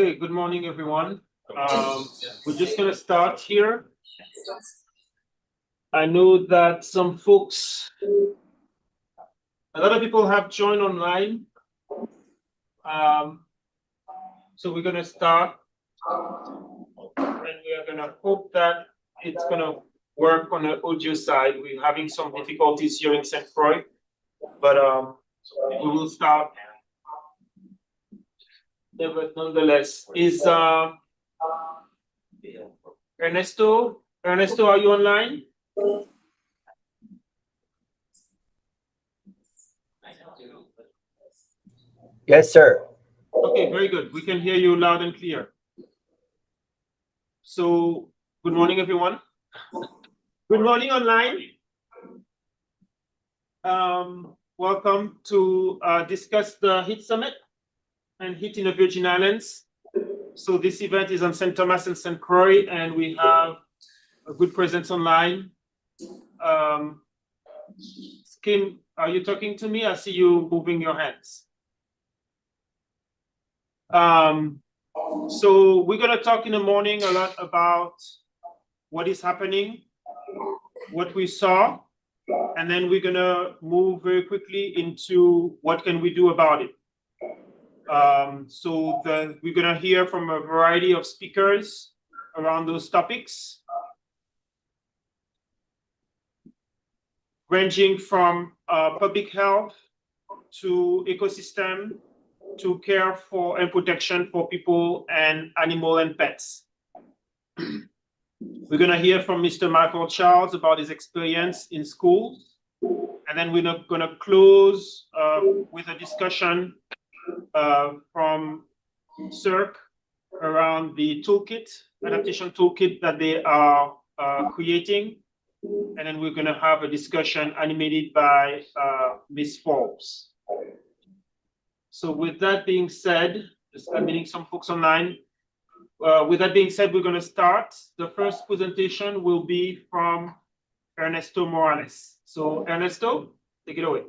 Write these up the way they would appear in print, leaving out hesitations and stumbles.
Hey, good morning, everyone. We're just going to start here. I know that some folks, a lot of people have joined online. So we're going to start, and we are going to hope that it's going to work on the audio side. We're having some difficulties here in St. Croix, but we will start. But nonetheless, is Ernesto, are you online? Yes, sir. Okay, very good. We can hear you loud and clear. So, good morning, everyone. Good morning, online. Welcome to discuss the HEAT Summit and HEAT in the Virgin Islands. So this event is on St. Thomas and St. Croix, and we have a good presence online. Kim, are you talking to me? I see you moving your hands. So we're going to talk in the morning a lot about what is happening, what we saw, and then we're going to move very quickly into what can we do about it. We're going to hear from a variety of speakers around those topics, ranging from public health to ecosystem to care for and protection for people and animal and pets. We're going to hear from Mr. Michael Charles about his experience in schools, and then we're going to close with a discussion from CERC around the toolkit, adaptation toolkit that they are creating. And then we're going to have a discussion animated by Ms. Forbes. So with that being said, just admitting some folks online. With that being said, we're going to start. The first presentation will be from Ernesto Morales. So Ernesto, take it away.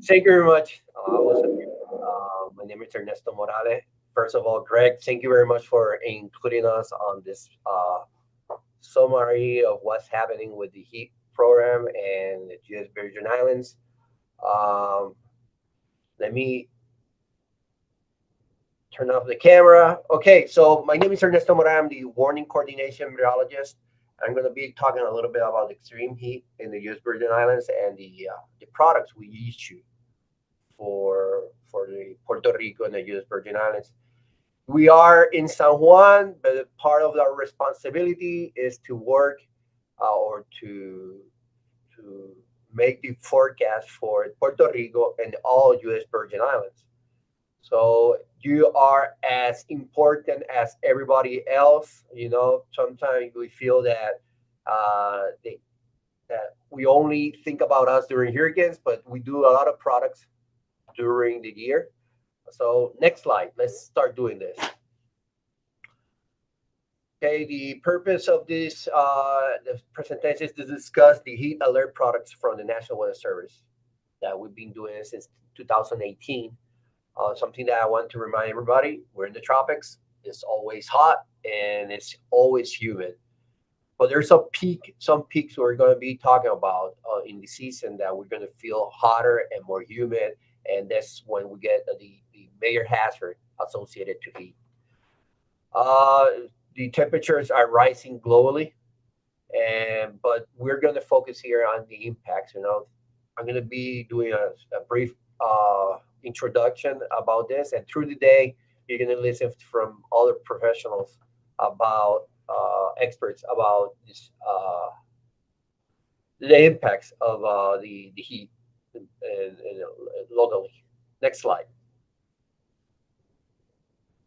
Thank you very much. My name is Ernesto Morales. First of all, Greg, thank you very much for including us on this summary of what's happening with the HEAT program and the US Virgin Islands. Let me turn off the camera. Okay, so my name is Ernesto Morales. I'm the warning coordination meteorologist. I'm going to be talking a little bit about extreme heat in the US Virgin Islands and the products we issue for the Puerto Rico and the US Virgin Islands. We are in San Juan, but part of our responsibility is to work or to make the forecast for Puerto Rico and all US Virgin Islands. So you are as important as everybody else. You know, sometimes we feel that that we only think about us during hurricanes, but we do a lot of products during the year. So next slide, let's start doing this. Okay, the purpose of this presentation is to discuss the heat alert products from the National Weather Service that we've been doing since 2018. Something that I want to remind everybody, we're in the tropics, it's always hot and it's always humid. But there's some peaks we're going to be talking about in the season that we're going to feel hotter and more humid, and that's when we get the major hazard associated to heat. The temperatures are rising globally, but we're going to focus here on the impacts. You know, I'm going to be doing a brief introduction about this, and through the day, you're going to listen from other professionals about experts about this, the impacts of the heat locally. Next slide.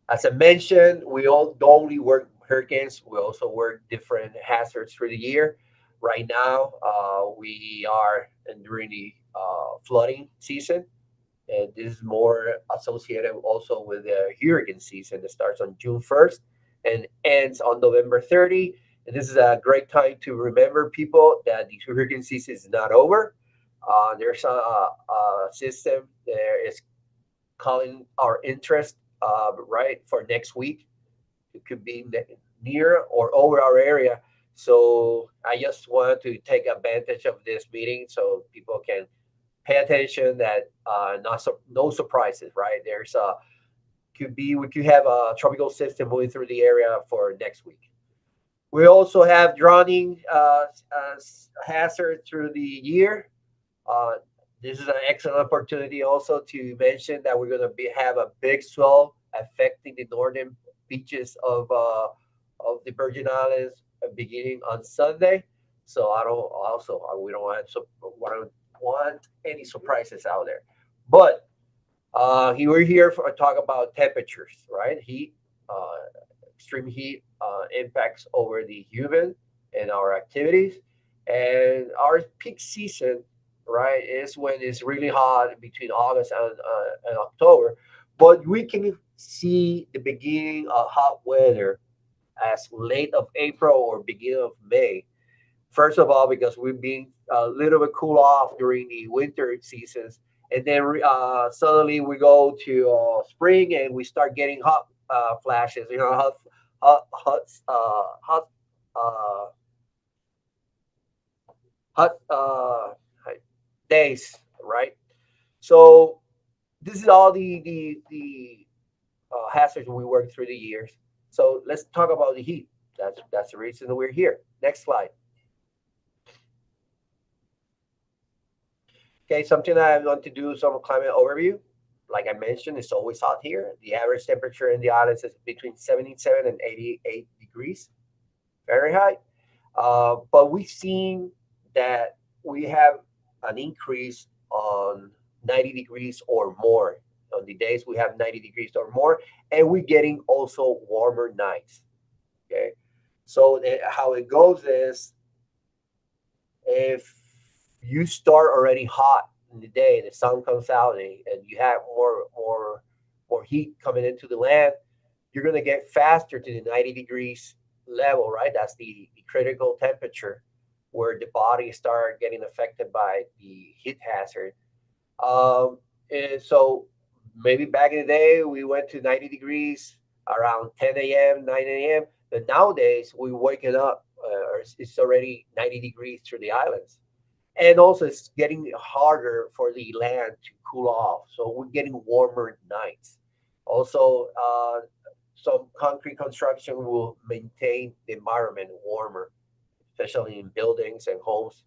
As I mentioned, we all don't only work hurricanes, we also work different hazards through the year. Right now, we are during the flooding season, and this is more associated also with the hurricane season that starts on June 1st and ends on November 30. And this is a great time to remember people that the hurricane season is not over. There's a system there is calling our interest, right, for next week. It could be near or over our area. So I just want to take advantage of this meeting so people can pay attention that no surprises, right? There's a could be we could have a tropical system moving through the area for next week. We also have drowning hazard through the year. Uh, this is an excellent opportunity also to mention that we're going to have a big swell affecting the northern beaches of the Virgin Islands beginning on Sunday. So I don't also we don't want any surprises out there. But we're here for talk about temperatures, right? Heat, extreme heat impacts over the human and our activities, and our peak season, right, is when it's really hot between August and October. But we can see the beginning of hot weather as late of April or beginning of May. First of all, because we've been a little bit cool off during the winter seasons, and then suddenly we go to spring and we start getting hot flashes. You know, hot uh, hot days, right? So this is all the hazards we worked through the years. So let's talk about the heat. That's the reason that we're here. Next slide. Okay, something I want to do some climate overview. Like I mentioned, it's always hot here. The average temperature in the islands is between 77 and 88 degrees Fahrenheit. But we've seen that we have an increase on 90 degrees or more. On the days we have 90 degrees or more, and we're getting also warmer nights. Okay, so how it goes is if you start already hot in the day, the sun comes out, and you have more heat coming into the land, you're gonna get faster to the 90 degrees level, right? That's the critical temperature where the body start getting affected by the heat hazard. And so maybe back in the day we went to 90 degrees around 10 a.m., 9 a.m. But nowadays we waking up, it's already 90 degrees through the islands. And also it's getting harder for the land to cool off. So we're getting warmer nights. Also, some concrete construction will maintain the environment warmer, especially in buildings and homes.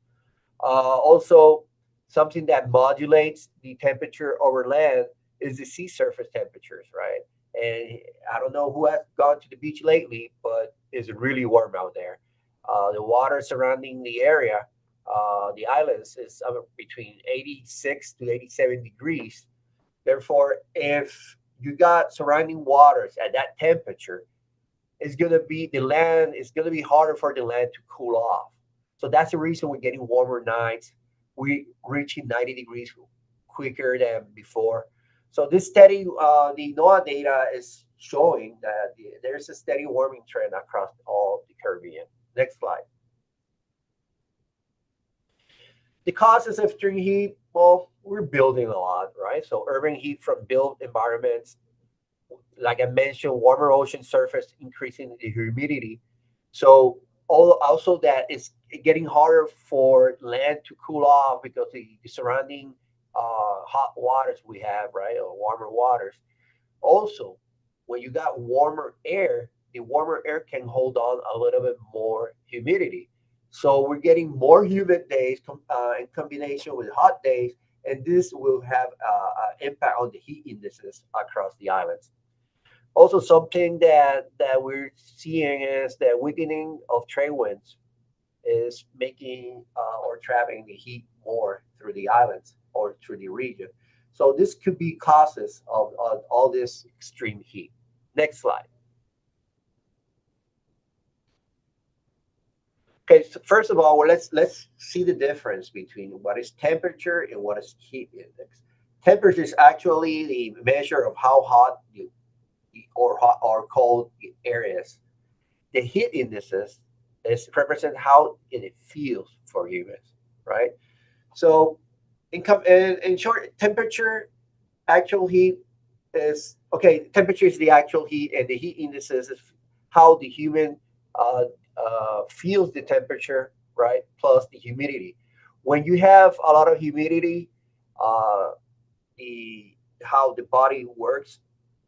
Also, something that modulates the temperature over land is the sea surface temperatures, right? And I don't know who has gone to the beach lately, but it's really warm out there. The water surrounding the area, the islands, is between 86 to 87 degrees. Therefore, if you got surrounding waters at that temperature, it's gonna be the land. It's gonna be harder for the land to cool off. So that's the reason we're getting warmer nights. We reaching 90 degrees quicker than before. So this steady, the NOAA data is showing that there's a steady warming trend across all the Caribbean. Next slide. The causes of extreme heat, well, we're building a lot, right? So urban heat from built environments, like I mentioned, warmer ocean surface increasing the humidity. So also that it's getting harder for land to cool off because the surrounding hot waters we have, right, or warmer waters. Also, when you got warmer air, the warmer air can hold on a little bit more humidity. So we're getting more humid days in combination with hot days, and this will have an impact on the heat indices across the islands. Also, something that we're seeing is the weakening of trade winds is making or trapping the heat more through the islands or through the region. So this could be causes of all this extreme heat. Next slide. Okay, so first of all, well, let's see the difference between what is temperature and what is heat index. Temperature is actually the measure of how hot or hot or cold the air is. The heat indices It represents how it feels for humans, right? So in short, temperature, actual heat is okay. Temperature is the actual heat, and the heat indices is how the human uh, feels the temperature, right? Plus the humidity. When you have a lot of humidity, uh, the how the body works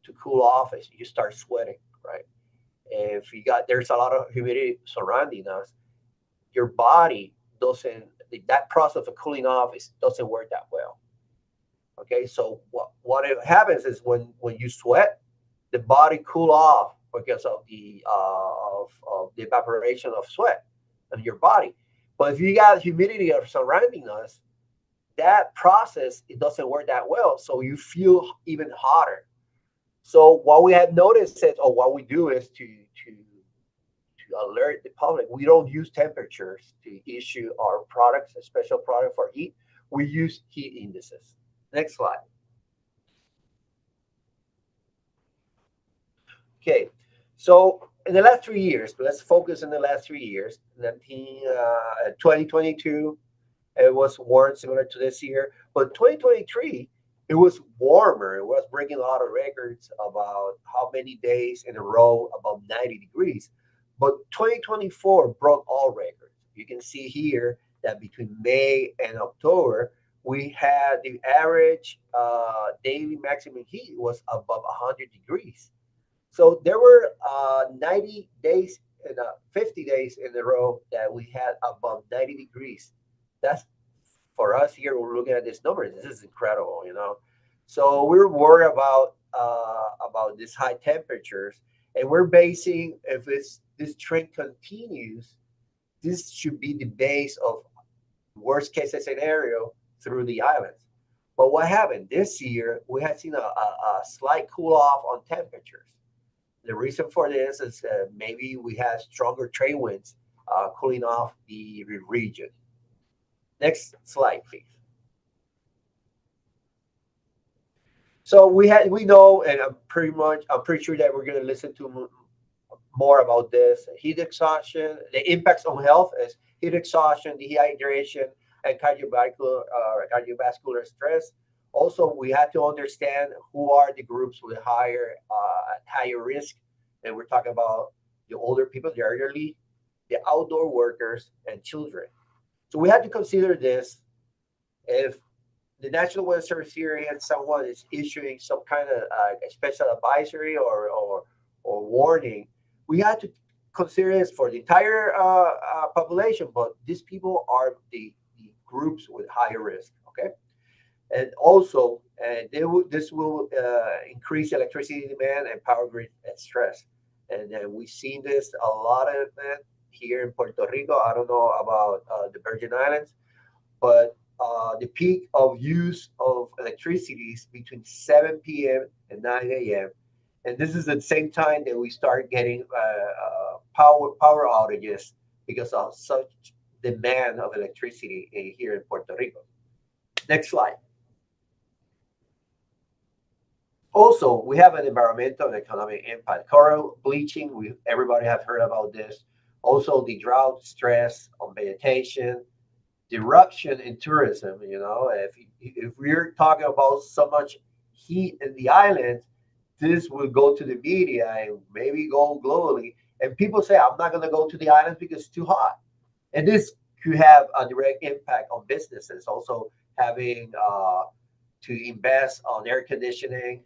to cool off is you start sweating, right? If you got there's a lot of humidity surrounding us, your body doesn't that process of cooling off doesn't work that well. Okay, so what it happens is when you sweat, the body cool off because of the evaporation of sweat in your body. But if you got humidity surrounding us, that process it doesn't work that well, so you feel even hotter. So what we have noticed is, or what we do is to alert the public. We don't use temperatures to issue our products, a special product for heat. We use heat indices. Next slide. Okay, so in the last 3 years, let's focus in the last 3 years. 2022, it was warm, similar to this year, but 2023, it was warmer. It was breaking a lot of records about how many days in a row above 90 degrees. But 2024 broke all records. You can see here that between May and October, we had the average daily maximum heat was above 100 degrees. So there were 90 days and 50 days in a row that we had above 90 degrees. That's for us here. We're looking at this number. This is incredible, you know. So we're worried about these high temperatures, and we're basing if this trend continues, this should be the base of worst case scenario through the islands. But what happened this year? We had seen a slight cool off on temperatures. The reason for this is maybe we had stronger trade winds cooling off the region. Next slide, please. So we know, and I'm pretty sure that we're going to listen to more about this. Heat exhaustion, the impacts on health is heat exhaustion, dehydration, and cardiovascular stress. Also, we have to understand who are the groups with higher risk, and we're talking about the older people, the elderly, the outdoor workers, and children. So we have to consider this. If the National Weather Service here and someone is issuing some kind of special advisory or warning, we have to consider this for the entire population, but these people are the groups with higher risk. Okay, and also this will increase electricity demand and power grid stress, and we've seen this a lot of it here in Puerto Rico. I don't know about the Virgin Islands, but the peak of use of electricity is between 7 p.m. and 9 a.m. And this is at the same time that we start getting power outages because of such demand of electricity here in Puerto Rico. Next slide. Also, we have an environmental and economic impact. Coral bleaching, everybody have heard about this. Also, the drought stress on vegetation, disruption in tourism. You know, if we're talking about so much heat in the island, this will go to the media and maybe go globally. And people say, I'm not going to go to the islands because it's too hot. And this could have a direct impact on businesses. Also, having to invest on air conditioning,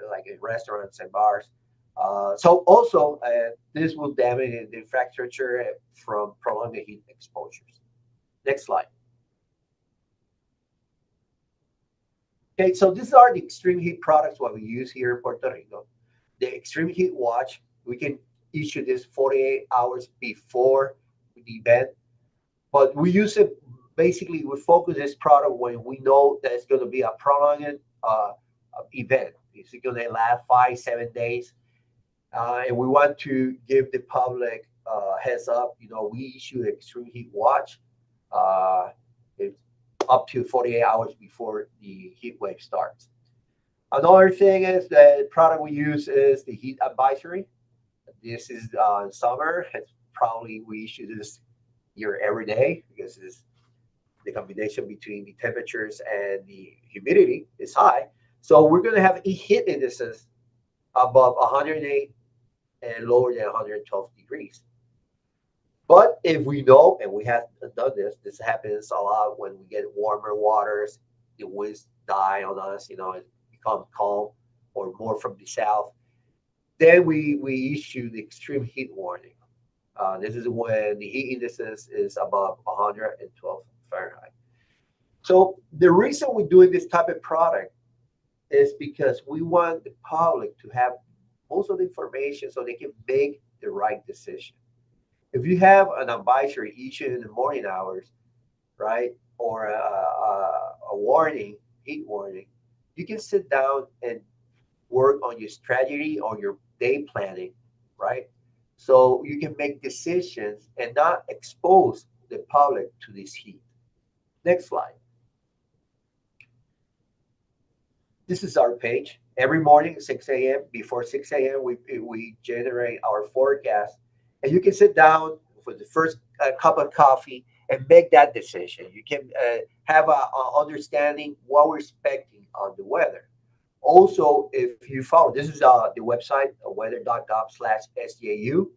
like in restaurants and bars. So also, this will damage the infrastructure from prolonged heat exposures. Next slide. Okay, so these are the extreme heat products what we use here in Puerto Rico. The extreme heat watch, we can issue this 48 hours before the event, but we use it basically, we focus this product when we know that it's going to be a prolonged event. It's going to last 5-7 days, and we want to give the public heads up. You know, we issue an extreme heat watch. It's up to 48 hours before the heat wave starts. Another thing is the product we use is the heat advisory. This is summer. It's probably we issue this here every day because it's the combination between the temperatures and the humidity is high. So we're going to have heat indices above 108 and lower than 112 degrees. But if we know, and we have done this, this happens a lot when we get warmer waters, the winds die on us, you know, it becomes calm or more from the south. Then we issue the extreme heat warning. This is when the heat indices is above 112 Fahrenheit. So the reason we're doing this type of product is because we want the public to have most of the information so they can make the right decision. If you have an advisory issued in the morning hours, right, or a warning, heat warning, you can sit down and work on your strategy or your day planning, right? So you can make decisions and not expose the public to this heat. Next slide. This is our page. Every morning at 6 a.m., before 6 a.m., we generate our forecast. And you can sit down for the first cup of coffee and make that decision. You can have a understanding what we're expecting on the weather. Also, if you follow, this is the website, weather.gov/SDAU,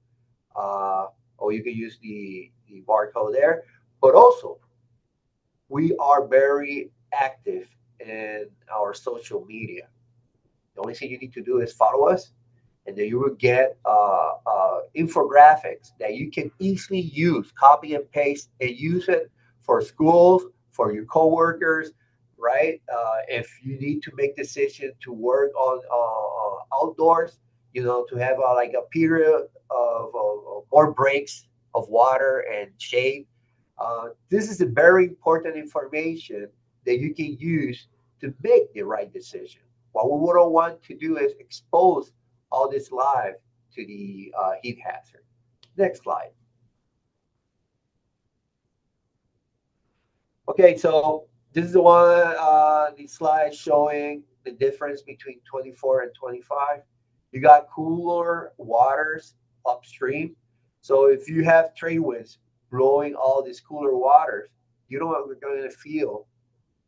or you can use the barcode there. But also, we are very active in our social media. The only thing you need to do is follow us, and then you will get infographics that you can easily use, copy and paste, and use it for schools, for your coworkers, right? If you need to make decisions to work on outdoors, you know, to have like a period of more breaks of water and shade. This is a very important information that you can use to make the right decision. What we wouldn't want to do is expose all this live to the heat hazard. Next slide. Okay, so this is the one, the slide showing the difference between 24 and 25. You got cooler waters upstream. So if you have trade winds blowing all these cooler waters, you don't are going to feel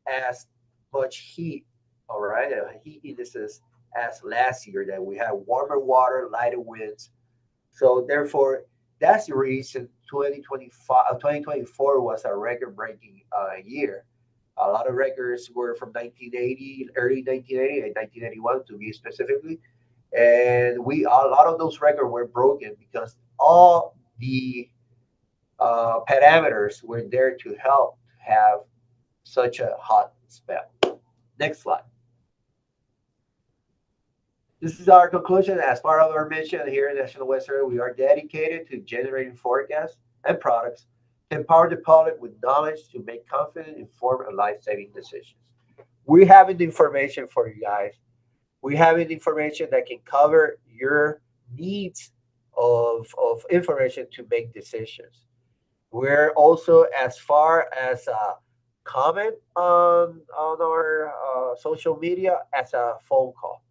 as much heat, all right, heat indices as last year that we had warmer water, lighter winds. So therefore, that's the reason 2024 was a record-breaking year. A lot of records were from 1980, early 1980 and 1981 to be specifically. And a lot of those records were broken because all the parameters were there to help have such a hot spell. Next slide. This is our conclusion. As part of our mission here at National Weather, we are dedicated to generating forecasts and products to empower the public with knowledge to make confident, informed, and life-saving decisions. We have the information for you guys. We have the information that can cover your needs of information to make decisions. We're also as far as comment on our social media as a phone call.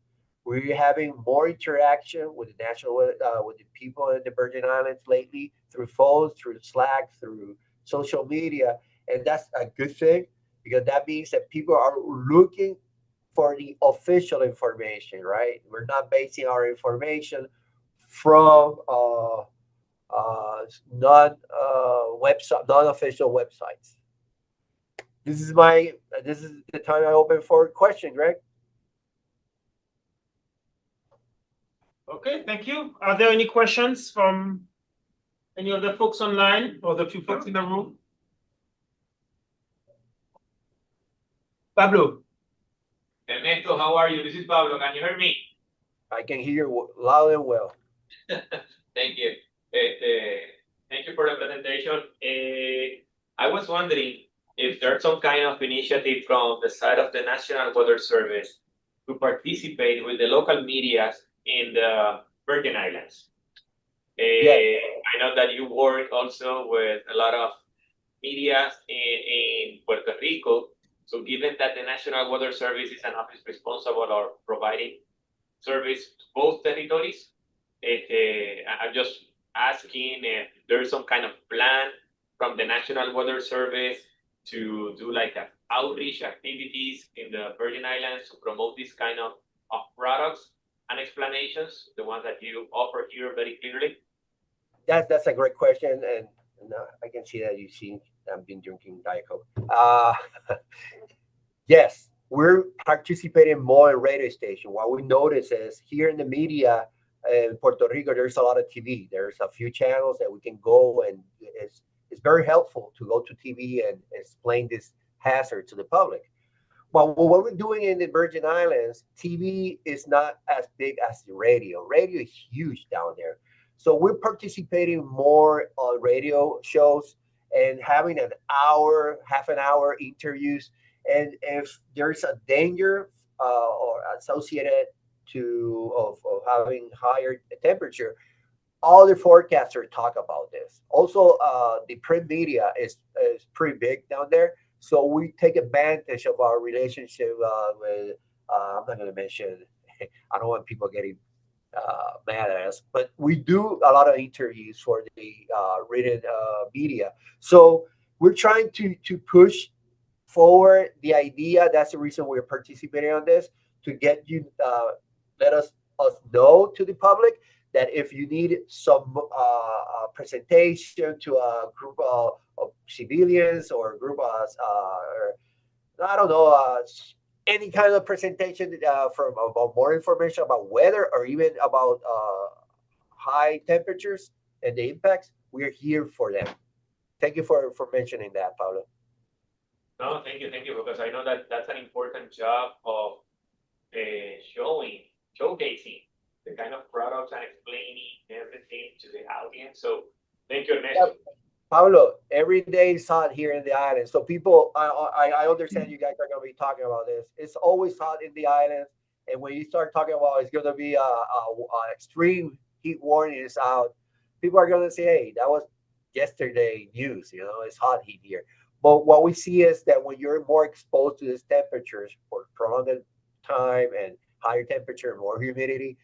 We're having more interaction with the with the people in the Virgin Islands lately through phones, through Slack, through social media, and that's a good thing because that means that people are looking for the official information, right? We're not basing our information from non-official websites. This is the time I open for question, Greg. Okay, thank you. Are there any questions from any of the folks online or the few folks in the room? Pablo. Ernesto, how are you? This is Pablo. Can you hear me? I can hear you loud and well. Thank you. Thank you for the presentation. I was wondering if there's some kind of initiative from the side of the National Weather Service to participate with the local media in the Virgin Islands. I know that you work also with a lot of media in Puerto Rico. So given that the National Weather Service is an office responsible or providing service to both territories, I'm just asking if there's some kind of plan from the National Weather Service to do like outreach activities in the Virgin Islands to promote this kind of products and explanations, the ones that you offer here very clearly? That's a great question, and I can see that I've been drinking Diet Coke. Yes, we're participating more in radio station. What we notice is here in the media in Puerto Rico, there's a lot of TV. There's a few channels that we can go, and it's very helpful to go to TV and explain this hazard to the public. But what we're doing in the Virgin Islands, TV is not as big as the radio. Radio is huge down there. So we're participating more on radio shows and having an hour, half an hour interviews. And if there's a danger or associated of having higher temperature, all the forecasters talk about this. Also, the print media is pretty big down there. So we take advantage of our relationship with, I'm not going to mention, I don't want people getting mad at us, but we do a lot of interviews for the written media. So we're trying to push forward the idea. That's the reason we're participating on this, to get you, let us know to the public that if you need some presentation to a group of civilians or a group of, I don't know, any kind of presentation about more information about weather or even about high temperatures and the impacts, we're here for them. Thank you for mentioning that, Pablo. No, thank you, because I know that that's an important job of showcasing the kind of products and explaining everything to the audience. So thank you, Ernesto. Yep. Pablo, every day is hot here in the island. So people, I understand you guys are going to be talking about this. It's always hot in the island. And when you start talking about it's going to be a extreme heat warning is out, people are going to say, hey, that was yesterday news. It's hot heat here. But what we see is that when you're more exposed to these temperatures for prolonged time and higher temperature, more humidity,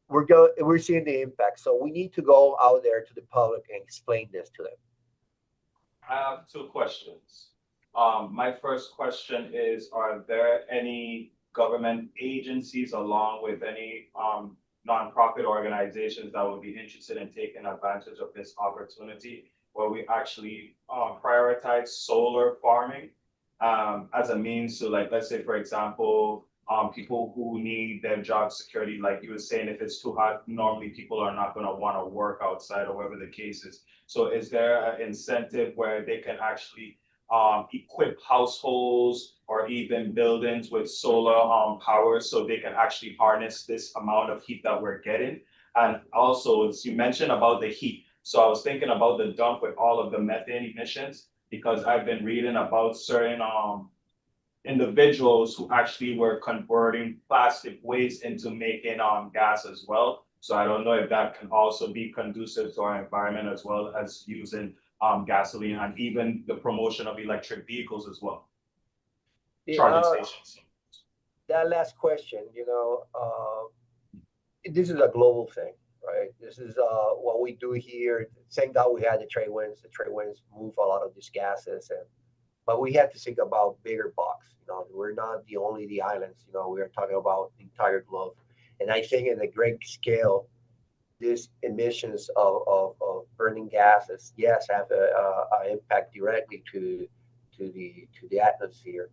we're seeing the impact. So we need to go out there to the public and explain this to them. I have two questions. My first question is, are there any government agencies along with any nonprofit organizations that would be interested in taking advantage of this opportunity where we actually prioritize solar farming as a means to, like, let's say, for example, people who need their job security, like you were saying, if it's too hot, normally people are not going to want to work outside or whatever the case is. So is there an incentive where they can actually equip households or even buildings with solar power so they can actually harness this amount of heat that we're getting? And also, as you mentioned about the heat, so I was thinking about the dump with all of the methane emissions, because I've been reading about certain individuals who actually were converting plastic waste into making gas as well. So I don't know if that can also be conducive to our environment, as well as using gasoline and even the promotion of electric vehicles as well. Charging stations. That last question, this is a global thing, right? This is what we do here. Thank God we had the trade winds. The trade winds move a lot of these gases, but we have to think about bigger box. We're not the islands. We are talking about the entire globe. And I think in a great scale, these emissions of burning gases, yes, have an impact directly to the atmosphere.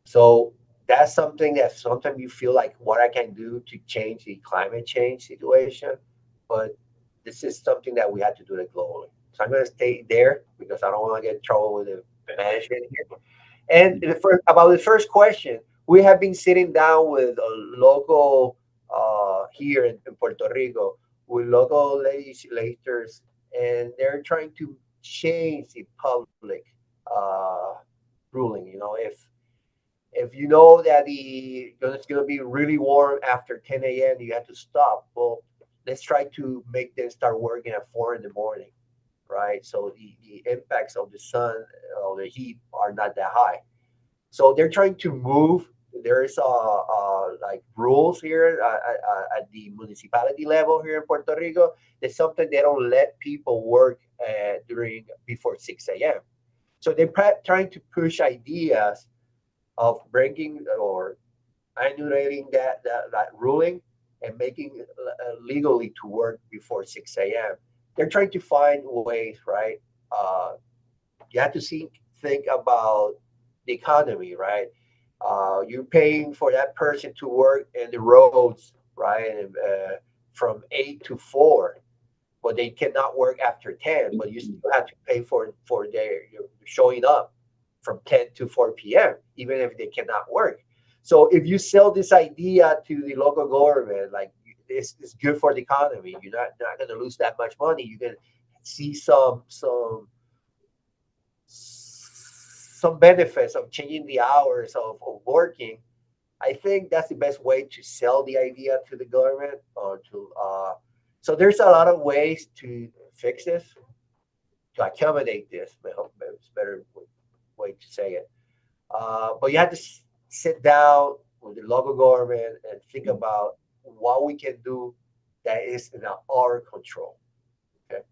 So that's something that sometimes you feel like what I can do to change the climate change situation, but this is something that we have to do it globally. So I'm going to stay there because I don't want to get in trouble with the management here. And about the first question, we have been sitting down with a local here in Puerto Rico with local legislators, and they're trying to change the public ruling. If you know that it's going to be really warm after 10 a.m., you have to stop. Well, let's try to make them start working at 4 in the morning, right? So the impacts of the sun or the heat are not that high. So they're trying to move there's like rules here at the municipality level here in Puerto Rico. There's something they don't let people work before 6 a.m. So they're trying to push ideas of breaking or annulating that ruling and making it legally to work before 6 a.m. They're trying to find ways, right? You have to think about the economy, right? You're paying for that person to work in the roads, right? And, from 8 to 4, but they cannot work after 10, but you still have to pay for their showing up from 10 to 4 p.m., even if they cannot work. So if you sell this idea to the local government, like this is good for the economy, you're not going to lose that much money. You can see some benefits of changing the hours of working. I think that's the best way to sell the idea to the government or to. So there's a lot of ways to fix this, to accommodate this. I hope it's a better way to say it. But you have to sit down with the local government and think about what we can do that is in our control. Okay,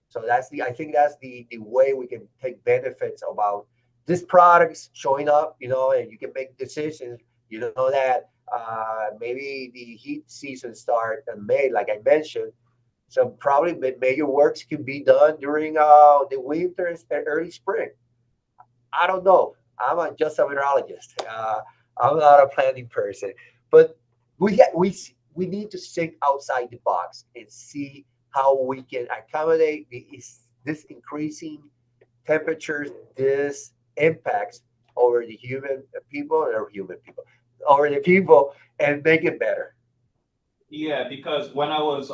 so I think that's the way we can take benefits about this products showing up, and you can make decisions. You know that maybe the heat season start in May, like I mentioned. So probably major works can be done during the winter and early spring. I don't know. Just a meteorologist. I'm not a planning person, but we need to think outside the box and see how we can accommodate this increasing temperatures, this impacts over the over the people, and make it better. Yeah, because when I was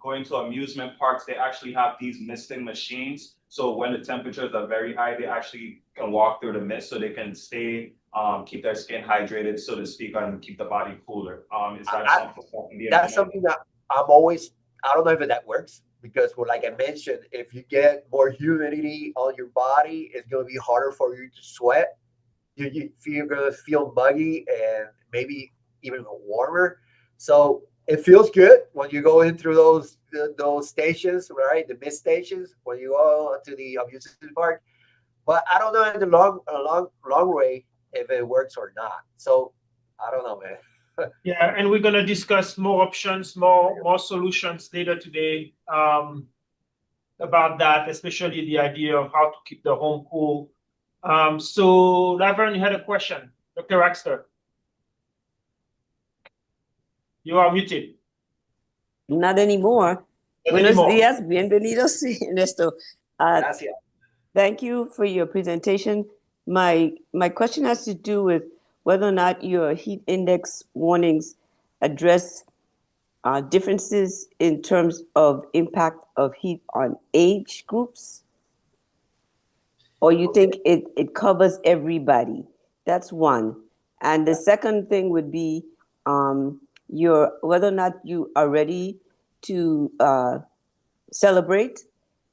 going to amusement parks, they actually have these misting machines. So when the temperatures are very high, they actually can walk through the mist, so they can keep their skin hydrated, so to speak, and keep the body cooler. Is that something that can be That's something that I don't know if that works, because, well, like I mentioned, if you get more humidity on your body, it's going to be harder for you to sweat. You're going to feel muggy and maybe even warmer. So it feels good when you go in through those stations, right? The mist stations when you go to the amusement park. But I don't know in the long way if it works or not. So I don't know, man. Yeah, and we're gonna discuss more options, more solutions later today about that, especially the idea of how to keep the home cool. So LaVerne, you had a question, Dr. Ragster. You are muted. Not anymore. Buenos días, bienvenidos, Ernesto. Gracias. Thank you for your presentation. My question has to do with whether or not your heat index warnings address differences in terms of impact of heat on age groups, or you think it covers everybody? That's one. And the second thing would be whether or not you are ready to celebrate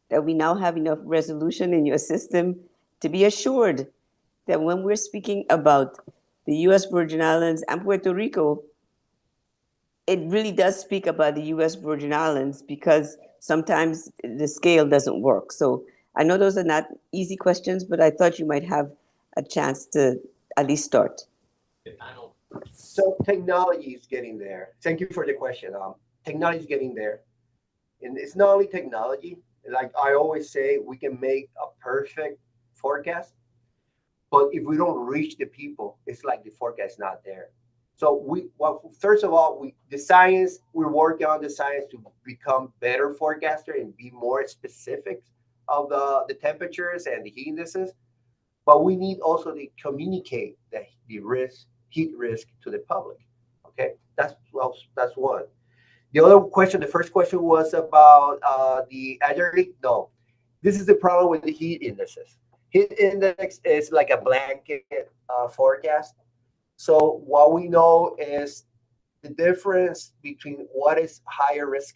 that we now have enough resolution in your system to be assured that when we're speaking about the U.S. Virgin Islands and Puerto Rico, it really does speak about the U.S. Virgin Islands, because sometimes the scale doesn't work. So I know those are not easy questions, but I thought you might have a chance to at least start. So technology is getting there. Thank you for the question. Technology is getting there. And it's not only technology. Like I always say, we can make a perfect forecast, but if we don't reach the people, it's like the forecast is not there. So first of all, we're working on the science to become better forecaster and be more specific of the temperatures and the heat indices. But we need also to communicate the heat risk to the public. Okay, that's one. The first question was about the elderly. No, this is the problem with the heat indices. Heat index is like a blanket forecast. So what we know is the difference between what is higher risk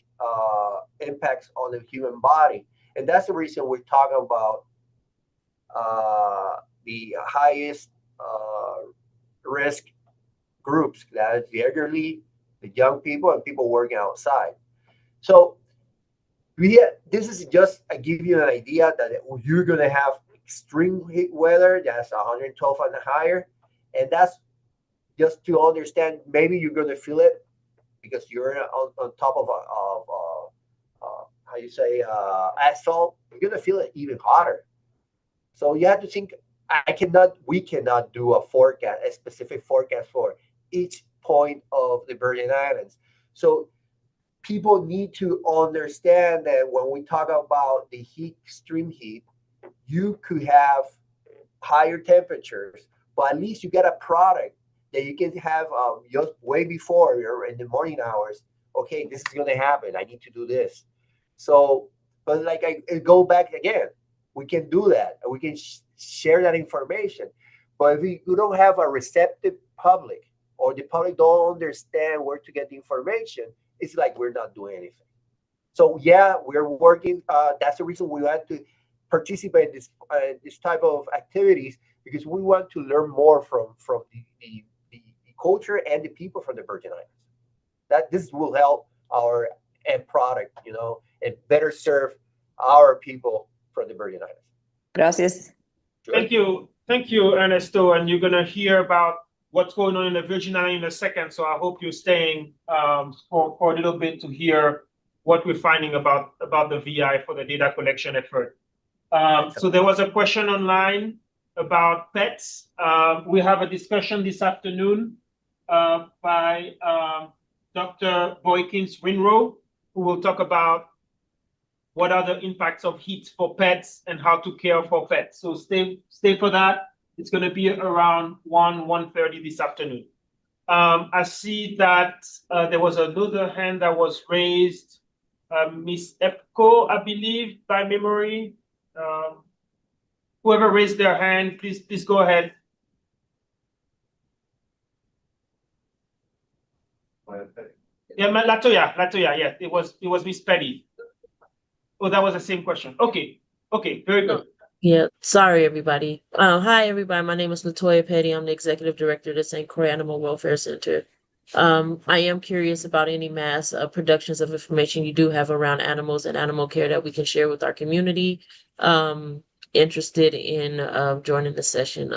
impacts on the human body. And that's the reason we're talking about the highest risk groups. That is the elderly, the young people, and people working outside. So this is just I give you an idea that you're gonna have extreme heat weather that's 112 and higher, and that's just to understand. Maybe you're gonna feel it because you're on top of how you say asphalt. You're gonna feel it even hotter. So you have to think. We cannot do a forecast, a specific forecast for each point of the Virgin Islands. So people need to understand that when we talk about the heat, extreme heat, you could have higher temperatures, but at least you get a product that you can have just way before or in the morning hours. Okay, this is going to happen. I need to do this. So, but like I go back again, we can do that. We can share that information. But if we don't have a receptive public, or the public don't understand where to get the information, it's like we're not doing anything. So yeah, we're working. That's the reason we want to participate in this type of activities, because we want to learn more from the culture and the people from the Virgin Islands. That this will help our end product, and better serve our people from the Virgin Islands. Gracias. Sure. Thank you, Ernesto. And you're gonna hear about what's going on in the Virgin Islands in a second. So I hope you're staying for a little bit to hear what we're finding about the VI for the data collection effort. So there was a question online about pets. We have a discussion this afternoon by Dr. Boykins Winrow, who will talk about what are the impacts of heat for pets and how to care for pets. So stay for that. It's going to be around 1:30 this afternoon. I see that there was another hand that was raised, Miss Ekpo, I believe, by memory. Whoever raised their hand, please go ahead. Yeah, Latoya, yeah, it was Miss Petty. Oh, that was the same question. Okay, very good. Yeah, sorry everybody. Hi everybody. My name is Latoya Petty. I'm the executive director of the St. Croix Animal Welfare Center. I am curious about any mass productions of information you do have around animals and animal care that we can share with our community. Interested in joining the session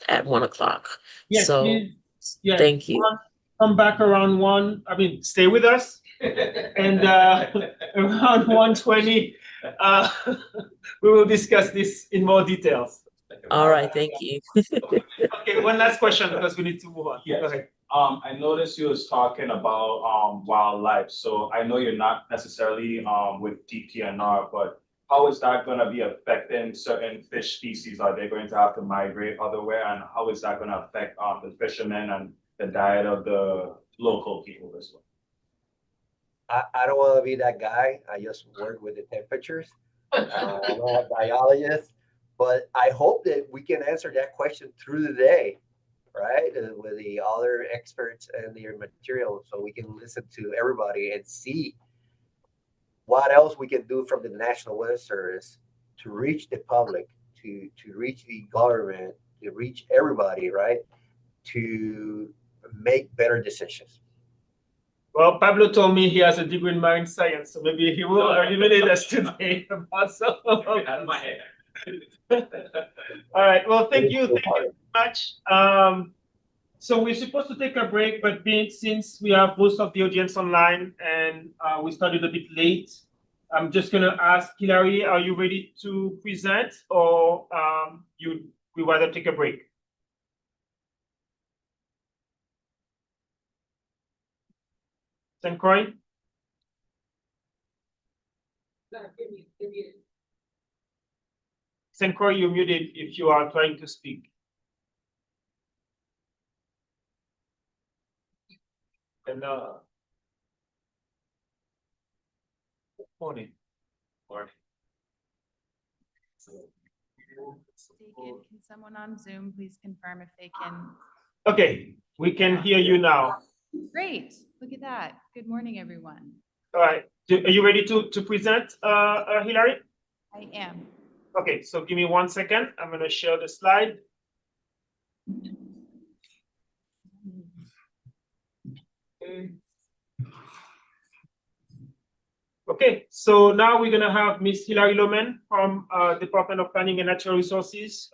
at 1 o'clock. Yes, so please. Yes. Thank you. Come back around 1. I mean, stay with us, and around 1:20, we will discuss this in more details. All right, thank you. Okay, one last question because we need to move on. Yes. Go ahead. I noticed you was talking about wildlife. So I know you're not necessarily with DPNR, but how is that going to be affecting certain fish species? Are they going to have to migrate otherwhere, and how is that going to affect the fishermen and the diet of the local people as well? I don't want to be that guy. I just work with the temperatures. I'm not a biologist, but I hope that we can answer that question through the day, right? With the other experts and their material, so we can listen to everybody and see what else we can do from the National Weather Service to reach the public, to reach the government, to reach everybody, right? To make better decisions. Well, Pablo told me he has a degree in marine science, so maybe he will illuminate us today about some of Out of my head. All right. Well, thank you very much. So we're supposed to take a break, but since we have most of the audience online and we started a bit late, I'm just gonna ask Hilary, are you ready to present, or we rather take a break? St. Croix? St. Croix, you're muted if you are trying to speak. And morning. Can someone on Zoom please confirm if they can? Okay, we can hear you now. Great, look at that. Good morning, everyone. All right, are you ready to present, Hilary? I am. Okay, so give me 1 second. I'm gonna share the slide. Okay, so now we're gonna have Miss Hilary Lohmann from Department of Planning and Natural Resources.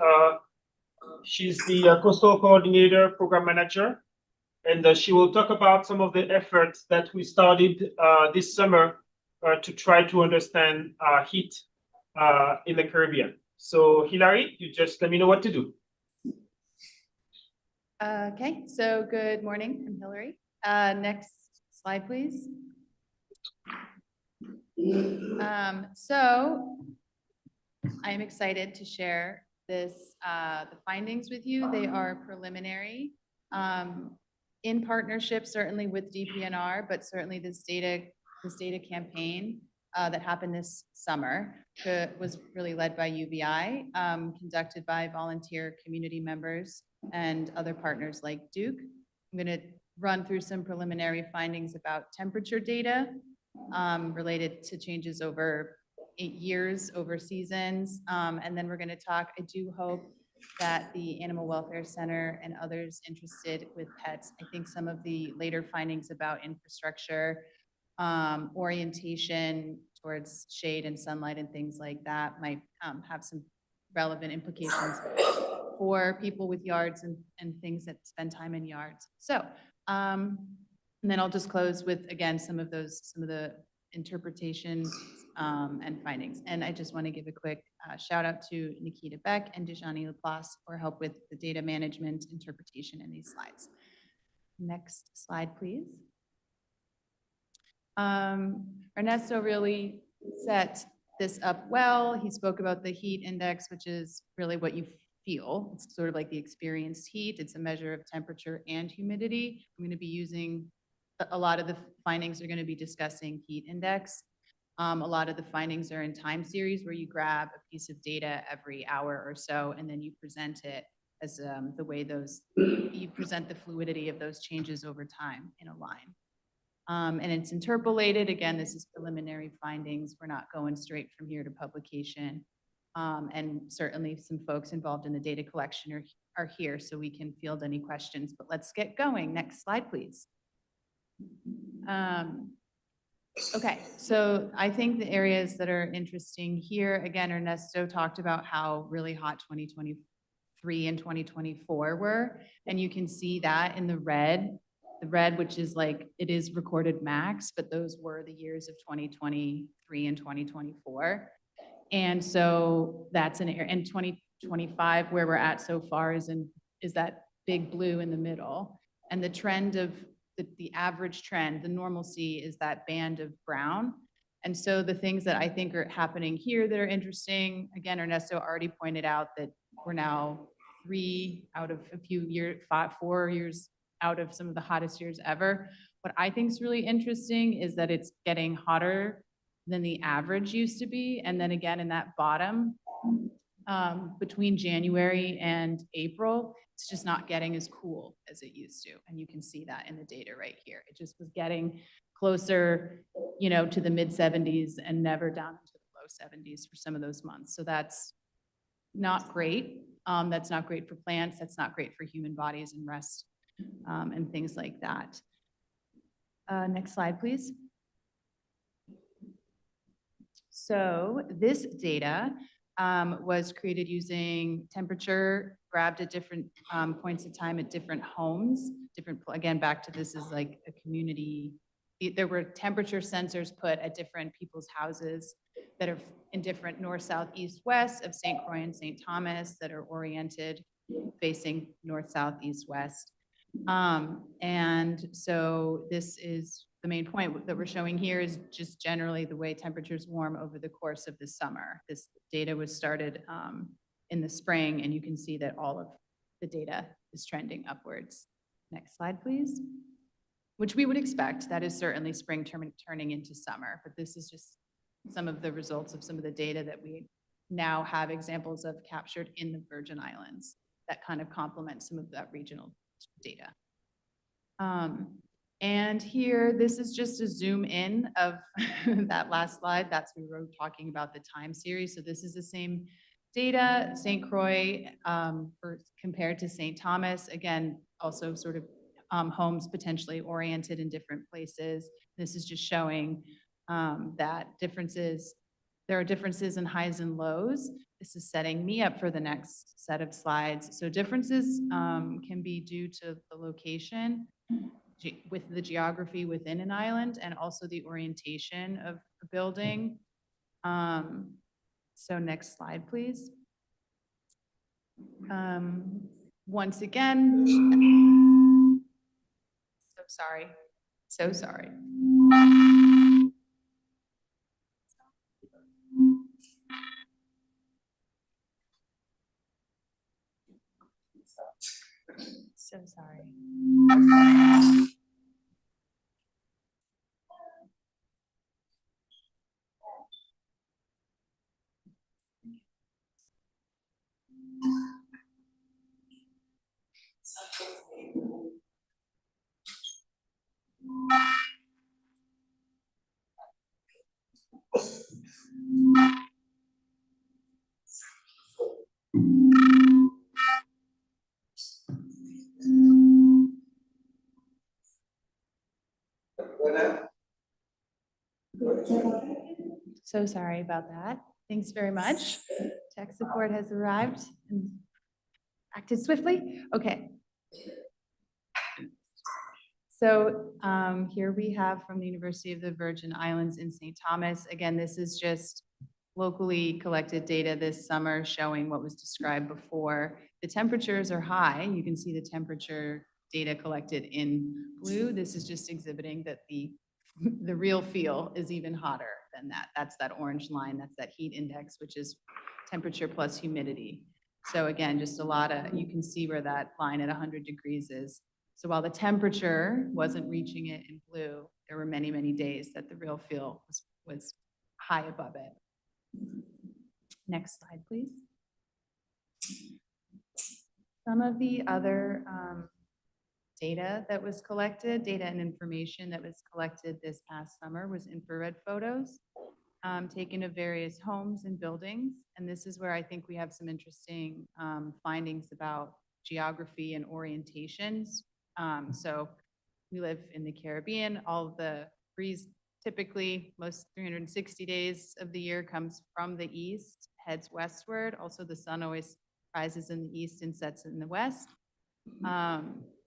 She's the Coastal Coordinator Program Manager, and she will talk about some of the efforts that we started this summer to try to understand heat in the Caribbean. So Hilary, you just let me know what to do. Okay, so good morning, I'm Hilary. Next slide, please. So I am excited to share the findings with you. They are preliminary, in partnership certainly with DPNR, but certainly this data campaign that happened this summer was really led by UVI, conducted by volunteer community members and other partners like Duke. I'm going to run through some preliminary findings about temperature data related to changes over 8 years, over seasons. And then we're going to talk, I do hope that the Animal Welfare Center and others interested with pets, I think some of the later findings about infrastructure, orientation towards shade and sunlight and things like that might have some relevant implications for people with yards and things that spend time in yards. So, and then I'll just close with, again, some of the interpretations and findings. And I just want to give a quick shout out to Nikita Beck and Dejani Laplace for help with the data management interpretation in these slides. Next slide, please. Ernesto really set this up well. He spoke about the heat index, which is really what you feel. It's sort of like the experienced heat. It's a measure of temperature and humidity. I'm going to be using a lot of the findings are going to be discussing heat index. A lot of the findings are in time series where you grab a piece of data every hour or so, and then you present it as the way you present the fluidity of those changes over time in a line. And it's interpolated. Again, this is preliminary findings. We're not going straight from here to publication. And certainly some folks involved in the data collection are here so we can field any questions, but let's get going. Next slide, please. Okay, so I think the areas that are interesting here, again, Ernesto talked about how really hot 2023 and 2024 were, and you can see that in the red, which is like, it is recorded max, but those were the years of 2023 and 2024. And so that's an area, and 2025, where we're at so far is that big blue in the middle. And the trend of the average trend, the normalcy is that band of brown. And so the things that I think are happening here that are interesting, again, Ernesto already pointed out that we're now 3 out of a few years, 4 years out of some of the hottest years ever. What I think is really interesting is that it's getting hotter than the average used to be. And then again, in that bottom, between January and April, it's just not getting as cool as it used to. And you can see that in the data right here. It just was getting closer, to the mid 70s and never down into the low 70s for some of those months. So that's not great. That's not great for plants. That's not great for human bodies and rest and things like that. Next slide, please. So this data was created using temperature grabbed at different points of time at different homes, again, back to this is like a community. There were temperature sensors put at different people's houses that are in different north, south, east, west of St. Croix and St. Thomas that are oriented facing north, south, east, west. And so this is the main point that we're showing here is just generally the way temperatures warm over the course of the summer. This data was started in the spring, and you can see that all of the data is trending upwards. Next slide, please. Which we would expect. That is certainly spring turning into summer, but this is just some of the results of some of the data that we now have examples of captured in the Virgin Islands that kind of complement some of that regional data. And here, this is just a zoom in of that last slide. That's we were talking about the time series. So this is the same data, St. Croix compared to St. Thomas. Again, also sort of homes potentially oriented in different places. This is just showing that there are differences in highs and lows. This is setting me up for the next set of slides. So differences can be due to the location, with the geography within an island, and also the orientation of a building. So next slide, please. Once again, so sorry. So sorry. So sorry about that. Thanks very much. Tech support has arrived and acted swiftly. Okay. So here we have from the University of the Virgin Islands in St. Thomas. Again, this is just locally collected data this summer showing what was described before. The temperatures are high. You can see the temperature data collected in blue. This is just exhibiting that the real feel is even hotter than that. That's that orange line. That's that heat index, which is temperature plus humidity. So again, just a lot of, you can see where that line at 100 degrees is. So while the temperature wasn't reaching it in blue, there were many, many days that the real feel was high above it. Next slide, please. Some of the other data that was collected, data and information that was collected this past summer was infrared photos taken of various homes and buildings. And this is where I think we have some interesting findings about geography and orientations. So we live in the Caribbean. All of the breeze, typically most 360 days of the year, comes from the east, heads westward. Also, the sun always rises in the east and sets in the west.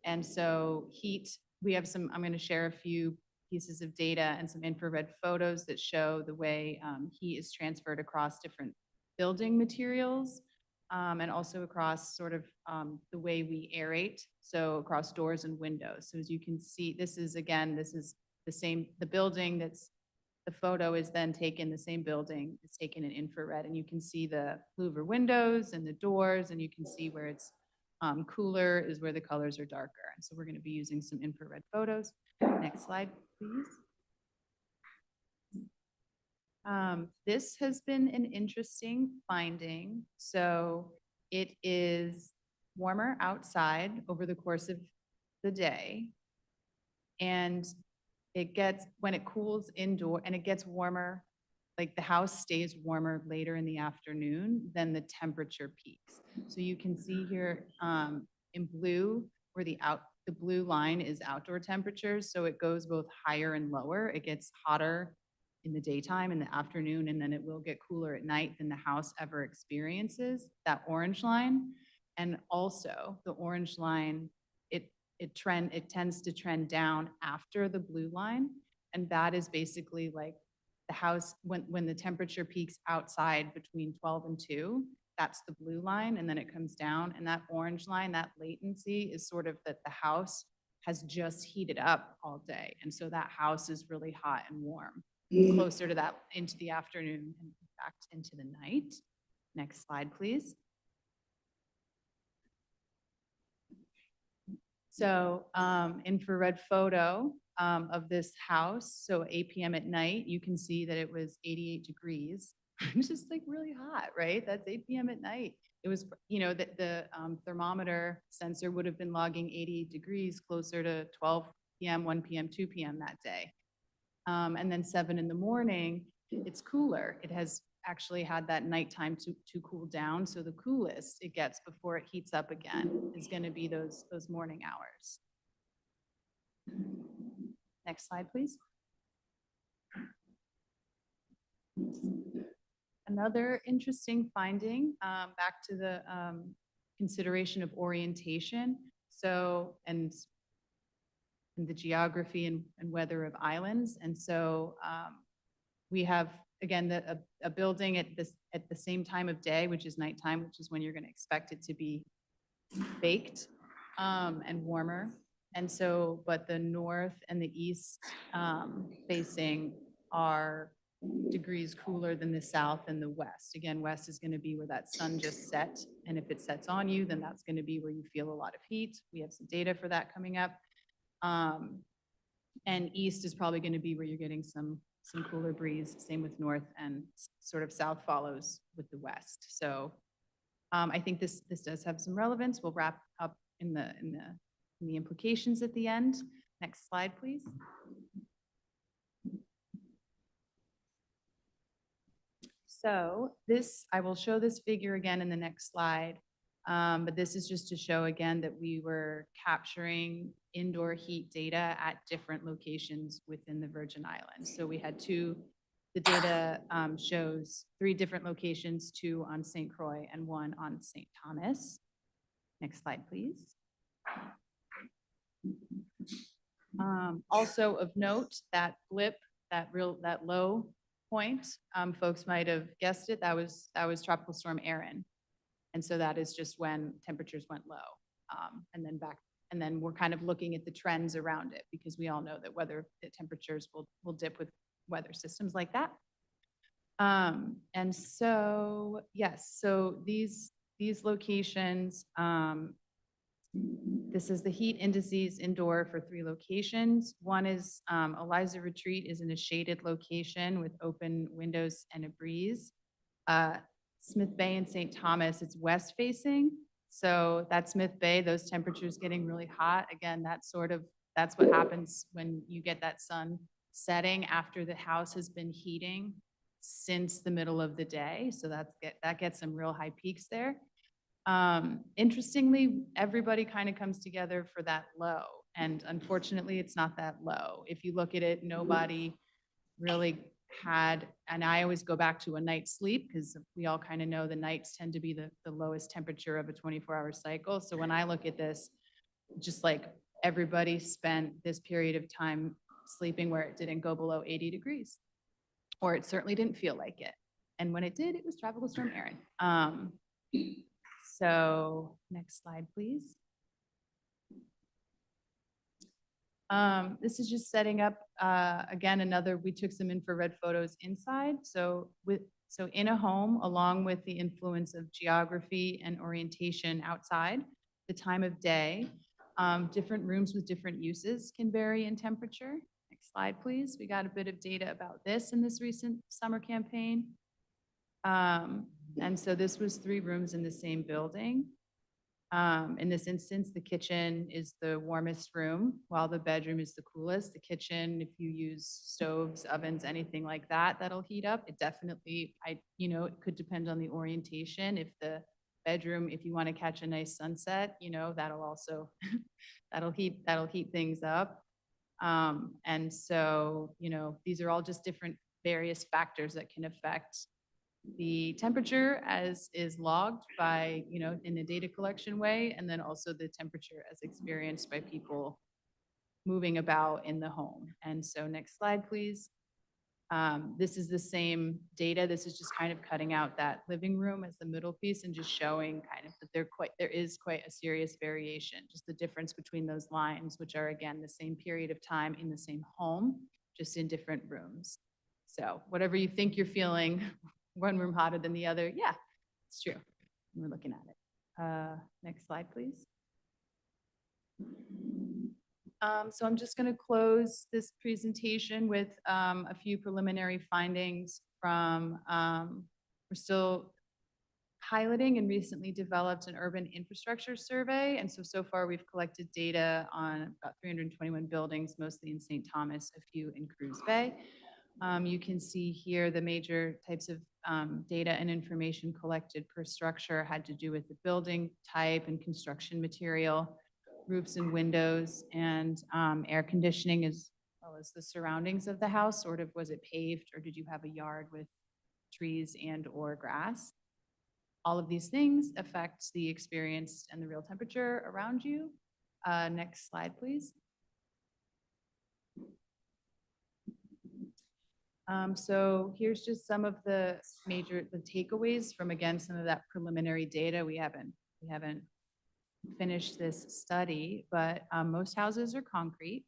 And so heat, we have some, I'm going to share a few pieces of data and some infrared photos that show the way heat is transferred across different building materials. And also across sort of the way we aerate, so across doors and windows. So as you can see, this is the same, the building that's, the photo is then taken, the same building is taken in infrared, and you can see the louver windows and the doors, and you can see where it's cooler is where the colors are darker. And so we're going to be using some infrared photos. Next slide, please. This has been an interesting finding. So it is warmer outside over the course of the day. And it gets, when it cools indoor, and it gets warmer, like the house stays warmer later in the afternoon, then the temperature peaks. So you can see here in blue, where the blue line is outdoor temperatures. So it goes both higher and lower. It gets hotter in the daytime, in the afternoon, and then it will get cooler at night than the house ever experiences, that orange line. And also the orange line, it tends to trend down after the blue line. And that is basically like the house, when the temperature peaks outside between 12 and 2, that's the blue line, and then it comes down. And that orange line, that latency, is sort of that the house has just heated up all day. And so that house is really hot and warm, closer to that into the afternoon and back into the night. Next slide, please. So infrared photo of this house. So 8 p.m. at night, you can see that it was 88 degrees. It's just like really hot, right? That's 8 p.m. at night. It was, you know, that the thermometer sensor would have been logging 88 degrees closer to 12 p.m., 1 p.m., 2 p.m. that day. And then 7 in the morning, it's cooler. It has actually had that nighttime to cool down. So the coolest it gets before it heats up again is going to be those morning hours. Next slide, please. Another interesting finding, back to the consideration of orientation. So, and the geography and weather of islands. And so we have, again, a building at the same time of day, which is nighttime, which is when you're going to expect it to be baked and warmer. And so, but the north and the east facing are degrees cooler than the south and the west. Again, west is going to be where that sun just set. And if it sets on you, then that's going to be where you feel a lot of heat. We have some data for that coming up. And east is probably going to be where you're getting some cooler breeze. Same with north, and sort of south follows with the west. So I think this does have some relevance. We'll wrap up in the implications at the end. Next slide, please. So I will show this figure again in the next slide. But this is just to show again that we were capturing indoor heat data at different locations within the Virgin Islands. So we had the data shows 3 different locations, 2 on St. Croix and 1 on St. Thomas. Next slide, please. Also of note, that blip, that low point, folks might have guessed it, that was Tropical Storm Erin. And so that is just when temperatures went low. And then we're kind of looking at the trends around it, because we all know that the temperatures will dip with weather systems like that. And so, yes, so these locations, this is the heat indices indoor for 3 locations. One is Eliza Retreat is in a shaded location with open windows and a breeze. Smith Bay and St. Thomas, it's west facing. So that's Smith Bay, those temperatures getting really hot. Again, that's what happens when you get that sun setting after the house has been heating since the middle of the day. So that gets some real high peaks there. Interestingly, everybody kind of comes together for that low. And unfortunately, it's not that low. If you look at it, nobody really had, and I always go back to a night's sleep, because we all kind of know the nights tend to be the lowest temperature of a 24-hour cycle. So when I look at this, just like everybody spent this period of time sleeping where it didn't go below 80 degrees, or it certainly didn't feel like it. And when it did, it was Tropical Storm Erin. So next slide, please. This is just setting up, again, we took some infrared photos inside. So in a home, along with the influence of geography and orientation outside, the time of day, different rooms with different uses can vary in temperature. Next slide, please. We got a bit of data about this in this recent summer campaign. And so this was 3 rooms in the same building. In this instance, the kitchen is the warmest room, while the bedroom is the coolest. The kitchen, if you use stoves, ovens, anything like that, that'll heat up. It definitely, it could depend on the orientation. If the bedroom, if you want to catch a nice sunset, that'll also, that'll heat things up. And so, these are all just different various factors that can affect the temperature as is logged by, in a data collection way, and then also the temperature as experienced by people moving about in the home. And so next slide, please. This is the same data. This is just kind of cutting out that living room as the middle piece and just showing kind of that there is quite a serious variation, just the difference between those lines, which are again, the same period of time in the same home, just in different rooms. So whatever you think you're feeling, one room hotter than the other. Yeah, it's true. We're looking at it. Next slide, please. So I'm just going to close this presentation with a few preliminary findings from, we're still piloting and recently developed an urban infrastructure survey. And so far we've collected data on about 321 buildings, mostly in St. Thomas, a few in Cruz Bay. You can see here the major types of data and information collected per structure had to do with the building type and construction material. roofs and windows, and air conditioning as well as the surroundings of the house. Sort of, was it paved, or did you have a yard with trees and or grass? All of these things affect the experience and the real temperature around you. Next slide, please. So here's just some of the takeaways from, again, some of that preliminary data. We haven't finished this study, but most houses are concrete.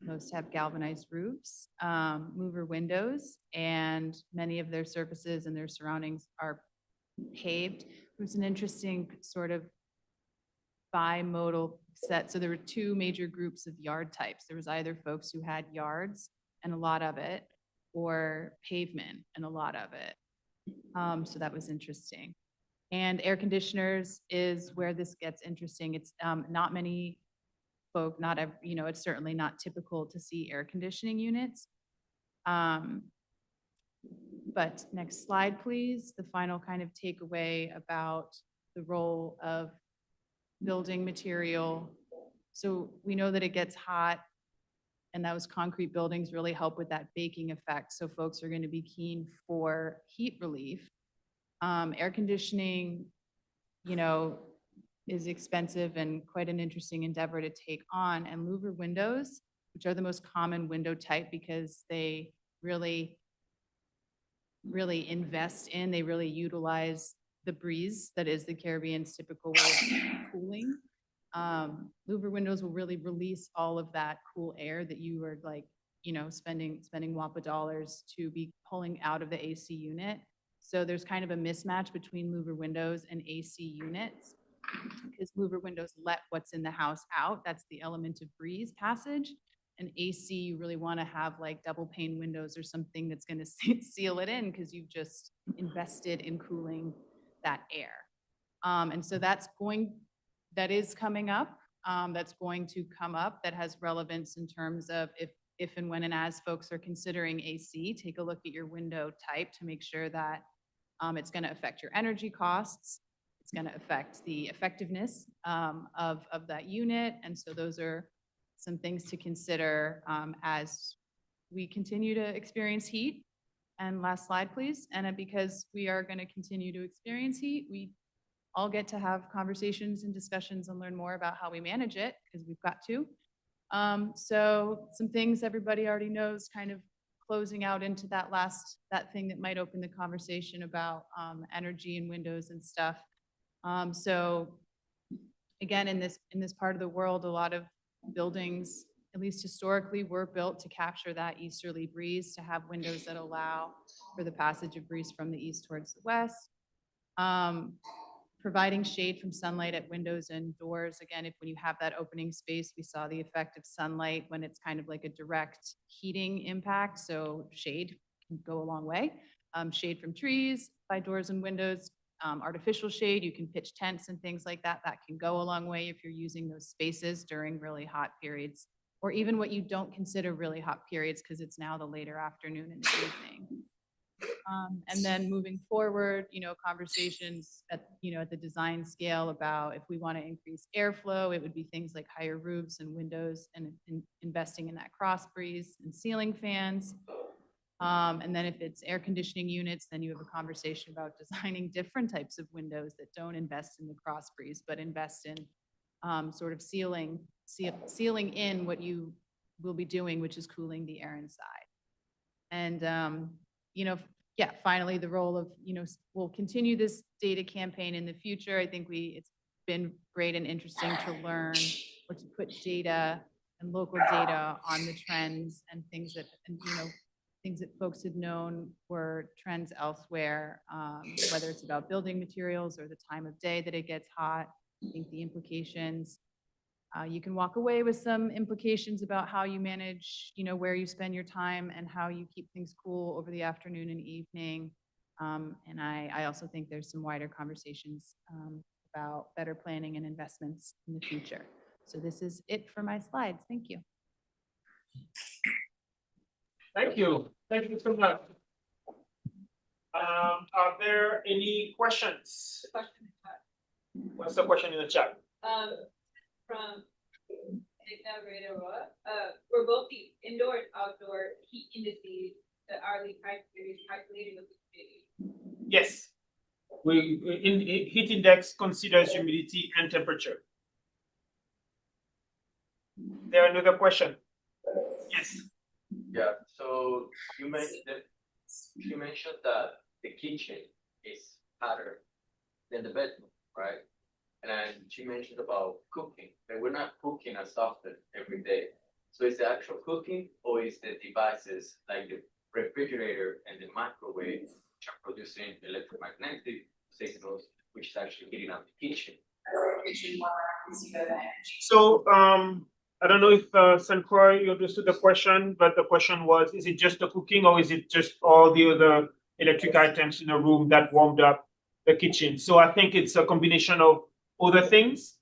Most have galvanized roofs, louver windows, and many of their surfaces and their surroundings are paved. It was an interesting sort of bimodal set. So there were two major groups of yard types. There was either folks who had yards and a lot of it, or pavement and a lot of it. So that was interesting. And air conditioners is where this gets interesting. It's not many folk, not every, you know, it's certainly not typical to see air conditioning units. But next slide, please. The final kind of takeaway about the role of building material. So we know that it gets hot, and those concrete buildings really help with that baking effect. So folks are going to be keen for heat relief. Air conditioning, you know, is expensive and quite an interesting endeavor to take on. And louver windows, which are the most common window type because they really invest in, they really utilize the breeze that is the Caribbean's typical way of cooling. Louver windows will really release all of that cool air that you are, like, you know, spending whoppa dollars to be pulling out of the AC unit. So there's kind of a mismatch between louver windows and AC units, because louver windows let what's in the house out. That's the element of breeze passage. And AC, you really want to have like double pane windows or something that's going to seal it in, because you've just invested in cooling that air. And so that is coming up. That's going to come up, that has relevance in terms of if and when and as folks are considering AC, take a look at your window type to make sure that it's going to affect your energy costs. It's going to affect the effectiveness of that unit. And so those are some things to consider as we continue to experience heat. And last slide, please. And because we are going to continue to experience heat, we all get to have conversations and discussions and learn more about how we manage it, because we've got to. So some things everybody already knows, kind of closing out into that thing that might open the conversation about energy and windows and stuff. So again, in this part of the world, a lot of buildings, at least historically, were built to capture that easterly breeze, to have windows that allow for the passage of breeze from the east towards the west. Providing shade from sunlight at windows and doors. Again, when you have that opening space, we saw the effect of sunlight when it's kind of like a direct heating impact. So shade can go a long way. Shade from trees by doors and windows. Artificial shade, you can pitch tents and things like that. That can go a long way if you're using those spaces during really hot periods, or even what you don't consider really hot periods, because it's now the later afternoon and the evening. And then moving forward, you know, conversations at the design scale about if we want to increase airflow, it would be things like higher roofs and windows, and investing in that cross breeze and ceiling fans. And then if it's air conditioning units, then you have a conversation about designing different types of windows that don't invest in the cross breeze, but invest in sort of sealing in what you will be doing, which is cooling the air inside. And, yeah, finally, the role of, we'll continue this data campaign in the future. I think it's been great and interesting to learn, or to put data and local data on the trends and things that, things that folks had known were trends elsewhere, whether it's about building materials or the time of day that it gets hot. I think the implications, you can walk away with some implications about how you manage, where you spend your time and how you keep things cool over the afternoon and evening. And I also think there's some wider conversations about better planning and investments in the future. So this is it for my slides. Thank you. Thank you. Thank you so much. Are there any questions? What's the question in the chat? From Figueroa. For both the indoor and outdoor heat indices, the hourly time period is calculated with humidity. Yes. Heat index considers humidity and temperature. There another question? Yes. Yeah, so you mentioned that the kitchen is hotter than the bedroom, right? And she mentioned about cooking, and we're not cooking as often every day. So is the actual cooking or is the devices like the refrigerator and the microwave which are producing electromagnetic signals, which is actually heating up the kitchen? So I don't know if St. Croix, you understood the question, but the question was, is it just the cooking or is it just all the other electric items in the room that warmed up the kitchen? So I think it's a combination of other things.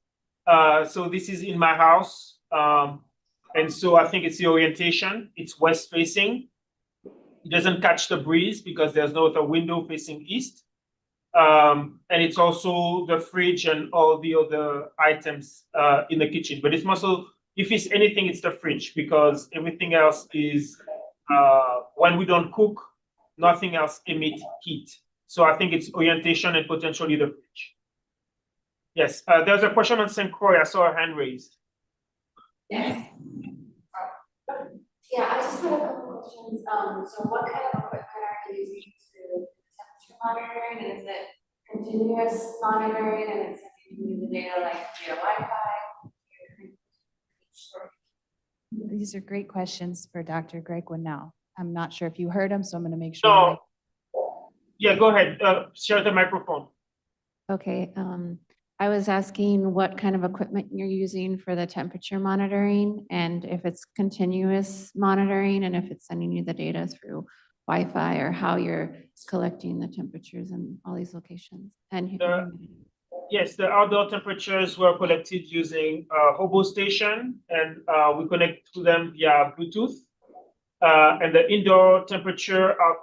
So this is in my house. And so I think it's the orientation. It's west facing. It doesn't catch the breeze because there's no other window facing east. And it's also the fridge and all the other items in the kitchen. But it's also, if it's anything, it's the fridge because everything else is, when we don't cook, nothing else emits heat. So I think it's orientation and potentially the fridge. Yes, there's a question on St. Croix. I saw a hand raised. Yes. Yeah, I just had a couple questions. So what kind of equipment are you using to temperature monitoring? And is it continuous monitoring and it's sending you the data like via Wi-Fi? These are great questions for Dr. Greg Winnell. I'm not sure if you heard him, so I'm going to make sure. No. Yeah, go ahead. Share the microphone. Okay. I was asking what kind of equipment you're using for the temperature monitoring and if it's continuous monitoring and if it's sending you the data through Wi-Fi or how you're collecting the temperatures in all these locations. And yes, the outdoor temperatures were collected using a hobo station and we connect to them via Bluetooth. And the indoor temperature are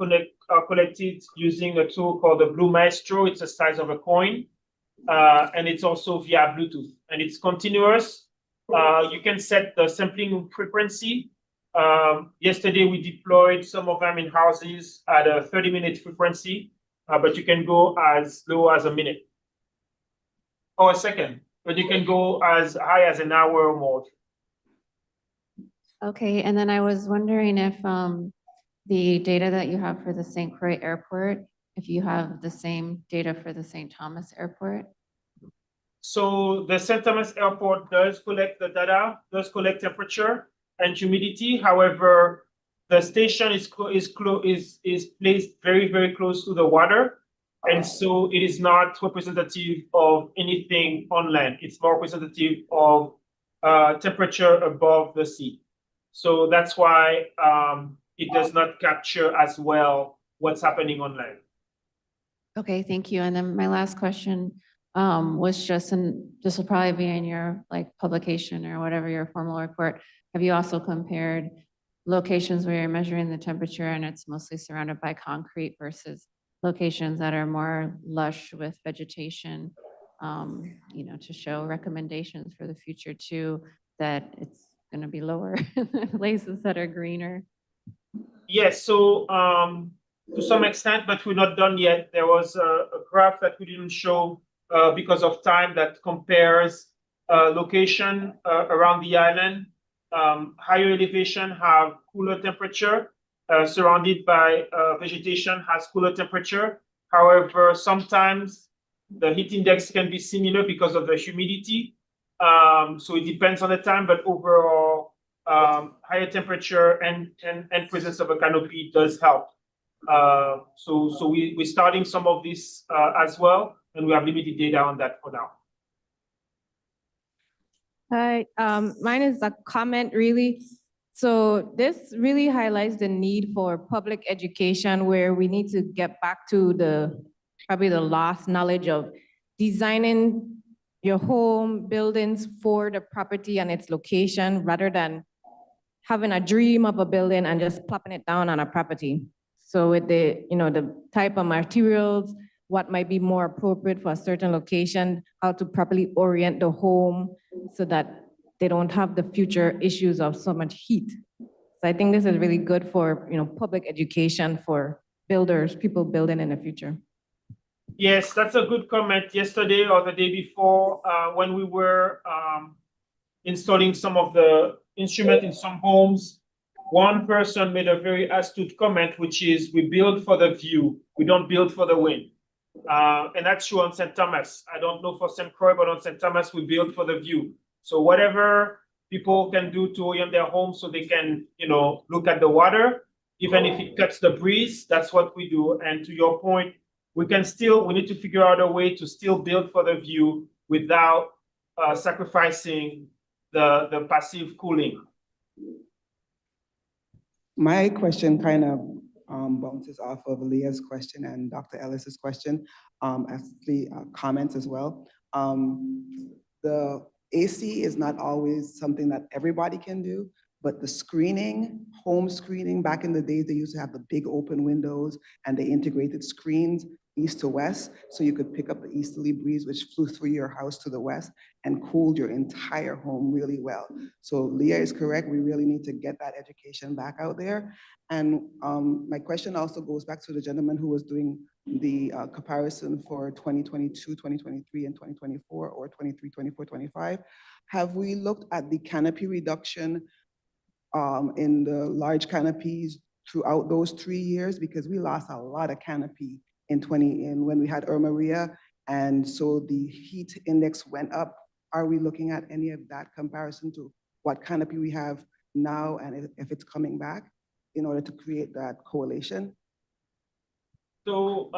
collected using a tool called the Blue Maestro. It's the size of a coin. And it's also via Bluetooth and it's continuous. You can set the sampling frequency. Yesterday we deployed some of them in houses at a 30-minute frequency, but you can go as low as a minute or a second, but you can go as high as an hour or more. okay, and then I was wondering if the data that you have for the St. Croix Airport, if you have the same data for the St. Thomas Airport. So the St. Thomas Airport does collect the data, does collect temperature and humidity. However, the station is placed very, very close to the water. And so it is not representative of anything on land. It's more representative of temperature above the sea. So that's why it does not capture as well what's happening on land. Okay, thank you. And then my last question was just, and this will probably be in your like publication or whatever, your formal report. Have you also compared locations where you're measuring the temperature and it's mostly surrounded by concrete versus locations that are more lush with vegetation, you know, to show recommendations for the future too, that it's going to be lower places that are greener? Yes, so to some extent, but we're not done yet. There was a graph that we didn't show because of time that compares location around the island. Higher elevation have cooler temperature, surrounded by vegetation has cooler temperature. However, sometimes the heat index can be similar because of the humidity. So it depends on the time, but overall, higher temperature and presence of a canopy does help. So we're starting some of this as well, and we have limited data on that for now. Hi, mine is a comment really. So this really highlights the need for public education where we need to get back to probably the lost knowledge of designing your home, buildings for the property and its location rather than having a dream of a building and just plopping it down on a property. So with the, you know, the type of materials, what might be more appropriate for a certain location, how to properly orient the home so that they don't have the future issues of so much heat. So I think this is really good for, public education for builders, people building in the future. Yes, that's a good comment. Yesterday or the day before, when we were installing some of the instruments in some homes, one person made a very astute comment, which is we build for the view, we don't build for the wind. And that's true on St. Thomas. I don't know for St. Croix, but on St. Thomas, we build for the view. So whatever people can do to orient their home so they can, look at the water, even if it cuts the breeze, that's what we do. And to your point, we need to figure out a way to still build for the view without sacrificing the passive cooling. My question kind of bounces off of Leah's question and Dr. Ellis's question, actually comments as well. The AC is not always something that everybody can do, but the screening, home screening, back in the days, they used to have the big open windows and they integrated screens east to west, so you could pick up the easterly breeze, which flew through your house to the west and cooled your entire home really well. So Leah is correct, we really need to get that education back out there. And my question also goes back to the gentleman who was doing the comparison for 2022, 2023, and 2024, or 23, 24, 25. Have we looked at the canopy reduction in the large canopies throughout those 3 years? Because we lost a lot of canopy when we had Irma Maria, and so the heat index went up. Are we looking at any of that comparison to what canopy we have now and if it's coming back in order to create that correlation? So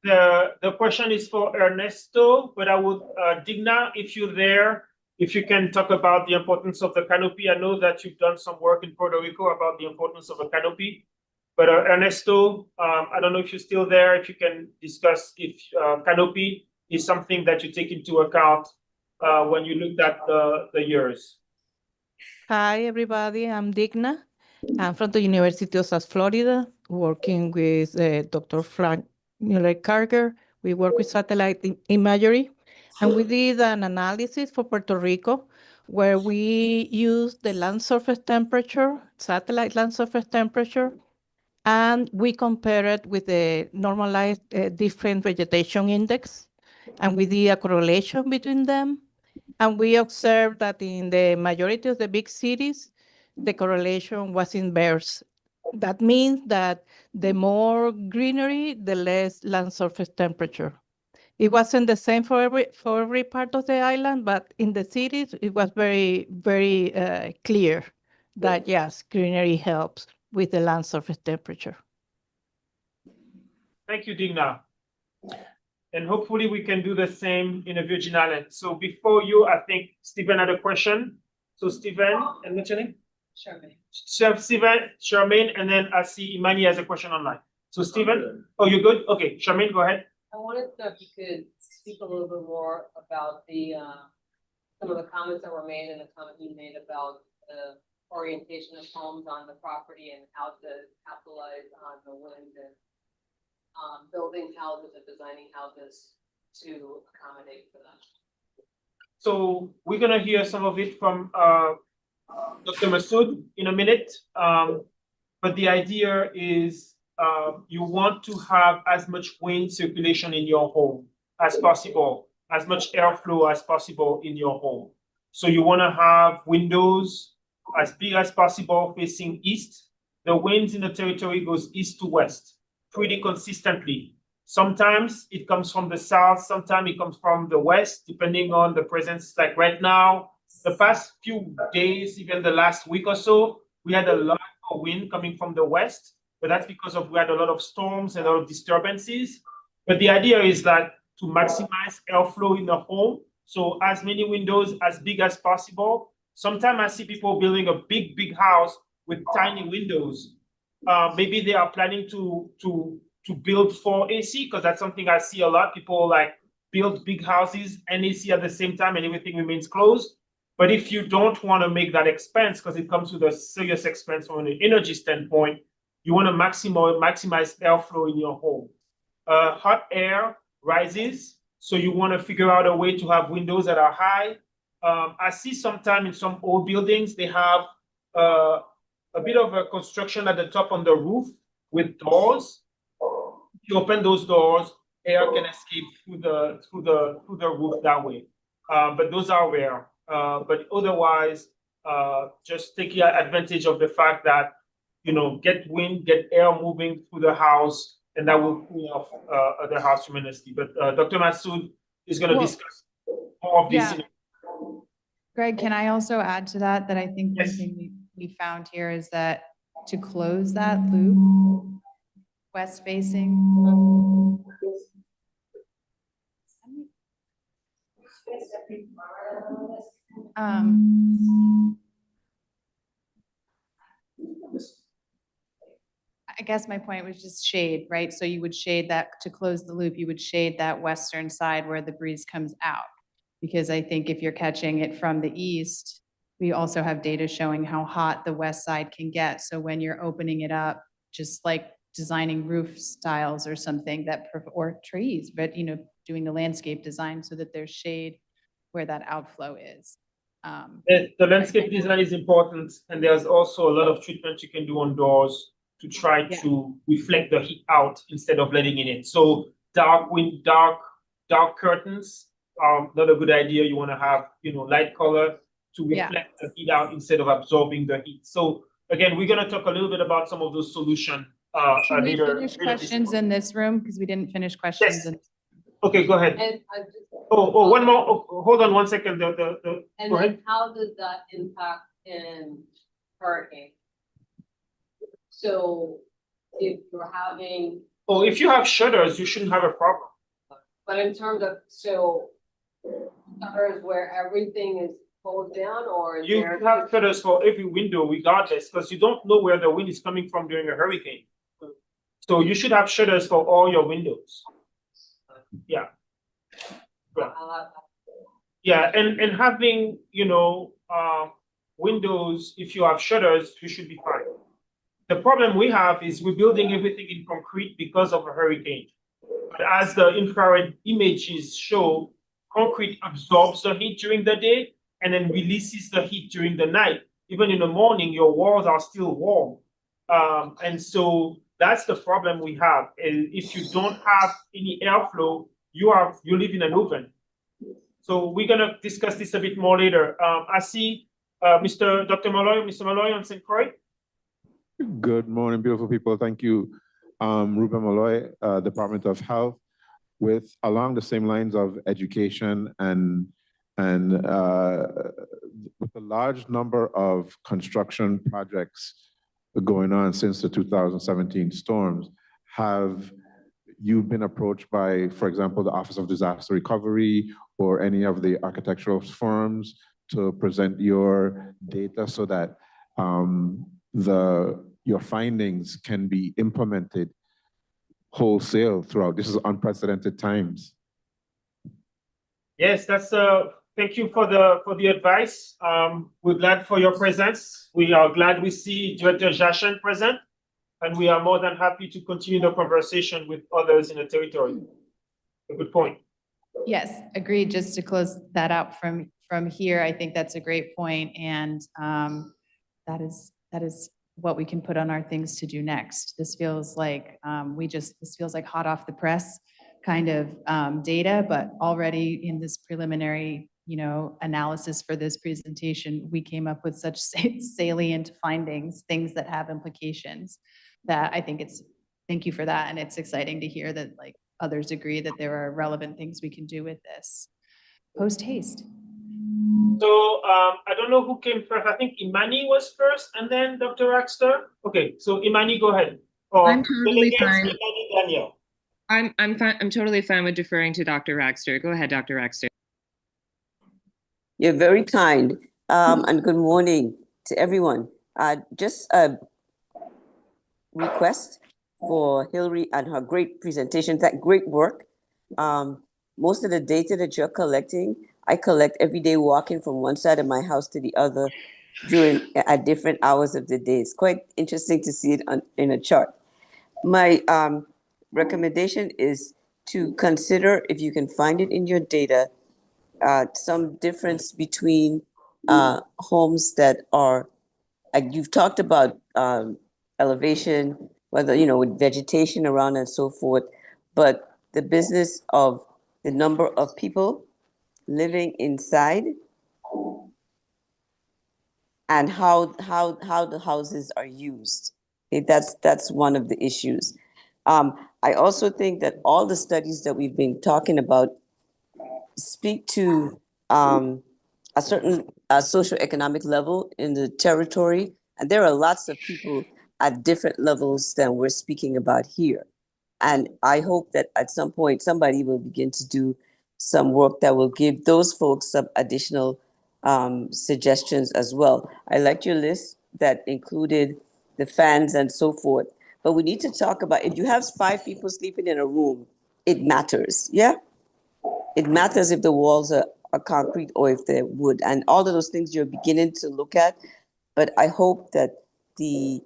the question is for Ernesto, but I would, Digna, if you're there, if you can talk about the importance of the canopy. I know that you've done some work in Puerto Rico about the importance of a canopy. But Ernesto, I don't know if you're still there, if you can discuss if canopy is something that you take into account when you looked at the years. Hi, everybody. I'm Digna. I'm from the University of South Florida, working with Dr. Frank Muller-Carger. We work with satellite imagery, and we did an analysis for Puerto Rico where we used the land surface temperature, satellite land surface temperature, and we compare it with the normalized different vegetation index, and we did a correlation between them. And we observed that in the majority of the big cities, the correlation was inverse. That means that the more greenery, the less land surface temperature. It wasn't the same for every part of the island, but in the cities, it was very, very clear that yes, greenery helps with the land surface temperature. Thank you, Digna. And hopefully we can do the same in the Virgin Islands. So before you, I think Stephen had a question. So Stephen, and what's your name? Charmaine. Stephen, Charmaine, and then I see Imani has a question online. So Stephen, oh, you're good? Okay, Charmaine, go ahead. I wanted to know if you could speak a little bit more about the some of the comments that were made and the comment you made about the orientation of homes on the property and how to capitalize on the wind and building houses and designing houses to accommodate for them. So we're gonna hear some of it from Dr. Masoud in a minute. But the idea is you want to have as much wind circulation in your home as possible, as much airflow as possible in your home. So you want to have windows as big as possible facing east. The winds in the territory goes east to west pretty consistently. Sometimes it comes from the south, sometimes it comes from the west, depending on the presence. Like right now, the past few days, even the last week or so, we had a lot of wind coming from the west, but that's because we had a lot of storms and a lot of disturbances. But the idea is that to maximize airflow in the home, so as many windows as big as possible. Sometimes I see people building a big house with tiny windows. Maybe they are planning to build for AC, because that's something I see a lot. People like build big houses and AC at the same time and everything remains closed. But if you don't want to make that expense, because it comes with a serious expense from an energy standpoint, you want to maximize airflow in your home. Hot air rises, so you want to figure out a way to have windows that are high. I see sometime in some old buildings, they have a bit of a construction at the top on the roof with doors. If you open those doors, air can escape through the roof that way. But those are rare. But otherwise, just take advantage of the fact that, get wind, get air moving through the house, and that will cool off the house tremendously. But Dr. Masoud is going to discuss more of this. Yeah. Greg, can I also add to that, I think one thing we found here is that to close that loop, west facing. I guess my point was just shade, right? So you would shade that, to close the loop, you would shade that western side where the breeze comes out. Because I think if you're catching it from the east, we also have data showing how hot the west side can get. So when you're opening it up, just like designing roof styles or something or trees, but doing the landscape design so that there's shade where that outflow is. The landscape design is important, and there's also a lot of treatment you can do on doors to try to reflect the heat out instead of letting it in. So dark curtains are not a good idea. You want to have light color to reflect the heat out instead of absorbing the heat. So again, we're going to talk a little bit about some of those solutions Can we later. finish questions in this room? Because we didn't finish questions. Yes. Okay, go ahead. And one more. Hold on one second. And go then ahead. how does that impact in hurricane? So if you're having. If you have shutters, you shouldn't have a problem. But in terms of, shutters where everything is pulled down, or You have shutters for every window regardless, because you don't know where the wind is coming from during a hurricane. So you should have shutters for all your windows. Yeah. Yeah, and having, windows, if you have shutters, you should be fine. The problem we have is we're building everything in concrete because of a hurricane. But as the infrared images show, concrete absorbs the heat during the day and then releases the heat during the night. Even in the morning, your walls are still warm. And so that's the problem we have. If you don't have any airflow, you live in an oven. So we're gonna discuss this a bit more later. I see Dr. Malloy on St. Croix. Good morning, beautiful people. Thank you, Ruben Malloy, Department of Health, along the same lines of education and with a large number of construction projects going on since the 2017 storms. Have you been approached by, for example, the Office of Disaster Recovery or any of the architectural firms to present your data so that your findings can be implemented wholesale throughout? This is unprecedented times. Yes, thank you for the advice. We're glad for your presence. We are glad we see Director Jashan present, and we are more than happy to continue the conversation with others in the territory. A good point. Yes, agreed. Just to close that out from here, I think that's a great point, and that is what we can put on our things to do next. This feels like this feels like hot off the press kind of data, but already in this preliminary analysis for this presentation, we came up with such salient findings, things that have implications, that I think thank you for that, and it's exciting to hear that others agree that there are relevant things we can do with this post haste. So I don't know who came first. I think Imani was first, and then Dr. Ragster. Okay, so Imani, go ahead. I'm totally fine. Imani, Daniel. I'm fine. I'm totally fine with deferring to Dr. Ragster. Go ahead, Dr. Ragster. You're very kind, and good morning to everyone. Just a request for Hilary and her great presentation, that great work. Most of the data that you're collecting, I collect every day walking from one side of my house to the other at different hours of the day. It's quite interesting to see it in a chart. My recommendation is to consider, if you can find it in your data, some difference between homes that are, like you've talked about elevation, whether, you know, with vegetation around and so forth, but the business of the number of people living inside and how the houses are used. Okay, that's one of the issues. I also think that all the studies that we've been talking about speak to a certain socioeconomic level in the territory, and there are lots of people at different levels than we're speaking about here. And I hope that at some point somebody will begin to do some work that will give those folks some additional suggestions as well. I liked your list that included the fans and so forth, but we need to talk about, if you have 5 people sleeping in a room, it matters, yeah? It matters if the walls are concrete or if they're wood, and all of those things you're beginning to look at. But I hope that the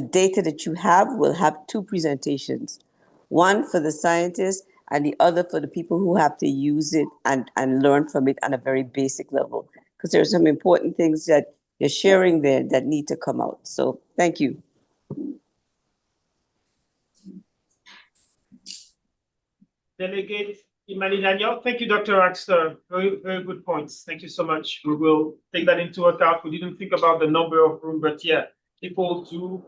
data that you have will have 2 presentations, one for the scientists and the other for the people who have to use it and learn from it on a very basic level. Because there are some important things that you're sharing there that need to come out. So thank you. Delegate Imani Daniel. Thank you, Dr. Ragster. Very, very good points. Thank you so much. We will take that into account. We didn't think about the number of rooms, but yeah, people do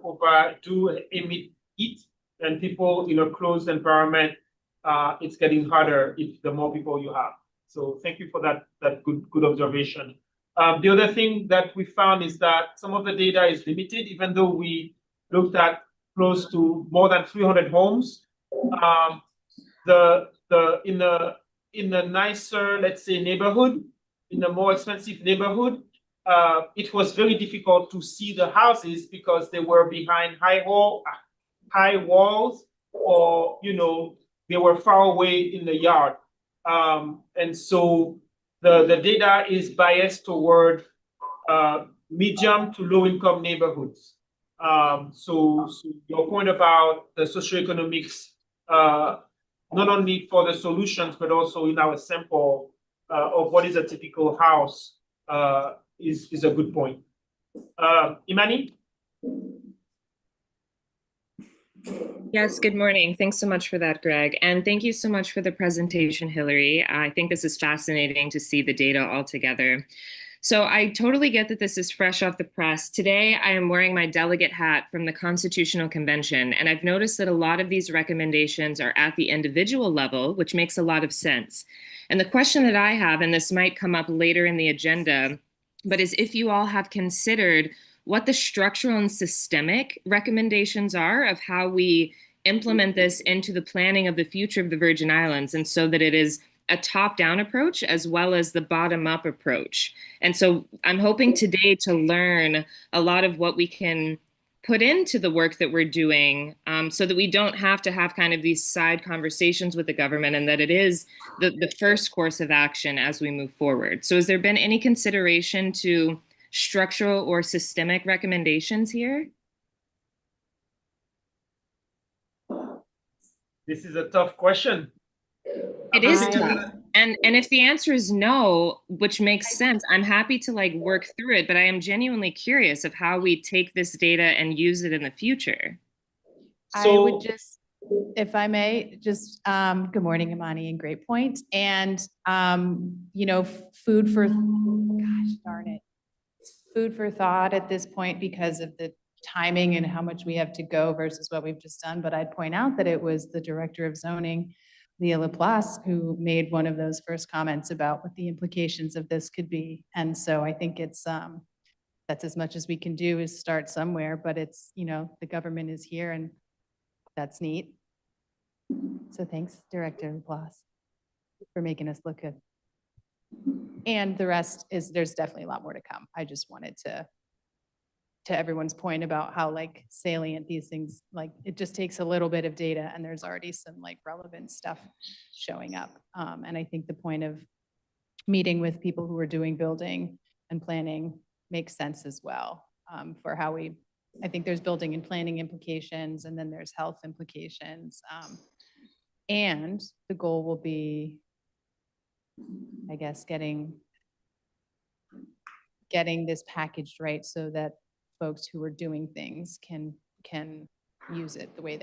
emit heat, and people in a closed environment, it's getting harder if the more people you have. So thank you for that good observation. The other thing that we found is that some of the data is limited, even though we looked at close to more than 300 homes. In the nicer, let's say, neighborhood, in the more expensive neighborhood, it was very difficult to see the houses because they were behind high walls, or, you know, they were far away in the yard. And so the data is biased toward medium to low income neighborhoods. So your point about the socioeconomics, not only for the solutions, but also in our sample of what is a typical house is a good point. Imani? Yes, good morning. Thanks so much for that, Greg. And thank you so much for the presentation, Hilary. I think this is fascinating to see the data all together. So I totally get that this is fresh off the press. Today, I am wearing my delegate hat from the Constitutional Convention, and I've noticed that a lot of these recommendations are at the individual level, which makes a lot of sense. And the question that I have, and this might come up later in the agenda, but is if you all have considered what the structural and systemic recommendations are of how we implement this into the planning of the future of the Virgin Islands, and so that it is a top-down approach as well as the bottom-up approach. And so I'm hoping today to learn a lot of what we can put into the work that we're doing, so that we don't have to have kind of these side conversations with the government, and that it is the first course of action as we move forward. So has there been any consideration to structural or systemic recommendations here? This is a tough question. It is tough. And if the answer is no, which makes sense, I'm happy to like work through it, but I am genuinely curious of how we take this data and use it in the future. I would just, if I may, just, good morning, Imani, and great point. And, you know, food for, gosh darn it, food for thought at this point because of the timing and how much we have to go versus what we've just done. But I'd point out that it was the director of zoning, Leah Laplace, who made one of those first comments about what the implications of this could be. And so I think it's, that's as much as we can do is start somewhere, but it's, you know, the government is here and that's neat. So thanks, Director Laplace, for making us look good. And the rest is, there's definitely a lot more to come. I just wanted to everyone's point about how like salient these things, like it just takes a little bit of data and there's already some like relevant stuff showing up. And I think the point of meeting with people who are doing building and planning makes sense as well, for how we, I think there's building and planning implications, and then there's health implications. And the goal will be I guess, getting this packaged right so that folks who are doing things can use it the way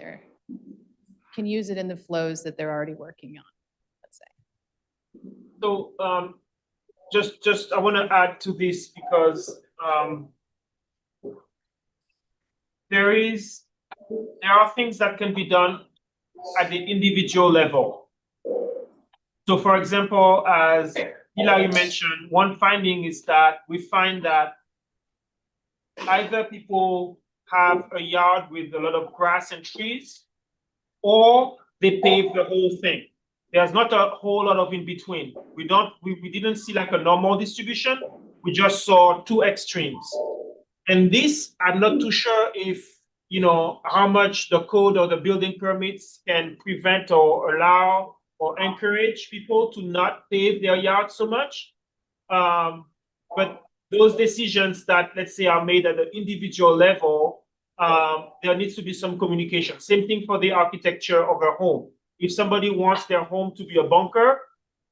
can use it in the flows that they're already working on, let's say. So just I want to add to this because there are things that can be done at the individual level. So for example, as Hilary mentioned, one finding is that we find that either people have a yard with a lot of grass and trees, or they pave the whole thing. There's not a whole lot of in between. We didn't see like a normal distribution. We just saw two extremes. And this, I'm not too sure if, how much the code or the building permits can prevent or allow or encourage people to not pave their yard so much. But those decisions that, let's say, are made at the individual level, there needs to be some communication. Same thing for the architecture of a home. If somebody wants their home to be a bunker,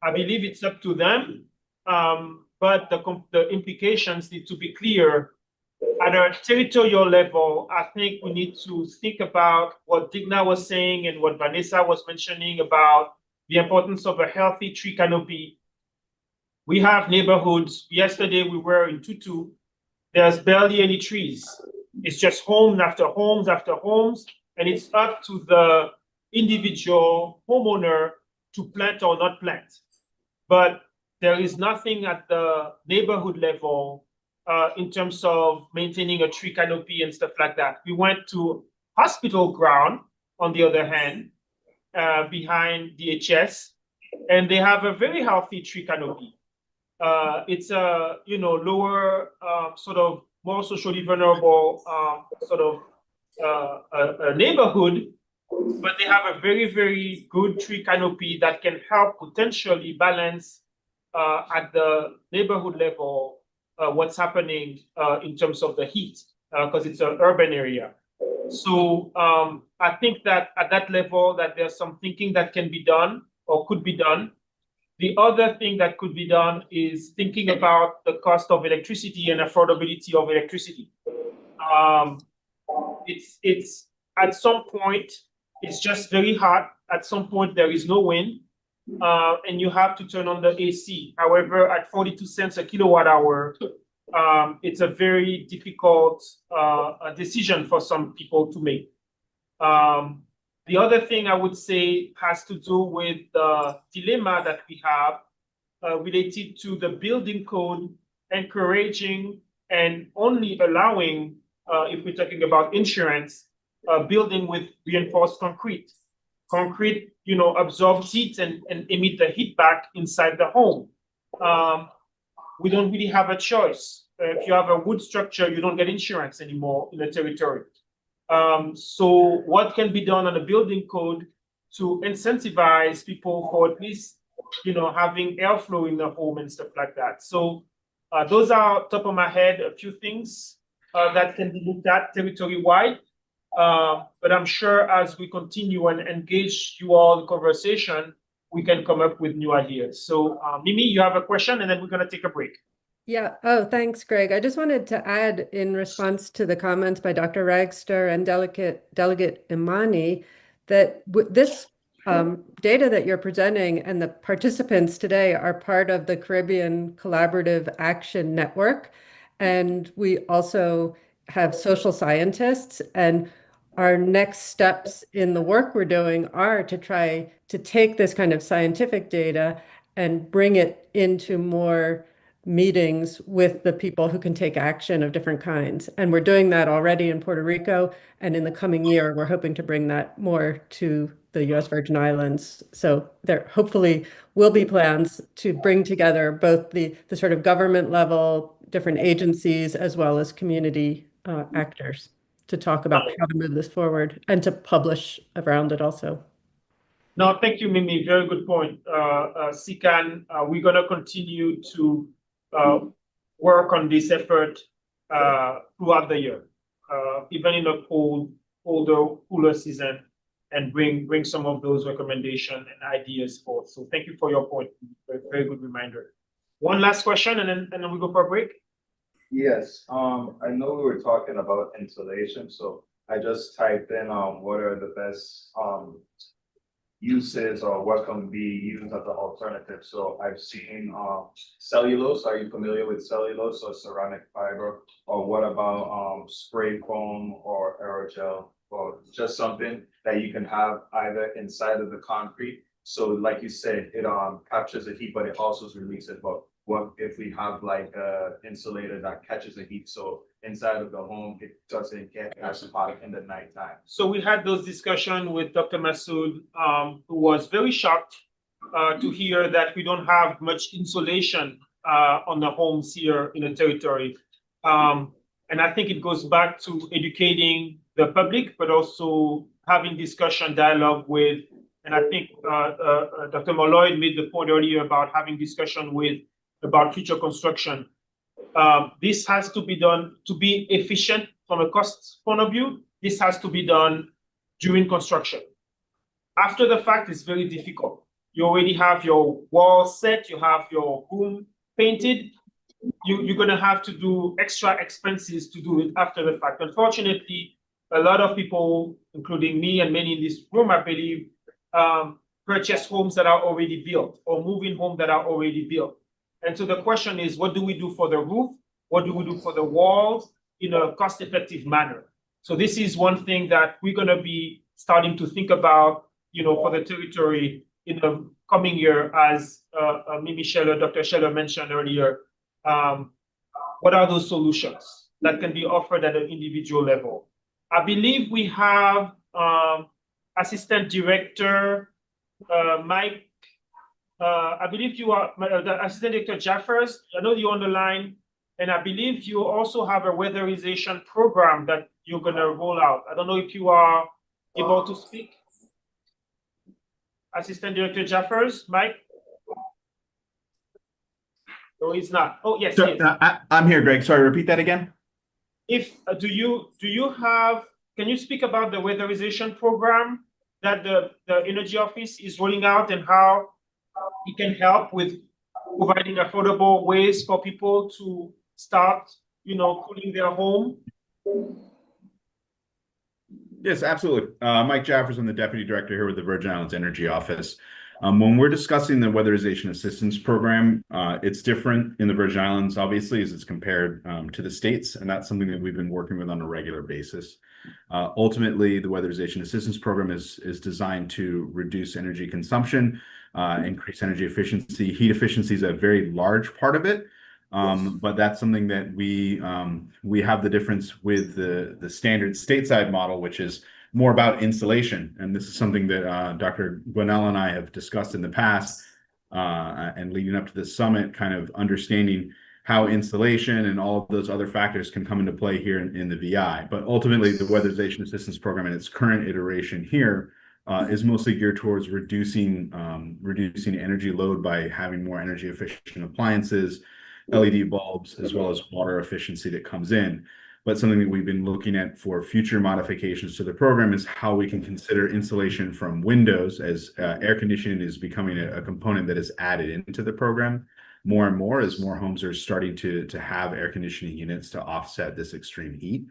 I believe it's up to them. But the implications need to be clear. At a territorial level, I think we need to think about what Digna was saying and what Vanessa was mentioning about the importance of a healthy tree canopy. We have neighborhoods. Yesterday we were in Tutu. There's barely any trees. It's just homes after homes after homes, and it's up to the individual homeowner to plant or not plant. But there is nothing at the neighborhood level in terms of maintaining a tree canopy and stuff like that. We went to hospital ground, on the other hand, behind DHS, and they have a very healthy tree canopy. It's a lower sort of more socially vulnerable sort of a neighborhood, but they have a very, very good tree canopy that can help potentially balance at the neighborhood level what's happening in terms of the heat, because it's an urban area. So I think that at that level that there's some thinking that can be done or could be done. The other thing that could be done is thinking about the cost of electricity and affordability of electricity. It's at some point, it's just very hot. At some point, there is no wind, and you have to turn on the AC. However, at 42 cents a kilowatt hour, it's a very difficult decision for some people to make. The other thing I would say has to do with the dilemma that we have related to the building code encouraging and only allowing, if we're talking about insurance, building with reinforced concrete. Concrete, absorbs heat and emit the heat back inside the home. We don't really have a choice. If you have a wood structure, you don't get insurance anymore in the territory. So what can be done on the building code to incentivize people for at least, having airflow in the home and stuff like that. So those are top of my head, a few things that can be looked at territory-wide. But I'm sure as we continue and engage you all in conversation, we can come up with new ideas. So Mimi, you have a question, and then we're going to take a break. Yeah. Oh, thanks, Greg. I just wanted to add in response to the comments by Dr. Ragster and Delegate Imani that this data that you're presenting and the participants today are part of the Caribbean Collaborative Action Network. And we also have social scientists, and our next steps in the work we're doing are to try to take this kind of scientific data and bring it into more meetings with the people who can take action of different kinds. And we're doing that already in Puerto Rico. And in the coming year, we're hoping to bring that more to the US Virgin Islands. So there hopefully will be plans to bring together both the sort of government level, different agencies, as well as community actors to talk about how to move this forward and to publish around it also. No, thank you, Mimi. Very good point. SICAN, we're going to continue to work on this effort throughout the year, even in a cooler season. and bring some of those recommendations and ideas forth. So thank you for your point. Very good reminder. One last question, and then we go for a break. Yes, I know we were talking about insulation, so I just typed in, what are the best, uses or what can be used as an alternative. So I've seen, cellulose. Are you familiar with cellulose or ceramic fiber? Or what about, spray foam or aerogel? Or just something that you can have either inside of the concrete. So like you said, it, captures the heat, but it also releases it. But what if we have like a insulator that catches the heat, so inside of the home, it doesn't get as hot in the nighttime? So we had those discussions with Dr. Masoud, who was very shocked to hear that we don't have much insulation on the homes here in the territory. And I think it goes back to educating the public, but also having discussion, dialogue with, and I think Dr. Molloy made the point earlier about having discussion about future construction. This has to be done to be efficient from a cost point of view. This has to be done during construction. After the fact, it's very difficult. You already have your wall set, you have your room painted. You're going to have to do extra expenses to do it after the fact. Unfortunately, a lot of people, including me and many in this room, I believe, purchase homes that are already built or move in homes that are already built. And so the question is, what do we do for the roof? What do we do for the walls in a cost-effective manner? So this is one thing that we're going to be starting to think about, for the territory in the coming year, as Mimi Scheller, Dr. Scheller mentioned earlier. What are those solutions that can be offered at an individual level? I believe we have Assistant Director Mike. I believe you are the Assistant Director Jaffers. I know you're on the line, and I believe you also have a weatherization program that you're going to roll out. I don't know if you are able to speak. Assistant Director Jaffers, Mike. No, he's not. Oh, yes, So, he is. I'm here, Greg. Sorry, repeat that again. If do you have? Can you speak about the weatherization program that the Energy Office is rolling out and how it can help with providing affordable ways for people to start, cooling their home? Yes, absolutely. Mike Jaffers, I'm the Deputy Director here with the Virgin Islands Energy Office. When we're discussing the Weatherization Assistance Program, it's different in the Virgin Islands, obviously, as it's compared to the States, and that's something that we've been working with on a regular basis. Ultimately, the Weatherization Assistance Program is designed to reduce energy consumption, increase energy efficiency. Heat efficiency is a very large part of it, but that's something that we have the difference with the standard stateside model, which is more about insulation. And this is something that Dr. Gwinnell and I have discussed in the past, and leading up to this summit, kind of understanding how insulation and all of those other factors can come into play here in the VI. But ultimately, the Weatherization Assistance Program in its current iteration here is mostly geared towards reducing energy load by having more energy efficient appliances, LED bulbs, as well as water efficiency that comes in. But something that we've been looking at for future modifications to the program is how we can consider insulation from windows, as air conditioning is becoming a component that is added into the program more and more as more homes are starting to have air conditioning units to offset this extreme heat.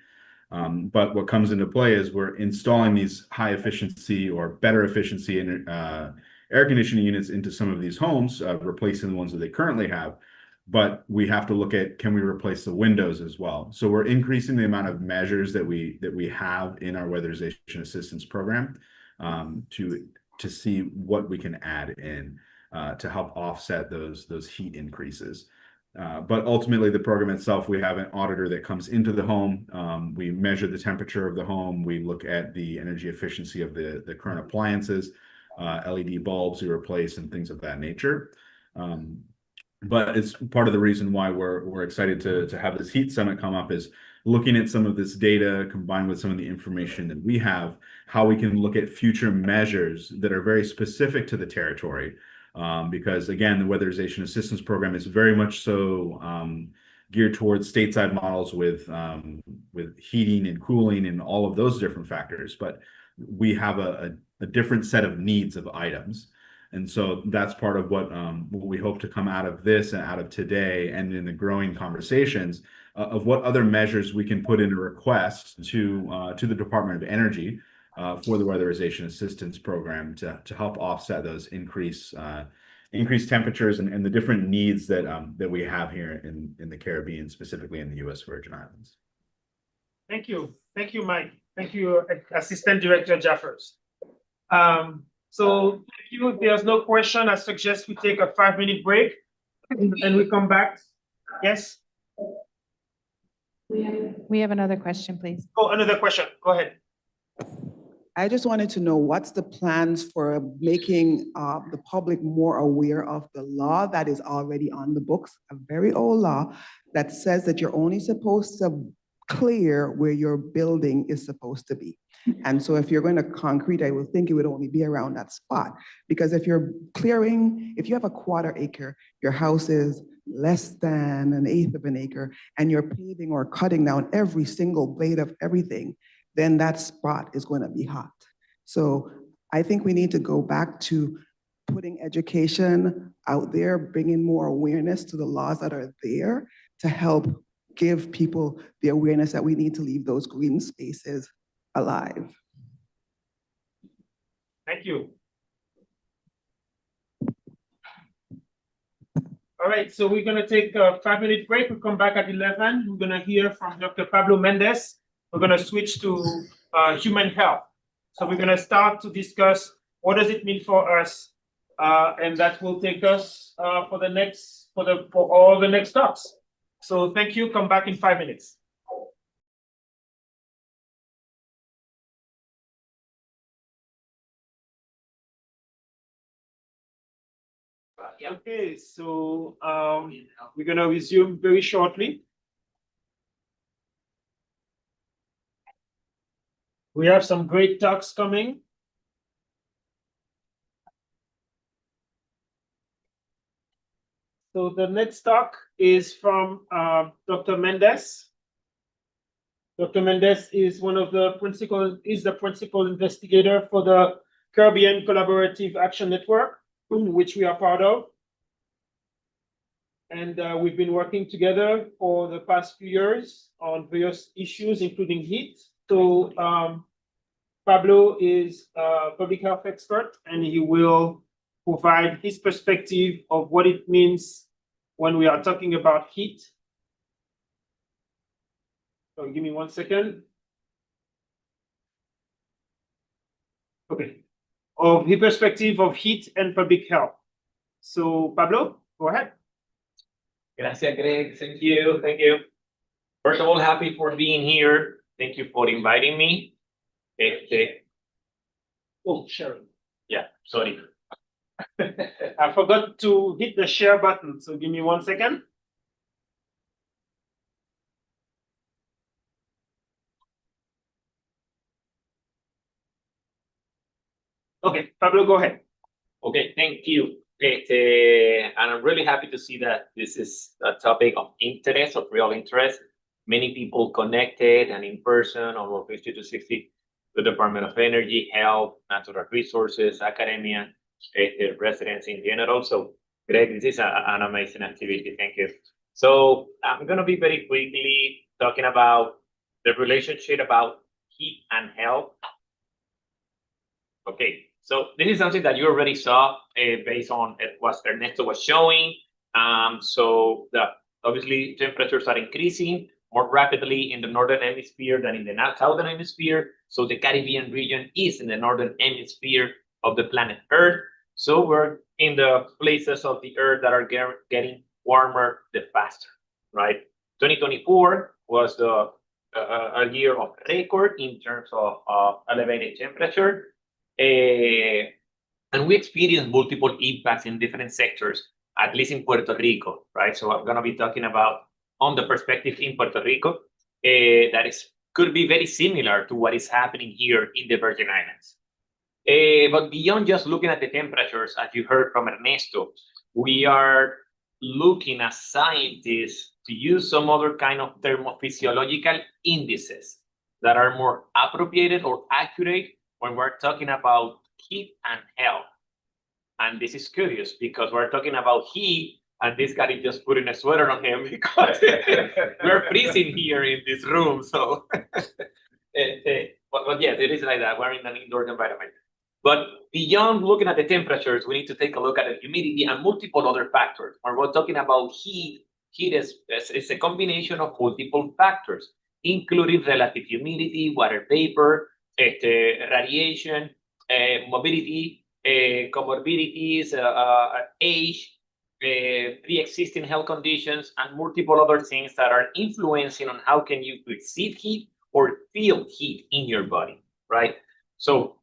But what comes into play is we're installing these high efficiency or better efficiency air conditioning units into some of these homes, replacing the ones that they currently have. But we have to look at, can we replace the windows as well? So we're increasing the amount of measures that we have in our weatherization assistance program to see what we can add in to help offset those heat increases. But ultimately, the program itself, we have an auditor that comes into the home. We measure the temperature of the home. We look at the energy efficiency of the current appliances, LED bulbs we replace, and things of that nature. But it's part of the reason why we're excited to have this heat summit come up, is looking at some of this data combined with some of the information that we have, how we can look at future measures that are very specific to the territory. Because again, the Weatherization Assistance Program is very much so geared towards stateside models with heating and cooling and all of those different factors. But we have a different set of needs of items. And so that's part of what we hope to come out of this and out of today and in the growing conversations of what other measures we can put in a request to the Department of Energy for the Weatherization Assistance Program to help offset those increased temperatures and the different needs that we have here in the Caribbean, specifically in the U.S. Virgin Islands. Thank you, Mike. Thank you, Assistant Director Jaffers. So if there's no question, I suggest we take a 5-minute break and we come back. Yes? We have another question, please. Oh, another question. Go ahead. I just wanted to know what's the plans for making the public more aware of the law that is already on the books, a very old law that says that you're only supposed to clear where your building is supposed to be. And so if you're going to concrete, I would think it would only be around that spot. Because if you're clearing, if you have a 1/4 acre, your house is less than 1/8 of an acre, and you're paving or cutting down every single blade of everything, then that spot is going to be hot. So I think we need to go back to putting education out there, bringing more awareness to the laws that are there to help give people the awareness that we need to leave those green spaces alive. Thank you. All right, so we're going to take a 5-minute break. We'll come back at 11. We're going to hear from Dr. Pablo Mendez. We're going to switch to human health. So we're going to start to discuss what does it mean for us, and that will take us for all the next stops. So thank you. Come back in 5 minutes. Okay, so we're going to resume very shortly. We have some great talks coming. So the next talk is from Dr. Mendez. Dr. Mendez is the principal investigator for the Caribbean Collaborative Action Network, which we are part of. And we've been working together for the past few years on various issues, including heat. So Pablo is a public health expert, and he will provide his perspective of what it means when we are talking about heat. So give me 1 second. Okay. Of the perspective of heat and public health. So Pablo, go ahead. Gracias, Greg. Thank you. Thank you. First of all, happy for being here. Thank you for inviting me. Oh, Sharon. Yeah, sorry. I forgot to hit the share button, so give me 1 second. Okay, Pablo, go ahead. Okay, thank you. And I'm really happy to see that this is a topic of interest, of real interest. Many people connected and in person, over 50 to 60, the Department of Energy, Health, Natural Resources, academia, residents in general. So, Greg, this is an amazing activity. Thank you. So, I'm going to be very quickly talking about the relationship about heat and health. Okay, so this is something that you already saw based on what Ernesto was showing. So obviously temperatures are increasing more rapidly in the northern hemisphere than in the southern hemisphere. So the Caribbean region is in the northern hemisphere of the planet Earth. So we're in the places of the Earth that are getting warmer the faster, right? 2024 was a year of record in terms of elevated temperature. And we experienced multiple impacts in different sectors, at least in Puerto Rico, right? So I'm going to be talking about on the perspective in Puerto Rico, could be very similar to what is happening here in the Virgin Islands. But beyond just looking at the temperatures, as you heard from Ernesto, we are looking as scientists to use some other kind of thermophysiological indices that are more appropriate or accurate when we're talking about heat and health. And this is curious because we're talking about heat, and this guy is just putting a sweater on him because we're freezing here in this room. So, but yes, it is like that. We're in an indoor environment. But beyond looking at the temperatures, we need to take a look at the humidity and multiple other factors. When we're talking about heat is a combination of multiple factors, including relative humidity, water vapor, radiation, mobility, comorbidities, age, pre-existing health conditions, and multiple other things that are influencing on how can you perceive heat or feel heat in your body, right? So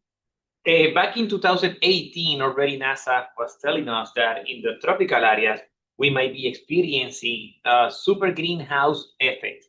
back in 2018, already NASA was telling us that in the tropical areas, we might be experiencing super greenhouse effect.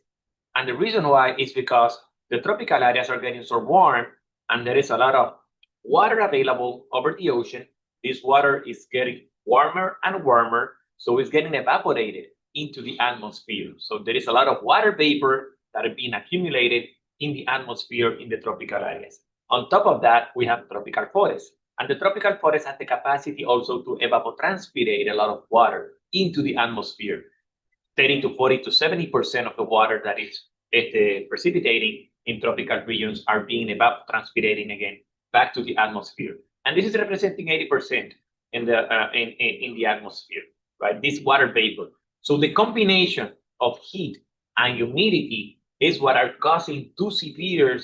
And the reason why is because the tropical areas are getting so warm, and there is a lot of water available over the ocean. This water is getting warmer and warmer, so it's getting evaporated into the atmosphere. So there is a lot of water vapor that are being accumulated in the atmosphere in the tropical areas. On top of that, we have tropical forests. And the tropical forest has the capacity also to evapotranspirate a lot of water into the atmosphere. 30 to 40 to 70% of the water that is precipitating in tropical regions are being evapotranspirating again back to the atmosphere. And this is representing 80% in the atmosphere, right? This water vapor. So the combination of heat and humidity is what are causing two severe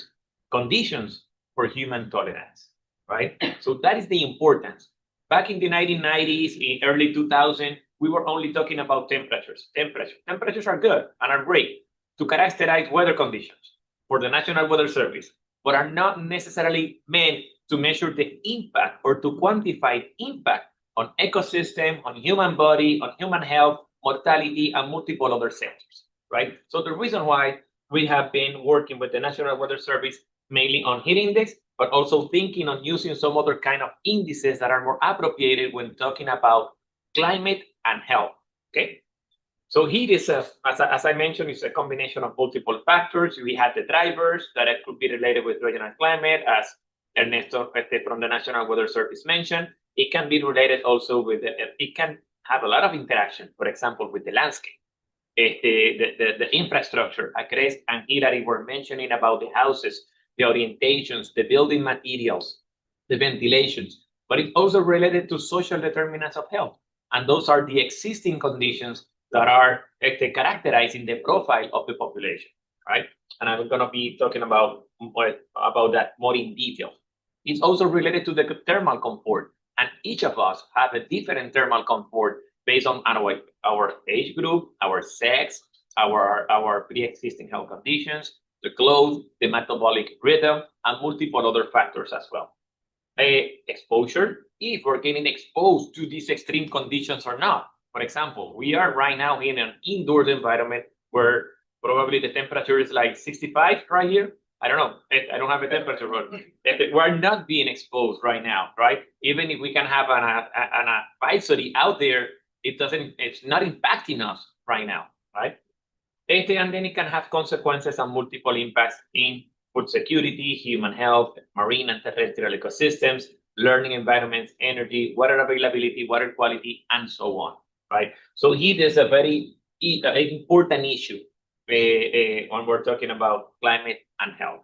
conditions for human tolerance, right? So that is the importance. Back in the 1990s, in early 2000, we were only talking about temperatures. Temperatures are good and are great to characterize weather conditions for the National Weather Service, but are not necessarily meant to measure the impact or to quantify impact on ecosystem, on human body, on human health, mortality, and multiple other sectors, right? So the reason why we have been working with the National Weather Service mainly on heat index, but also thinking on using some other kind of indices that are more appropriated when talking about climate and health, okay? So heat is, as I mentioned, is a combination of multiple factors. We have the drivers that could be related with regional climate, as Ernesto from the National Weather Service mentioned. It can be related also with, it can have a lot of interaction, for example, with the landscape. The infrastructure, Chris and Hilary were mentioning about the houses, the orientations, the building materials, the ventilations, but it's also related to social determinants of health. And those are the existing conditions that are characterizing the profile of the population, right? And I'm going to be talking about that more in detail. It's also related to the thermal comfort, and each of us have a different thermal comfort based on our age group, our sex, our pre-existing health conditions, the clothes, the metabolic rhythm, and multiple other factors as well. Exposure, if we're getting exposed to these extreme conditions or not. For example, we are right now in an indoor environment where probably the temperature is like 65 right here. I don't know. I don't have a temperature, but we're not being exposed right now, right? Even if we can have an advisory out there, it's not impacting us right now, right? And then it can have consequences and multiple impacts in food security, human health, marine and terrestrial ecosystems, learning environments, energy, water availability, water quality, and so on, right? So heat is a very important issue when we're talking about climate and health.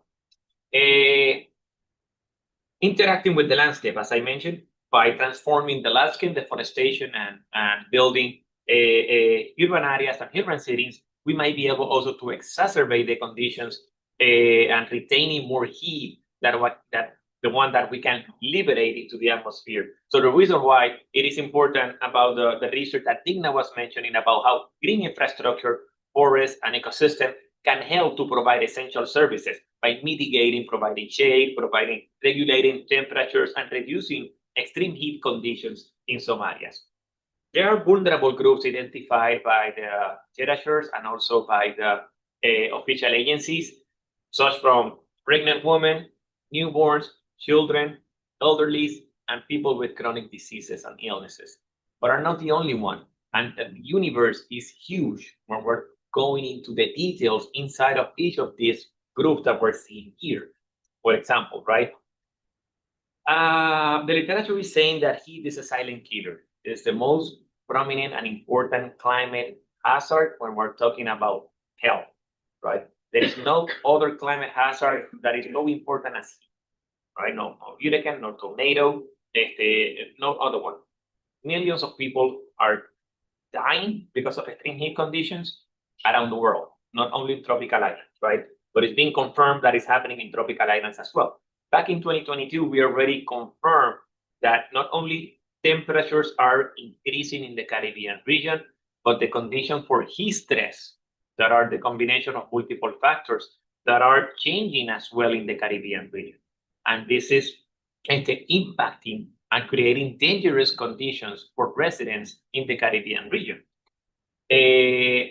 Interacting with the landscape, as I mentioned, by transforming the landscape, deforestation, and building urban areas and urban settings, we might be able also to exacerbate the conditions and retaining more heat than the one that we can liberate into the atmosphere. So the reason why it is important about the research that Digna was mentioning about how green infrastructure, forests, and ecosystem can help to provide essential services by mitigating, providing shade, regulating temperatures, and reducing extreme heat conditions in some areas. There are vulnerable groups identified by the cherishers and also by the official agencies, such from pregnant women, newborns, children, elderly, and people with chronic diseases and illnesses, but are not the only one. And the universe is huge when we're going into the details inside of each of these groups that we're seeing here. For example, right? The literature is saying that heat is a silent killer. It's the most prominent and important climate hazard when we're talking about health, right? There is no other climate hazard that is so important as heat, right? No hurricane, no tornado, no other one. Millions of people are dying because of extreme heat conditions around the world, not only in tropical islands, right? But it's been confirmed that it's happening in tropical islands as well. Back in 2022, we already confirmed that not only temperatures are increasing in the Caribbean region, but the conditions for heat stress that are the combination of multiple factors that are changing as well in the Caribbean region. And this is impacting and creating dangerous conditions for residents in the Caribbean region.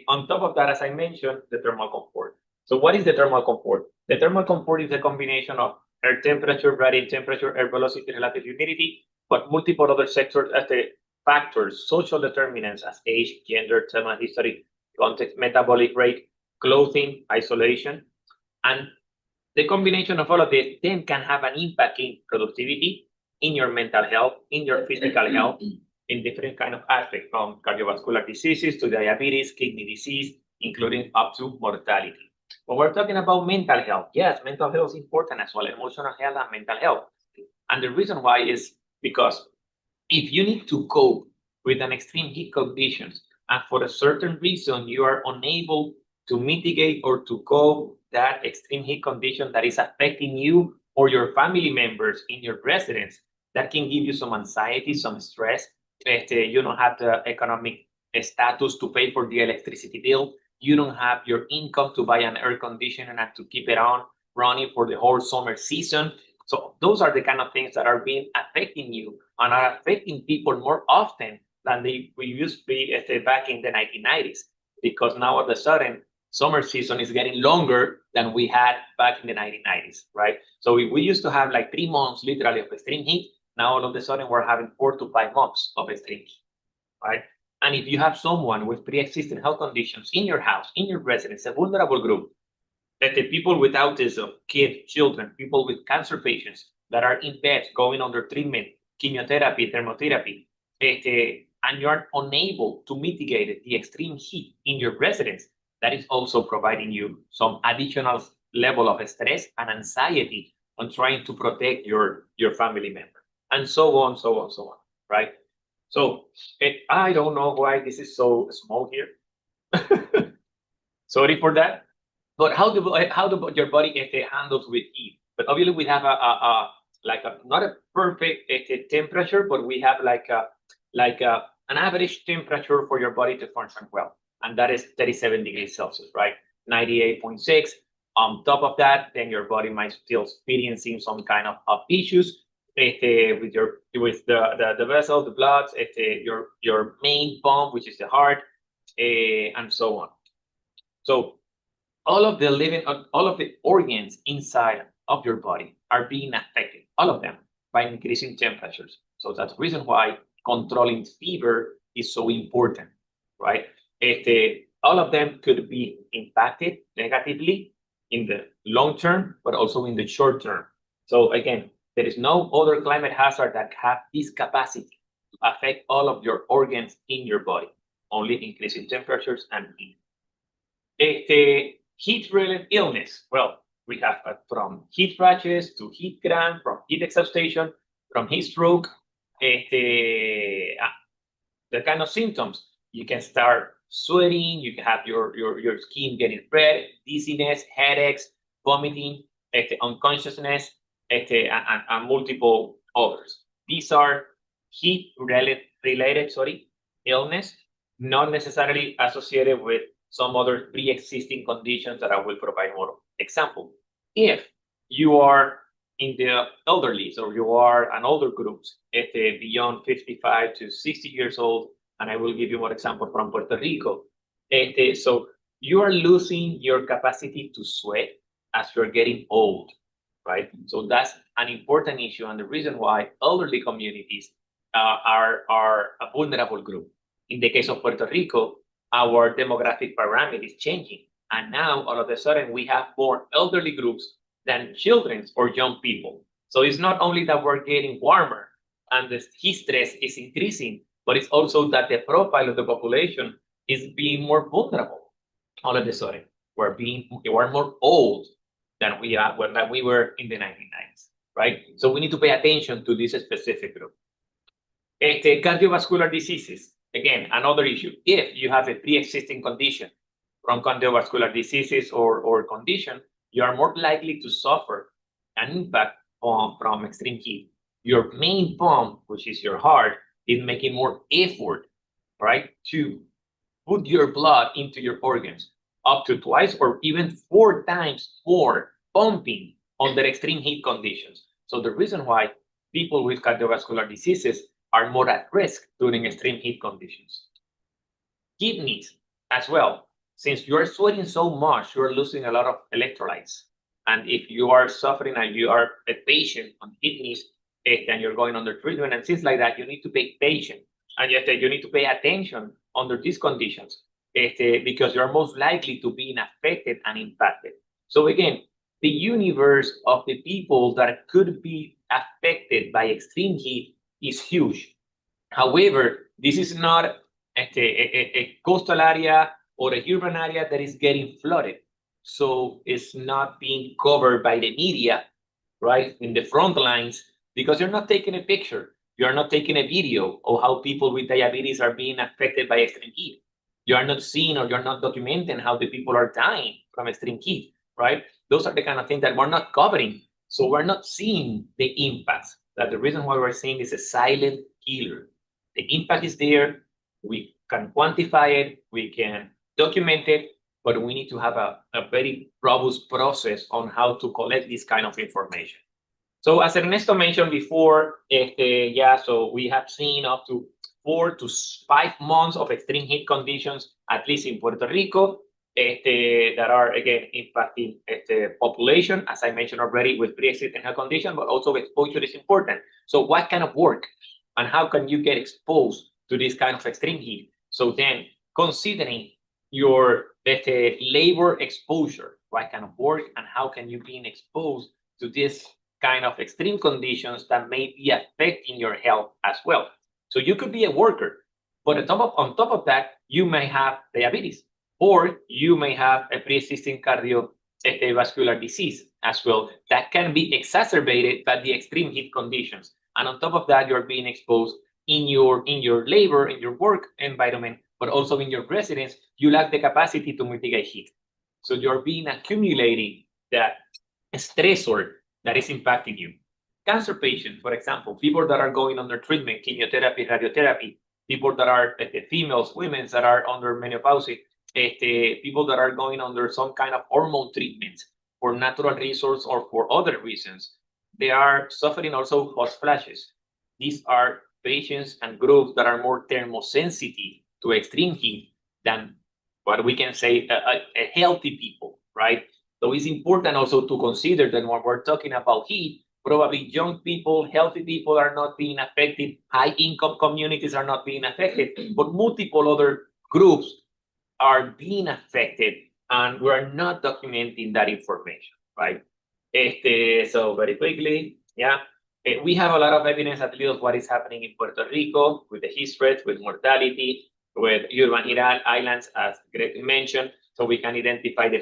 On top of that, as I mentioned, the thermal comfort. So what is the thermal comfort? The thermal comfort is a combination of air temperature, radiant temperature, air velocity, relative humidity, but multiple other sectors as the factors, social determinants as age, gender, thermal history, context, metabolic rate, clothing, isolation. And the combination of all of this then can have an impact in productivity, in your mental health, in your physical health, in different kind of aspects, from cardiovascular diseases to diabetes, kidney disease, including up to mortality. When we're talking about mental health, yes, mental health is important as well, emotional health and mental health. And the reason why is because if you need to cope with an extreme heat conditions, and for a certain reason you are unable to mitigate or to cope that extreme heat condition that is affecting you or your family members in your residence, that can give you some anxiety, some stress. You don't have the economic status to pay for the electricity bill. You don't have your income to buy an air conditioner and to keep it on running for the whole summer season. So those are the kind of things that are being affecting you and are affecting people more often than we used to be back in the 1990s, because now all of a sudden summer season is getting longer than we had back in the 1990s, right? So we used to have like 3 months literally of extreme heat. Now all of a sudden we're having 4 to 5 months of extreme heat, right? And if you have someone with pre-existing health conditions in your house, in your residence, a vulnerable group, that the people with autism, kids, children, people with cancer patients that are in bed going under treatment, chemotherapy, thermotherapy, and you are unable to mitigate the extreme heat in your residence, that is also providing you some additional level of stress and anxiety on trying to protect your family member, and so on, so on, so on, right? So I don't know why this is so small here. Sorry for that. But how do your body handles with heat? But obviously we have not a perfect temperature, but we have an average temperature for your body to function well, and that is 37 degrees Celsius, right? 98.6. On top of that, then your body might still experiencing some kind of issues with the vessel, the blood, your main pump, which is the heart, and so on. So all of the organs inside of your body are being affected, all of them, by increasing temperatures. So that's the reason why controlling fever is so important, right? All of them could be impacted negatively in the long term, but also in the short term. So again, there is no other climate hazard that have this capacity to affect all of your organs in your body, only increasing temperatures and heat. Heat-related illness, well, we have from heat rashes to heat cramp, from heat exhaustion, from heat stroke, the kind of symptoms. You can start sweating, you can have your skin getting red, dizziness, headaches, vomiting, unconsciousness, and multiple others. These are heat-related illness, not necessarily associated with some other pre-existing conditions that I will provide more example. If you are in the elderly, or you are an older group, beyond 55 to 60 years old, and I will give you more example from Puerto Rico. So you are losing your capacity to sweat as you're getting old, right? So that's an important issue, and the reason why elderly communities are a vulnerable group. In the case of Puerto Rico, our demographic pyramid is changing. And now, all of a sudden, we have more elderly groups than children or young people. So it's not only that we're getting warmer and the heat stress is increasing, but it's also that the profile of the population is being more vulnerable all of a sudden. We're more old than we were in the 1990s, right? So we need to pay attention to this specific group. Cardiovascular diseases, again, another issue. If you have a pre-existing condition from cardiovascular diseases or condition, you are more likely to suffer an impact from extreme heat. Your main pump, which is your heart, is making more effort, right, to put your blood into your organs, up to twice or even 4 times more pumping under extreme heat conditions. So the reason why people with cardiovascular diseases are more at risk during extreme heat conditions. Kidneys as well. Since you're sweating so much, you're losing a lot of electrolytes. And if you are suffering and you are a patient on kidneys, and you're going under treatment and things like that, you need to be patient. And you need to pay attention under these conditions because you're most likely to be affected and impacted. So again, the universe of the people that could be affected by extreme heat is huge. However, this is not a coastal area or a urban area that is getting flooded. So it's not being covered by the media, right, in the front lines, because you're not taking a picture. You're not taking a video of how people with diabetes are being affected by extreme heat. You are not seeing or you're not documenting how the people are dying from extreme heat, right? Those are the kind of things that we're not covering. So we're not seeing the impacts. That the reason why we're seeing is a silent killer. The impact is there. We can quantify it. We can document it. But we need to have a very robust process on how to collect this kind of information. So as Ernesto mentioned before, so we have seen up to 4 to 5 months of extreme heat conditions, at least in Puerto Rico, that are, again, impacting the population, as I mentioned already, with pre-existing health condition, but also exposure is important. So what kind of work and how can you get exposed to this kind of extreme heat? So then considering your labor exposure, what kind of work and how can you be exposed to this kind of extreme conditions that may be affecting your health as well. So you could be a worker, but on top of that, you may have diabetes, or you may have a pre-existing cardiovascular disease as well that can be exacerbated by the extreme heat conditions. And on top of that, you're being exposed in your labor, in your work environment, but also in your residence, you lack the capacity to mitigate heat. So you're being accumulating that stressor that is impacting you. Cancer patients, for example, people that are going under treatment, chemotherapy, radiotherapy, people that are females, women that are under menopause, people that are going under some kind of hormone treatment for natural reasons or for other reasons, they are suffering also hot flashes. These are patients and groups that are more thermosensitive to extreme heat than what we can say a healthy people, right? So it's important also to consider that when we're talking about heat, probably young people, healthy people are not being affected, high income communities are not being affected, but multiple other groups are being affected and we're not documenting that information, right? So very quickly, we have a lot of evidence at least of what is happening in Puerto Rico with the heat spread, with mortality, with urban islands, as Greg mentioned, so we can identify the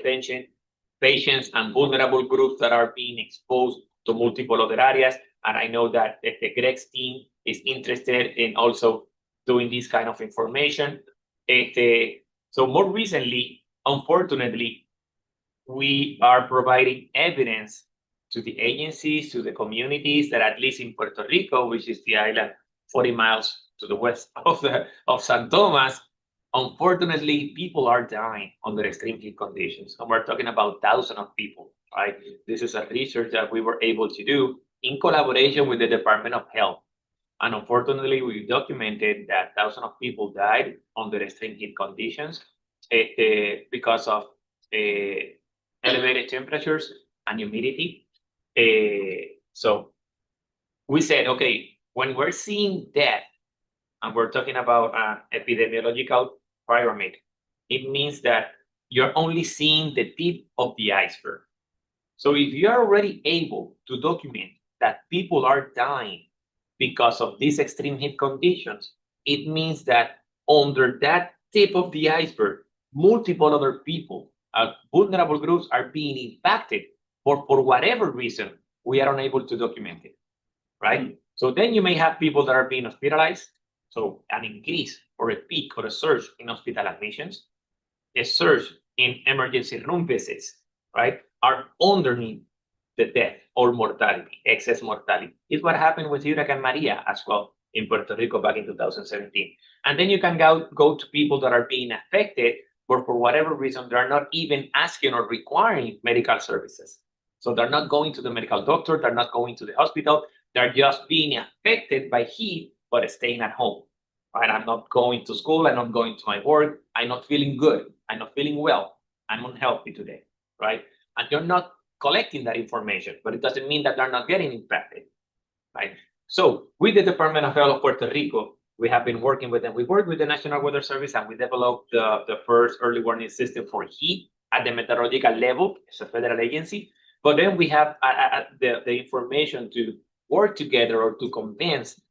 patients and vulnerable groups that are being exposed to multiple other areas. And I know that the Greg's team is interested in also doing this kind of information. So more recently, unfortunately, we are providing evidence to the agencies, to the communities that at least in Puerto Rico, which is the island 40 miles to the west of San Thomas, unfortunately, people are dying under extreme heat conditions. And we're talking about thousands of people, right? This is a research that we were able to do in collaboration with the Department of Health. And unfortunately, we documented that thousands of people died under extreme heat conditions because of elevated temperatures and humidity. So we said, okay, when we're seeing death, and we're talking about an epidemiological pyramid, it means that you're only seeing the tip of the iceberg. So if you're already able to document that people are dying because of these extreme heat conditions, it means that under that tip of the iceberg, multiple other people, vulnerable groups are being impacted for whatever reason we are unable to document it, right? So then you may have people that are being hospitalized. So an increase or a peak or a surge in hospital admissions, a surge in emergency room visits, right, are underneath the death or mortality, excess mortality. It's what happened with Hurricane Maria as well in Puerto Rico back in 2017. And then you can go to people that are being affected, but for whatever reason, they're not even asking or requiring medical services. So they're not going to the medical doctor, they're not going to the hospital, they're just being affected by heat, but staying at home, right? I'm not going to school, I'm not going to my work, I'm not feeling good, I'm not feeling well, I'm unhealthy today, right? And you're not collecting that information, but it doesn't mean that they're not getting impacted, right? So with the Department of Health of Puerto Rico, we have been working with them. We worked with the National Weather Service and we developed the first early warning system for heat at the meteorological level. It's a federal agency. But then we have the information to work together or to convince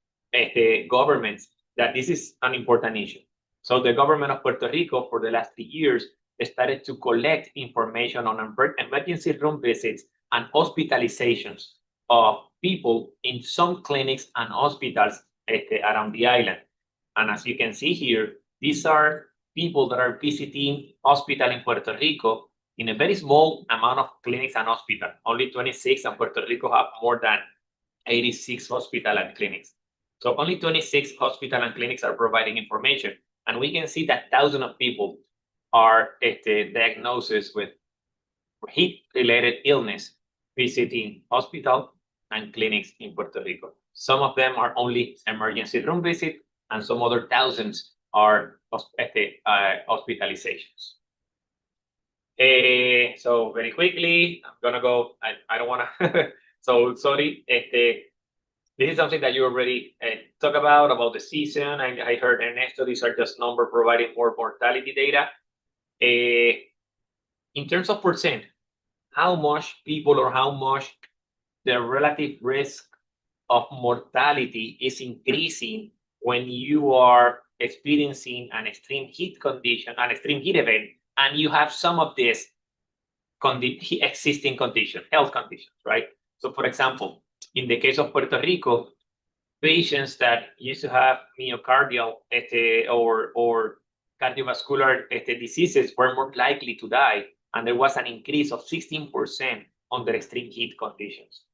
governments that this is an important issue. So the government of Puerto Rico for the last 3 years started to collect information on emergency room visits and hospitalizations of people in some clinics and hospitals around the island. And as you can see here, these are people that are visiting hospital in Puerto Rico in a very small amount of clinics and hospitals. Only 26, and Puerto Rico have more than 86 hospitals and clinics. So only 26 hospitals and clinics are providing information. And we can see that thousands of people are diagnosed with heat-related illness visiting hospitals and clinics in Puerto Rico. Some of them are only emergency room visit, and some other thousands are hospitalizations. So very quickly, I'm gonna go, I don't wanna, so sorry, this is something that you already talked about the season. I heard Ernesto, these are just numbers providing more mortality data. In terms of percent, how much people or how much the relative risk of mortality is increasing when you are experiencing an extreme heat condition, an extreme heat event, and you have some of these existing conditions, health conditions, right? So for example, in the case of Puerto Rico, patients that used to have myocardial or cardiovascular diseases were more likely to die, and there was an increase of 16% under extreme heat conditions.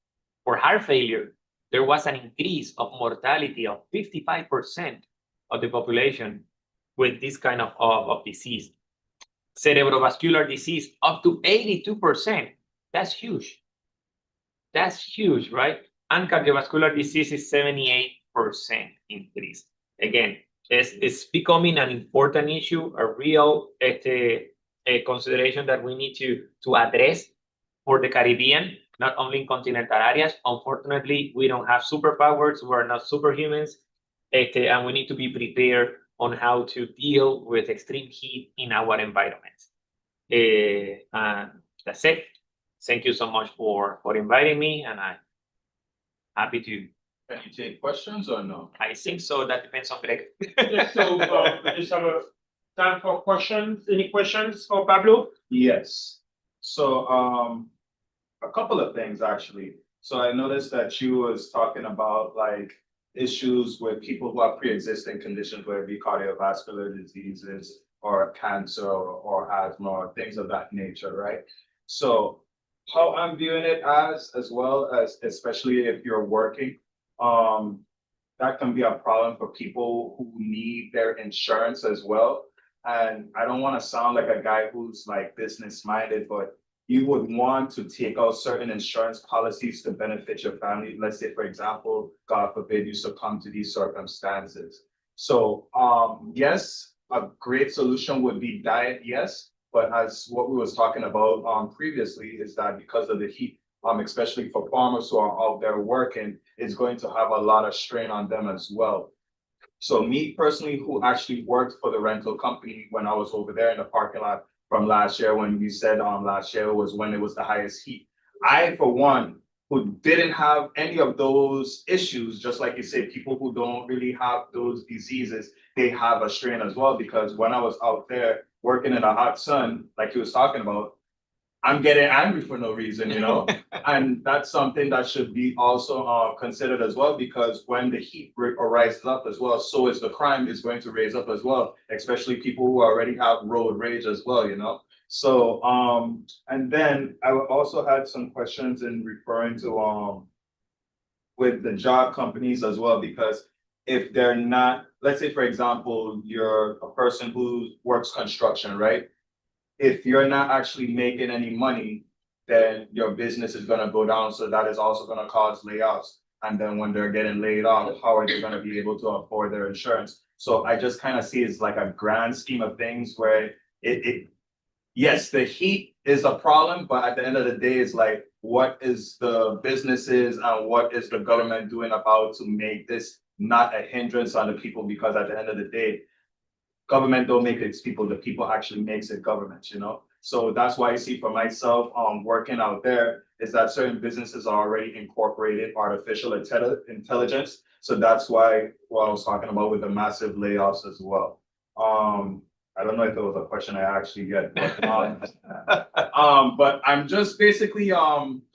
For heart failure, there was an increase of mortality of 55% of the population with this kind of disease. Cerebrovascular disease, up to 82%. That's huge. That's huge, right? And cardiovascular disease is 78% increase. Again, it's becoming an important issue, a real a consideration that we need to address for the Caribbean, not only in continental areas. Unfortunately, we don't have superpowers. We're not superhumans. And we need to be prepared on how to deal with extreme heat in our environments. That's it. Thank you so much for inviting me, and I'm happy to. Can you take questions or no? I think so. That depends on Greg. Yes, so we just have a time for questions. Any questions for Pablo? Yes. So a couple of things actually. So I noticed that you was talking about like issues with people who have pre-existing conditions, whether it be cardiovascular diseases or cancer or asthma or things of that nature, right? So how I'm viewing it as well as, especially if you're working, that can be a problem for people who need their insurance as well. And I don't want to sound like a guy who's like business minded, but you would want to take out certain insurance policies to benefit your family. Let's say, for example, God forbid you succumb to these circumstances. So yes, a great solution would be diet, yes. But as what we was talking about previously is that because of the heat, especially for farmers who are out there working, it's going to have a lot of strain on them as well. So me personally, who actually worked for the rental company when I was over there in the parking lot from last year, when you said last year was when it was the highest heat. I, for one, who didn't have any of those issues, just like you say, people who don't really have those diseases, they have a strain as well. Because when I was out there working in the hot sun, like you was talking about, I'm getting angry for no reason, you know? And that's something that should be also considered as well, because when the heat rises up as well, so is the crime is going to raise up as well, especially people who already have road rage as well, you know? So, and then I also had some questions in referring to, with the job companies as well, because if they're not, let's say, for example, you're a person who works construction, right? If you're not actually making any money, then your business is gonna go down. So that is also gonna cause layoffs. And then when they're getting laid off, how are they gonna be able to afford their insurance? So I just kind of see it's like a grand scheme of things where yes, the heat is a problem, but at the end of the day, it's like, what is the businesses and what is the government doing about to make this not a hindrance on the people? Because at the end of the day, government don't make it people, the people actually makes it government, you know? So that's why I see for myself, working out there, is that certain businesses are already incorporated artificial intelligence. So that's why what I was talking about with the massive layoffs as well. I don't know if it was a question I actually get, but I'm just basically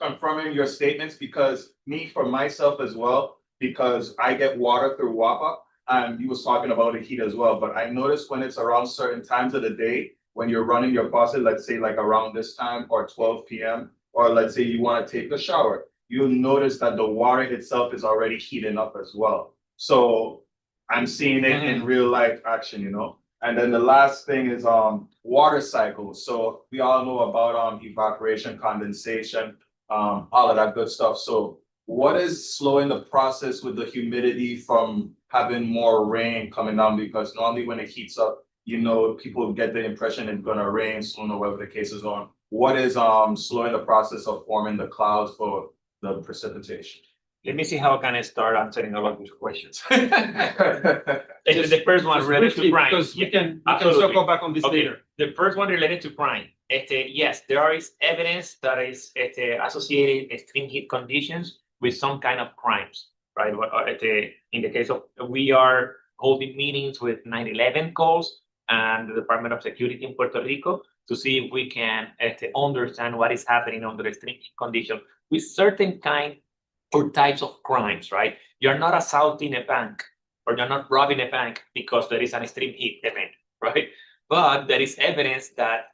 confirming your statements, because me, for myself as well, because I get water through WAPA, and you was talking about the heat as well, but I noticed when it's around certain times of the day, when you're running your faucet, let's say like around this time or 12 p.m., or let's say you want to take a shower, you'll notice that the water itself is already heating up as well. So I'm seeing it in real life action, you know? And then the last thing is water cycles. So we all know about evaporation, condensation, all of that good stuff. So what is slowing the process with the humidity from having more rain coming down? Because normally when it heats up, you know, people get the impression it's gonna rain soon or whatever the case is on. What is slowing the process of forming the clouds for the precipitation? Let me see how can I start answering all of these questions. The first one related to crime. Because we can circle back on this later. The first one related to crime. Yes, there is evidence that is associated extreme heat conditions with some kind of crimes, right? In the case of, we are holding meetings with 9/11 calls and the Department of Security in Puerto Rico to see if we can understand what is happening under extreme heat conditions with certain kind or types of crimes, right? You're not assaulting a bank or you're not robbing a bank because there is an extreme heat event, right? But there is evidence that,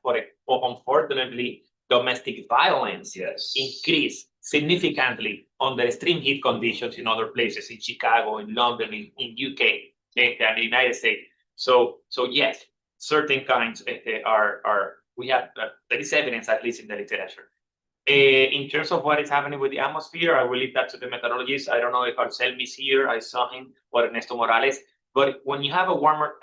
unfortunately, domestic violence increased significantly under extreme heat conditions in other places, in Chicago, in London, in UK, and the United States. So yes, certain kinds we have, there is evidence, at least in the literature. In terms of what is happening with the atmosphere, I will leave that to the meteorologists. I don't know if Arcelmi is here. I saw him, or Ernesto Morales. But when you have a warmer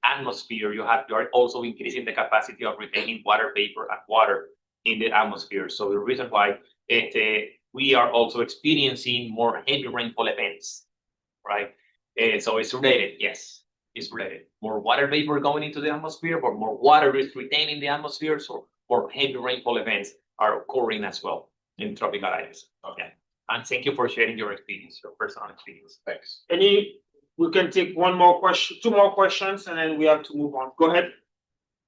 atmosphere, you're also increasing the capacity of retaining water vapor and water in the atmosphere. So the reason why we are also experiencing more heavy rainfall events, right? So it's related, yes, it's related. More water vapor going into the atmosphere, but more water is retained in the atmosphere, so more heavy rainfall events are occurring as well in tropical areas. Okay. And thank you for sharing your experience, your personal experience. Thanks. We can take one more question, two more questions, and then we have to move on. Go ahead.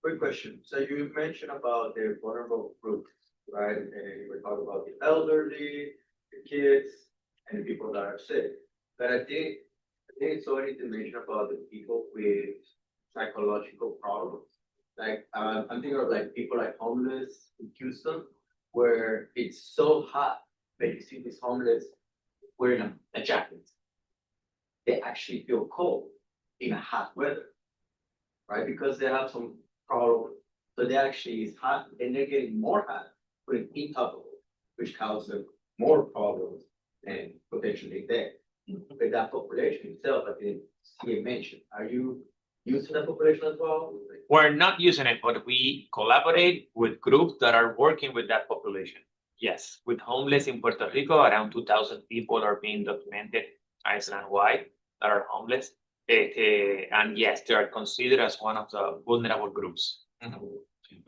Quick question. So you mentioned about the vulnerable groups, right? And you were talking about the elderly, the kids, and the people that are sick. But I think it's already to mention about the people with psychological problems. Like I'm thinking of like people like homeless in Houston, where it's so hot that you see these homeless wearing a jacket. They actually feel cold in a hot weather, right? Because they have some problem. So they actually is hot and they're getting more hot with heat up, which causes more problems and potentially death. With that population itself, I think you mentioned, are you using that population as well? We're not using it, but we collaborate with groups that are working with that population. Yes, with homeless in Puerto Rico, around 2,000 people are being documented island-wide that are homeless. And yes, they are considered as one of the vulnerable groups.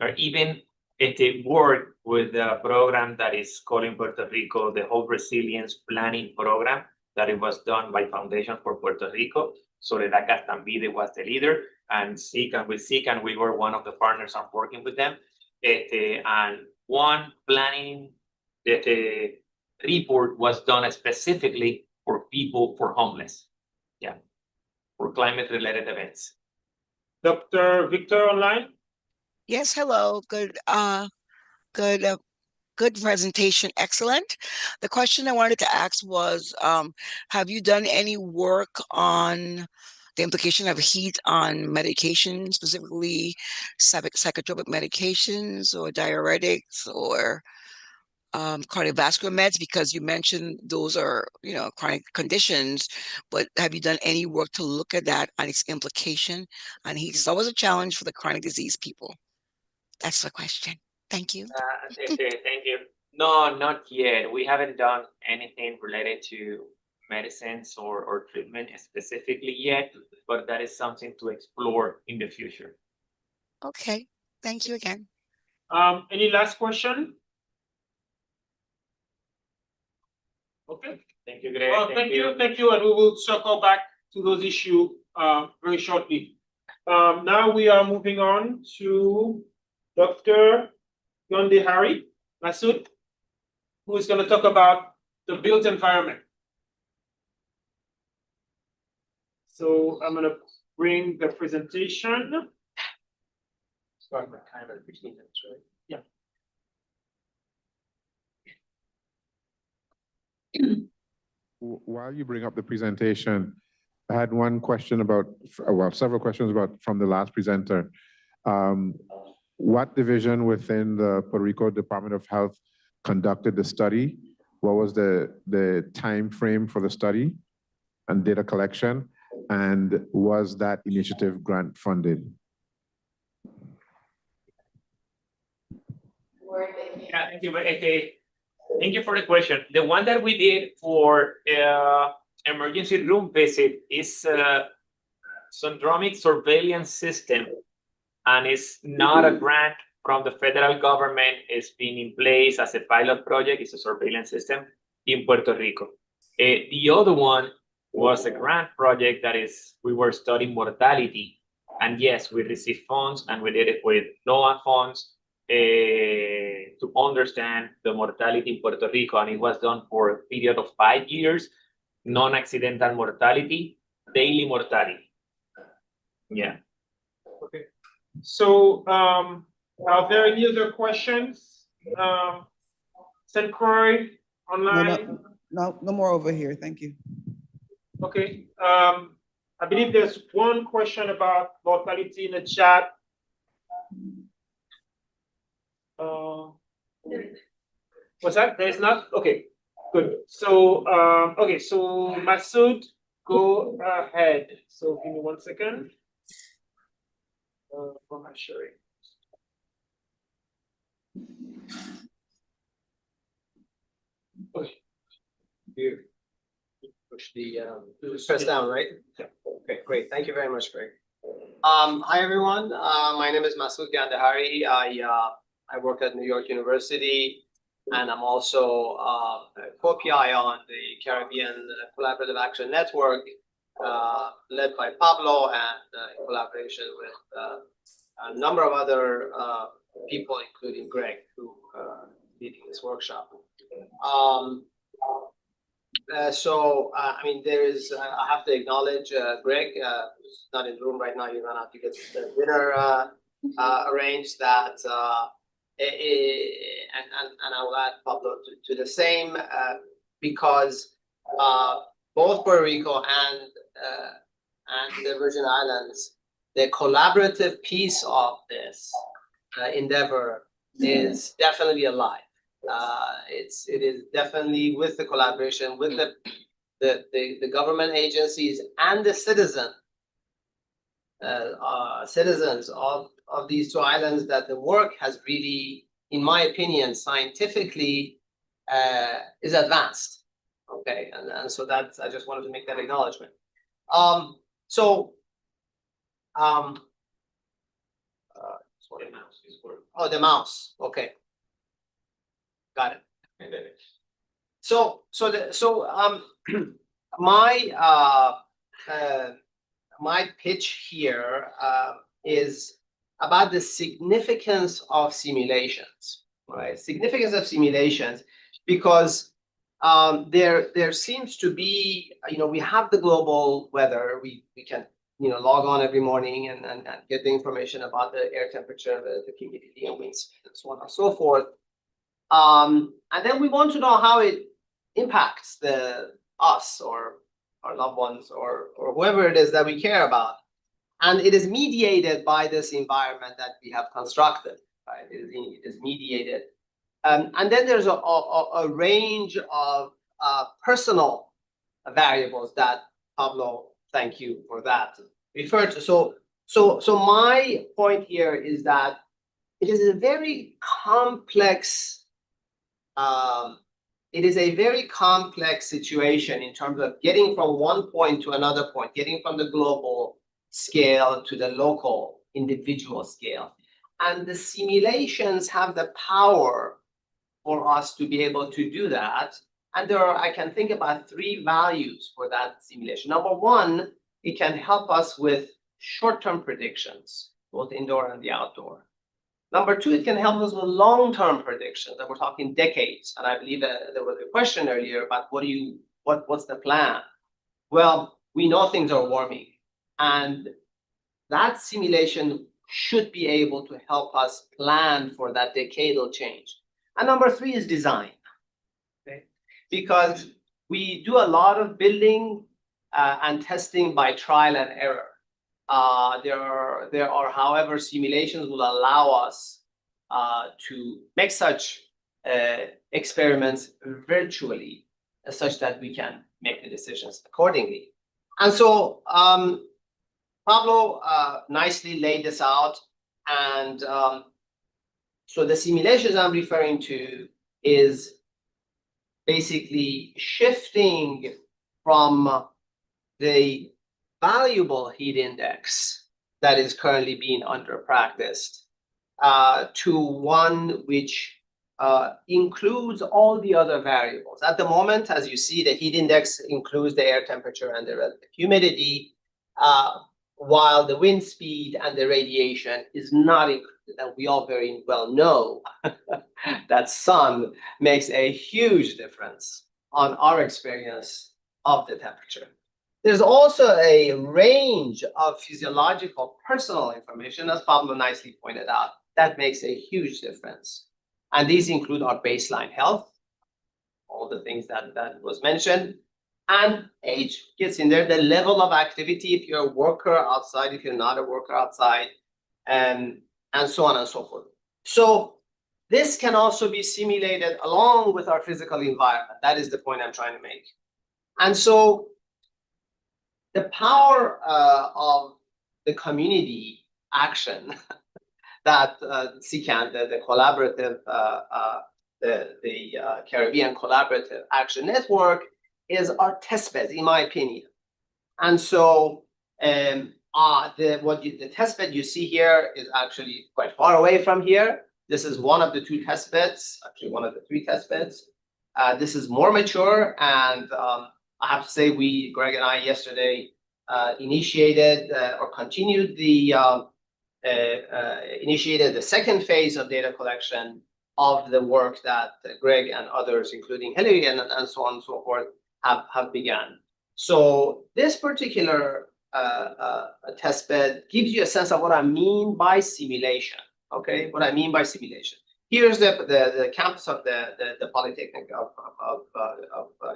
Or even it worked with the program that is called in Puerto Rico, the Whole Resilience Planning Program, that it was done by Foundation for Puerto Rico. Soledad Castambide was the leader, and SIC, we were one of the partners on working with them. And one planning report was done specifically for people, for homeless, for climate-related events. Dr. Victor online? Yes, hello. Good presentation. Excellent. The question I wanted to ask was, have you done any work on the implication of heat on medications, specifically psychotropic medications or diuretics or cardiovascular meds? Because you mentioned those are, chronic conditions, but have you done any work to look at that on its implication on heat? It's always a challenge for the chronic disease people. That's the question. Thank you. Thank you. No, not yet. We haven't done anything related to medicines or treatment specifically yet, but that is something to explore in the future. Okay. Thank you again. Any last question? Okay. Thank you, Greg. Well, thank you, and we will circle back to those issues very shortly. Now we are moving on to Dr. Ghandehari, Masoud, who is going to talk about the built environment. So I'm going to bring the presentation. Start with kind of 15 minutes, right? Yeah. While you bring up the presentation, I had one question about, well, several questions about from the last presenter. What division within the Puerto Rico Department of Health conducted the study? What was the time frame for the study and data collection? And was that initiative grant funded? Yeah, thank you. Thank you for the question. The one that we did for emergency room visit is syndromic surveillance system, and it's not a grant from the federal government. It's been in place as a pilot project. It's a surveillance system in Puerto Rico. The other one was a grant project that is, we were studying mortality. And yes, we received funds, and we did it with Lohmann funds to understand the mortality in Puerto Rico. And it was done for a period of 5 years, non-accidental mortality, daily mortality. Yeah. Okay. So are there any other questions? Croix online? No more over here. Thank you. Okay. I believe there's one question about mortality in the chat. What's that? There's not? Okay, good. So, okay, so Masoud, go ahead. So give me 1 second. For my sharing. Okay. Here. Push the press down, right? Yeah. Okay, great. Thank you very much, Greg. Hi everyone. My name is Masoud Ghandehari. I work at New York University, and I'm also a co-PI on the Caribbean Collaborative Action Network, led by Pablo, and in collaboration with a number of other people, including Greg, who leading this workshop. I mean, there is, I have to acknowledge Greg, who's not in the room right now. You're gonna have to get the dinner arranged, that, and I will add Pablo to the same, because both Puerto Rico and the Virgin Islands, the collaborative piece of this endeavor is definitely alive. It is definitely with the collaboration with the government agencies and the citizens of these two islands, that the work has really, in my opinion, scientifically is advanced. Okay, and so that's, I just wanted to make that acknowledgement. work. Oh, the mouse, okay. Got it. So my my pitch here is about the significance of simulations, right? Significance of simulations, because there seems to be, we have the global weather. We can, log on every morning and get the information about the air temperature, the humidity and wind speed and so on and so forth. And then we want to know how it impacts us or our loved ones or whoever it is that we care about. And it is mediated by this environment that we have constructed, right? It is mediated. And then there's a range of personal variables that Pablo, thank you for that, referred to. So my point here is that it is a very complex situation in terms of getting from one point to another point, getting from the global scale to the local individual scale. And the simulations have the power for us to be able to do that. And I can think about 3 values for that simulation. Number one, it can help us with short-term predictions, both indoor and the outdoor. Number two, it can help us with long-term predictions, and we're talking decades. And I believe that there was a question earlier about what's the plan? Well, we know things are warming, and that simulation should be able to help us plan for that decadal change. And number 3 is design, okay? Because we do a lot of building and testing by trial and error. There are, however, simulations will allow us to make such experiments virtually, such that we can make the decisions accordingly. And so Pablo nicely laid this out. And so the simulations I'm referring to is basically shifting from the valuable heat index that is currently being under practiced to one which includes all the other variables. At the moment, as you see, the heat index includes the air temperature and the relative humidity, while the wind speed and the radiation is not included. And we all very well know that sun makes a huge difference on our experience of the temperature. There's also a range of physiological personal information, as Pablo nicely pointed out, that makes a huge difference. And these include our baseline health, all the things that was mentioned, and age gets in there, the level of activity, if you're a worker outside, if you're not a worker outside, and so on and so forth. So this can also be simulated along with our physical environment. That is the point I'm trying to make. And so the power of the community action that CCAN, the collaborative, the Caribbean Collaborative Action Network, is our testbed, in my opinion. And so the testbed you see here is actually quite far away from here. This is one of the 2 testbeds, actually one of the 3 testbeds. This is more mature, and I have to say, Greg and I yesterday initiated or continued initiated the second phase of data collection of the work that Greg and others, including Hilary and so on and so forth, have begun. So this particular testbed gives you a sense of what I mean by simulation. Okay, what I mean by simulation. Here's the campus of the Polytechnic of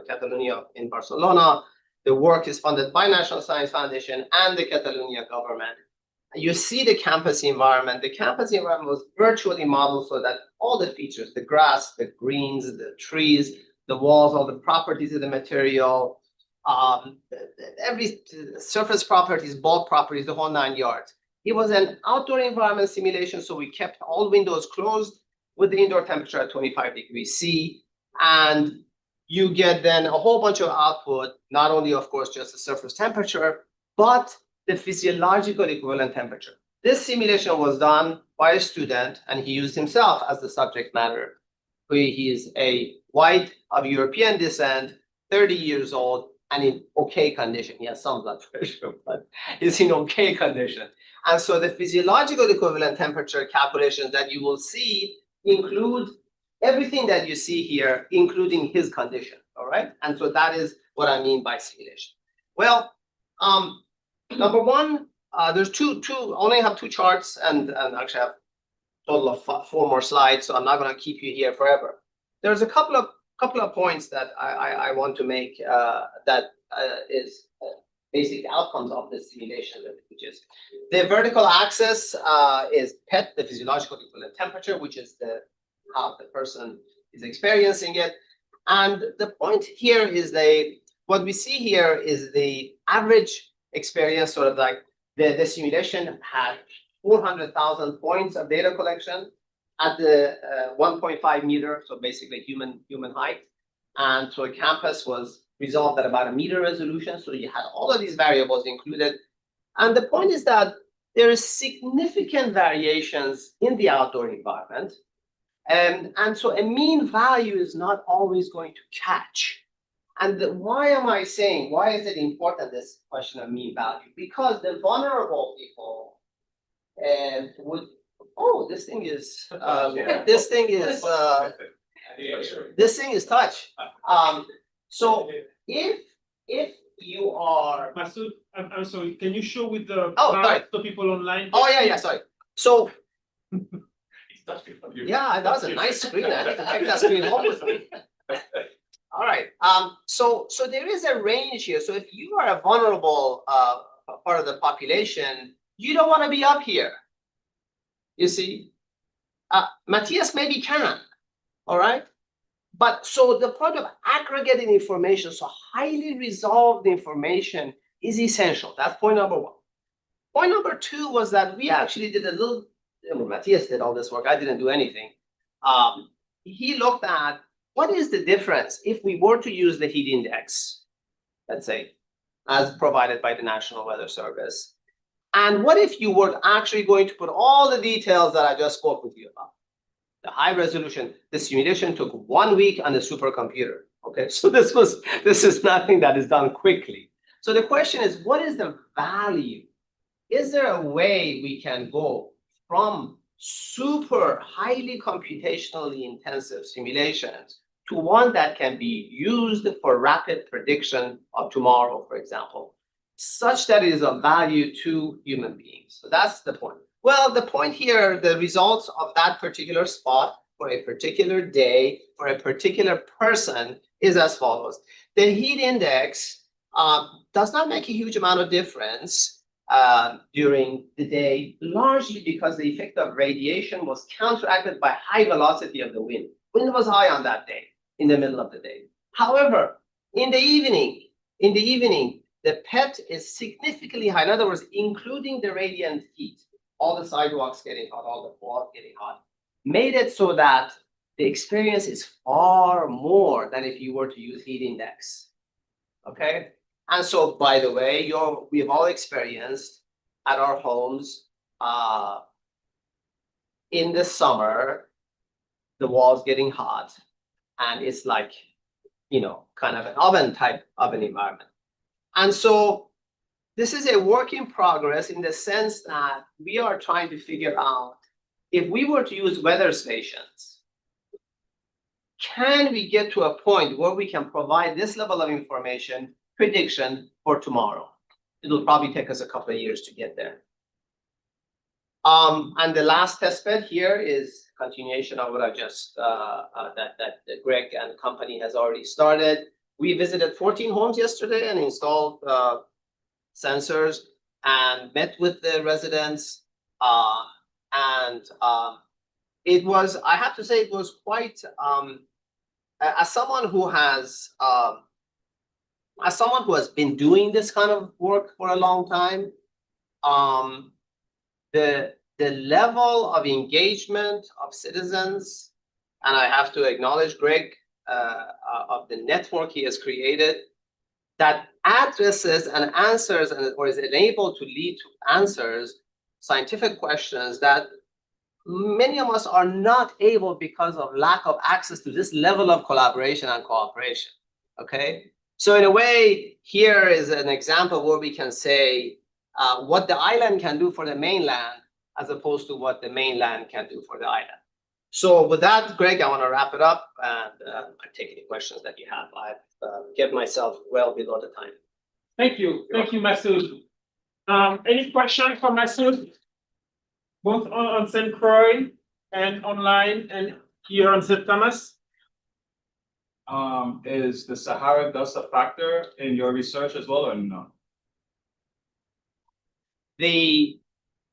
Catalonia in Barcelona. The work is funded by National Science Foundation and the Catalonia government. You see the campus environment. The campus environment was virtually modeled so that all the features, the grass, the greens, the trees, the walls, all the properties of the material, every surface properties, bulk properties, the whole 9 yards. It was an outdoor environment simulation, so we kept all windows closed with the indoor temperature at 25 degrees C. And you get then a whole bunch of output, not only, of course, just the surface temperature, but the physiological equivalent temperature. This simulation was done by a student, and he used himself as the subject matter. He is a white of European descent, 30 years old, and in okay condition. He has some blood pressure, but he's in okay condition. And so the physiological equivalent temperature calculations that you will see include everything that you see here, including his condition, all right? And so that is what I mean by simulation. Well, number one, there's only have two charts, and actually I have a total of 4 more slides, so I'm not gonna keep you here forever. There's a couple of points that I want to make that is basic outcomes of this simulation, which is the vertical axis is PET, the physiological equivalent temperature, which is how the person is experiencing it. And the point here is what we see here is the average experience, sort of like the simulation had 400,000 points of data collection at the 1.5 meter, so basically human height. And so a campus was resolved at about 1 meter resolution. So you had all of these variables included. And the point is that there is significant variations in the outdoor environment. And so a mean value is not always going to catch. And why am I saying, why is it important, this question of mean value? Because the vulnerable people would, oh, this thing is touch. So if you are Masoud, I'm sorry, can you show with the sorry. the people online? Oh yeah, sorry. So yeah, that was a nice screen. I had to take that screen home with me. All right. So there is a range here. So if you are a vulnerable part of the population, you don't want to be up here. You see, Matthias maybe can. All right. But so the point of aggregating information, so highly resolved information, is essential. That's point number one. Point number two was that we actually did a little. Matthias did all this work. I didn't do anything. He looked at what is the difference if we were to use the heat index, let's say, as provided by the National Weather Service. And what if you were actually going to put all the details that I just spoke with you about? The high resolution, the simulation took 1 week on the supercomputer. Okay, so this is nothing that is done quickly. So the question is, what is the value? Is there a way we can go from super highly computationally intensive simulations to one that can be used for rapid prediction of tomorrow, for example, such that it is of value to human beings? So that's the point. Well, the point here, the results of that particular spot for a particular day for a particular person is as follows. The heat index does not make a huge amount of difference during the day, largely because the effect of radiation was counteracted by high velocity of the wind. Wind was high on that day, in the middle of the day. However, in the evening, the PET is significantly high. In other words, including the radiant heat, all the sidewalks getting hot, all the walls getting hot, made it so that the experience is far more than if you were to use heat index. Okay? And so, by the way, we've all experienced at our homes in the summer, the walls getting hot, and it's like, kind of an oven type of an environment. And so this is a work in progress in the sense that we are trying to figure out if we were to use weather stations, can we get to a point where we can provide this level of information, prediction for tomorrow? It'll probably take us a couple of years to get there. And the last test bed here is continuation of what I just, that Greg and company has already started. We visited 14 homes yesterday and installed sensors and met with the residents. It was, I have to say, it was quite, as someone who has been doing this kind of work for a long time, the level of engagement of citizens, and I have to acknowledge Greg, of the network he has created that addresses and answers or is enabled to lead to answers scientific questions that many of us are not able because of lack of access to this level of collaboration and cooperation, okay? So in a way, here is an example where we can say what the island can do for the mainland as opposed to what the mainland can do for the island. So with that, Greg, I want to wrap it up and I take any questions that you have. I've kept myself well below the time. Thank you. Thank you, Masoud. Any questions for Masoud? Both on St. Croix and online and here on St. Thomas? Is the Sahara dust a factor in your research as well or no? The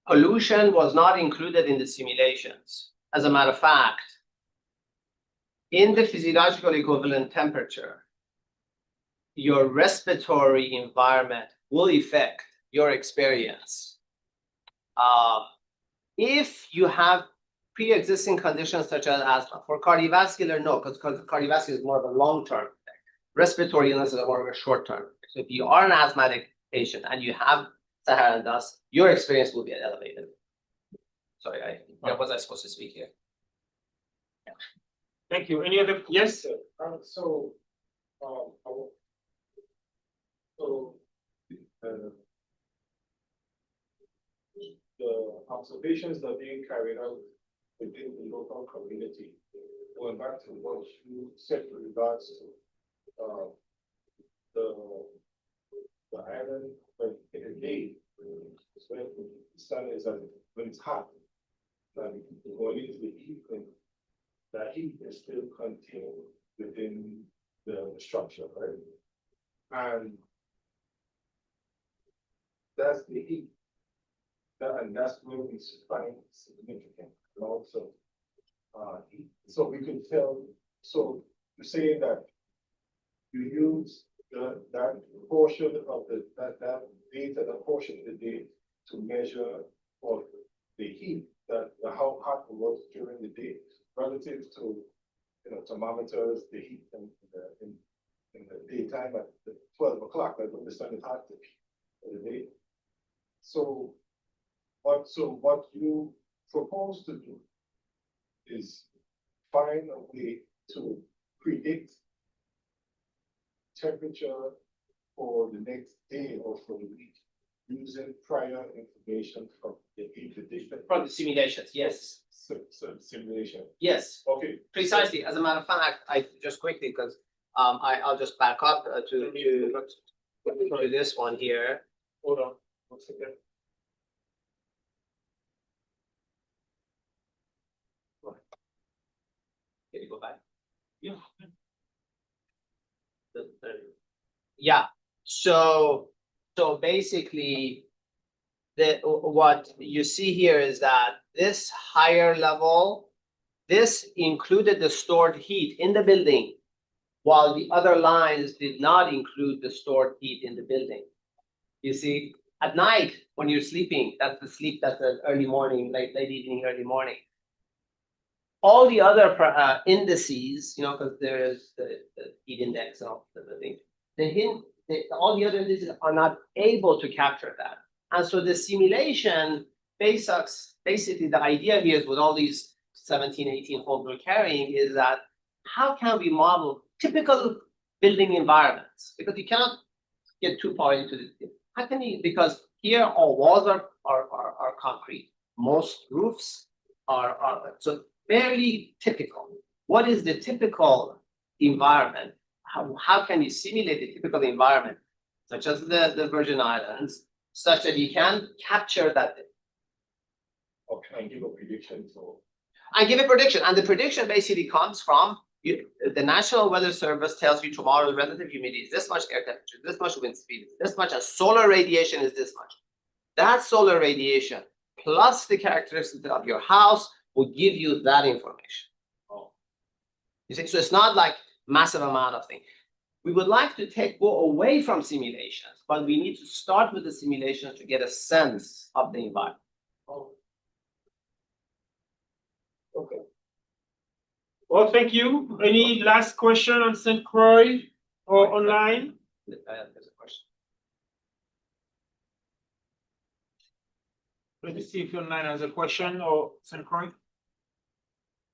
pollution was not included in the simulations. As a matter of fact, in the physiological equivalent temperature, your respiratory environment will affect your experience. If you have pre-existing conditions such as asthma, for cardiovascular, no, because cardiovascular is more of a long-term effect. Respiratory illness is more of a short-term. So if you are an asthmatic patient and you have Saharan dust, your experience will be elevated. Sorry, was I supposed to speak here? Yeah. Thank you. Any other? Yes? The observations that are being carried out within the local community, going back to what you said with regards to the island, when in the day, when the sun is when it's hot, and going into the evening, that heat is still contained within the structure, right? And that's the heat. And that's where we find significant. And also, so we can tell. So you're saying that you use that portion of that data, the portion of the day, to measure for the heat how hot it was during the day relative to thermometers, the heat in the daytime at 12 o'clock, like when the sun is hot for the day. So what you propose to do is find a way to predict temperature for the next day or for the week using prior information from the from the simulations, yes. Simulation. Yes. Okay. Precisely. As a matter of fact, I just quickly because I'll just back up to this one here. Hold on. 1 second. Can you go back? Yeah. Yeah. So basically, what you see here is that this higher level, this included the stored heat in the building, while the other lines did not include the stored heat in the building. You see, at night when you're sleeping, that's the early morning, late evening, early morning. All the other indices, because there is the heat index and all the thing, all the other indices are not able to capture that. And so the simulation basically the idea here is with all these 17, 18 holes we're carrying is that how can we model typical building environments? Because you cannot get too far into this. How can you, because here all walls are concrete. Most roofs are so fairly typical. What is the typical environment? How can you simulate the typical environment, such as the Virgin Islands, such that you can capture that? Okay, and give a prediction. I give a prediction, and the prediction basically comes from the National Weather Service tells you tomorrow's relative humidity is this much, air temperature, this much wind speed, this much, and solar radiation is this much. That solar radiation plus the characteristics of your house will give you that information. Oh. You see, so it's not like massive amount of things. We would like to go away from simulations, but we need to start with the simulations to get a sense of the environment. Oh. Okay. Well, thank you. Any last question on St. Croix or online? There's a question. Let me see if your line has a question or St. Croix.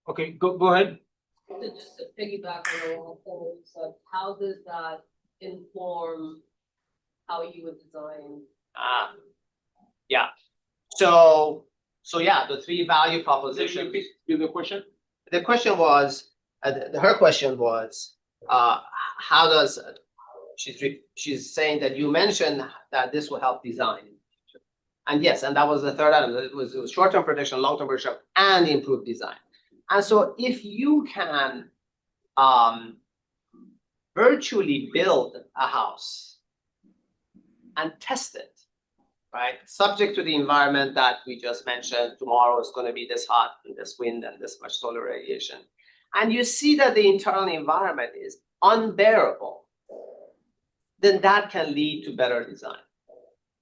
Okay, go ahead. So just to piggyback on all points, how does that inform how you would design? Yeah. So yeah, the three value propositions. The question? The question was, her question was, how does, she's saying that you mentioned that this will help design. And yes, and that was the third item. It was short-term prediction, long-term prediction, and improve design. And so if you can virtually build a house and test it, right? Subject to the environment that we just mentioned, tomorrow is going to be this hot and this wind and this much solar radiation. And you see that the internal environment is unbearable, then that can lead to better design,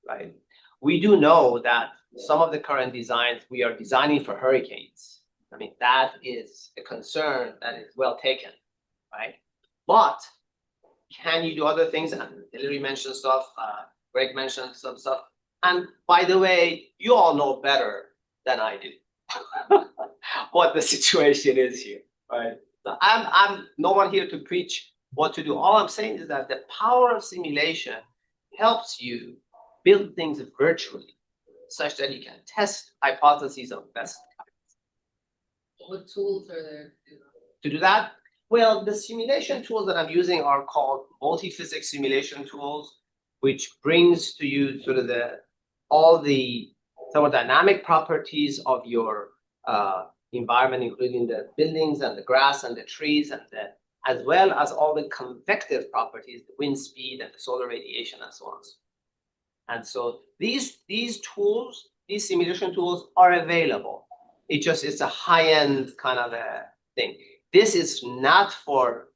right? We do know that some of the current designs, we are designing for hurricanes. I mean, that is a concern that is well taken, right? But can you do other things? And Hilary mentioned stuff, Greg mentioned some stuff. And by the way, you all know better than I do what the situation is here, right? So I'm no one here to preach what to do. All I'm saying is that the power of simulation helps you build things virtually such that you can test hypotheses of best. What tools are there To do that? Well, the simulation tools that I'm using are called multi-physics simulation tools, which brings to you sort of all the thermodynamic properties of your environment, including the buildings and the grass and the trees, and as well as all the convective properties, the wind speed and the solar radiation and so on. And so these tools, these simulation tools are available. It's a high-end kind of a thing. This is not for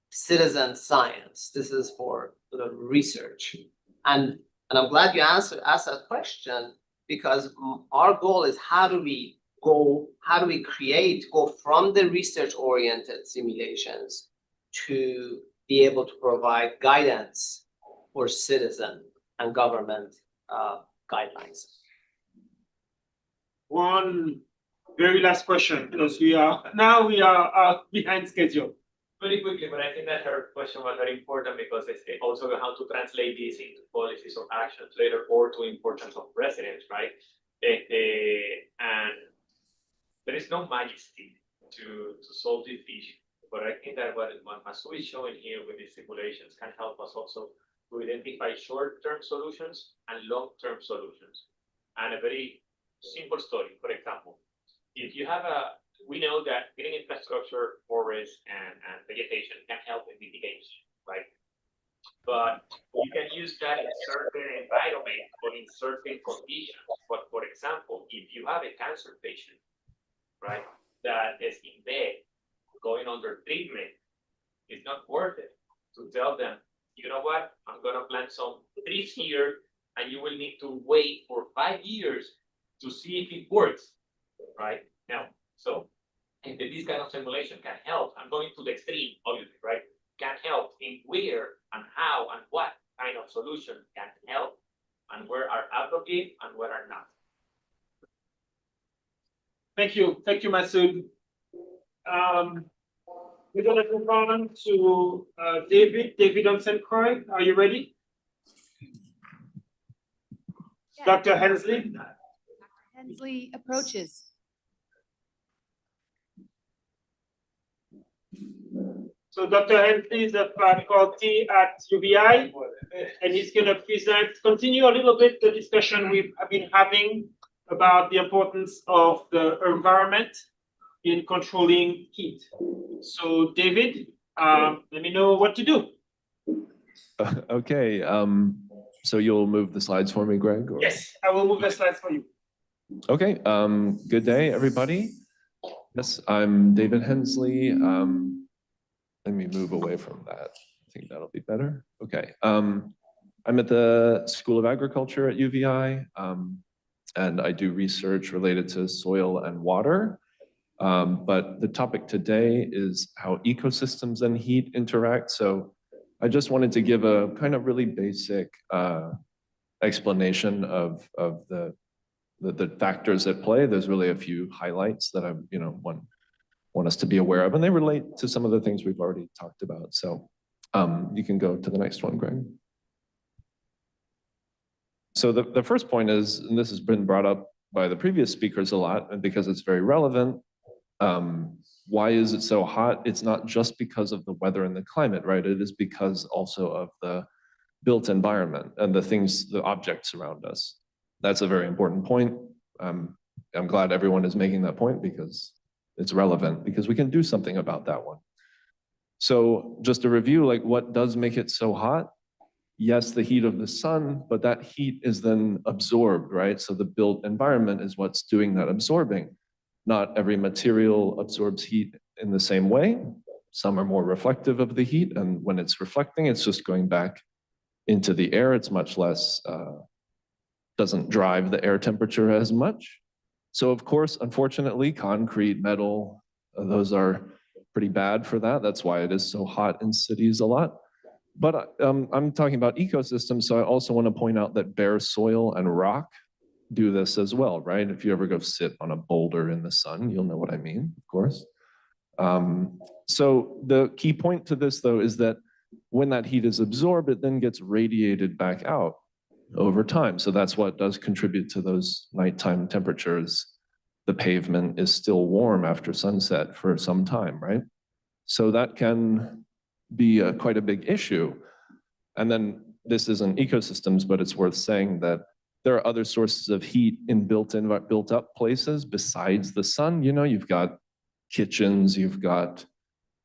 citizen science. This is for sort of research. And I'm glad you asked that question, because our goal is how do we go from the research-oriented simulations to be able to provide guidance for citizen and government guidelines. One very last question, because we are behind schedule. Very quickly, but I think that her question was very important because it's also how to translate this into policies or actions later, or to importance of residents, right? And there is no majesty to solve this issue. But I think that what Masoud is showing here with these simulations can help us also to identify short-term solutions and long-term solutions. And a very simple story, for example, if you have we know that green infrastructure, forests, and vegetation can help in mitigation, right? But you can use that in certain environments or in certain conditions. But for example, if you have a cancer patient, right, that is in bed, going under treatment, it's not worth it to tell them, you know what, I'm gonna plant some trees here, and you will need to wait for 5 years to see if it works, right? Now, so if this kind of simulation can help, I'm going to the extreme, obviously, right? Can help in where and how and what kind of solution can help, and where are appropriate and where are not. Thank you, Masoud. We're gonna move on to David on St. Croix. Are you ready? Yes. Dr. Hensley. Dr. Hensley approaches. So Dr. Hensley is a faculty at UVI, and he's going to continue a little bit the discussion we've been having about the importance of the environment in controlling heat. So David, let me know what to do. Okay, so you'll move the slides for me, Greg? Or? Yes, I will move the slides for you. Okay, good day, everybody. Yes, I'm David Hensley. Let me move away from that. I think that'll be better. Okay. I'm at the School of Agriculture at UVI, and I do research related to soil and water. But the topic today is how ecosystems and heat interact. So I just wanted to give a kind of really basic explanation of the the factors at play. There's really a few highlights that I want us to be aware of, and they relate to some of the things we've already talked about. So you can go to the next one, Greg. So the first point is, and this has been brought up by the previous speakers a lot, and because it's very relevant, why is it so hot? It's not just because of the weather and the climate, right? It is because also of the built environment and the objects around us. That's a very important point. I'm glad everyone is making that point because it's relevant, because we can do something about that one. So just to review, like, what does make it so hot? Yes, the heat of the sun, but that heat is then absorbed, right? So the built environment is what's doing that absorbing. Not every material absorbs heat in the same way. Some are more reflective of the heat, and when it's reflecting, it's just going back into the air. It's much less, doesn't drive the air temperature as much. So of course, unfortunately, concrete, metal, those are pretty bad for that. That's why it is so hot in cities a lot. But I'm talking about ecosystems, so I also want to point out that bare soil and rock do this as well, right? If you ever go sit on a boulder in the sun, you'll know what I mean, of course. So the key point to this, though, is that when that heat is absorbed, it then gets radiated back out over time. So that's what does contribute to those nighttime temperatures. The pavement is still warm after sunset for some time, right? So that can be quite a big issue. And then this isn't ecosystems, but it's worth saying that there are other sources of heat in built up places besides the sun. You know, you've got kitchens, you've got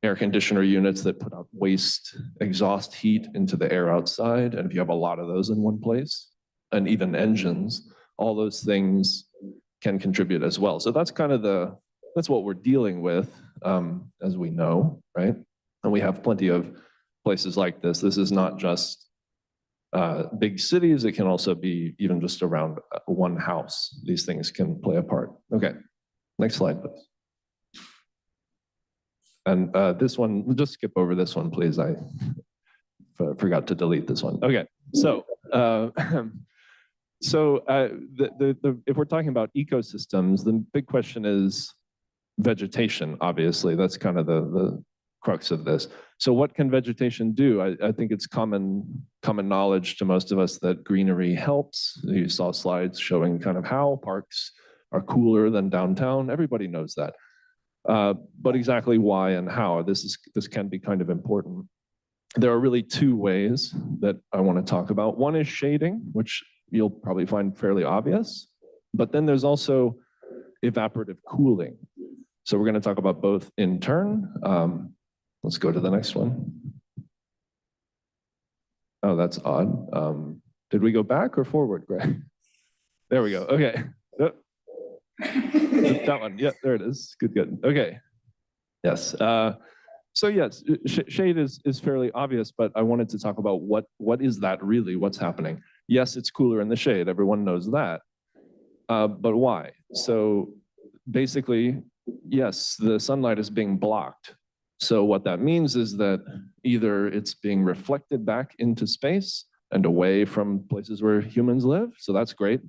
air conditioner units that put out waste exhaust heat into the air outside. And if you have a lot of those in one place, and even engines, all those things can contribute as well. So that's kind of that's what we're dealing with, as we know, right? And we have plenty of places like this. This is not just big cities. It can also be even just around one house. These things can play a part. Okay, next slide, please. And this one, we'll just skip over this one, please. I forgot to delete this one. Okay, so if we're talking about ecosystems, the big question is vegetation, obviously. That's kind of the crux of this. So what can vegetation do? I think it's common knowledge to most of us that greenery helps. You saw slides showing kind of how parks are cooler than downtown. Everybody knows that. But exactly why and how, this can be kind of important. There are really two ways that I want to talk about. One is shading, which you'll probably find fairly obvious. But then there's also evaporative cooling. So we're going to talk about both in turn. Let's go to the next one. Oh, that's odd. Did we go back or forward, Greg? There we go. Okay. That one. Yeah, there it is. Good. Okay. Yes. So yes, shade is fairly obvious, but I wanted to talk about what is that really? What's happening? Yes, it's cooler in the shade. Everyone knows that. But why? So basically, yes, the sunlight is being blocked. So what that means is that either it's being reflected back into space and away from places where humans live. So that's great.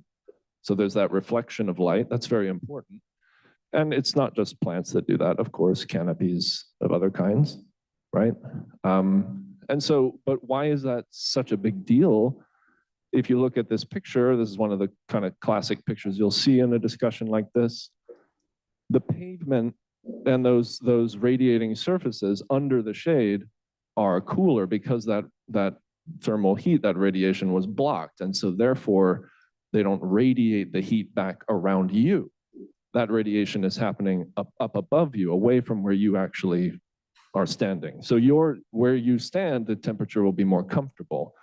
So there's that reflection of light. That's very important. And it's not just plants that do that, of course, canopies of other kinds, right? And so, but why is that such a big deal? If you look at this picture, this is one of the kind of classic pictures you'll see in a discussion like this. The pavement and those radiating surfaces under the shade are cooler because that thermal heat, that radiation was blocked. And so therefore, they don't radiate the heat back around you. That radiation is happening up above you, away from where you actually are standing. So where you stand, the temperature will be more comfortable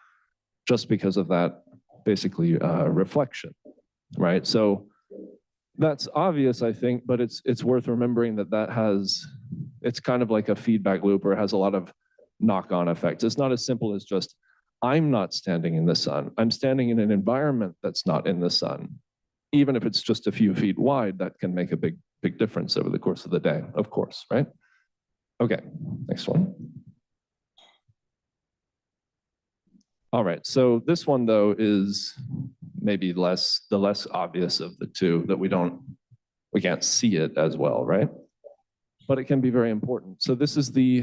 just because of that, basically, reflection, right? So that's obvious, I think, but it's worth remembering that it's kind of like a feedback loop, or it has a lot of knock-on effects. It's not as simple as just, I'm not standing in the sun. I'm standing in an environment that's not in the sun. Even if it's just a few feet wide, that can make a big difference over the course of the day, of course, right? Okay, next one. All right, so this one though is maybe the less obvious of the two, that we can't see it as well, right? But it can be very important. So this is the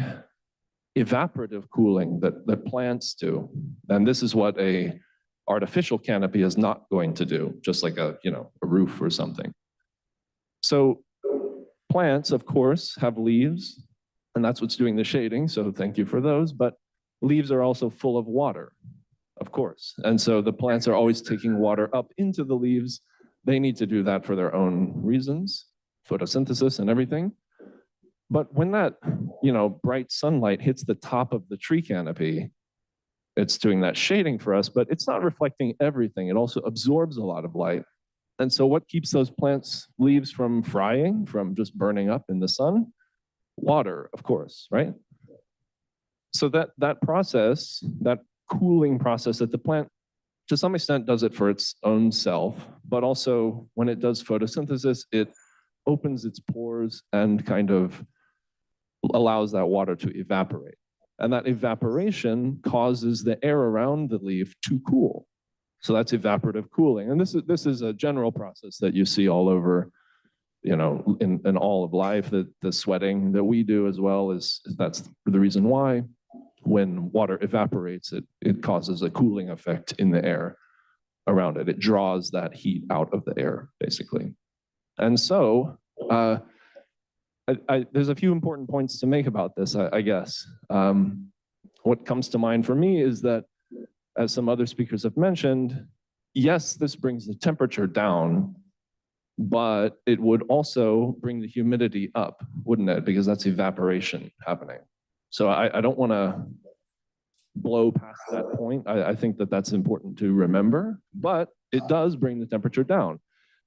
evaporative cooling that plants do. And this is what a artificial canopy is not going to do, just like a roof or something. So plants, of course, have leaves, and that's what's doing the shading. So thank you for those. But leaves are also full of water, of course. And so the plants are always taking water up into the leaves. They need to do that for their own reasons, photosynthesis and everything. But when that, bright sunlight hits the top of the tree canopy, it's doing that shading for us, but it's not reflecting everything. It also absorbs a lot of light. And so what keeps those plants' leaves from frying, from just burning up in the sun? Water, of course, right? So that process, that cooling process that the plant, to some extent, does it for its own self, but also when it does photosynthesis, it opens its pores and kind of allows that water to evaporate. And that evaporation causes the air around the leaf to cool. So that's evaporative cooling. And this is a general process that you see all over, in all of life. The sweating that we do as well that's the reason why when water evaporates, it causes a cooling effect in the air around it. It draws that heat out of the air, basically. And so there's a few important points to make about this, I guess. What comes to mind for me is that, as some other speakers have mentioned, yes, this brings the temperature down, but it would also bring the humidity up, wouldn't it? Because that's evaporation happening. So I don't want to blow past that point. I think that that's important to remember, but it does bring the temperature down.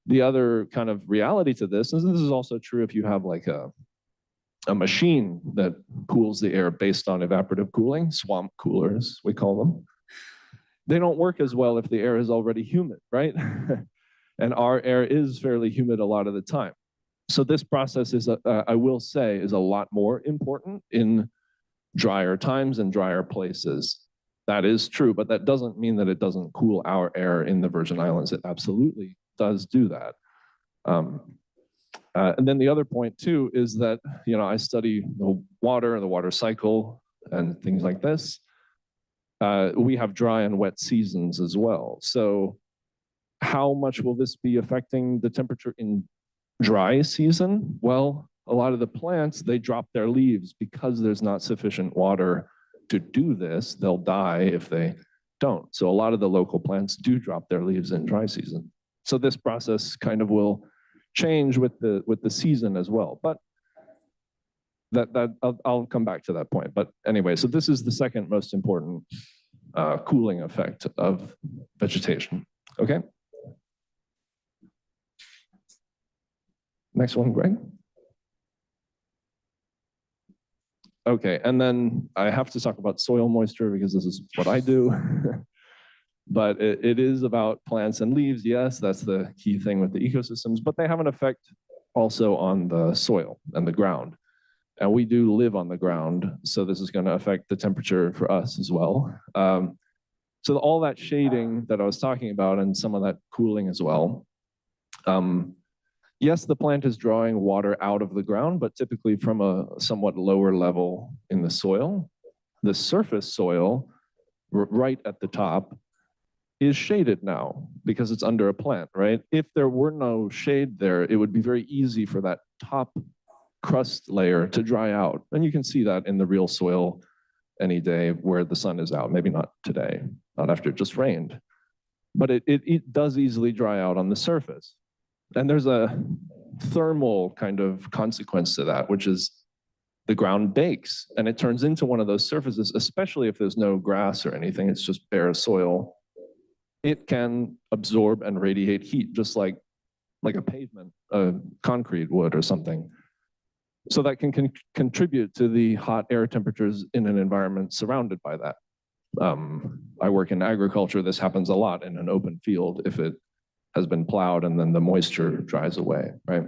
The other kind of reality to this, and this is also true if you have like a machine that cools the air based on evaporative cooling, swamp coolers, we call them. They don't work as well if the air is already humid, right? And our air is fairly humid a lot of the time. So this process is, I will say, is a lot more important in drier times and drier places. That is true, but that doesn't mean that it doesn't cool our air in the Virgin Islands. It absolutely does do that. And then the other point too is that, I study the water cycle and things like this. We have dry and wet seasons as well. So how much will this be affecting the temperature in dry season? Well, a lot of the plants, they drop their leaves because there's not sufficient water to do this. They'll die if they don't. So a lot of the local plants do drop their leaves in dry season. So this process kind of will change with the season as well. But I'll come back to that point. But anyway, so this is the second most important cooling effect of vegetation. Okay. Next one, Greg. Okay, and then I have to talk about soil moisture because this is what I do. But it is about plants and leaves. Yes, that's the key thing with the ecosystems, but they have an effect also on the soil and the ground. And we do live on the ground, so this is going to affect the temperature for us as well. So all that shading that I was talking about and some of that cooling as well. Yes, the plant is drawing water out of the ground, but typically from a somewhat lower level in the soil. The surface soil, right at the top, is shaded now because it's under a plant, right? If there were no shade there, it would be very easy for that top crust layer to dry out. And you can see that in the real soil any day where the sun is out. Maybe not today, not after it just rained. But it does easily dry out on the surface. And there's a thermal kind of consequence to that, which is the ground bakes and it turns into one of those surfaces, especially if there's no grass or anything, it's just bare soil. It can absorb and radiate heat just like a pavement, concrete would or something. So that can contribute to the hot air temperatures in an environment surrounded by that. I work in agriculture. This happens a lot in an open field if it has been plowed and then the moisture dries away, right?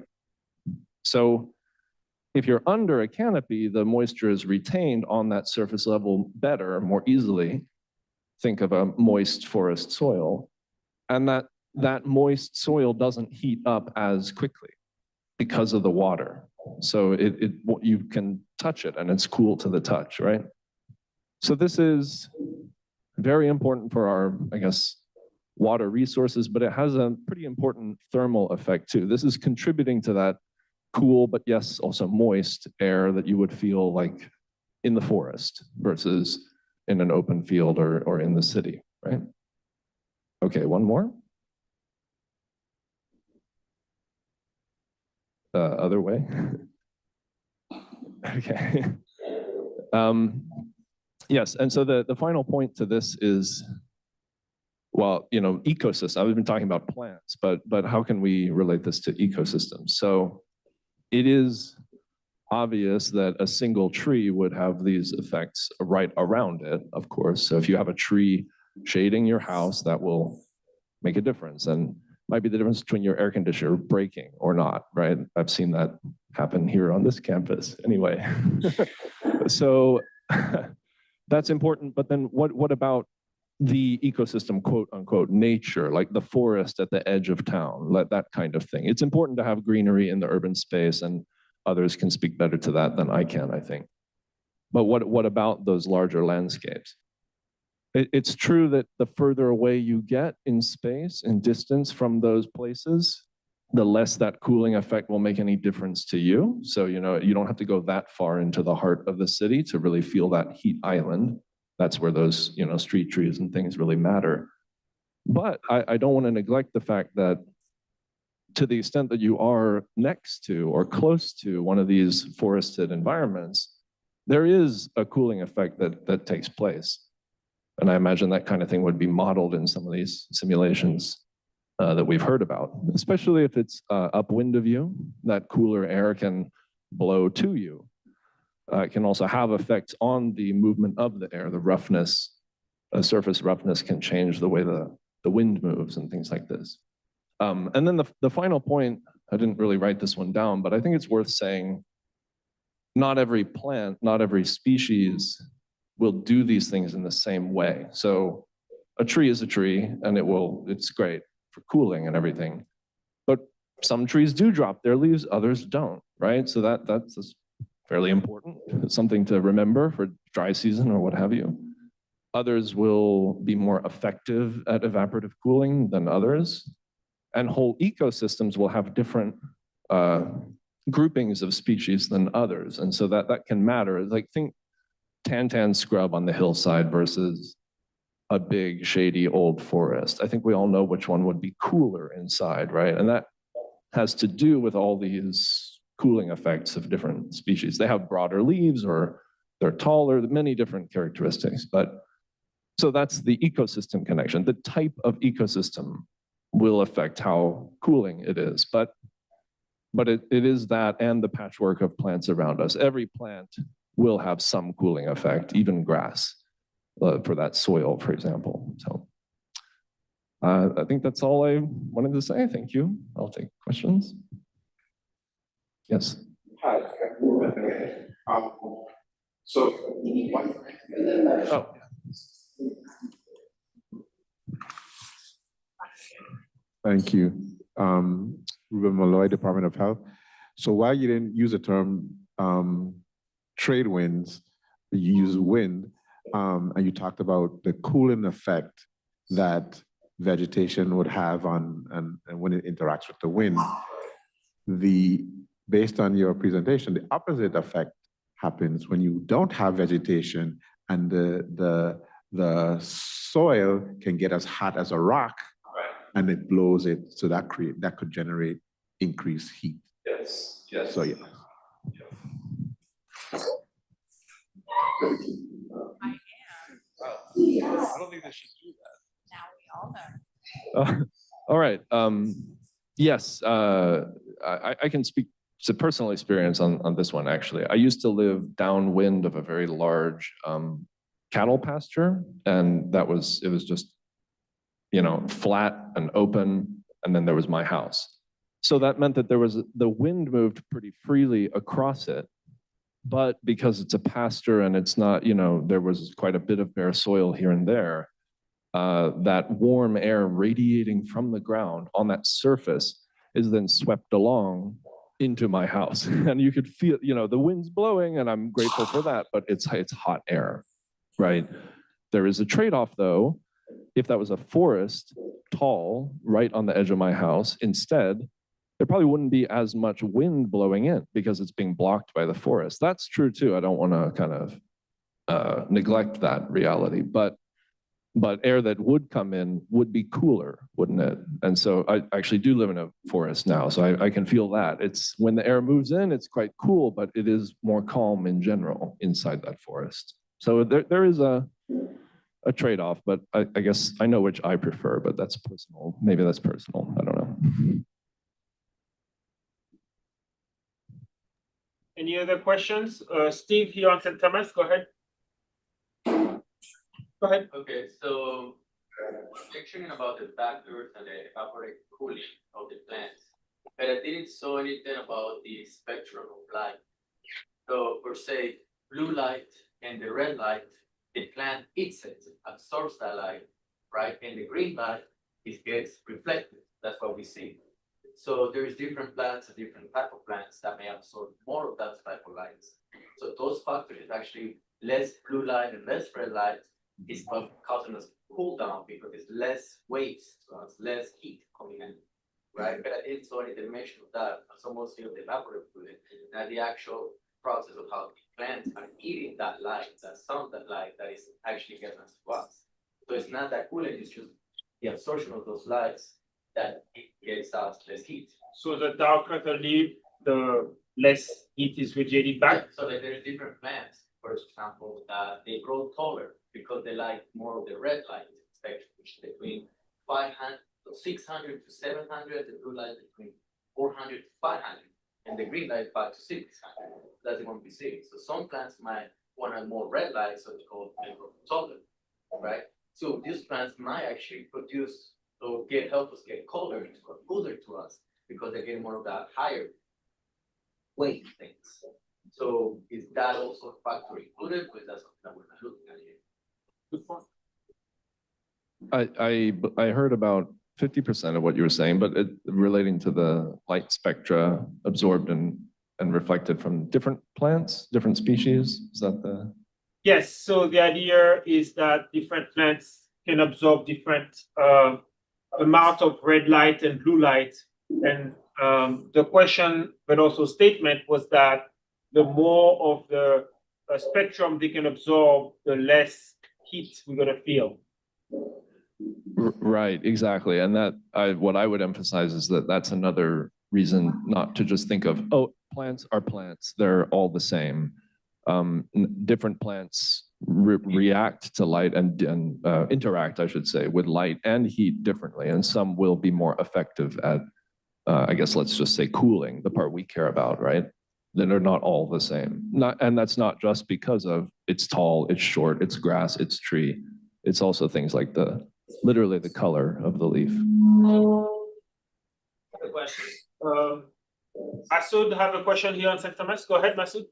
So if you're under a canopy, the moisture is retained on that surface level better, more easily. Think of a moist forest soil. And that that moist soil doesn't heat up as quickly because of the water. So you can touch it and it's cool to the touch, right? So this is very important for our, I guess, water resources, but it has a pretty important thermal effect too. This is contributing to that cool, but yes, also moist air that you would feel like in the forest versus in an open field or in the city, right? Okay, one more. Other way. Okay. Yes, and so the final point to this is, well, you know, ecosystem. I've been talking about plants, but how can we relate this to ecosystems? So it is obvious that a single tree would have these effects right around it, of course. So if you have a tree shading your house, that will make a difference, and might be the difference between your air conditioner breaking or not, right? I've seen that happen here on this campus anyway. So that's important, but then what about the ecosystem, quote unquote, nature, like the forest at the edge of town, like that kind of thing? It's important to have greenery in the urban space, and others can speak better to that than I can, I think. But what about those larger landscapes? It's true that the further away you get in space and distance from those places, the less that cooling effect will make any difference to you. So, you know, you don't have to go that far into the heart of the city to really feel that heat island. That's where those, you know, street trees and things really matter. But I don't want to neglect the fact that to the extent that you are next to or close to one of these forested environments, there is a cooling effect that takes place. And I imagine that kind of thing would be modeled in some of these simulations that we've heard about, especially if it's upwind of you. That cooler air can blow to you. It can also have effects on the movement of the air, the roughness, surface roughness can change the way the wind moves and things like this. And then the final point, I didn't really write this one down, but I think it's worth saying, not every plant, not every species will do these things in the same way. So a tree is a tree, and it's great for cooling and everything. But some trees do drop their leaves, others don't, right? So that's fairly important. It's something to remember for dry season or what have you. Others will be more effective at evaporative cooling than others. And whole ecosystems will have different groupings of species than others. And so that can matter. Like think tantan scrub on the hillside versus a big shady old forest. I think we all know which one would be cooler inside, right? And that has to do with all these cooling effects of different species. They have broader leaves or they're taller, many different characteristics. But so that's the ecosystem connection. The type of ecosystem will affect how cooling it is. But it is that and the patchwork of plants around us. Every plant will have some cooling effect, even grass, for that soil, for example. So I think that's all I wanted to say. Thank you. I'll take questions. Yes. Hi. So one. Oh. Thank you. Ruben Malloy, Department of Health. So while you didn't use the term trade winds, you use wind, and you talked about the cooling effect that vegetation would have on and when it interacts with the wind. Based on your presentation, the opposite effect happens when you don't have vegetation and the soil can get as hot as a rock, and it blows it, so that could generate increased heat. Yes. Yes. So yeah. I don't think they should do that. Now we all know. All right. Yes, I can speak to personal experience on this one, actually. I used to live downwind of a very large cattle pasture, and it was just, you know, flat and open, and then there was my house. So that meant that the wind moved pretty freely across it, but because it's a pasture and it's not, you know, there was quite a bit of bare soil here and there, that warm air radiating from the ground on that surface is then swept along into my house. And you could feel, the wind's blowing, and I'm grateful for that, but it's hot air, right? There is a trade-off though. If that was a forest, tall, right on the edge of my house, instead, there probably wouldn't be as much wind blowing in because it's being blocked by the forest. That's true too. I don't want to kind of neglect that reality, but air that would come in would be cooler, wouldn't it? And so I actually do live in a forest now, so I can feel that. It's when the air moves in, it's quite cool, but it is more calm in general inside that forest. So there is a trade-off, but I guess I know which I prefer, but that's personal. Maybe that's personal. I don't know. Any other questions? Steve here on St. Thomas, go ahead. Go ahead. Okay, so mentioning about the factors and the evaporative cooling of the plants, but I didn't saw anything about the spectrum of light. So for say blue light and the red light, the plant eats it, absorbs that light, right? And the green light, it gets reflected. That's what we see. So there's different plants and different type of plants that may absorb more of that type of lights. So those factors, actually less blue light and less red light, is causing us cool down because there's less waves to us, less heat coming in, right? But I didn't saw any dimension of that. I saw mostly of the evaporative cooling, and the actual process of how the plants are eating that light, that sunlight light that is actually getting us to us. So it's not that cooling, it's just the absorption of those lights that it gets us less heat. So the darker the leaf, the less heat is radiated back? Yeah, so that there's different plants, for example, they grow taller because they like more of the red light spectrum, which is between 600 to 700, the blue light between 400 to 500, and the green light 500 to 600. That's the one we see. So some plants might want a more red light, so it's called taller, right? So these plants might actually produce or help us get cooler to us because they're getting more of that higher weight things. So is that also a factor included, or is that something that we're not looking at here? Good point. I heard about 50% of what you were saying, but relating to the light spectra absorbed and reflected from different plants, different species. Is that the? Yes. So the idea is that different plants can absorb different amount of red light and blue light. And the question, but also statement, was that the more of the spectrum they can absorb, the less heat we're going to feel. Right, exactly. And what I would emphasize is that that's another reason not to just think of, oh, plants are plants, they're all the same. Different plants react to light and interact, I should say, with light and heat differently. And some will be more effective at, I guess, let's just say cooling, the part we care about, right? Then they're not all the same. And that's not just because of it's tall, it's short, it's grass, it's tree. It's also things like literally the color of the leaf. Good question. Masoud, have a question here on St. Thomas. Go ahead, Masoud.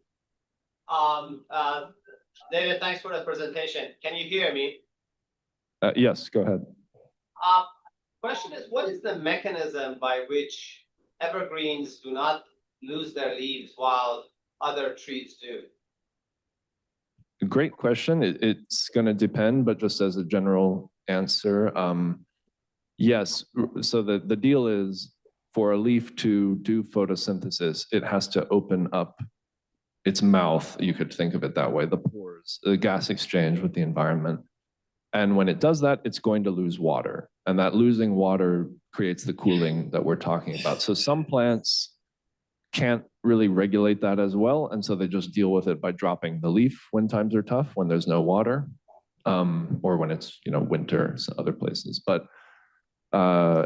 David, thanks for the presentation. Can you hear me? Yes, go ahead. Question is, what is the mechanism by which evergreens do not lose their leaves while other trees do? Great question. It's going to depend, but just as a general answer, yes. So the deal is for a leaf to do photosynthesis, it has to open up its mouth. You could think of it that way, the pores, the gas exchange with the environment. And when it does that, it's going to lose water. And that losing water creates the cooling that we're talking about. So some plants can't really regulate that as well. And so they just deal with it by dropping the leaf when times are tough, when there's no water, or when it's, winter, so other places. But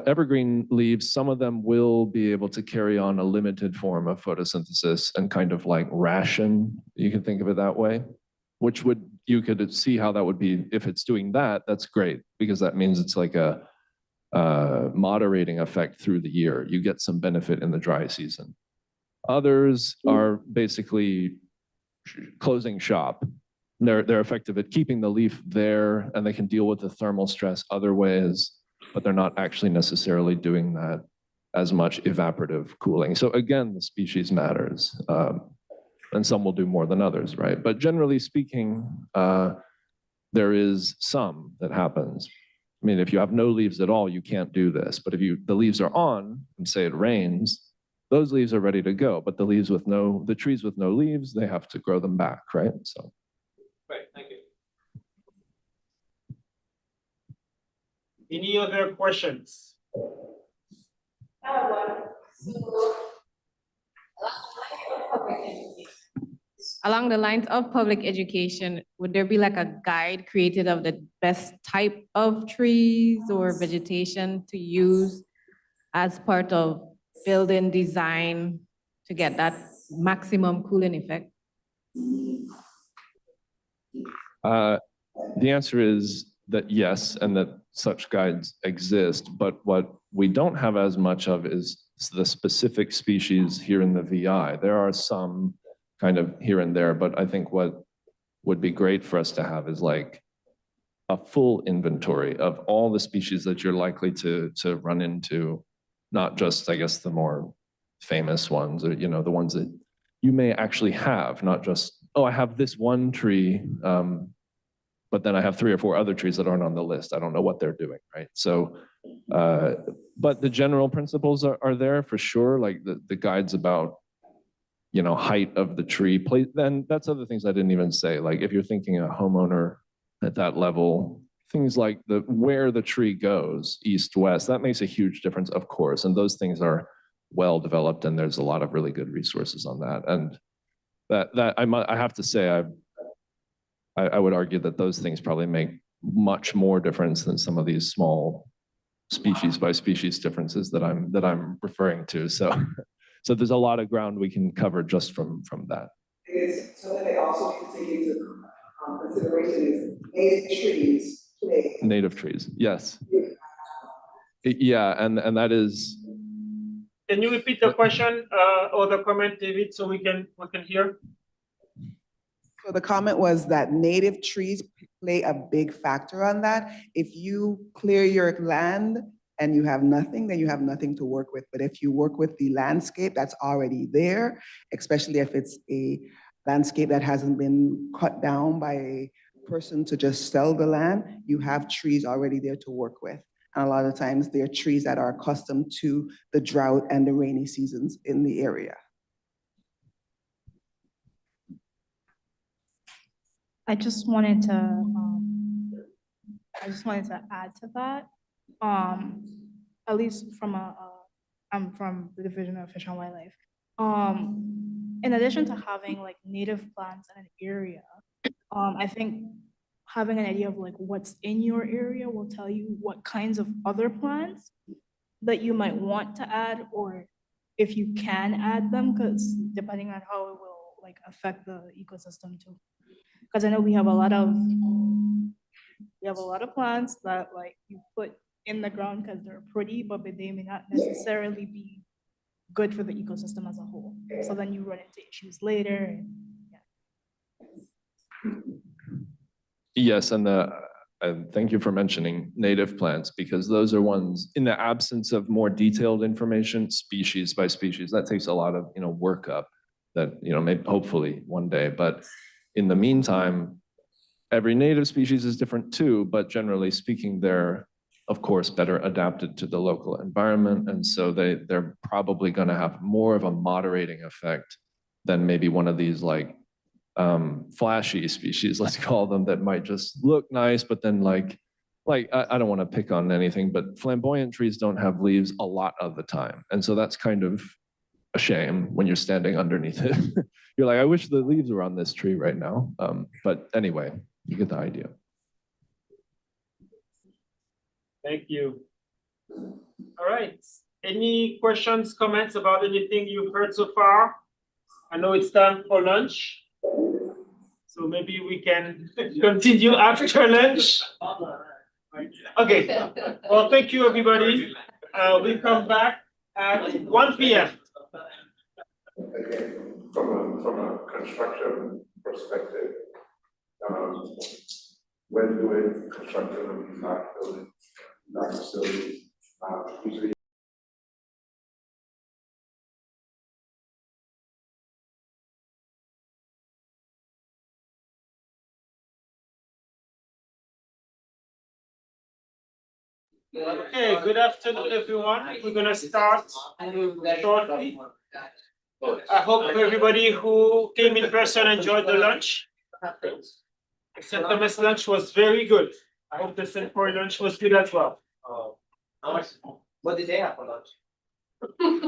evergreen leaves, some of them will be able to carry on a limited form of photosynthesis and kind of like ration, you can think of it that way, which you could see how that would be. If it's doing that, that's great, because that means it's like a moderating effect through the year. You get some benefit in the dry season. Others are basically closing shop. they're effective at keeping the leaf there, and they can deal with the thermal stress other ways, but they're not actually necessarily doing that as much evaporative cooling. So again, the species matters. And some will do more than others, right? But generally speaking, there is some that happens. I mean, if you have no leaves at all, you can't do this. But if the leaves are on, and say it rains, those leaves are ready to go. But the trees with no leaves, they have to grow them back, right? So. Right, thank you. Any other questions? Along the lines of public education, would there be like a guide created of the best type of trees or vegetation to use as part of building design to get that maximum cooling effect? The answer is that yes, and that such guides exist, but what we don't have as much of is the specific species here in the VI. There are some kind of here and there, but I think what would be great for us to have is like a full inventory of all the species that you're likely to run into, not just, I guess, the more famous ones, or, you know, the ones that you may actually have, not just, oh, I have this one tree, but then I have 3 or 4 other trees that aren't on the list. I don't know what they're doing, right? So, but the general principles are there for sure, like the guides about, you know, height of the tree. Then that's other things I didn't even say. Like if you're thinking a homeowner at that level, things like where the tree goes, east, west, that makes a huge difference, of course. And those things are well developed, and there's a lot of really good resources on that. And that I have to say, I would argue that those things probably make much more difference than some of these small species by species differences that I'm referring to. So there's a lot of ground we can cover just from that. So that they also need to take into consideration is native trees. Native trees, yes. Yeah, and that is. Can you repeat the question or the comment, David, so we can hear? So the comment was that native trees play a big factor on that. If you clear your land and you have nothing, then you have nothing to work with. But if you work with the landscape that's already there, especially if it's a landscape that hasn't been cut down by a person to just sell the land, you have trees already there to work with. And a lot of times they're trees that are accustomed to the drought and the rainy seasons in the area. I just wanted to add to that. At least I'm from the Division of Fish and Wildlife. In addition to having like native plants in an area, I think having an idea of like what's in your area will tell you what kinds of other plants that you might want to add, or if you can add them, because depending on how it will like affect the ecosystem too. Because I know we have a lot of plants that like you put in the ground because they're pretty, but they may not necessarily be good for the ecosystem as a whole. So then you run into issues later. Yes, and thank you for mentioning native plants, because those are ones, in the absence of more detailed information, species by species, that takes a lot of, you know, workup that, you know, maybe hopefully one day. But in the meantime, every native species is different too, but generally speaking, they're, of course, better adapted to the local environment. And so they're probably going to have more of a moderating effect than maybe one of these like flashy species, let's call them, that might just look nice, but then like I don't want to pick on anything, but flamboyant trees don't have leaves a lot of the time. And so that's kind of a shame when you're standing underneath it. You're like, I wish the leaves were on this tree right now. But anyway, you get the idea. Thank you. All right. Any questions, comments about anything you've heard so far? I know it's time for lunch, so maybe we can continue after lunch. Okay. Well, thank you, everybody. We'll come back at 1 p.m. From a construction perspective, when doing construction of these large buildings, large facilities, usually. Okay, good afternoon, everyone. We're gonna start shortly. I hope everybody who came in person enjoyed the lunch. St. Thomas lunch was very good. I hope the St. Croix lunch was good as well. What did they have for lunch?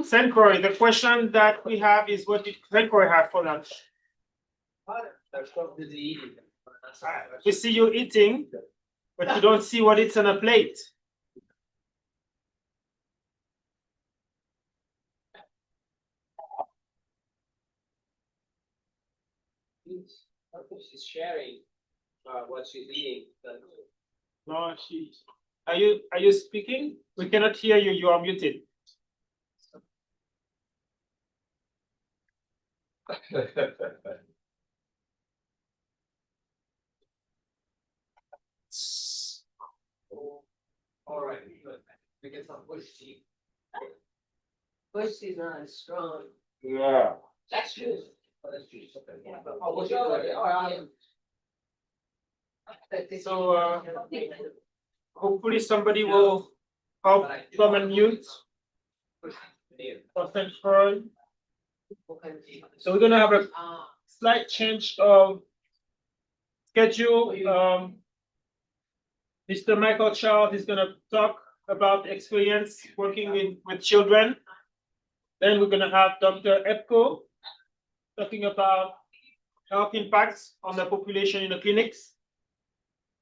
St. Croix, the question that we have is, what did St. Croix have for lunch? We see you eating, but you don't see what it's on a plate. She's sharing what she's eating. No, she's. Are you speaking? We cannot hear you. You are muted. All right, good. We get some bush tea. Bush tea's not as strong. Yeah. That's juice. Oh, that's juice. Okay. Yeah. Oh, bush tea. Oh, So hopefully somebody will help come and mute. For St. Croix. So we're gonna have a slight change of schedule. Mr. Michael Charles is gonna talk about the experience working with children. Then we're gonna have Dr. Ekpo talking about health impacts on the population in the clinics.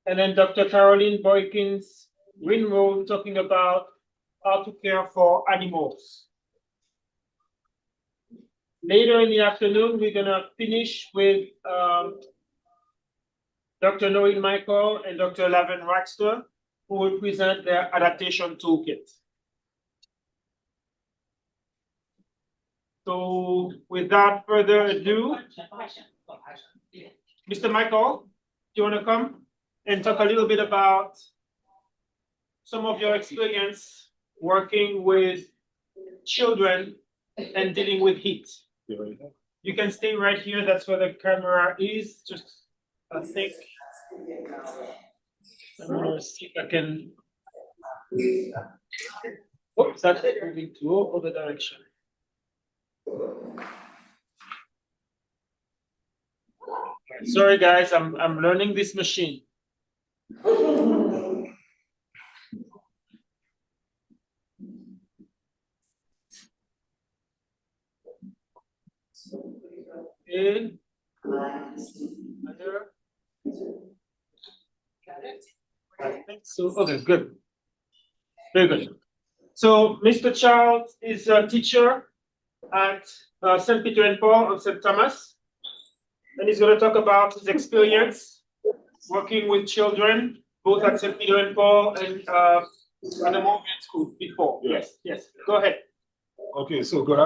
And then Dr. Carollyn Boykins Winrow talking about how to care for animals. Later in the afternoon, we're gonna finish with Dr. Michael and Dr. LaVerne Ragster, who will present their adaptation toolkit. So without further ado, Mr. Michael, do you want to come and talk a little bit about some of your experience working with children and dealing with heat? You can stay right here. That's where the camera is. Just, I think. I'm gonna see if I can. Oops, that's moving to other direction. Sorry, guys. I'm learning this machine. In, under. I think so. Okay, good. Very good. So Mr. Charles is a teacher at St. Peter and Paul on St. Thomas, and he's going to talk about his experience working with children, both at St. Peter and Paul and at the movement school before. Yes, yes. Go ahead. Okay, so good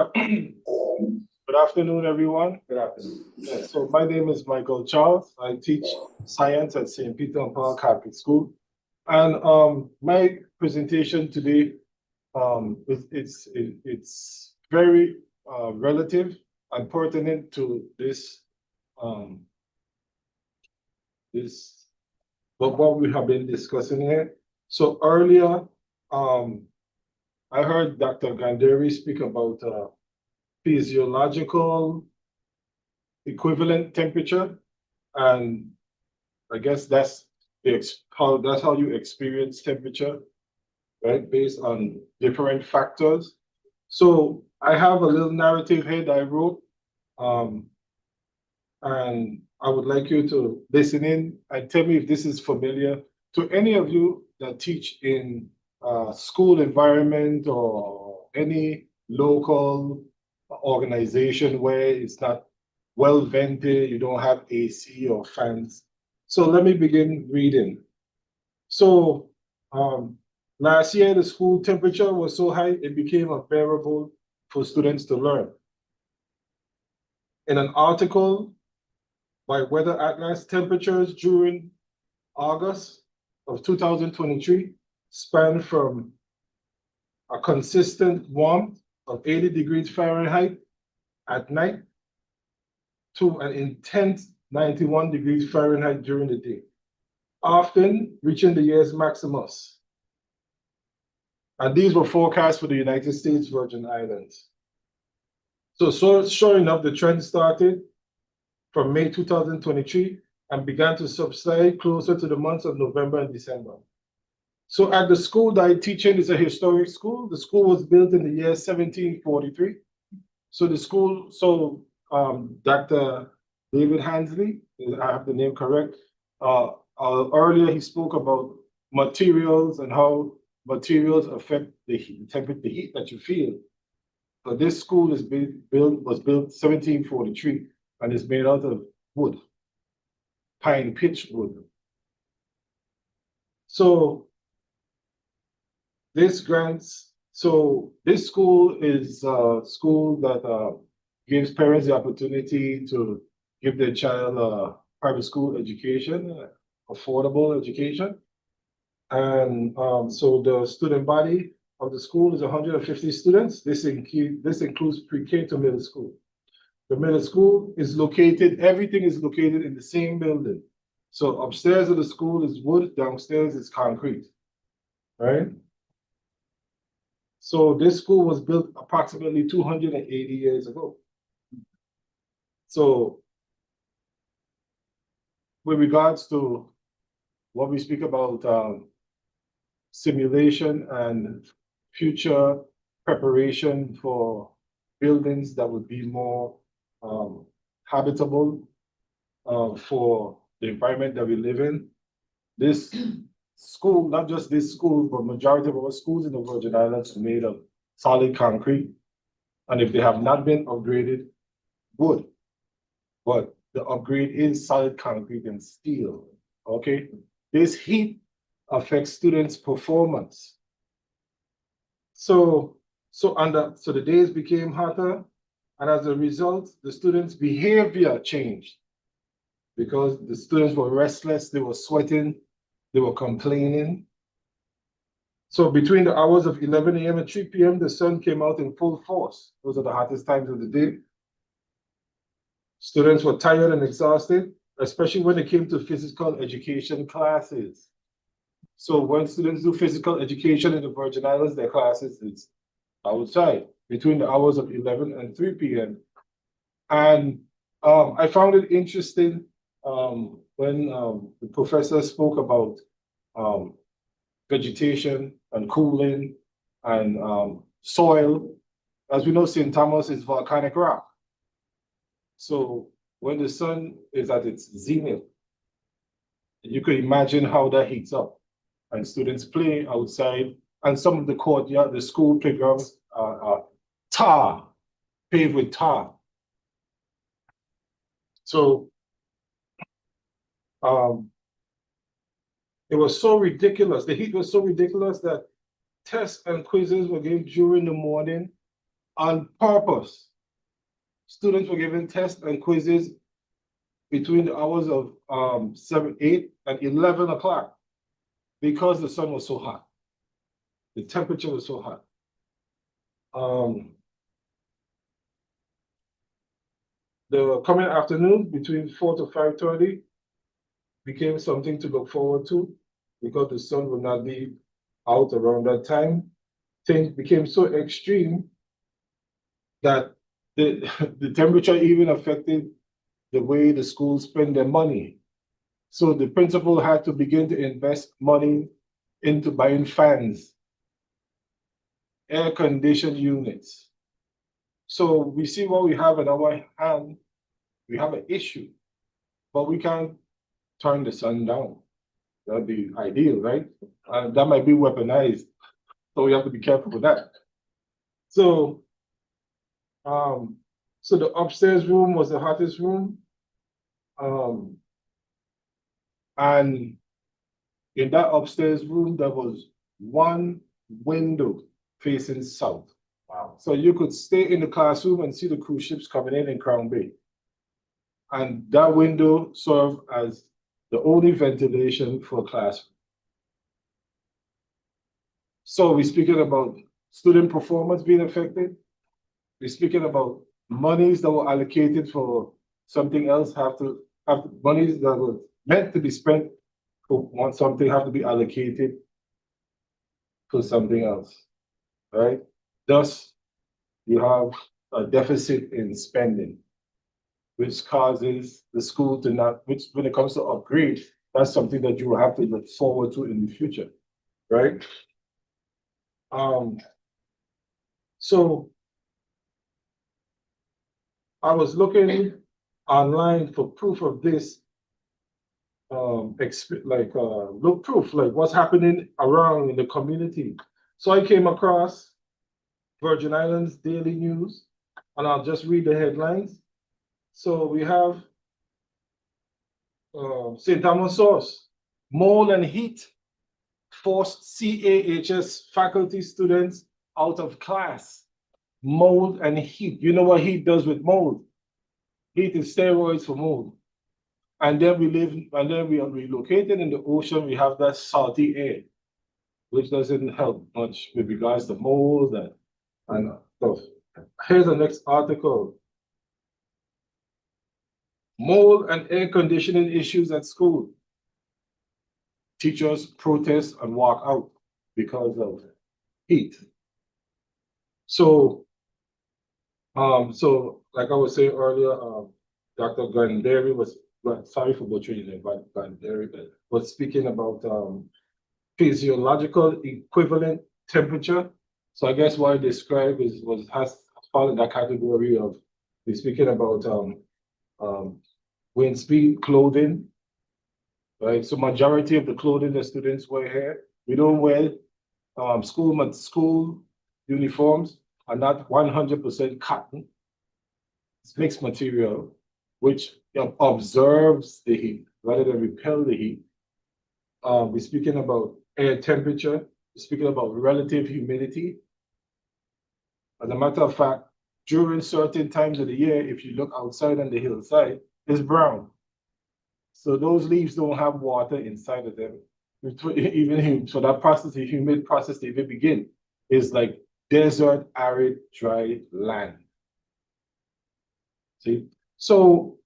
afternoon, everyone. Good afternoon. Yes, so my name is Michael Charles. I teach science at St. Peter and Paul Catholic School. And my presentation today, it's very relative and pertinent to what we have been discussing here. So earlier, I heard Dr. Ghandehari speak about physiological equivalent temperature, and I guess that's how you experience temperature, right? Based on different factors. So I have a little narrative here that I wrote, and I would like you to listen in and tell me if this is familiar to any of you that teach in school environment or any local organization where it's not well vented, you don't have AC or fans. So let me begin reading. So last year, the school temperature was so high, it became unbearable for students to learn. In an article by Weather Atlas, temperatures during August of 2023 span from a consistent warmth of 80 degrees Fahrenheit at night to an intense 91 degrees Fahrenheit during the day, often reaching the year's maximus. And these were forecasts for the United States Virgin Islands. So sure enough, the trend started from May 2023 and began to subside closer to the months of November and December. So at the school that I teach in is a historic school. The school was built in the year 1743. So the school, Dr. David Hensley, I have the name correct, earlier he spoke about materials and how materials affect the heat, the heat that you feel. But this school was built 1743 and is made out of wood, pine pitch wood. So this school is a school that gives parents the opportunity to give their child a private school education, affordable education. And so the student body of the school is 150 students. This includes pre-K to middle school. The middle school is located, everything is located in the same building. So upstairs of the school is wood, downstairs is concrete, right? So this school was built approximately 280 years ago. So with regards to what we speak about simulation and future preparation for buildings that would be more habitable for the environment that we live in. This school, not just this school, but majority of our schools in the Virgin Islands are made of solid concrete. And if they have not been upgraded, wood. But the upgrade is solid concrete and steel, okay? This heat affects students' performance. So the days became hotter, and as a result, the students' behavior changed because the students were restless, they were sweating, they were complaining. So between the hours of 11 a.m. and 3 p.m., the sun came out in full force. Those are the hottest times of the day. Students were tired and exhausted, especially when it came to physical education classes. So when students do physical education in the Virgin Islands, their classes is outside between the hours of 11 and 3 p.m. And I found it interesting when the professor spoke about vegetation and cooling and soil. As we know, St. Thomas is volcanic rock. So when the sun is at its zenith, you could imagine how that heats up. And students play outside, and some of the courtyard, the school playgrounds are tar, paved with tar. So it was so ridiculous. The heat was so ridiculous that tests and quizzes were given during the morning on purpose. Students were given tests and quizzes between the hours of 7, 8, and 11 o'clock because the sun was so hot. The temperature was so hot. The coming afternoon between 4 to 5:30 became something to look forward to because the sun would not be out around that time. Things became so extreme that the temperature even affected the way the schools spend their money. So the principal had to begin to invest money into buying fans, air-conditioned units. So we see what we have in our hand. We have an issue, but we can't turn the sun down. That'd be ideal, right? That might be weaponized, so we have to be careful with that. So, so the upstairs room was the hottest room. And in that upstairs room, there was one window facing south. Wow. So you could stay in the classroom and see the cruise ships coming in Crown Bay. And that window served as the only ventilation for classroom. So we're speaking about student performance being affected. We're speaking about monies that were allocated for something else have monies that were meant to be spent for something have to be allocated for something else, right? Thus, you have a deficit in spending, which causes the school to not, which when it comes to upgrade, that's something that you will have to look forward to in the future, right? So I was looking online for proof of this, look proof, like what's happening around in the community. So I came across Virgin Islands Daily News, and I'll just read the headlines. So we have St. Thomas source, mold and heat forced CAHS faculty students out of class. Mold and heat. You know what heat does with mold? Heat is steroids for mold. And then we are relocated in the ocean, we have that salty air, which doesn't help much with regards to mold and stuff. Here's the next article. Mold and air conditioning issues at school. Teachers protest and walk out because of heat. So like I was saying earlier, Dr. Ghandehari was, sorry for butchering it, but Ghandehari was speaking about physiological equivalent temperature. So I guess what I described has fallen in that category of, we're speaking about wind speed clothing, right? So majority of the clothing that students wear here, we don't wear school uniforms are not 100% cotton. It's mixed material, which observes the heat rather than repel the heat. We're speaking about air temperature. We're speaking about relative humidity. As a matter of fact, during certain times of the year, if you look outside on the hillside, it's brown. So those leaves don't have water inside of them. Even so that process, the humid process to even begin, is like desert, arid, dry land. See? So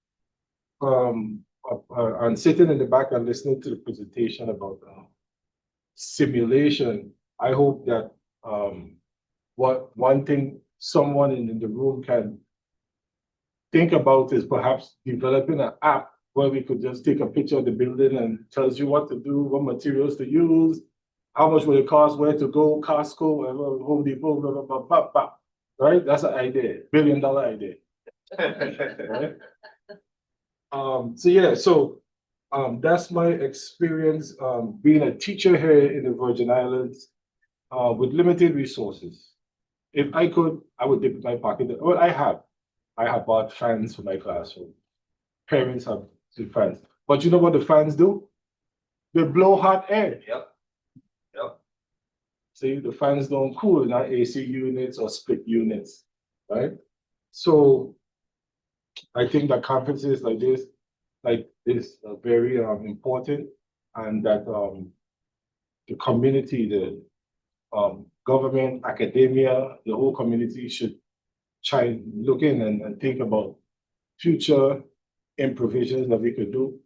I'm sitting in the back and listening to the presentation about simulation. I hope that one thing someone in the room can think about is perhaps developing an app where we could just take a picture of the building and tells you what to do, what materials to use, how much will it cost, where to go, Costco, whatever, Home Depot, blah, blah, blah, blah, blah. Right? That's an idea, $1 billion idea. Right? That's my experience being a teacher here in the Virgin Islands with limited resources. If I could, I would dip in my pocket. Well, I have bought fans for my classroom. Parents have fans. But you know what the fans do? They blow hot air. Yep. See, the fans don't cool in our AC units or split units, right? So I think that conferences like this are very important, and that the community, the government, academia, the whole community should try and look in and think about future improvisations that we could do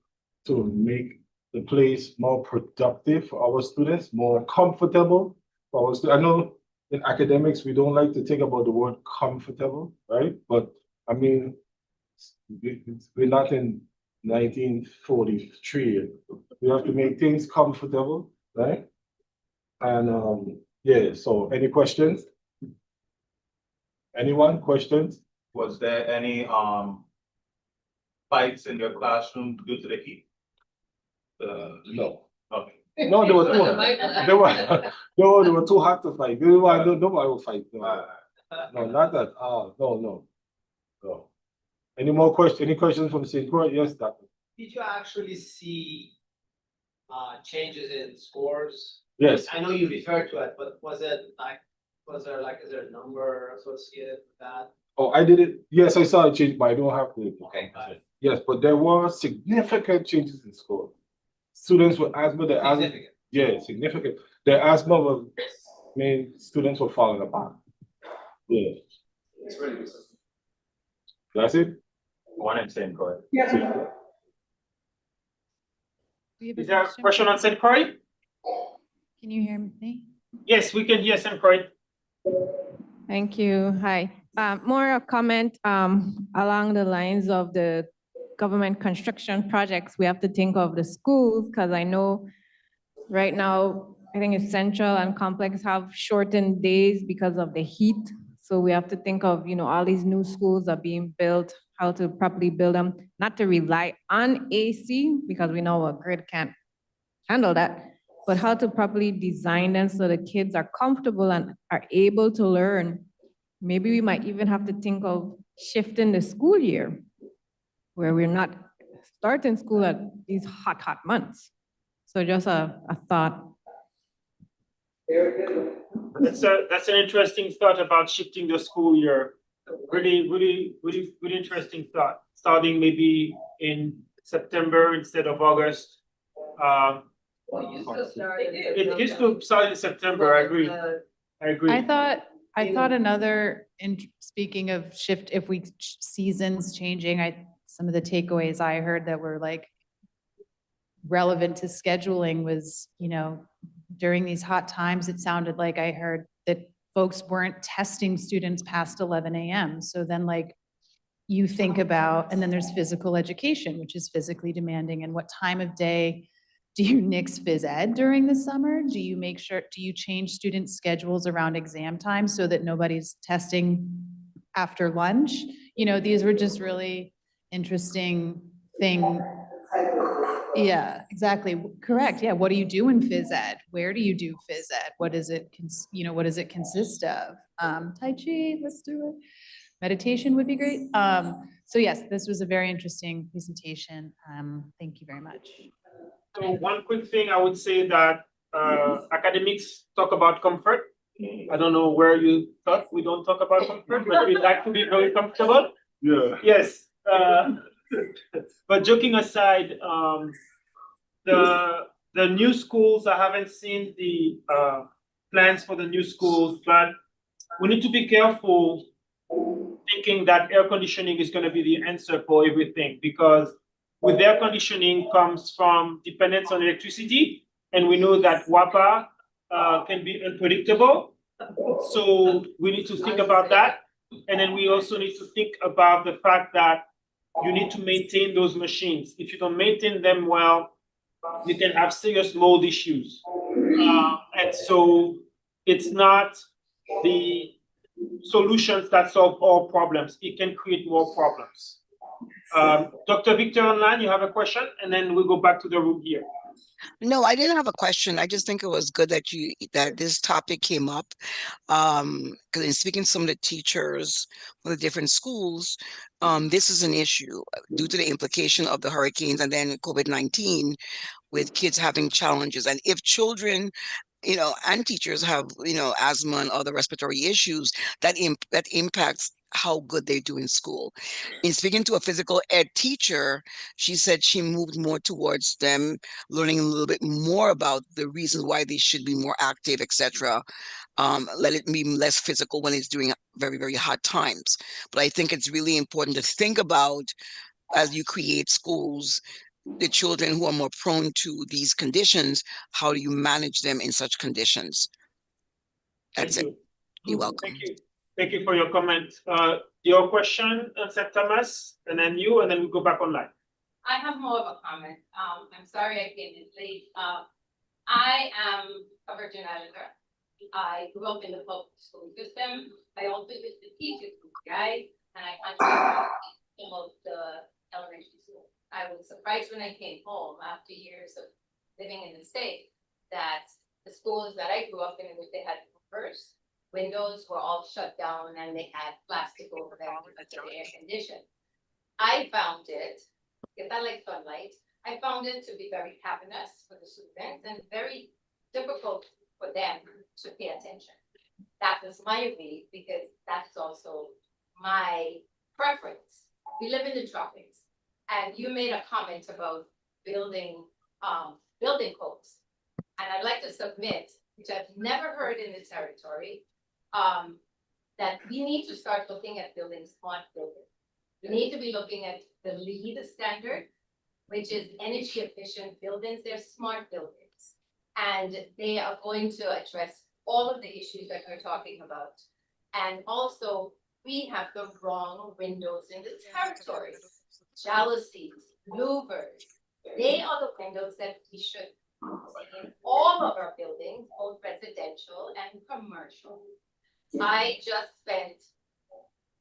to make the place more productive for our students, more comfortable for our students. I know in academics, we don't like to think about the word comfortable, right? But I mean, we're not in 1943. We have to make things comfortable, right? And yeah, so any questions? Anyone, questions? Was there any fights in your classroom due to the heat? No. Okay. No, there were too hot to fight. Nobody will fight. No, not at all. No. Any more questions? Any questions from St. Croix? Yes, Doctor. Did you actually see changes in scores? Yes. I know you referred to it, but is there a number associated with that? Oh, I did it. Yes, I saw a change, but I don't have the. Okay, got it. Yes, but there were significant changes in school. Students with asthma, the asthma, Significant. yeah, significant. The asthma was, I mean, students were falling apart. Yeah, It's really good. that's it. One in St. Croix. Is there a question on St. Croix? Can you hear me? Yes, we can hear St. Croix. Thank you. Hi. More a comment along the lines of the government construction projects. We have to think of the schools because I know right now, I think it's Central and Complex have shortened days because of the heat. So we have to think of, all these new schools are being built, how to properly build them, not to rely on AC because we know a grid can't handle that, but how to properly design them so the kids are comfortable and are able to learn. Maybe we might even have to think of shifting the school year where we're not starting school at these hot months. So just a thought. That's an interesting thought about shifting the school year. Really interesting thought. Starting maybe in September instead of August. It used to start in September. I agree. I thought another, speaking of shift, if we seasons changing, some of the takeaways I heard that were like relevant to scheduling was, during these hot times, it sounded like I heard that folks weren't testing students past 11 a.m. So then you think about, and then there's physical education, which is physically demanding, and what time of day do you nix phys ed during the summer? Do you change student schedules around exam time so that nobody's testing after lunch? These were just really interesting things. Yeah, exactly. Correct. Yeah. What do you do in phys ed? Where do you do phys ed? What does it consist of? Tai Chi, let's do it. Meditation would be great. So yes, this was a very interesting presentation. Thank you very much. So one quick thing, I would say that academics talk about comfort. I don't know where you thought we don't talk about comfort, but we like to be very comfortable. Yeah. Yes. But joking aside, the new schools, I haven't seen the plans for the new schools, but we need to be careful thinking that air conditioning is going to be the answer for everything, because with air conditioning comes from dependence on electricity, and we know that WAPA can be unpredictable. So we need to think about that. And then we also need to think about the fact that you need to maintain those machines. If you don't maintain them well, you can have serious mold issues. And so it's not the solutions that solve all problems. It can create more problems. Dr. Victor Online, you have a question, and then we'll go back to the room here. No, I didn't have a question. I just think it was good that this topic came up. Because in speaking to some of the teachers from the different schools, this is an issue due to the implication of the hurricanes and then COVID-19 with kids having challenges. And if children, and teachers have, asthma and other respiratory issues, that impacts how good they do in school. In speaking to a physical ed teacher, she said she moved more towards them learning a little bit more about the reasons why they should be more active, etc. Let it be less physical when it's during very, very hot times. But I think it's really important to think about, as you create schools, the children who are more prone to these conditions, how do you manage them in such conditions? That's it. You're welcome. Thank you. Thank you for your comment. Your question, St. Thomas, and then you, and then we go back online. I have more of a comment. I'm sorry I came in late. I am a Virgin Islander. I grew up in the public school system. I also used to teach at USVI, and I continued some of the elementary school. I was surprised when I came home after years of living in the States that the schools that I grew up in which they had first, windows were all shut down and they had plastic over them because of the air condition. I found it, if I like sunlight, I found it to be very hazardous for the students and very difficult for them to pay attention. That was my read because that's also my preference. We live in the tropics. And you made a comment about building codes. And I'd like to submit, which I've never heard in the territory, that we need to start looking at building smart buildings. We need to be looking at the LEED standard, which is energy efficient buildings. They're smart buildings. And they are going to address all of the issues that we're talking about. And also, we have the wrong windows in the territory. Jalousies, louvers, they are the windows that we should see in all of our buildings, both residential and commercial. I just spent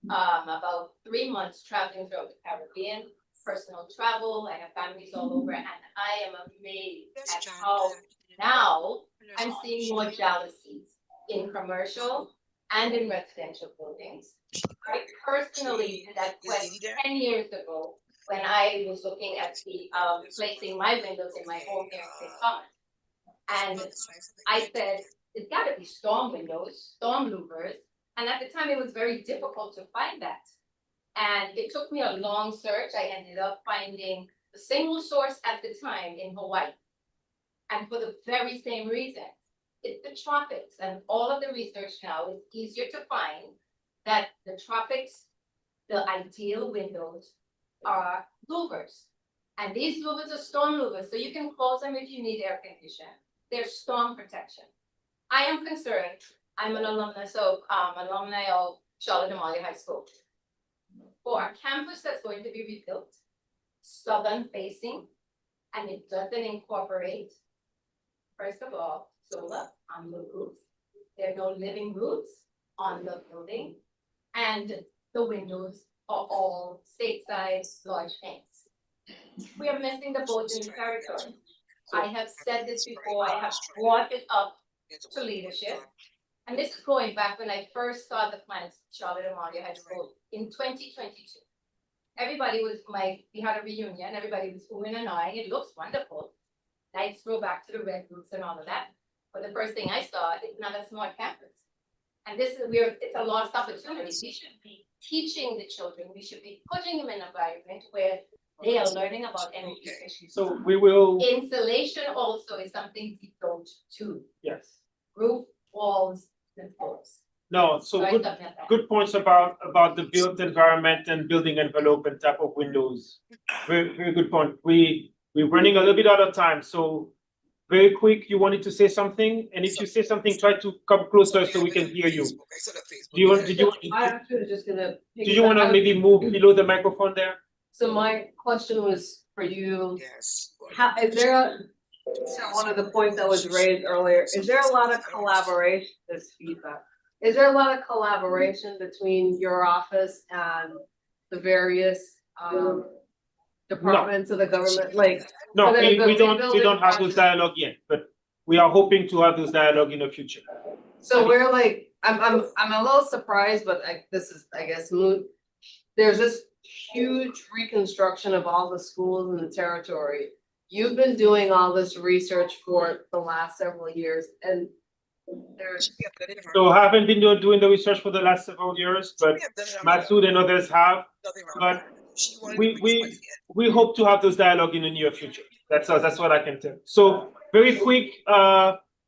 about 3 months traveling throughout the Caribbean, personal travel. I have families all over, and I am amazed at how now I'm seeing more jalousies in commercial and in residential buildings. I personally did that quest 10 years ago when I was looking at the placing my windows in my home here in St. Thomas. And I said, it's got to be storm windows, storm louvers. And at the time, it was very difficult to find that. And it took me a long search. I ended up finding the single source at the time in Hawaii. And for the very same reason, it's the tropics. And all of the research now is easier to find that the tropics, the ideal windows are louvers. And these louvers are storm louvers. So you can close them if you need air conditioning. They're storm protection. I am concerned. I'm an alumna, alumni of Charlotte Amalia High School. For a campus that's going to be rebuilt, southern facing, and it doesn't incorporate, first of all, solar on the roofs. There are no living roofs on the building, and the windows are all stateside large panes. We are missing the boat in the territory. I have said this before, I have brought it up to leadership. And this is going back when I first saw the plans for Charlotte Amalia High School in 2022. Everybody was we had a reunion, everybody was oohing and ahhing. It looks wonderful. Nice go back to the red roofs and all of that. But the first thing I saw, it's not a smart campus. And this is it's a lost opportunity. We should be teaching the children. We should be putting them in an environment where they are learning about energy efficiency. So we will. Installation also is something we don't do. Yes. Roof, walls, and floors. No, so good points about the built environment and building envelope and type of windows. Very, very good point. We're running a little bit out of time, so very quick, you wanted to say something, and if you say something, try to come closer so we can hear you. Do you want to maybe move below the microphone there? So my question was for you. Yes. Is there one of the points that was raised earlier, is there a lot of collaboration, this feedback? Is there a lot of collaboration between your office and the various departments of the government? No, we don't have those dialogue yet, but we are hoping to have those dialogue in the future. So we're I'm a little surprised, but this is, I guess, moot. There's this huge reconstruction of all the schools in the territory. You've been doing all this research for the last several years, and so I haven't been doing the research for the last several years, but Masoud and others have. But we hope to have those dialogue in the near future. That's what I can tell. So very quick,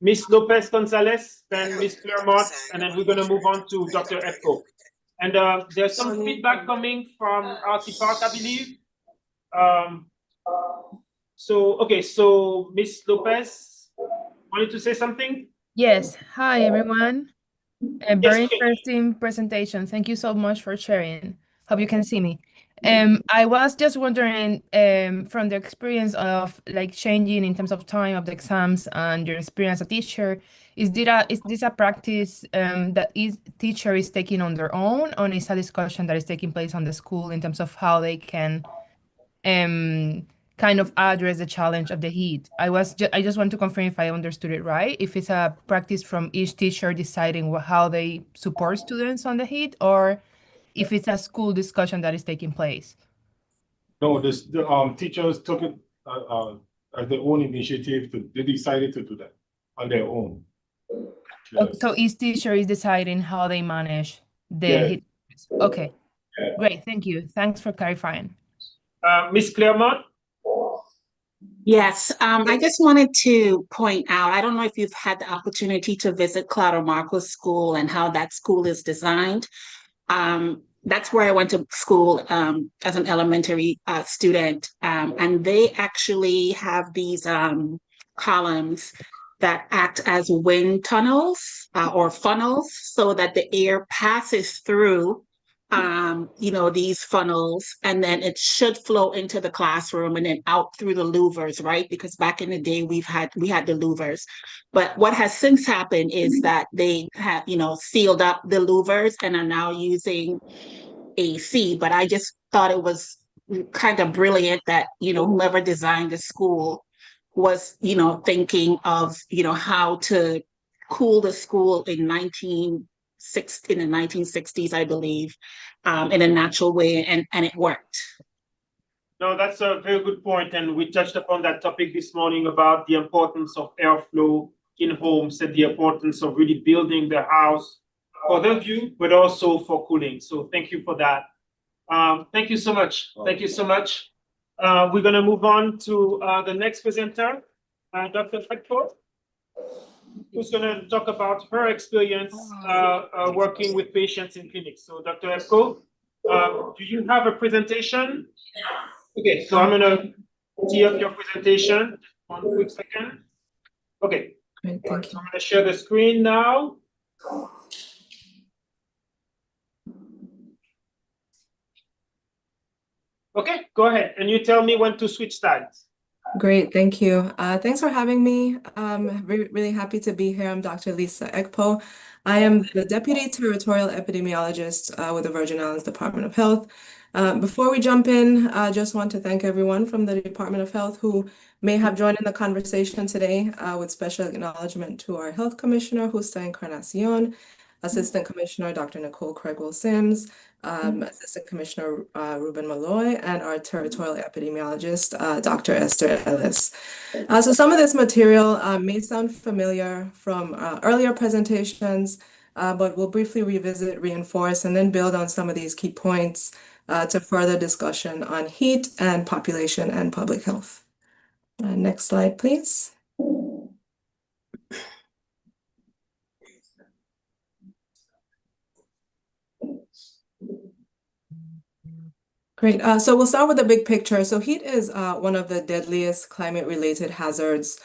Ms. Lopez Gonzalez, then Ms. Claremont, and then we're gonna move on to Dr. Ekpo. And there's some feedback coming from RT Park, I believe. So Ms. Lopez wanted to say something? Yes. Hi, everyone. A very interesting presentation. Thank you so much for sharing. Hope you can see me. I was just wondering, from the experience of changing in terms of time of the exams and your experience as a teacher, is this a practice that teacher is taking on their own, or is a discussion that is taking place on the school in terms of how they can kind of address the challenge of the heat? I just want to confirm if I understood it right, if it's a practice from each teacher deciding how they support students on the heat, or if it's a school discussion that is taking place. No, the teachers took it as their own initiative. They decided to do that on their own. Yes. So each teacher is deciding how they manage the heat. Okay, great, thank you. Thanks for clarifying. Ms. Claremont? Yes, I just wanted to point out, I don't know if you've had the opportunity to visit Claro Marcos School and how that school is designed. That's where I went to school as an elementary student, and they actually have these columns that act as wind tunnels or funnels so that the air passes through these funnels, and then it should flow into the classroom and then out through the louvers, right? Because back in the day, we had the louvers. But what has since happened is that they have, sealed up the louvers and are now using AC. But I just thought it was kind of brilliant that, whoever designed the school was, thinking of, how to cool the school in the 1960s, I believe, in a natural way, and it worked. No, that's a very good point, and we touched upon that topic this morning about the importance of airflow in homes and the importance of really building the house for the view, but also for cooling. So thank you for that. Thank you so much. Thank you so much. We're going to move on to the next presenter, Dr. Ekpo, who's going to talk about her experience working with patients in clinics. So Dr. Ekpo, do you have a presentation? Okay, so I'm going to tee up your presentation. One quick second. Okay. Great, so I'm going to share the screen now. Okay, go ahead. And you tell me when to switch sides. Great, thank you. Thanks for having me. Really happy to be here. I'm Dr. Lisa Ekpo. I am the Deputy Territorial Epidemiologist with the Virgin Islands Department of Health. Before we jump in, I just want to thank everyone from the Department of Health who may have joined in the conversation today, with special acknowledgement to our Health Commissioner, Justa Encarnacion, Assistant Commissioner, Dr. Nicole Cregwell-Sims, Assistant Commissioner Ruben Malloy, and our Territorial Epidemiologist, Dr. Esther Ellis. So some of this material may sound familiar from earlier presentations, but we'll briefly revisit, reinforce, and then build on some of these key points to further discussion on heat and population and public health. Next slide, please. Great. So we'll start with the big picture. So heat is one of the deadliest climate-related hazards,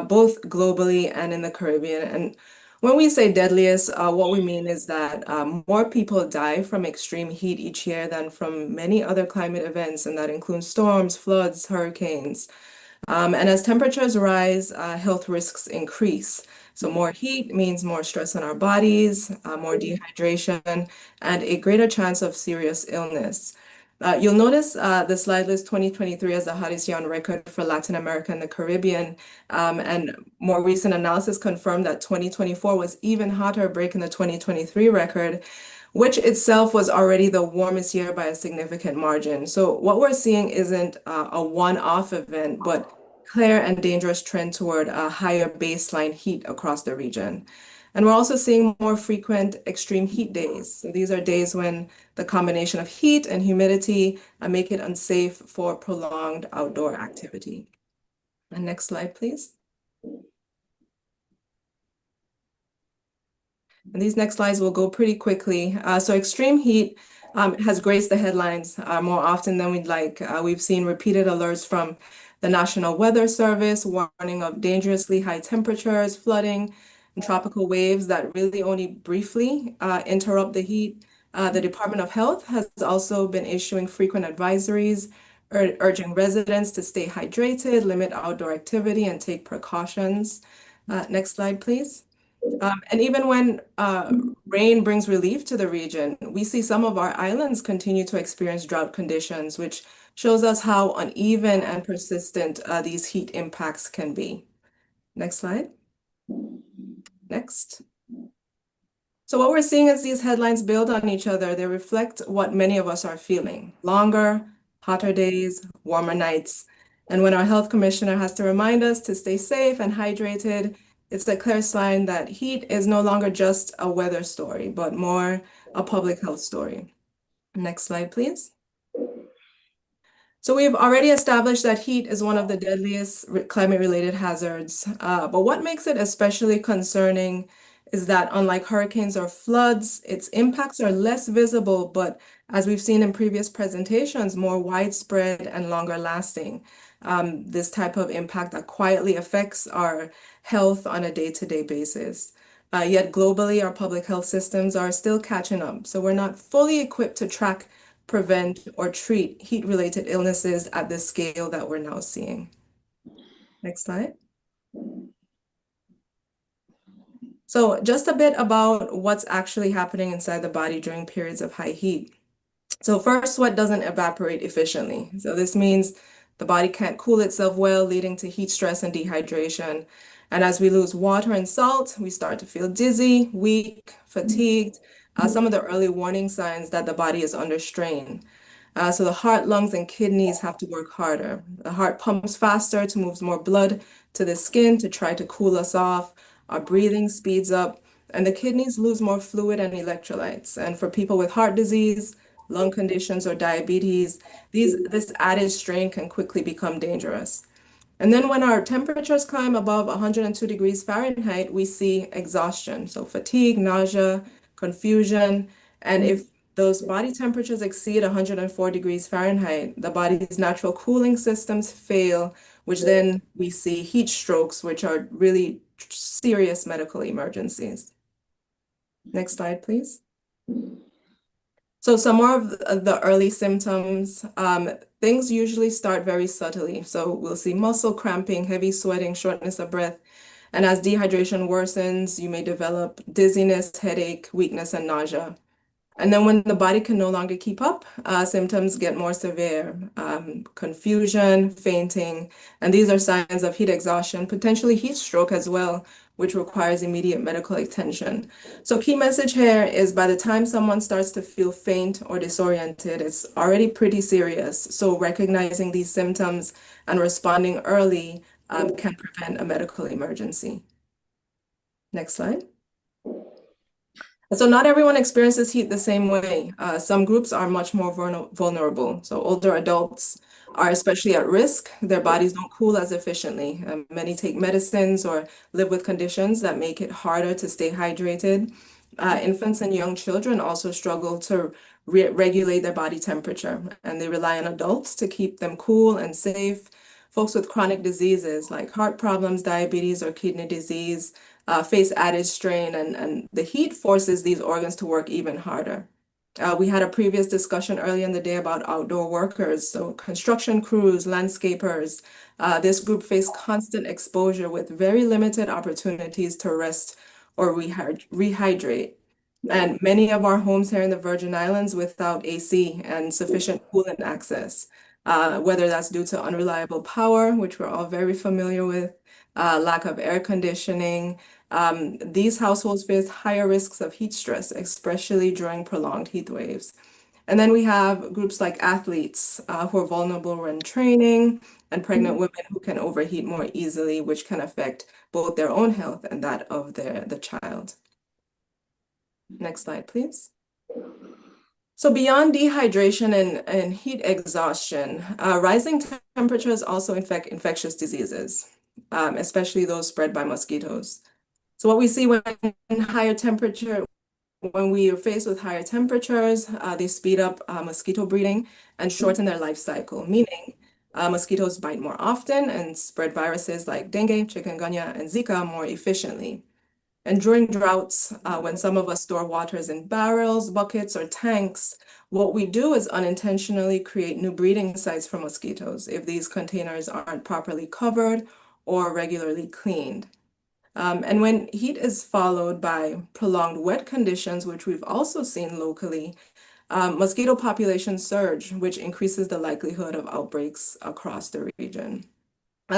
both globally and in the Caribbean. And when we say deadliest, what we mean is that more people die from extreme heat each year than from many other climate events, and that includes storms, floods, hurricanes. And as temperatures rise, health risks increase. So more heat means more stress on our bodies, more dehydration, and a greater chance of serious illness. You'll notice the slide lists 2023 as the hottest year on record for Latin America and the Caribbean. And more recent analysis confirmed that 2024 was even hotter, breaking the 2023 record, which itself was already the warmest year by a significant margin. So what we're seeing isn't a one-off event, but clear and dangerous trend toward a higher baseline heat across the region. And we're also seeing more frequent extreme heat days. So these are days when the combination of heat and humidity make it unsafe for prolonged outdoor activity. And next slide, please. And these next slides will go pretty quickly. So extreme heat has graced the headlines more often than we'd like. We've seen repeated alerts from the National Weather Service warning of dangerously high temperatures, flooding, and tropical waves that really only briefly interrupt the heat. The Department of Health has also been issuing frequent advisories, urging residents to stay hydrated, limit outdoor activity, and take precautions. Next slide, please. And even when rain brings relief to the region, we see some of our islands continue to experience drought conditions, which shows us how uneven and persistent these heat impacts can be. Next slide. Next. So what we're seeing as these headlines build on each other, they reflect what many of us are feeling. Longer, hotter days, warmer nights. And when our health commissioner has to remind us to stay safe and hydrated, it's a clear sign that heat is no longer just a weather story, but more a public health story. Next slide, please. So we've already established that heat is one of the deadliest climate-related hazards. But what makes it especially concerning is that unlike hurricanes or floods, its impacts are less visible, but as we've seen in previous presentations, more widespread and longer lasting. This type of impact that quietly affects our health on a day-to-day basis. Yet globally, our public health systems are still catching up. So we're not fully equipped to track, prevent, or treat heat-related illnesses at the scale that we're now seeing. Next slide. So just a bit about what's actually happening inside the body during periods of high heat. So first, sweat doesn't evaporate efficiently. So this means the body can't cool itself well, leading to heat stress and dehydration. And as we lose water and salt, we start to feel dizzy, weak, fatigued, some of the early warning signs that the body is under strain. So the heart, lungs, and kidneys have to work harder. The heart pumps faster to move more blood to the skin to try to cool us off. Our breathing speeds up, and the kidneys lose more fluid and electrolytes. And for people with heart disease, lung conditions, or diabetes, this added strain can quickly become dangerous. And then when our temperatures climb above 102 degrees Fahrenheit, we see exhaustion, so fatigue, nausea, confusion, and if those body temperatures exceed 104 degrees Fahrenheit, the body's natural cooling systems fail, which then we see heat strokes, which are really serious medical emergencies. Next slide, please. So some more of the early symptoms, things usually start very subtly. So we'll see muscle cramping, heavy sweating, shortness of breath. And as dehydration worsens, you may develop dizziness, headache, weakness, and nausea. And then when the body can no longer keep up, symptoms get more severe, confusion, fainting, and these are signs of heat exhaustion, potentially heat stroke as well, which requires immediate medical attention. So key message here is by the time someone starts to feel faint or disoriented, it's already pretty serious. So recognizing these symptoms and responding early can prevent a medical emergency. Next slide. So not everyone experiences heat the same way. Some groups are much more vulnerable. So older adults are especially at risk. Their bodies don't cool as efficiently. Many take medicines or live with conditions that make it harder to stay hydrated. Infants and young children also struggle to regulate their body temperature, and they rely on adults to keep them cool and safe. Folks with chronic diseases like heart problems, diabetes, or kidney disease face added strain, and the heat forces these organs to work even harder. We had a previous discussion earlier in the day about outdoor workers, so construction crews, landscapers. This group face constant exposure with very limited opportunities to rest or rehydrate. And many of our homes here in the Virgin Islands without AC and sufficient coolant access, whether that's due to unreliable power, which we're all very familiar with, lack of air conditioning. These households face higher risks of heat stress, especially during prolonged heat waves. And then we have groups like athletes who are vulnerable when training, and pregnant women who can overheat more easily, which can affect both their own health and that of the child. Next slide, please. So beyond dehydration and heat exhaustion, rising temperatures also infect infectious diseases, especially those spread by mosquitoes. So what we see when we are faced with higher temperatures, they speed up mosquito breeding and shorten their life cycle, meaning mosquitoes bite more often and spread viruses like dengue, chikungunya, and Zika more efficiently. And during droughts, when some of us store waters in barrels, buckets, or tanks, what we do is unintentionally create new breeding sites for mosquitoes if these containers aren't properly covered or regularly cleaned. And when heat is followed by prolonged wet conditions, which we've also seen locally, mosquito populations surge, which increases the likelihood of outbreaks across the region.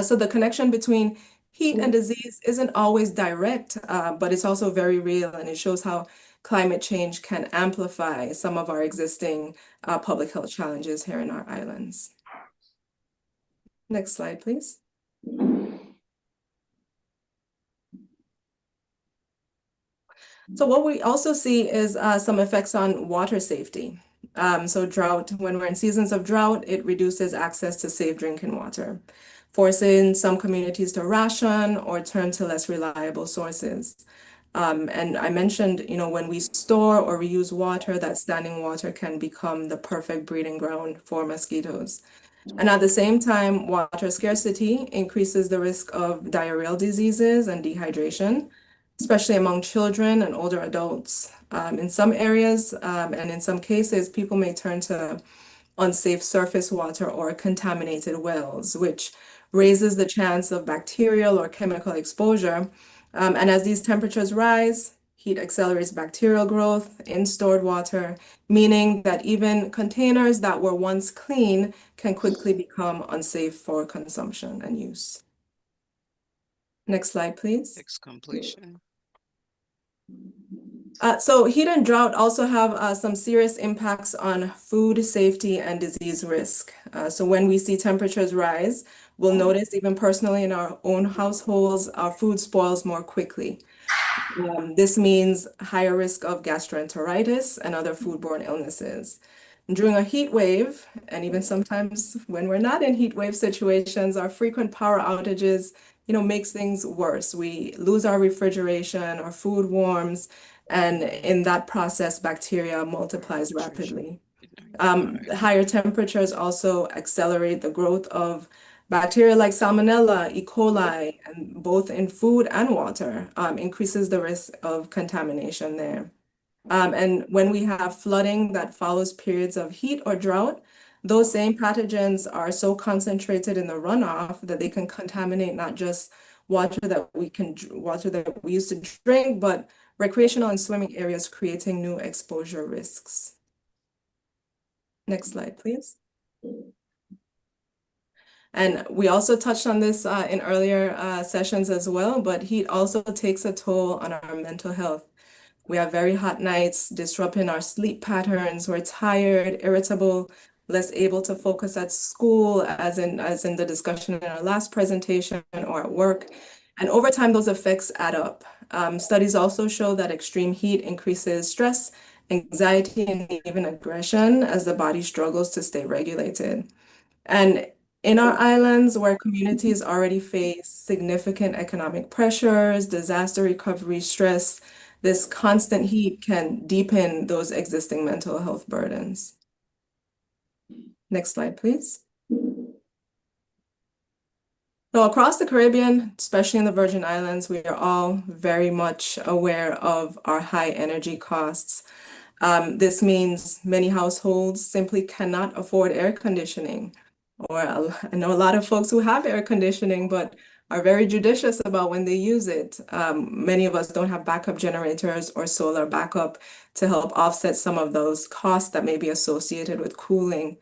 So the connection between heat and disease isn't always direct, but it's also very real, and it shows how climate change can amplify some of our existing public health challenges here in our islands. Next slide, please. So what we also see is some effects on water safety. So drought, when we're in seasons of drought, it reduces access to safe drinking water, forcing some communities to ration or turn to less reliable sources. And I mentioned, when we store or reuse water, that standing water can become the perfect breeding ground for mosquitoes. And at the same time, water scarcity increases the risk of diarrheal diseases and dehydration, especially among children and older adults. In some areas, and in some cases, people may turn to unsafe surface water or contaminated wells, which raises the chance of bacterial or chemical exposure. And as these temperatures rise, heat accelerates bacterial growth in stored water, meaning that even containers that were once clean can quickly become unsafe for consumption and use. Next slide, please. Text completion. So heat and drought also have some serious impacts on food safety and disease risk. So when we see temperatures rise, we'll notice even personally in our own households, our food spoils more quickly. This means higher risk of gastroenteritis and other foodborne illnesses. During a heat wave, and even sometimes when we're not in heat wave situations, our frequent power outages, makes things worse. We lose our refrigeration, our food warms, and in that process, bacteria multiplies rapidly. Higher temperatures also accelerate the growth of bacteria like Salmonella, E. coli, and both in food and water, increases the risk of contamination there. And when we have flooding that follows periods of heat or drought, those same pathogens are so concentrated in the runoff that they can contaminate not just water that we used to drink, but recreational and swimming areas, creating new exposure risks. Next slide, please. And we also touched on this in earlier sessions as well, but heat also takes a toll on our mental health. We have very hot nights, disrupting our sleep patterns. We're tired, irritable, less able to focus at school, as in the discussion in our last presentation, or at work. And over time, those effects add up. Studies also show that extreme heat increases stress, anxiety, and even aggression as the body struggles to stay regulated. And in our islands, where communities already face significant economic pressures, disaster recovery stress, this constant heat can deepen those existing mental health burdens. Next slide, please. So across the Caribbean, especially in the Virgin Islands, we are all very much aware of our high energy costs. This means many households simply cannot afford air conditioning. Or I know a lot of folks who have air conditioning, but are very judicious about when they use it. Many of us don't have backup generators or solar backup to help offset some of those costs that may be associated with cooling.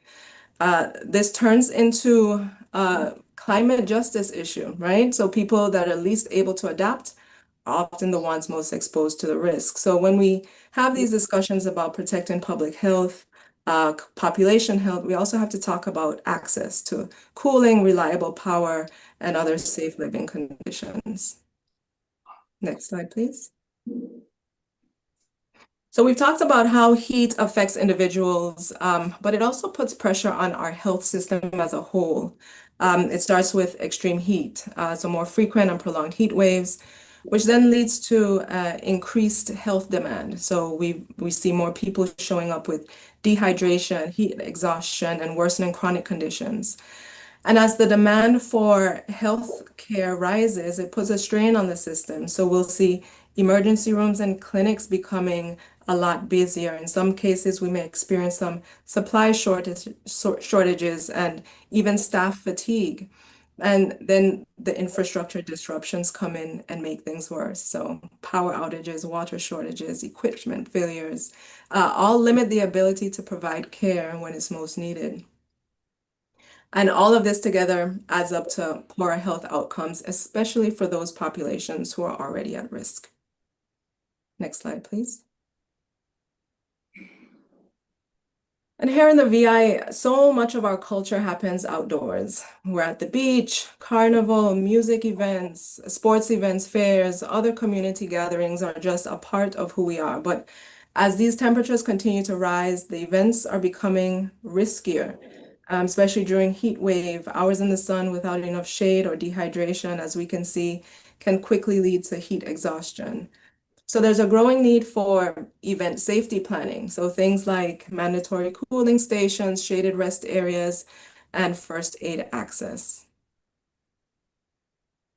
This turns into a climate justice issue, right? So people that are least able to adapt are often the ones most exposed to the risk. So when we have these discussions about protecting public health, population health, we also have to talk about access to cooling, reliable power, and other safe living conditions. Next slide, please. So we've talked about how heat affects individuals, but it also puts pressure on our health system as a whole. It starts with extreme heat, so more frequent and prolonged heat waves, which then leads to increased health demand. So we see more people showing up with dehydration, heat exhaustion, and worsening chronic conditions. And as the demand for health care rises, it puts a strain on the system. So we'll see emergency rooms and clinics becoming a lot busier. In some cases, we may experience some supply shortages and even staff fatigue. And then the infrastructure disruptions come in and make things worse. So power outages, water shortages, equipment failures, all limit the ability to provide care when it's most needed. And all of this together adds up to poorer health outcomes, especially for those populations who are already at risk. Next slide, please. And here in the VI, so much of our culture happens outdoors. We're at the beach, carnival, music events, sports events, fairs, other community gatherings are just a part of who we are. But As these temperatures continue to rise, the events are becoming riskier, especially during heat wave. Hours in the sun without enough shade or dehydration, as we can see, can quickly lead to heat exhaustion. So there's a growing need for event safety planning. So things like mandatory cooling stations, shaded rest areas, and first aid access.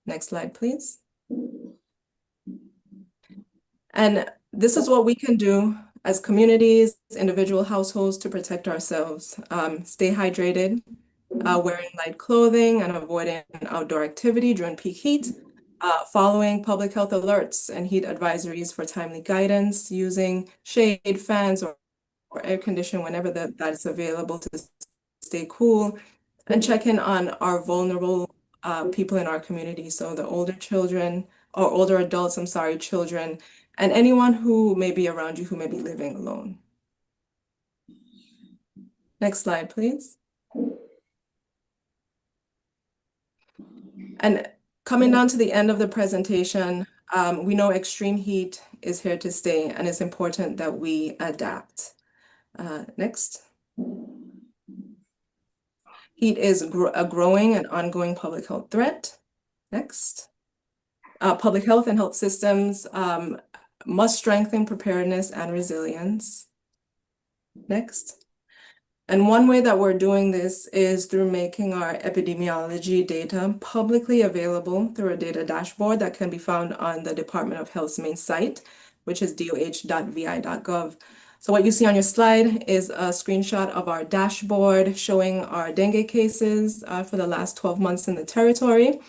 Next slide, please. And this is what we can do as communities, individual households to protect ourselves. Stay hydrated, wearing light clothing and avoiding outdoor activity during peak heat. Following public health alerts and heat advisories for timely guidance, using shade, fans, or air conditioning whenever that is available to stay cool, and check in on our vulnerable people in our community. So the older children, or older adults, children, and anyone who may be around you who may be living alone. Next slide, please. And coming down to the end of the presentation, we know extreme heat is here to stay, and it's important that we adapt. Next. Heat is a growing and ongoing public health threat. Next. Public health and health systems must strengthen preparedness and resilience. Next. And one way that we're doing this is through making our epidemiology data publicly available through a data dashboard that can be found on the Department of Health's main site, which is doh.vi.gov. So what you see on your slide is a screenshot of our dashboard showing our dengue cases for the last 12 months in the territory.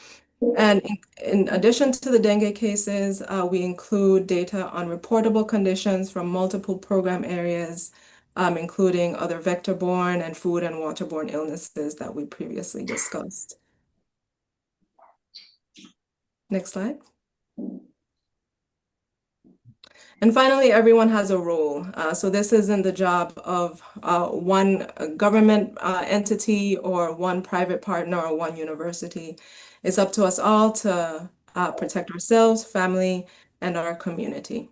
And in addition to the dengue cases, we include data on reportable conditions from multiple program areas, including other vector-borne and food and waterborne illnesses that we previously discussed. Next slide. And finally, everyone has a role. So this isn't the job of one government entity or one private partner or one university. It's up to us all to protect ourselves, family, and our community.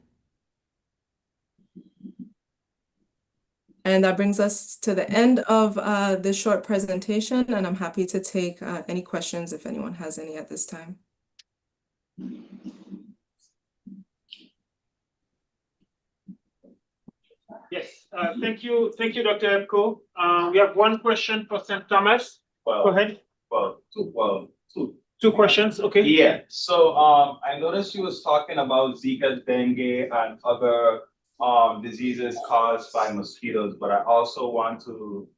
And that brings us to the end of this short presentation, and I'm happy to take any questions if anyone has any at this time. Yes, thank you, Dr. Ekpo. We have one question for St. Thomas. Go ahead. Two questions, okay? Yeah, so I noticed you was talking about Zika, dengue, and other diseases caused by mosquitoes, but I also want to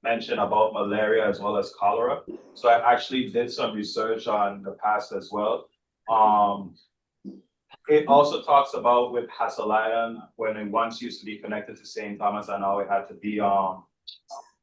mention about malaria as well as cholera. So I actually did some research on the past as well. It also talks about with Hassel Island, when it once used to be connected to St. Thomas, and now it had to be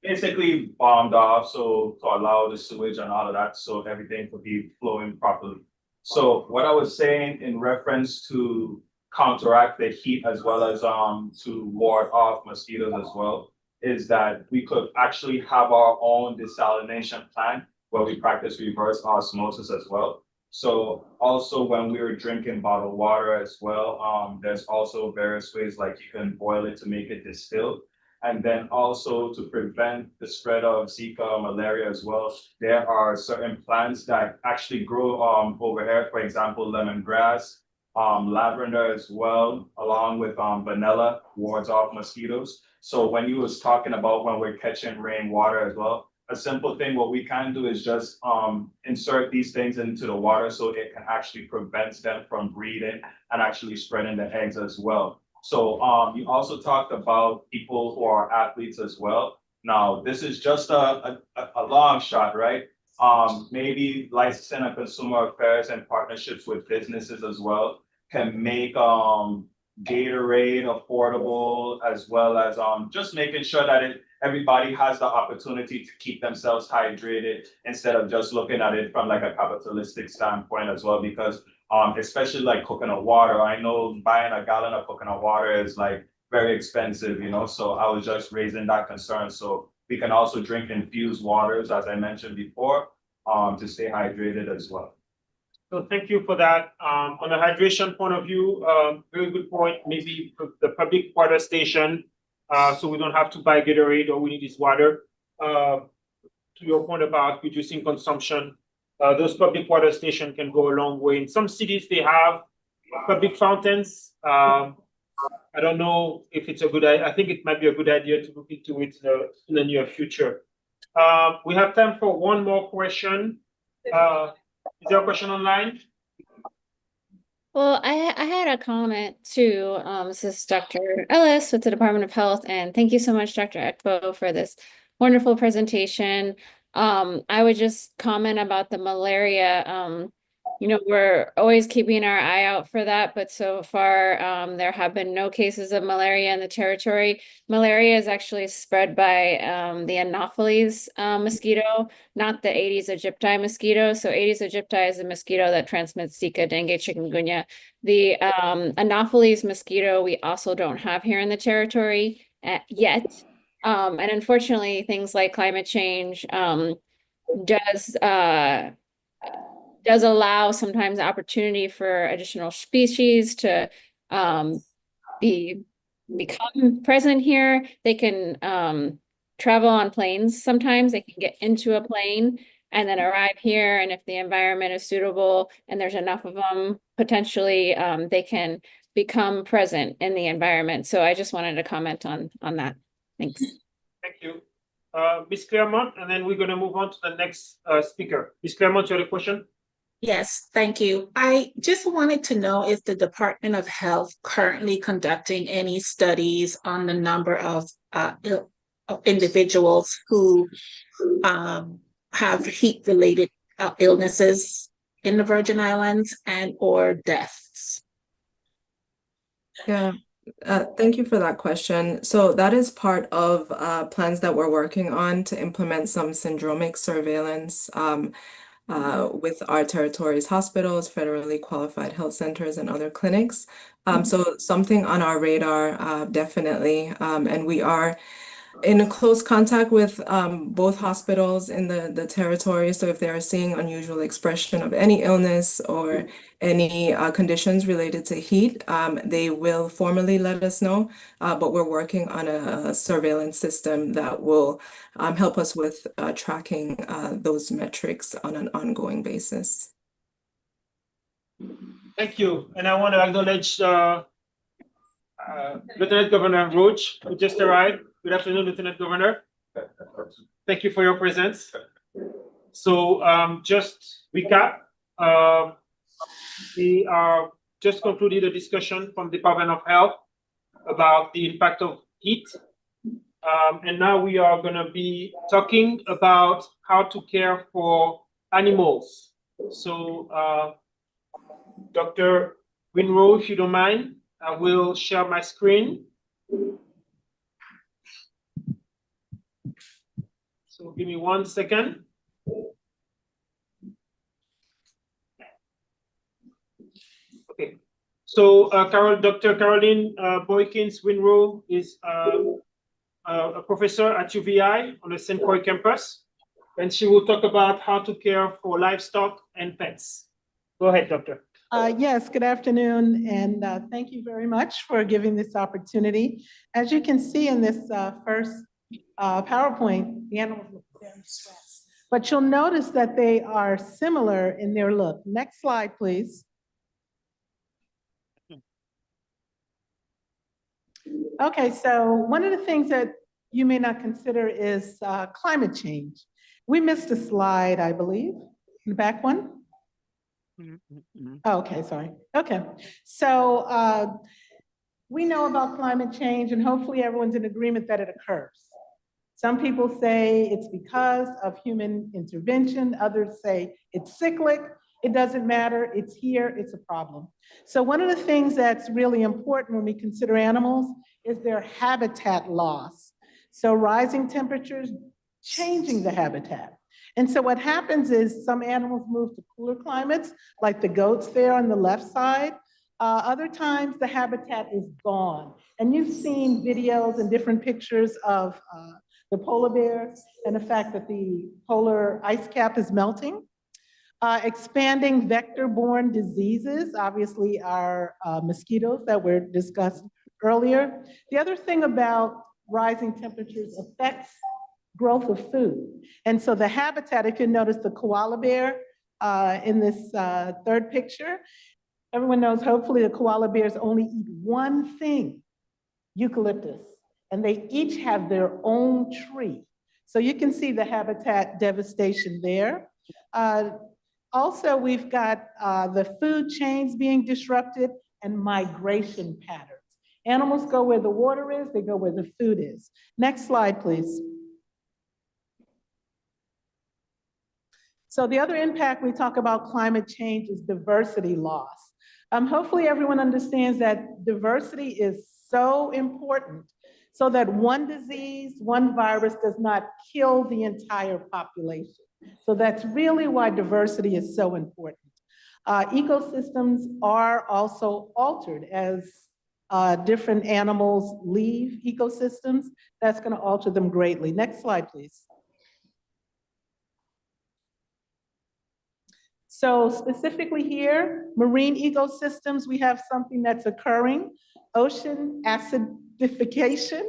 basically bombed off, so to allow the sewage and all of that, so everything could be flowing properly. So what I was saying in reference to counteract the heat as well as to ward off mosquitoes as well, is that we could actually have our own desalination plant where we practice reverse osmosis as well. So also when we were drinking bottled water as well, there's also various ways like you can boil it to make it distilled. And then also to prevent the spread of Zika, malaria as well, there are certain plants that actually grow over here, for example, lemongrass, lavender as well, along with vanilla wards off mosquitoes. So when you was talking about when we're catching rainwater as well, a simple thing, what we can do is just insert these things into the water so it can actually prevent them from breeding and actually spreading the eggs as well. So you also talked about people who are athletes as well. Now, this is just a long shot, right? Maybe licensing and consumer affairs and partnerships with businesses as well can make Gatorade affordable, as well as just making sure that everybody has the opportunity to keep themselves hydrated instead of just looking at it from like a capitalistic standpoint as well, because especially like coconut water, I know buying a gallon of coconut water is like very expensive, you know, so I was just raising that concern. So we can also drink infused waters, as I mentioned before, to stay hydrated as well. So thank you for that. On a hydration point of view, very good point. Maybe the public water station, so we don't have to buy Ghandehari, all we need is water. To your point about reducing consumption, those public water stations can go a long way. In some cities, they have public fountains. I don't know if it's a good idea. I think it might be a good idea to look into it in the near future. We have time for one more question. Is there a question online? Well, I had a comment too. This is Dr. Ellis with the Department of Health, and thank you so much, Dr. Ekpo, for this wonderful presentation. I would just comment about the malaria. You know, we're always keeping our eye out for that, but so far there have been no cases of malaria in the territory. Malaria is actually spread by the Anopheles mosquito, not the Aedes aegypti mosquito. So Aedes aegypti is a mosquito that transmits Zika, dengue, chikungunya. The Anopheles mosquito we also don't have here in the territory yet. And unfortunately, things like climate change does allow sometimes opportunity for additional species to become present here. They can travel on planes. Sometimes they can get into a plane and then arrive here. And if the environment is suitable and there's enough of them, potentially they can become present in the environment. So I just wanted to comment on that. Thanks. Thank you. Ms. Claremont, and then we're going to move on to the next speaker. Ms. Claremont, you have a question? Yes, thank you. I just wanted to know if the Department of Health currently conducting any studies on the number of individuals who have heat-related illnesses in the Virgin Islands and or deaths. Yeah, thank you for that question. So that is part of plans that we're working on to implement some syndromic surveillance with our territory's hospitals, federally qualified health centers, and other clinics. So something on our radar, definitely. And we are in close contact with both hospitals in the territory. So if they are seeing unusual expression of any illness or any conditions related to heat, they will formally let us know. But we're working on a surveillance system that will help us with tracking those metrics on an ongoing basis. Thank you. And I want to acknowledge Lieutenant Governor Roach, who just arrived. Good afternoon, Lieutenant Governor. Thank you for your presence. So just recap, we are just concluded a discussion from the Department of Health about the impact of heat. And now we are going to be talking about how to care for animals. So Dr. Winrow, if you don't mind, I will share my screen. So give me 1 second. Okay. So Dr. Carollyn Boykins Winrow is a professor at UVI on the St. Croix campus, and she will talk about how to care for livestock and pets. Go ahead, doctor. Yes, good afternoon, and thank you very much for giving this opportunity. As you can see in this first PowerPoint, the animals look very stressed, but you'll notice that they are similar in their look. Next slide, please. Okay, so one of the things that you may not consider is climate change. We missed a slide, I believe, the back one. Oh, okay, sorry. Okay, so we know about climate change, and hopefully everyone's in agreement that it occurs. Some people say it's because of human intervention. Others say it's cyclic. It doesn't matter. It's here. It's a problem. So one of the things that's really important when we consider animals is their habitat loss. So rising temperatures, changing the habitat. And so what happens is some animals move to cooler climates, like the goats there on the left side. Other times the habitat is gone. And you've seen videos and different pictures of the polar bears and the fact that the polar ice cap is melting. Expanding vector-borne diseases, obviously our mosquitoes that were discussed earlier. The other thing about rising temperatures affects growth of food. And so the habitat, if you notice the koala bear in this third picture, everyone knows hopefully the koala bears only eat one thing, eucalyptus, and they each have their own tree. So you can see the habitat devastation there. Also, we've got the food chains being disrupted and migration patterns. Animals go where the water is, they go where the food is. Next slide, please. So the other impact we talk about climate change is diversity loss. Hopefully everyone understands that diversity is so important so that one disease, one virus does not kill the entire population. So that's really why diversity is so important. Ecosystems are also altered as different animals leave ecosystems. That's going to alter them greatly. Next slide, please. So specifically here, marine ecosystems, we have something that's occurring, ocean acidification,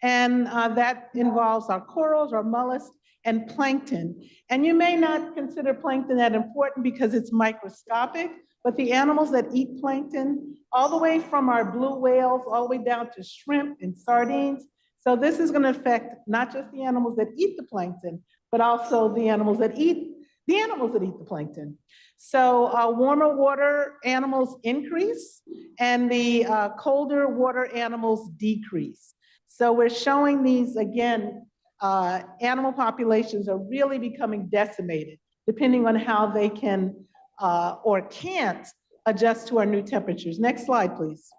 and that involves our corals, our mollusks, and plankton. And you may not consider plankton that important because it's microscopic, but the animals that eat plankton, all the way from our blue whales, all the way down to shrimp and sardines. So this is going to affect not just the animals that eat the plankton, but also the animals that eat the plankton. So warmer water animals increase and the colder water animals decrease. So we're showing these again, animal populations are really becoming decimated depending on how they can or can't adjust to our new temperatures. Next slide, please.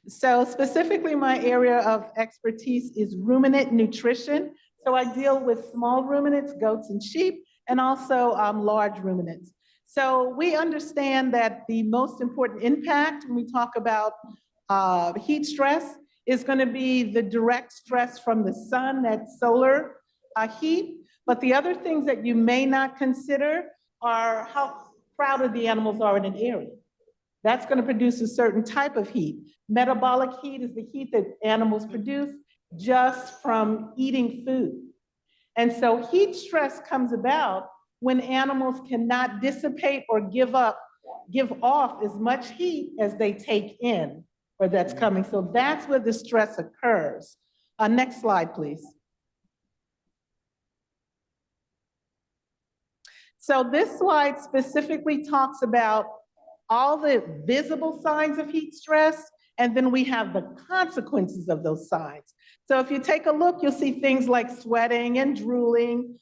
So specifically my area of expertise is ruminant nutrition. So I deal with small ruminants, goats and sheep, and also large ruminants. So we understand that the most important impact when we talk about heat stress is going to be the direct stress from the sun, that solar heat. But the other things that you may not consider are how crowded the animals are in an area. That's going to produce a certain type of heat. Metabolic heat is the heat that animals produce just from eating food. And so heat stress comes about when animals cannot dissipate or give off as much heat as they take in or that's coming. So that's where the stress occurs. Next slide, please. So this slide specifically talks about all the visible signs of heat stress, and then we have the consequences of those signs. So if you take a look, you'll see things like sweating and drooling,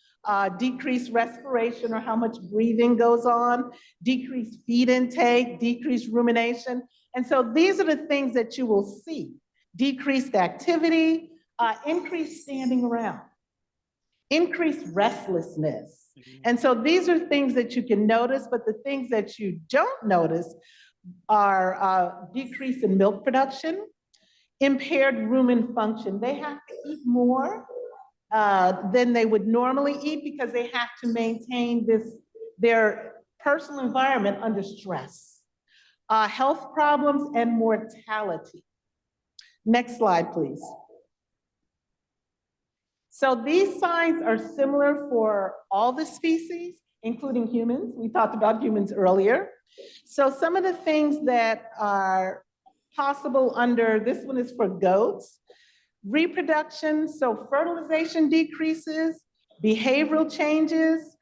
decreased respiration or how much breathing goes on, decreased feed intake, decreased rumination. And so these are the things that you will see. Decreased activity, increased standing around, increased restlessness. And so these are things that you can notice, but the things that you don't notice are decrease in milk production, impaired rumen function. They have to eat more than they would normally eat because they have to maintain their personal environment under stress. Health problems and mortality. Next slide, please. So these signs are similar for all the species, including humans. We talked about humans earlier. So some of the things that are possible under, this one is for goats, reproduction, so fertilization decreases, behavioral changes,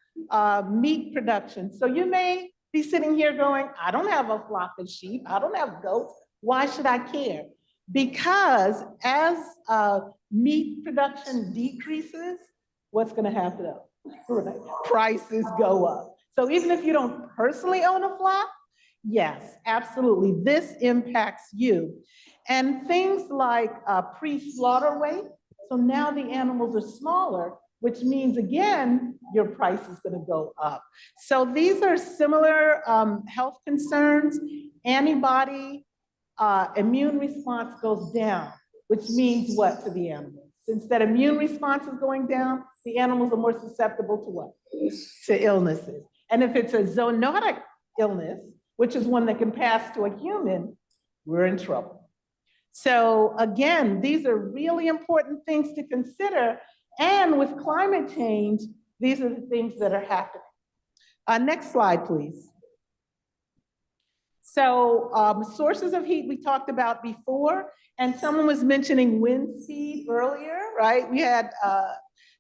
meat production. So you may be sitting here going, I don't have a flock of sheep, I don't have goats, why should I care? Because as meat production decreases, what's going to happen? Prices go up. So even if you don't personally own a flock, yes, absolutely, this impacts you. And things like pre-slaughter weight. So now the animals are smaller, which means, again, your price is going to go up. So these are similar health concerns. Antibody immune response goes down, which means what to the animals? Since that immune response is going down, the animals are more susceptible to what? To illnesses. And if it's a zoonotic illness, which is one that can pass to a human, we're in trouble. So again, these are really important things to consider. And with climate change, these are the things that are happening. Next slide, please. So sources of heat we talked about before, and someone was mentioning wind speed earlier, right? We had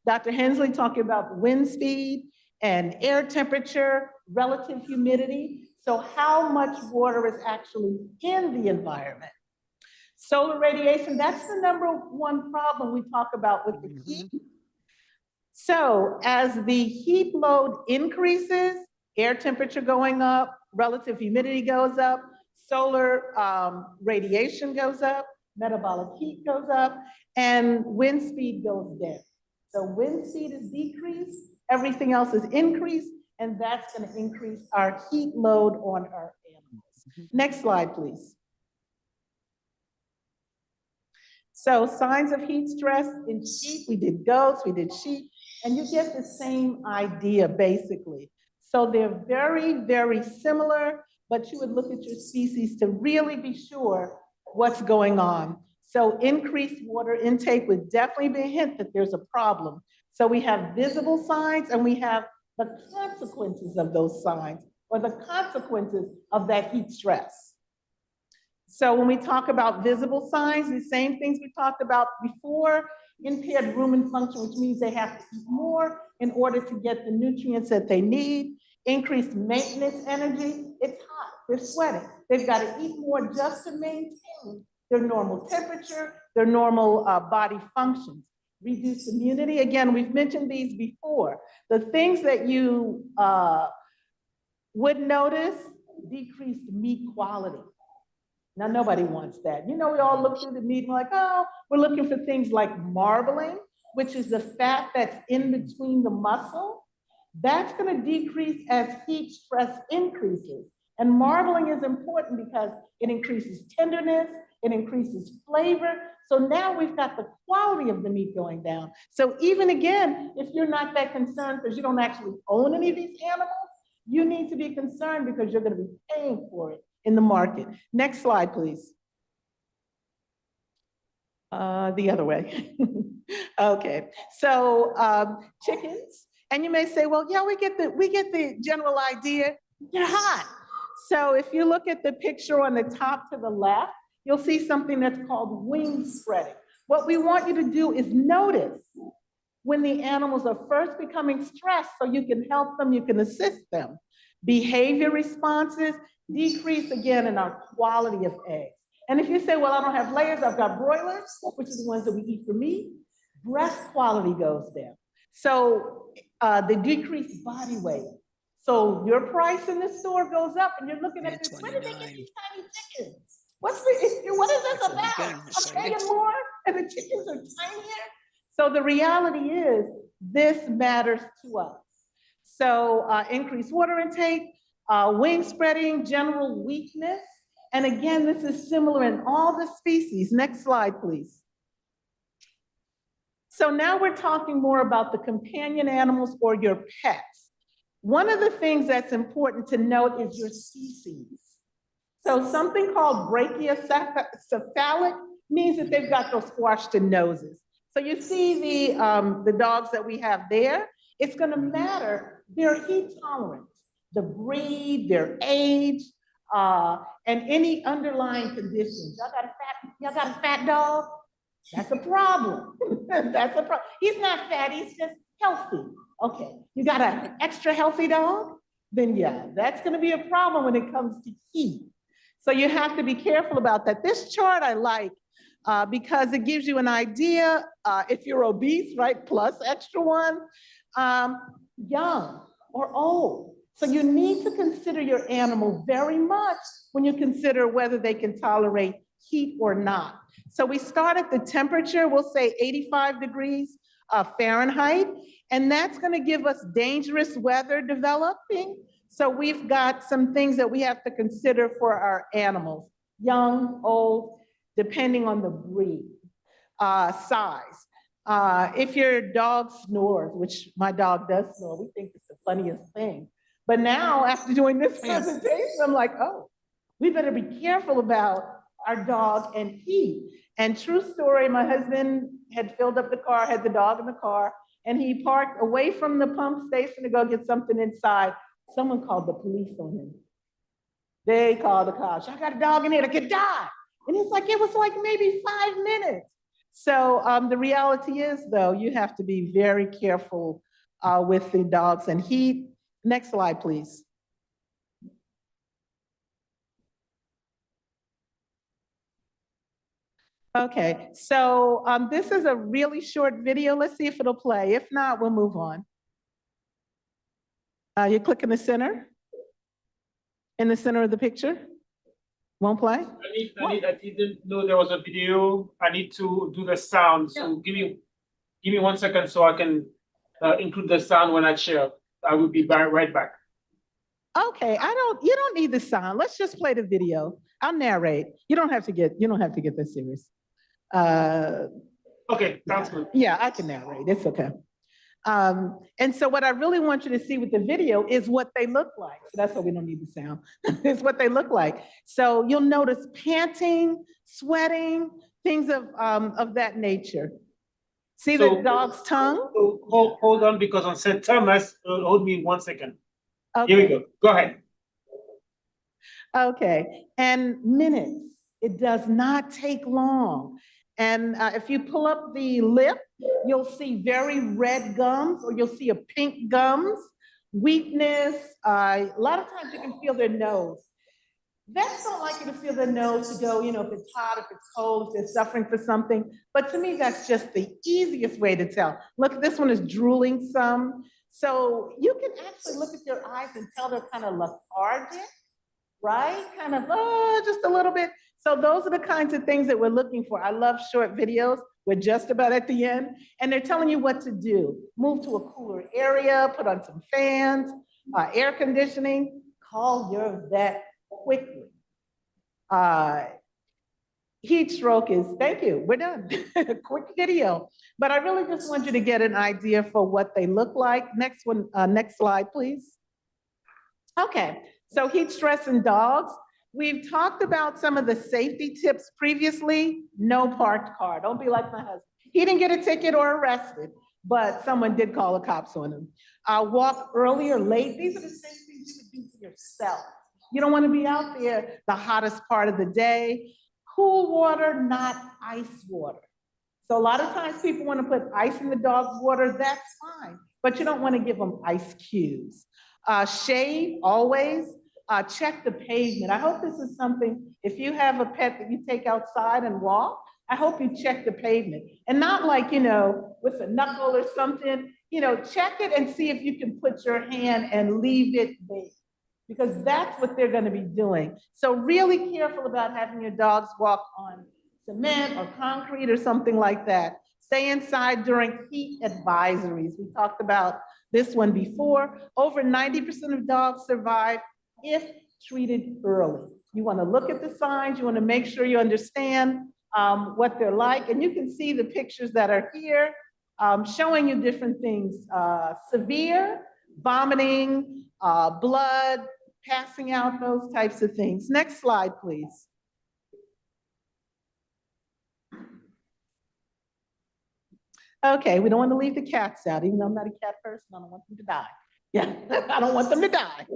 Dr. Hensley talking about wind speed and air temperature, relative humidity. So how much water is actually in the environment? Solar radiation, that's the #1 problem we talk about with the heat. So as the heat load increases, air temperature going up, relative humidity goes up, solar radiation goes up, metabolic heat goes up, and wind speed goes down. So wind speed is decreased, everything else is increased, and that's going to increase our heat load on our animals. Next slide, please. So signs of heat stress in sheep, we did goats, we did sheep, and you get the same idea basically. So they're very, very similar, but you would look at your species to really be sure what's going on. So increased water intake would definitely be a hint that there's a problem. So we have visible signs and we have the consequences of those signs or the consequences of that heat stress. So when we talk about visible signs, the same things we talked about before, impaired rumen function, which means they have to eat more in order to get the nutrients that they need, increased maintenance energy, it's hot, they're sweating. They've got to eat more just to maintain their normal temperature, their normal body functions. Reduced immunity, again, we've mentioned these before. The things that you would notice, decreased meat quality. Now, nobody wants that. You know, we all look through the meat and we're like, oh, we're looking for things like marbling, which is the fat that's in between the muscle. That's going to decrease as heat stress increases. And marbling is important because it increases tenderness, it increases flavor. So now we've got the quality of the meat going down. So even again, if you're not that concerned because you don't actually own any of these animals, you need to be concerned because you're going to be paying for it in the market. Next slide, please. The other way. Okay, so chickens, and you may say, well, yeah, we get the general idea. They're hot. So if you look at the picture on the top to the left, you'll see something that's called wing spreading. What we want you to do is notice when the animals are first becoming stressed so you can help them, you can assist them. Behavior responses decrease again in our quality of eggs. And if you say, well, I don't have layers, I've got broilers, which are the ones that we eat for meat, breast quality goes down. So the decreased body weight. So your price in the store goes up and you're looking at this, where did they get these tiny chickens? What is this about? I'm paying more and the chickens are tinier. So the reality is this matters to us. So increased water intake, wing spreading, general weakness. And again, this is similar in all the species. Next slide, please. So now we're talking more about the companion animals or your pets. One of the things that's important to note is your species. So something called brachiocephalic means that they've got those squashed noses. So you see the dogs that we have there, it's gonna matter their heat tolerance, the breed, their age, and any underlying conditions. Y'all got a fat dog? That's a problem. That's a problem. He's not fat, he's just healthy. Okay, you got an extra healthy dog? Then yeah, that's gonna be a problem when it comes to heat. So you have to be careful about that. This chart I like because it gives you an idea if you're obese, right, plus extra one, young or old. So you need to consider your animal very much when you consider whether they can tolerate heat or not. So we start at the temperature, we'll say 85 degrees Fahrenheit, and that's gonna give us dangerous weather developing. So we've got some things that we have to consider for our animals, young, old, depending on the breed, size. If your dog snores, which my dog does snore, we think it's the funniest thing. But now, after doing this presentation, I'm like, oh, we better be careful about our dog and heat. And true story, my husband had filled up the car, had the dog in the car, and he parked away from the pump station to go get something inside. Someone called the police on him. They called the cops. I got a dog in here that could die. And it's like, it was like maybe 5 minutes. So the reality is, though, you have to be very careful with the dogs and heat. Next slide, please. Okay, so this is a really short video. Let's see if it'll play. If not, we'll move on. You click in the center. In the center of the picture. Won't play? I didn't know there was a video. I need to do the sound. So give me 1 second so I can include the sound when I share. I will be right back. Okay, you don't need the sound. Let's just play the video. I'll narrate. You don't have to get this serious. Okay, sounds good. Yeah, I can narrate. It's okay. And so what I really want you to see with the video is what they look like. So that's why we don't need the sound. It's what they look like. So you'll notice panting, sweating, things of that nature. See the dog's tongue? So hold on, because on St. Thomas, hold me 1 second. Okay. Here we go. Go ahead. Okay, and minutes. It does not take long. And if you pull up the lip, you'll see very red gums, or you'll see a pink gums, weakness. A lot of times you can feel their nose. Vets don't like you to feel their nose to go, if it's hot, if it's cold, if they're suffering for something. But to me, that's just the easiest way to tell. Look, this one is drooling some. So you can actually look at their eyes and tell they're kind of lethargic, right? Kind of, just a little bit. So those are the kinds of things that we're looking for. I love short videos. We're just about at the end, and they're telling you what to do. Move to a cooler area, put on some fans, air conditioning, call your vet quickly. Heat stroke is, thank you, we're done. Quick video. But I really just want you to get an idea for what they look like. Next one, next slide, please. Okay, so heat stress in dogs. We've talked about some of the safety tips previously. No parked car. Don't be like my husband. He didn't get a ticket or arrested, but someone did call the cops on him. Walk early or late. These are the same things you would do for yourself. You don't want to be out there the hottest part of the day. Cool water, not ice water. So a lot of times people want to put ice in the dog's water. That's fine, but you don't want to give them ice cubes. Shade, always. Check the pavement. I hope this is something, if you have a pet that you take outside and walk, I hope you check the pavement. And not like, with a knuckle or something, check it and see if you can put your hand and leave it there, because that's what they're gonna be doing. So really careful about having your dogs walk on cement or concrete or something like that. Stay inside during heat advisories. We talked about this one before. Over 90% of dogs survive if treated early. You want to look at the signs, you want to make sure you understand what they're like, and you can see the pictures that are here showing you different things. Severe, vomiting, blood, passing out, those types of things. Next slide, please. Okay, we don't want to leave the cats out, even though I'm not a cat person, I don't want them to die. Yeah, I don't want them to die.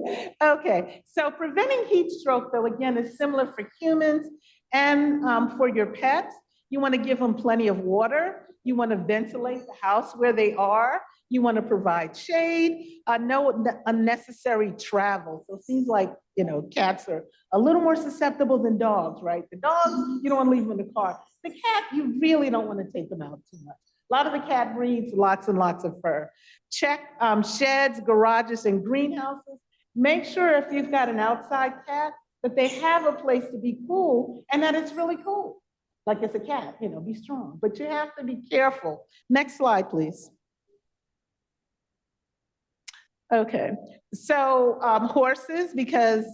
Okay, so preventing heat stroke, though, again, is similar for humans and for your pets. You want to give them plenty of water. You want to ventilate the house where they are. You want to provide shade, no unnecessary travel. So it seems like, cats are a little more susceptible than dogs, right? The dogs, you don't want to leave them in the car. The cat, you really don't want to take them out too much. A lot of the cat breeds, lots and lots of fur. Check sheds, garages, and greenhouses. Make sure if you've got an outside cat that they have a place to be cool and that it's really cool. Like it's a cat, be strong, but you have to be careful. Next slide, please. Okay, so horses, because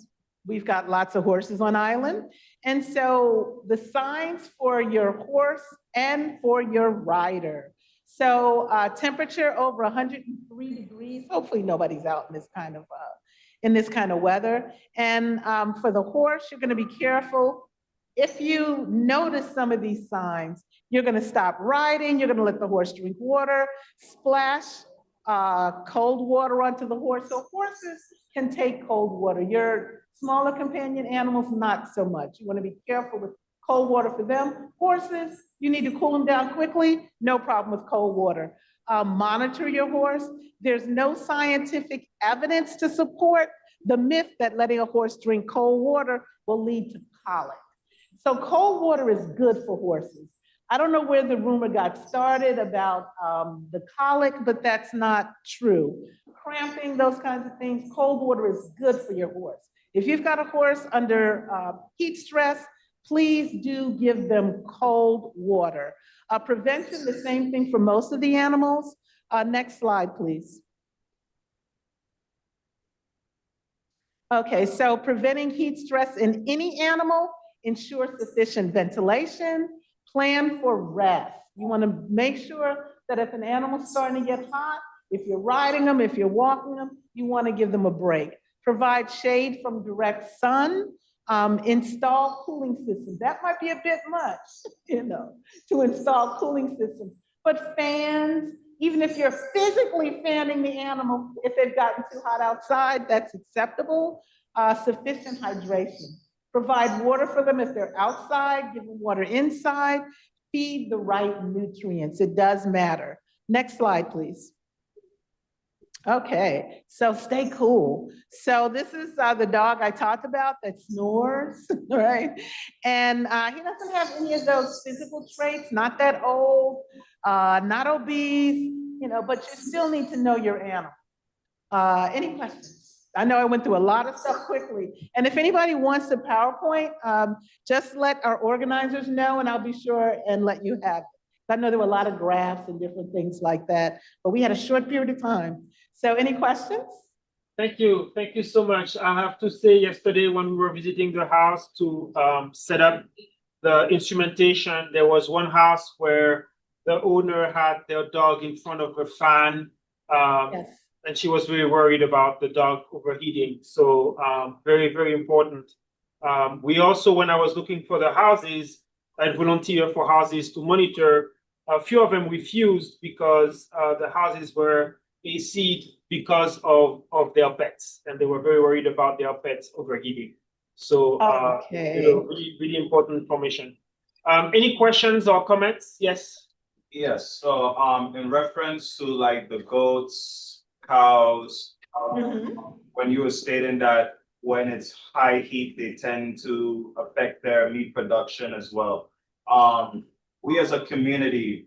we've got lots of horses on island. And so the signs for your horse and for your rider. So temperature over 103 degrees. Hopefully nobody's out in this kind of weather. And for the horse, you're going to be careful. If you notice some of these signs, you're going to stop riding. You're going to let the horse drink water, splash cold water onto the horse. So horses can take cold water. Your smaller companion animals, not so much. You want to be careful with cold water for them. Horses, you need to cool them down quickly. No problem with cold water. Monitor your horse. There's no scientific evidence to support the myth that letting a horse drink cold water will lead to colic. So cold water is good for horses. I don't know where the rumor got started about the colic, but that's not true. Cramping, those kinds of things, cold water is good for your horse. If you've got a horse under heat stress, please do give them cold water. Prevention, the same thing for most of the animals. Next slide, please. Okay, so preventing heat stress in any animal, ensure sufficient ventilation, plan for rest. You want to make sure that if an animal's starting to get hot, if you're riding them, if you're walking them, you want to give them a break. Provide shade from direct sun. Install cooling systems. That might be a bit much, to install cooling systems. But fans, even if you're physically fanning the animal, if they've gotten too hot outside, that's acceptable. Sufficient hydration. Provide water for them if they're outside, give them water inside, feed the right nutrients. It does matter. Next slide, please. Okay, so stay cool. So this is the dog I talked about that snores, right? And he doesn't have any of those physical traits, not that old, not obese, but you still need to know your animal. Any questions? I know I went through a lot of stuff quickly. And if anybody wants the PowerPoint, just let our organizers know and I'll be sure and let you have it. I know there were a lot of graphs and different things like that, but we had a short period of time. So any questions? Thank you. Thank you so much. I have to say yesterday when we were visiting the house to set up the instrumentation, there was one house where the owner had their dog in front of a fan. Yes. And she was very worried about the dog overheating. So very, very important. We also, when I was looking for the houses, I volunteer for houses to monitor. A few of them refused because the houses were AC'd because of their pets, and they were very worried about their pets overheating. So really, really important information. Any questions or comments? Yes. Yes. So in reference to like the goats, cows, when you were stating that when it's high heat, they tend to affect their meat production as well. We as a community,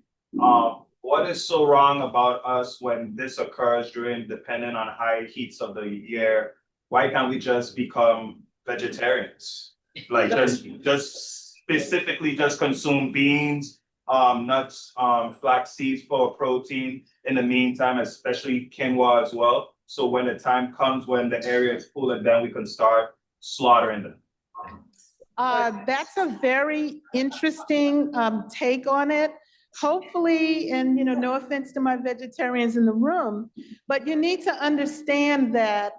what is so wrong about us when this occurs depending on high heats of the year? Why can't we just become vegetarians? Like just specifically just consume beans, nuts, flax seeds for protein in the meantime, especially quinoa as well. So when the time comes when the area is cooler, then we can start slaughtering them. That's a very interesting take on it. Hopefully, and no offense to my vegetarians in the room, but you need to understand that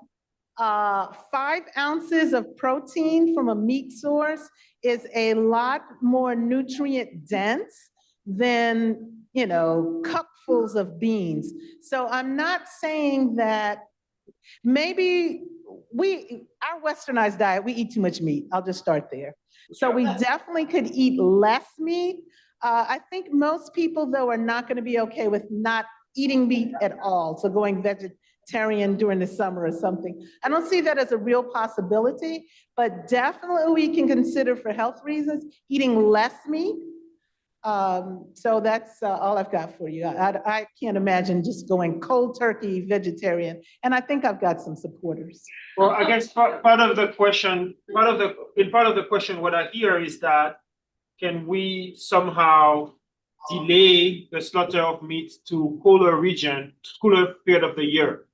5 ounces of protein from a meat source is a lot more nutrient dense than, cupfuls of beans. So I'm not saying that maybe our westernized diet, we eat too much meat. I'll just start there. So we definitely could eat less meat. I think most people, though, are not going to be okay with not eating meat at all. So going vegetarian during the summer or something. I don't see that as a real possibility, but definitely we can consider for health reasons eating less meat. So that's all I've got for you. I can't imagine just going cold turkey vegetarian, and I think I've got some supporters. Well, I guess part of the question, what I hear is that can we somehow delay the slaughter of meat to cooler period of the year?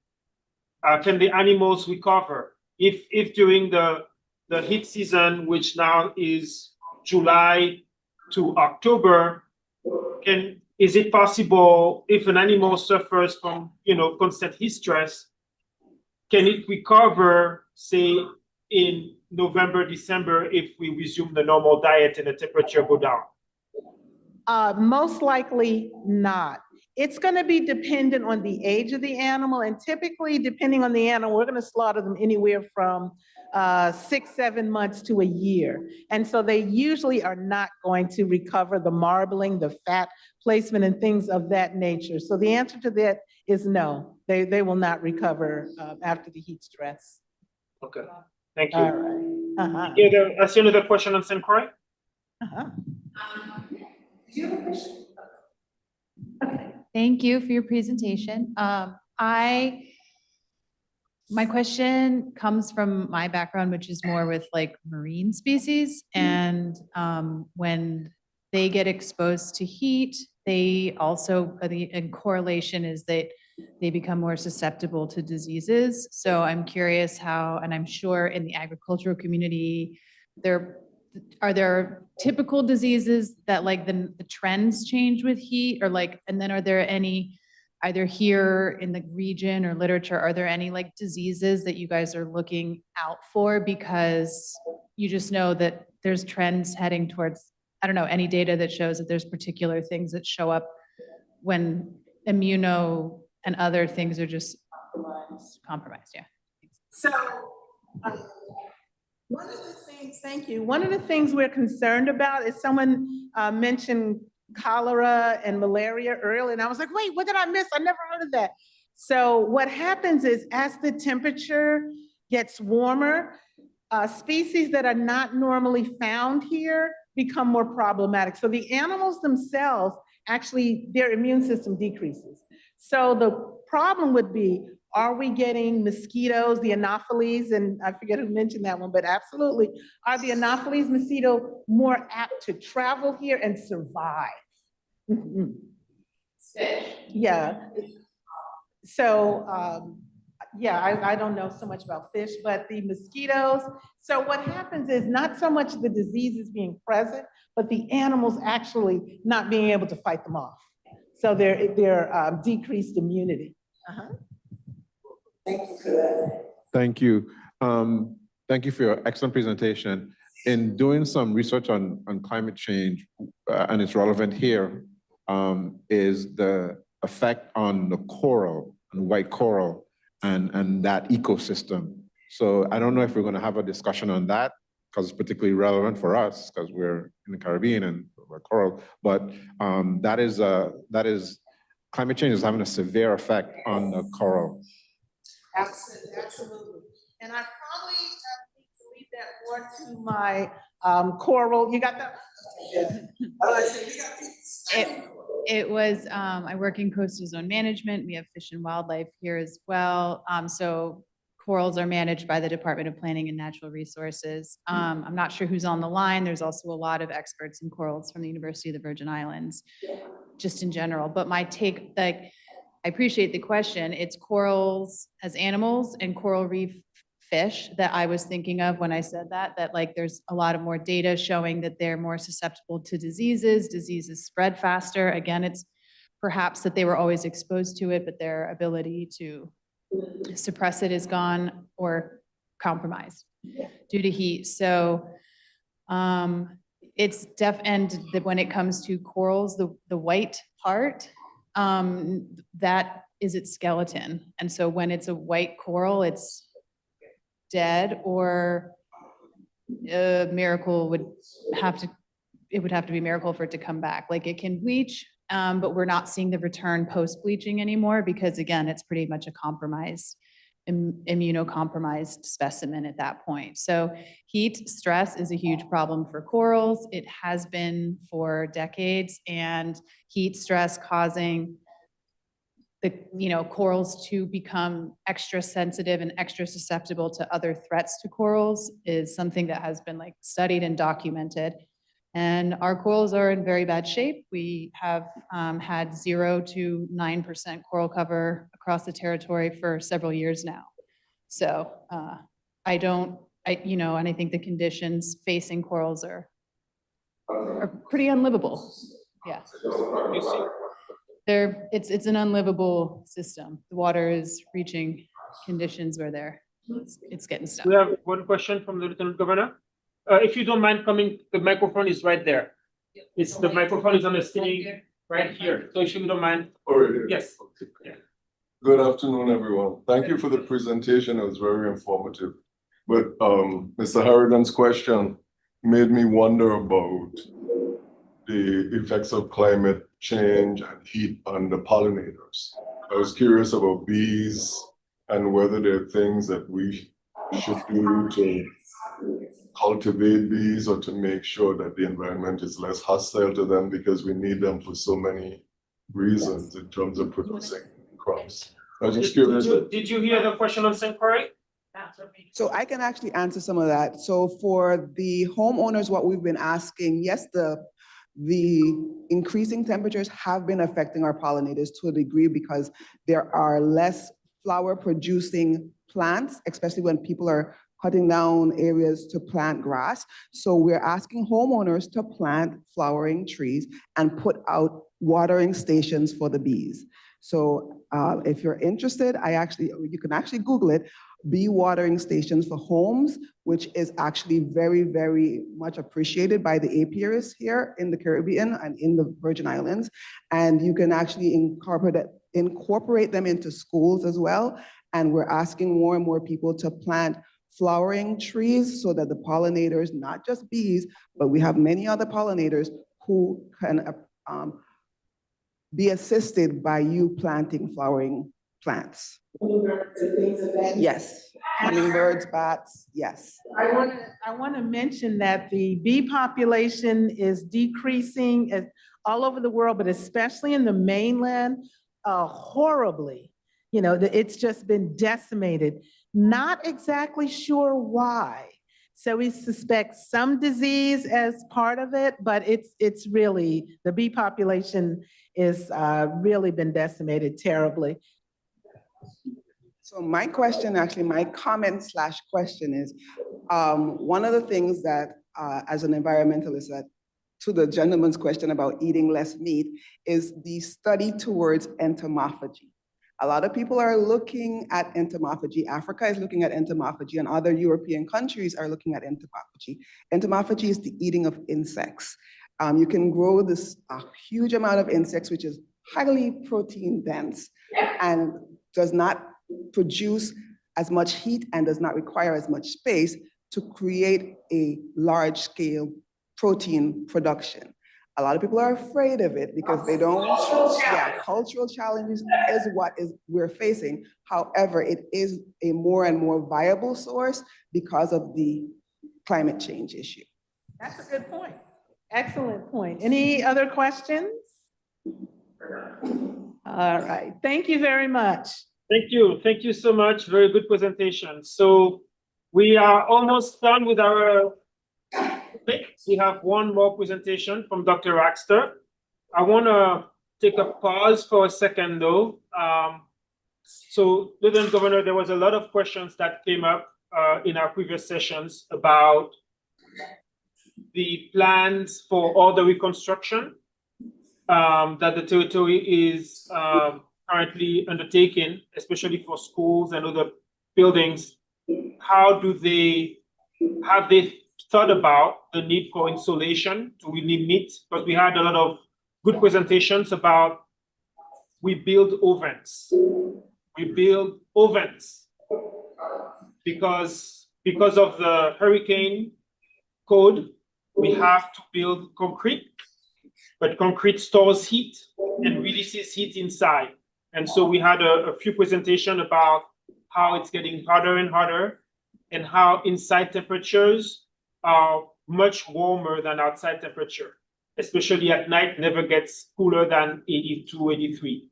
Can the animals recover? If during the heat season, which now is July to October, can is it possible if an animal suffers from, constant heat stress, can it recover, say, in November, December, if we resume the normal diet and the temperature go down? Most likely not. It's going to be dependent on the age of the animal, and typically, depending on the animal, we're going to slaughter them anywhere from 6-7 months to a year. And so they usually are not going to recover the marbling, the fat placement, and things of that nature. So the answer to that is no, they will not recover after the heat stress. Okay, thank you. All right. Yeah, I see another question on St. Croix. Do you have a question? Thank you for your presentation. My question comes from my background, which is more with like marine species. And when they get exposed to heat, they also, the correlation is that they become more susceptible to diseases. So I'm curious how, and I'm sure in the agricultural community, are there typical diseases that like the trends change with heat, or like, and then are there any, either here in the region or literature, are there any like diseases that you guys are looking out for because you just know that there's trends heading towards, I don't know, any data that shows that there's particular things that show up when immuno and other things are just compromised? Yeah. So one of the things, thank you. One of the things we're concerned about is someone mentioned cholera and malaria earlier, and I was like, wait, what did I miss? I never heard of that. So what happens is as the temperature gets warmer, species that are not normally found here become more problematic. So the animals themselves, actually, their immune system decreases. So the problem would be, are we getting mosquitoes, the Anopheles, and I forget who mentioned that one, but absolutely, are the Anopheles mosquito more apt to travel here and survive? Yeah. So, yeah, I don't know so much about fish, but the mosquitoes. So what happens is not so much the diseases being present, but the animals actually not being able to fight them off. So they're decreased immunity. Thank you for that. Thank you. Thank you for your excellent presentation. In doing some research on climate change, and it's relevant here, is the effect on the coral, and white coral, and that ecosystem. So I don't know if we're going to have a discussion on that, because it's particularly relevant for us, because we're in the Caribbean and we're coral, but that is climate change is having a severe effect on the coral. Absolutely. And I probably need to leave that more to my coral. You got that? It was, I work in coastal zone management. We have fish and wildlife here as well. So corals are managed by the Department of Planning and Natural Resources. I'm not sure who's on the line. There's also a lot of experts in corals from the University of the Virgin Islands, just in general. But my take, like, I appreciate the question. It's corals as animals and coral reef fish that I was thinking of when I said that like there's a lot of more data showing that they're more susceptible to diseases spread faster. Again, it's perhaps that they were always exposed to it, but their ability to suppress it is gone or compromised due to heat. So it's and when it comes to corals, the white part, that is its skeleton. And so when it's a white coral, it's dead, or a miracle would have to be a miracle for it to come back. Like it can bleach, but we're not seeing the return post-bleaching anymore because again, it's pretty much a compromised, immunocompromised specimen at that point. So heat stress is a huge problem for corals. It has been for decades, and heat stress causing the corals to become extra sensitive and extra susceptible to other threats to corals is something that has been like studied and documented. And our corals are in very bad shape. We have had 0 to 9% coral cover across the territory for several years now. So and I think the conditions facing corals are pretty unlivable. Yeah. it's an unlivable system. The water is reaching conditions where it's getting stuck. We have one question from the Lieutenant Governor. If you don't mind coming, the microphone is right there. The microphone is on the stage right here. So if you don't mind. Yes. Yeah. Good afternoon, everyone. Thank you for the presentation. It was very informative. But Mr. Harrigan's question made me wonder about the effects of climate change and heat on the pollinators. I was curious about bees and whether there are things that we should do to cultivate bees or to make sure that the environment is less hostile to them, because we need them for so many reasons in terms of producing crops. I was just curious. Did you hear the question on St. Croix? So I can actually answer some of that. So for the homeowners, what we've been asking, yes, the increasing temperatures have been affecting our pollinators to a degree because there are less flower producing plants, especially when people are cutting down areas to plant grass. So we're asking homeowners to plant flowering trees and put out watering stations for the bees. So if you're interested, you can actually Google it, bee watering stations for homes, which is actually very, very much appreciated by the apiarists here in the Caribbean and in the Virgin Islands. And you can actually incorporate them into schools as well. And we're asking more and more people to plant flowering trees so that the pollinators, not just bees, but we have many other pollinators who can be assisted by you planting flowering plants. Yes, hummingbirds, bats, yes. I want to mention that the bee population is decreasing all over the world, but especially in the mainland, horribly. You know, it's just been decimated. Not exactly sure why. So we suspect some disease as part of it, but it's really, the bee population is really been decimated terribly. So my question, actually, my comment / question is, one of the things that as an environmentalist, that to the gentleman's question about eating less meat, is the study towards entomophagy. A lot of people are looking at entomophagy. Africa is looking at entomophagy, and other European countries are looking at entomophagy. Entomophagy is the eating of insects. You can grow a huge amount of insects, which is highly protein dense and does not produce as much heat and does not require as much space to create a large scale protein production. A lot of people are afraid of it because they don't, cultural challenges is what we're facing. However, it is a more and more viable source because of the climate change issue. That's a good point. Excellent point. Any other questions? All right, thank you very much. Thank you. Thank you so much. Very good presentation. So we are almost done with our we have one more presentation from Dr. Ragster. I want to take a pause for a second though. So Lieutenant Governor, there was a lot of questions that came up in our previous sessions about the plans for all the reconstruction that the territory is currently undertaking, especially for schools and other buildings. Have they thought about the need for insulation to really meet? Because we had a lot of good presentations about we build ovens. We build ovens because of the hurricane code, we have to build concrete, but concrete stores heat and releases heat inside. And so we had a few presentations about how it's getting harder and harder and how inside temperatures are much warmer than outside temperature, especially at night, never gets cooler than 82, 83.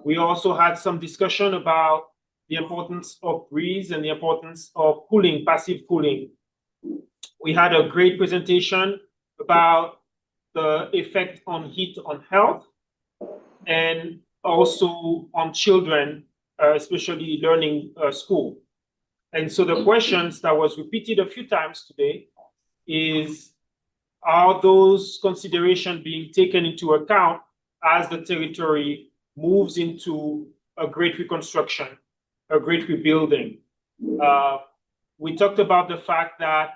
We also had some discussion about the importance of breeze and the importance of cooling, passive cooling. We had a great presentation about the effect on heat on health and also on children, especially learning school. And so the questions that was repeated a few times today is, are those considerations being taken into account as the territory moves into a great reconstruction, a great rebuilding. We talked about the fact that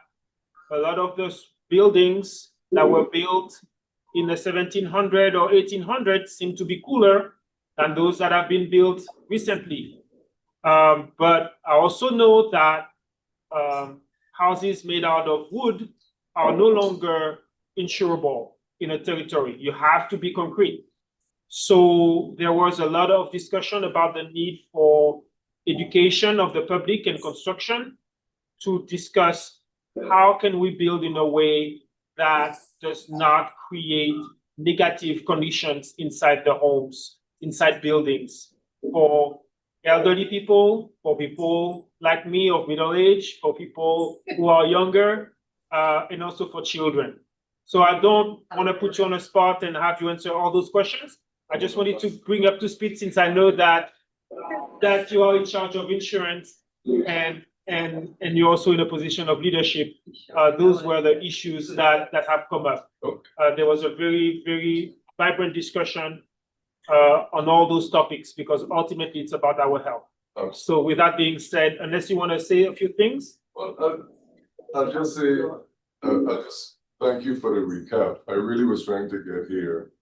a lot of those buildings that were built in the 1700s or 1800s seem to be cooler than those that have been built recently. But I also know that houses made out of wood are no longer insurable in a territory. You have to be concrete. So there was a lot of discussion about the need for education of the public and construction to discuss how can we build in a way that does not create negative conditions inside the homes, inside buildings, for elderly people, for people like me of middle age, for people who are younger, and also for children. So I don't want to put you on a spot and have you answer all those questions. I just wanted to bring up to speed, since I know that you are in charge of insurance and you're also in a position of leadership. Those were the issues that have come up. There was a very, very vibrant discussion on all those topics, because ultimately it's about our health. So with that being said, unless you want to say a few things. Well, I'll just say, I just thank you for the recap. I really was trying to get here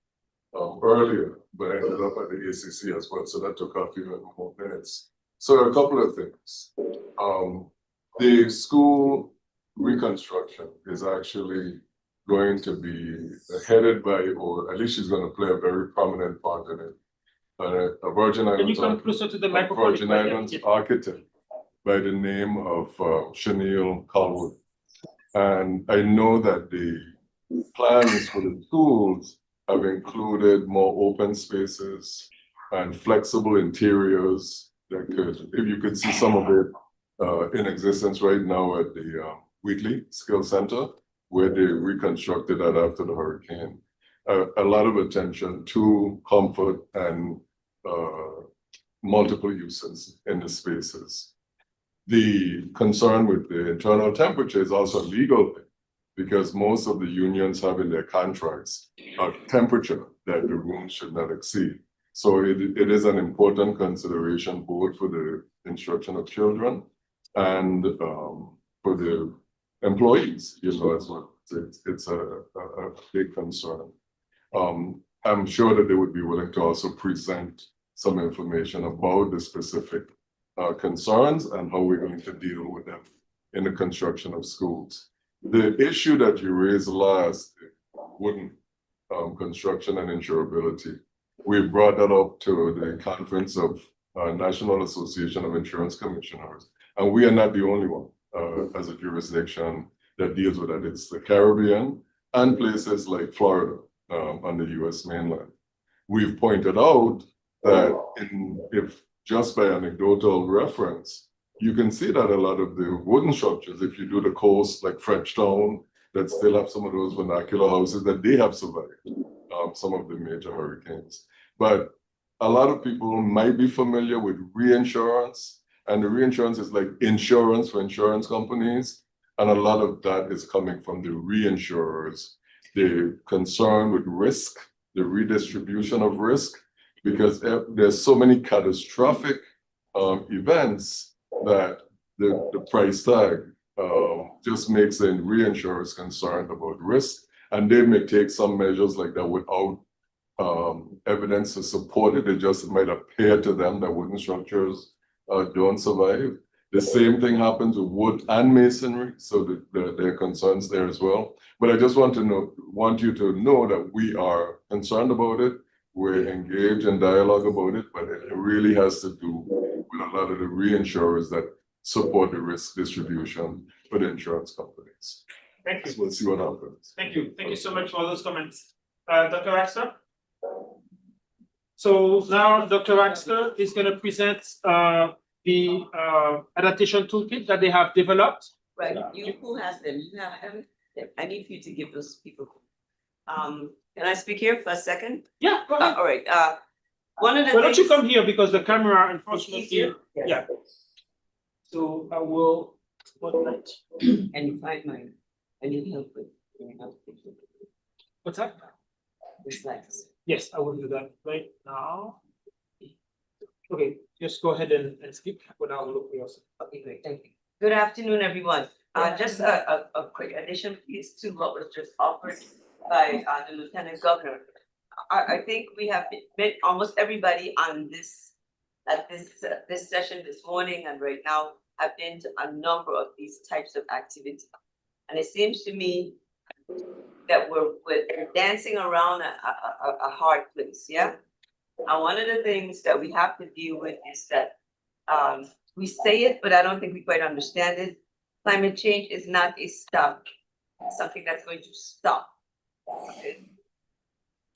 earlier, but I ended up at the ACC as well, so that took a few more minutes. So a couple of things. The school reconstruction is actually going to be headed by, or at least she's going to play a very prominent part in it. A Virgin Islands, Can you come closer to the microphone? Virgin Islands architect by the name of Chanel Calwood. And I know that the plans for the schools have included more open spaces and flexible interiors that could, if you could see some of it in existence right now at the Wheatley Skills Center, where they reconstructed that after the hurricane. A lot of attention to comfort and multiple uses in the spaces. The concern with the internal temperature is also a legal thing, because most of the unions have in their contracts a temperature that the room should not exceed. So it is an important consideration both for the instruction of children and for the employees, you know, as well. It's a big concern. I'm sure that they would be willing to also present some information about the specific concerns and how we're going to deal with them in the construction of schools. The issue that you raised last, wooden construction and insurability, we brought that up to the conference of National Association of Insurance Commissioners, and we are not the only one as a jurisdiction that deals with that. It's the Caribbean and places like Florida on the US mainland. We've pointed out that if just by anecdotal reference, you can see that a lot of the wooden structures, if you do the coast like Frenchtown, that still have some of those vernacular houses, that they have survived some of the major hurricanes. But a lot of people might be familiar with reinsurance, and the reinsurance is like insurance for insurance companies. And a lot of that is coming from the reinsurers. The concern with risk, the redistribution of risk, because there's so many catastrophic events that the price tag just makes the reinsurers concerned about risk. And they may take some measures like that without evidence to support it. It just might appear to them that wooden structures don't survive. The same thing happens with wood and masonry, so there are concerns there as well. But I just want you to know that we are concerned about it. We're engaged in dialogue about it, but it really has to do with a lot of the reinsurers that support the risk distribution for the insurance companies. Thank you. So we'll see what happens. Thank you. Thank you so much for those comments. Dr. Ragster? So now Dr. Ragster is going to present the adaptation toolkit that they have developed. Right, who has them? You have them? I need for you to give those people. Can I speak here for a second? Yeah, go ahead. All right, one of the Why don't you things- come here, because the camera, unfortunately, easier? yeah. So I will spotlight. And you find I need help with. What's that? The slides. Yes, I will do that right now. Okay, just go ahead and skip without look for yourself. Okay, great, thank you. Good afternoon, everyone. Just a quick addition, please, to what was just offered by the Lieutenant Governor. I think we have met almost everybody on this, at this session this morning and right now have been to a number of these types of activities. And it seems to me that we're dancing around a hard place, yeah? And one of the things that we have to deal with is that we say it, but I don't think we quite understand it. Climate change is not a stop, something that's going to stop. Okay?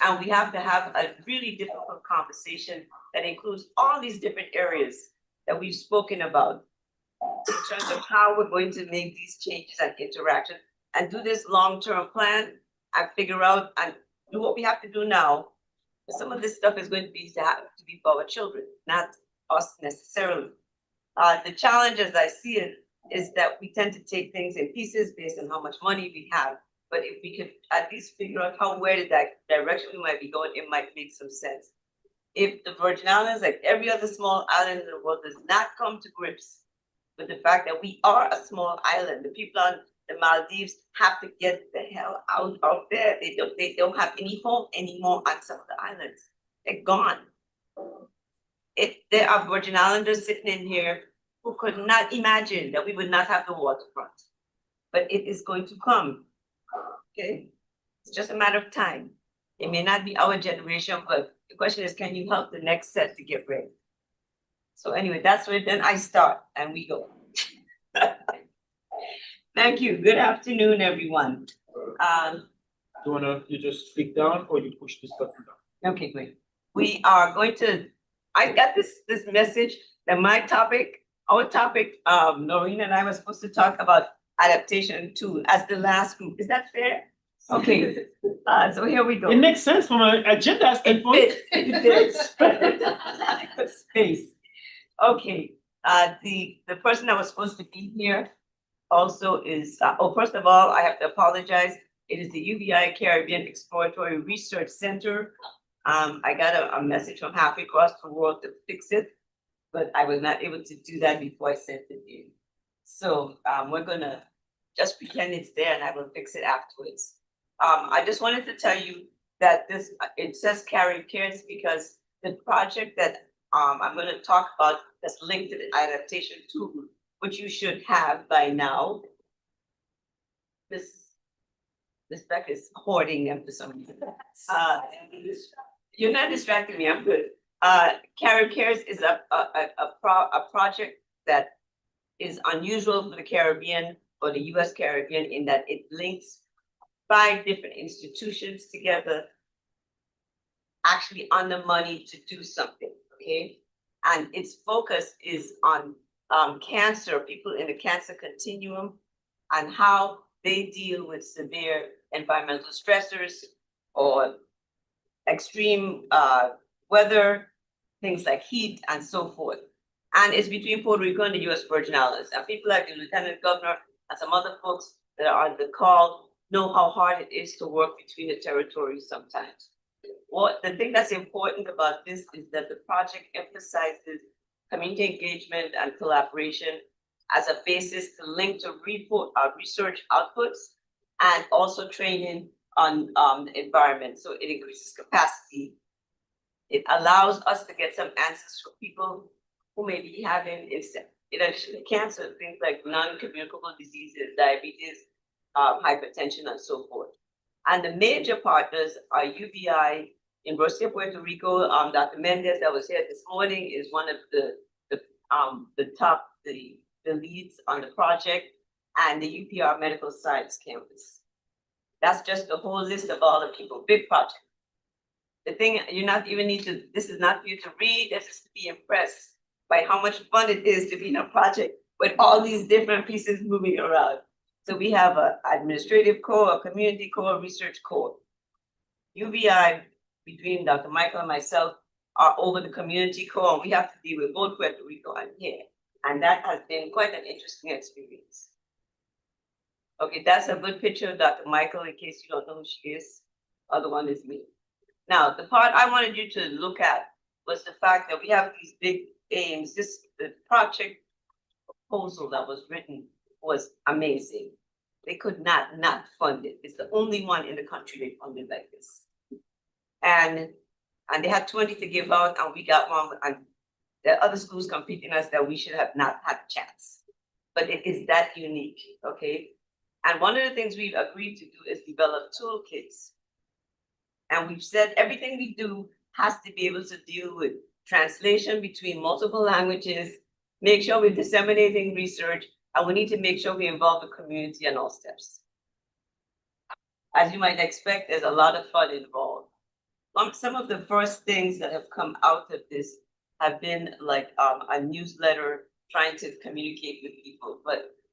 And we have to have a really difficult conversation that includes all these different areas that we've spoken about in terms of how we're going to make these changes and interaction and do this long-term plan and figure out and do what we have to do now. Some of this stuff is going to be for our children, not us necessarily. The challenge as I see it is that we tend to take things in pieces based on how much money we have. But if we could at least figure out where that direction we might be going, it might make some sense. If the Virgin Islands, like every other small island in the world, does not come to grips with the fact that we are a small island, the people on the Maldives have to get the hell out of there. They don't have any home anymore on some of the islands. They're gone. There are Virgin Islanders sitting in here who could not imagine that we would not have the waterfront. But it is going to come. Okay? It's just a matter of time. It may not be our generation, but the question is, can you help the next set to get ready? So anyway, that's where then I start and we go. Thank you. Good afternoon, everyone. You just speak down or you push this button down? Okay, great. We are going to, I got this message that our topic, Noreen and I were supposed to talk about adaptation tool as the last group. Is that fair? Okay, so here we go. It makes sense from an agenda standpoint. It fits. Space. Okay, the person that was supposed to be here also is, first of all, I have to apologize. It is the UVI Caribbean Exploratory Research Center. I got a message from halfway across the world to fix it, but I was not able to do that before I sent it in. So we're gonna just pretend it's there and I will fix it afterwards. I just wanted to tell you that it says CARIB-CARES because the project that I'm gonna talk about that's linked to the adaptation tool, which you should have by now. This back is hoarding them for some reason. You're not distracting me, I'm good. CARIB-CARES is a project that is unusual for the Caribbean or the US Caribbean in that it links 5 different institutions together, actually on the money to do something, okay? And its focus is on cancer, people in the cancer continuum, and how they deal with severe environmental stressors or extreme weather, things like heat and so forth. And it's between Puerto Rico and the US Virgin Islands. And people like the Lieutenant Governor and some other folks that are on the call know how hard it is to work between the territories sometimes. The thing that's important about this is that the project emphasizes community engagement and collaboration as a basis to link to research outputs and also training on the environment. So it increases capacity. It allows us to get some answers for people who may be having cancer, things like non-communicable diseases, diabetes, hypertension, and so forth. And the major partners are UVI, University of Puerto Rico. Dr. Mendez that was here this morning is one of the leads on the project, and the UPR Medical Science Campus. That's just the whole list of all the people, big project. The thing, this is not for you to read, this is to be impressed by how much fun it is to be in a project with all these different pieces moving around. So we have an administrative core, a community core, a research core. UVI, between Dr. Michael and myself, are over the community core, and we have to deal with both Puerto Rico and here. And that has been quite an interesting experience. Okay, that's a good picture of Dr. Michael, in case you don't know who she is. Other one is me. Now, the part I wanted you to look at was the fact that we have these big aims. The project proposal that was written was amazing. They could not fund it. It's the only one in the country they funded like this. And they had 20 to give out, and we got one, and there are other schools competing us that we should have not had a chance. But it is that unique, okay? And one of the things we've agreed to do is develop toolkits. And we've said everything we do has to be able to deal with translation between multiple languages, make sure we're disseminating research, and we need to make sure we involve the community in all steps. As you might expect, there's a lot of fun involved. Some of the first things that have come out of this have been like a newsletter trying to communicate with people,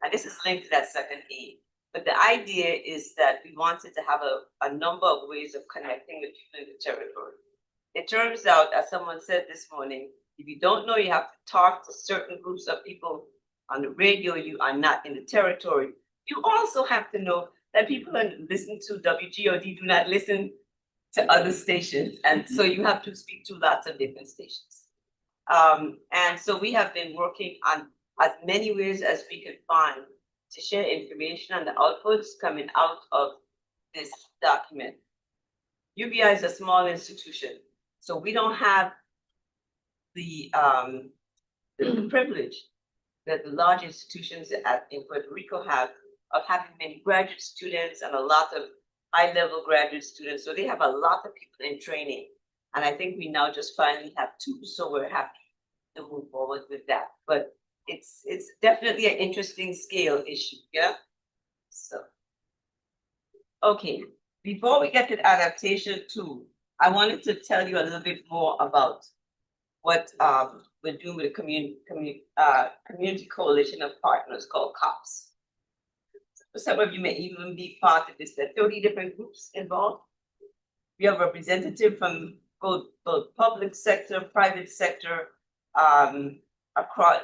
and this is linked to that second aim. But the idea is that we wanted to have a number of ways of connecting with people in the territory. It turns out, as someone said this morning, if you don't know you have to talk to certain groups of people on the radio, you are not in the territory. You also have to know that people who listen to WGOD do not listen to other stations. And so you have to speak to lots of different stations. And so we have been working on as many ways as we could find to share information on the outputs coming out of this document. UBI is a small institution, so we don't have the privilege that the large institutions in Puerto Rico have of having many graduate students and a lot of high-level graduate students. So they have a lot of people in training. And I think we now just finally have 2, so we're happy to move forward with that. But it's definitely an interesting scale issue, yeah? So, okay, before we get to the adaptation tool, I wanted to tell you a little bit more about what we're doing with a community coalition of partners called COPS. Some of you may even be part of this. There are 30 different groups involved. We have representatives from both public sector, private sector, across,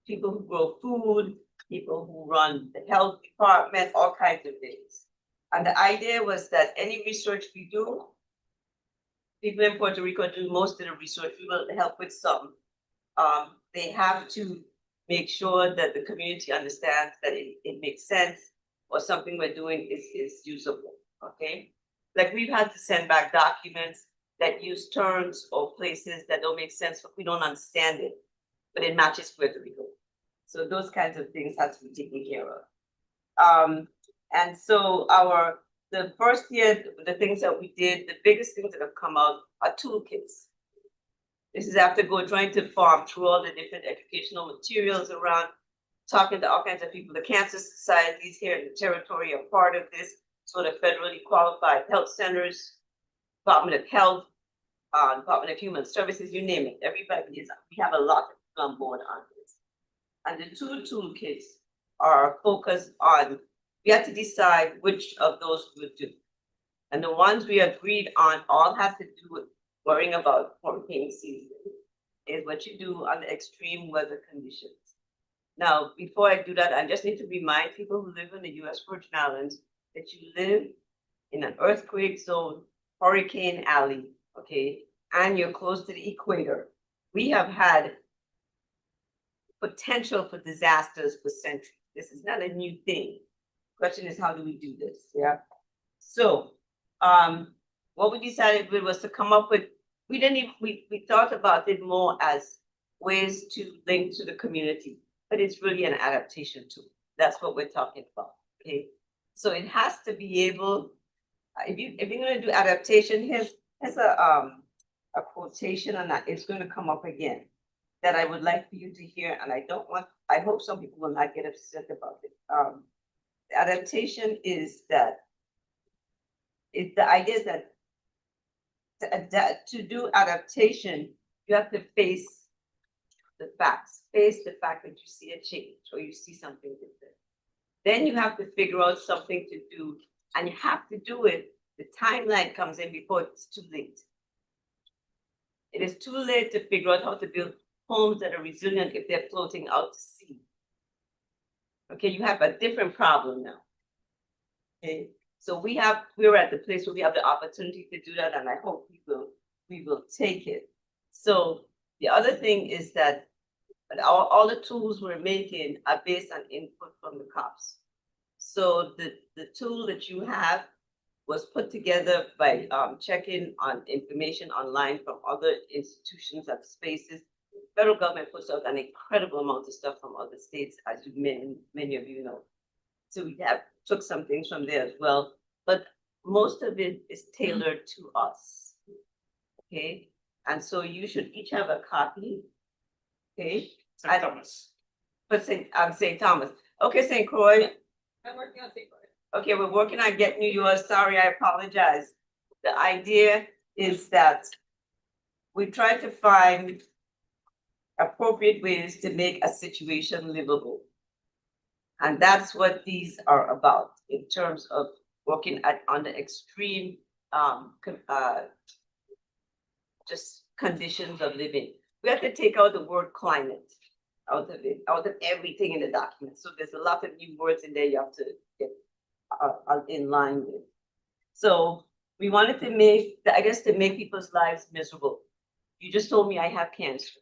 people who grow food, people who run the health department, all kinds of things. And the idea was that any research we do, people in Puerto Rico do most of the research. We will help with some. They have to make sure that the community understands that it makes sense or something we're doing is usable, okay? Like we've had to send back documents that use terms or places that don't make sense, but we don't understand it, but it matches Puerto Rico. So those kinds of things have to be taken care of. And so the first year, the things that we did, the biggest things that have come out are toolkits. This is after trying to farm through all the different educational materials around, talking to all kinds of people. The cancer societies here in the territory are part of this, sort of federally qualified health centers, Department of Health, Department of Human Services, you name it. Everybody is, we have a lot of people on board on this. And the 2 toolkits are focused on, we have to decide which of those we would do. And the ones we agreed on all have to do with worrying about hurricane season, is what you do under extreme weather conditions. Now, before I do that, I just need to remind people who live in the US Virgin Islands that you live in an earthquake zone, Hurricane Alley, okay? And you're close to the equator. We have had potential for disasters for centuries. This is not a new thing. Question is, how do we do this, yeah? So, what we decided was to come up with, we thought about it more as ways to link to the community, but it's really an adaptation tool. That's what we're talking about, okay? So it has to be able, if you're gonna do adaptation, here's a quotation on that. It's gonna come up again that I would like for you to hear, and I hope some people will not get upset about it. The adaptation is that, the idea is that to do adaptation, you have to face the facts, face the fact that you see a change or you see something different. Then you have to figure out something to do, and you have to do it. The timeline comes in before it's too late. It is too late to figure out how to build homes that are resilient if they're floating out to sea. Okay, you have a different problem now. Okay, So we're at the place where we have the opportunity to do that, and I hope we will take it. So the other thing is that all the tools we're making are based on input from the cops. So the tool that you have was put together by checking on information online from other institutions and spaces. Federal government puts out an incredible amount of stuff from other states, as many of you know. So we took some things from there as well, but most of it is tailored to us. Okay, and so you should each have a copy. Okay, St. Thomas. But St. Thomas. Okay, St. Croix. I'm working on St. Croix. Okay, we're working on getting you yours. Sorry, I apologize. The idea is that we try to find appropriate ways to make a situation livable. And that's what these are about in terms of working on the extreme just conditions of living. We have to take out the word climate out of it, out of everything in the document. So there's a lot of new words in there you have to get in line with. So we wanted to to make people's lives miserable. You just told me I have cancer,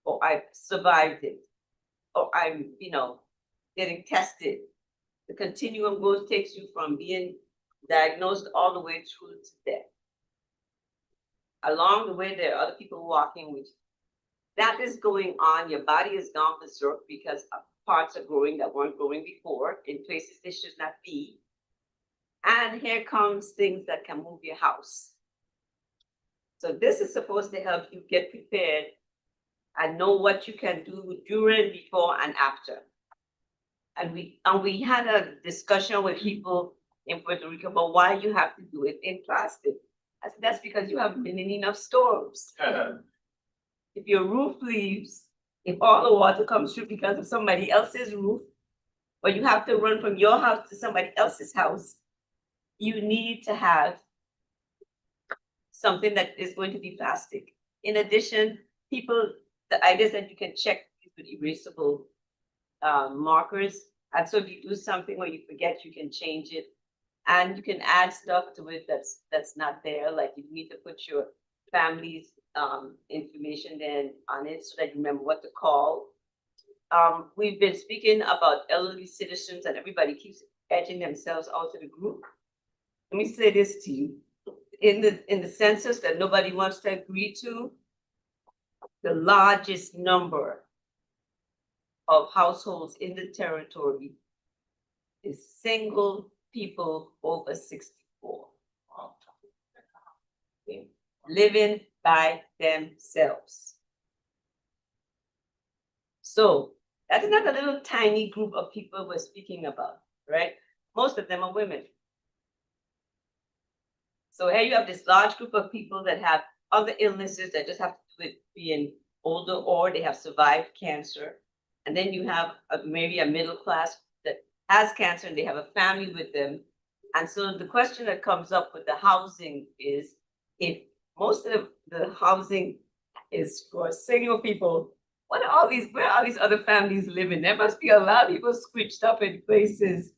or I've survived it, or I'm, getting tested. The continuum takes you from being diagnosed all the way through to death. Along the way, there are other people walking with you. That is going on. Your body is gone berserk because parts are growing that weren't growing before in places they should not be. And here comes things that can move your house. So this is supposed to help you get prepared and know what you can do during, before, and after. And we had a discussion with people in Puerto Rico about why you have to do it in plastic. I said, that's because you haven't been in enough storms. If your roof leaves, if all the water comes through because of somebody else's roof, or you have to run from your house to somebody else's house, you need to have something that is going to be plastic. In addition, the idea is that you can check with erasable markers. And so if you do something or you forget, you can change it. And you can add stuff to it that's not there. Like you need to put your family's information then on it so that you remember what to call. We've been speaking about elderly citizens, and everybody keeps edging themselves out of the group. Let me say this to you. In the census that nobody wants to agree to, the largest number of households in the territory is single people over 64. Okay. Living by themselves. So that is not a little tiny group of people we're speaking about, right? Most of them are women. So here you have this large group of people that have other illnesses that just have to do with being older, or they have survived cancer. And then you have maybe a middle class that has cancer and they have a family with them. And so the question that comes up with the housing is, if most of the housing is for single people, where are all these other families living? There must be a lot of people squished up in places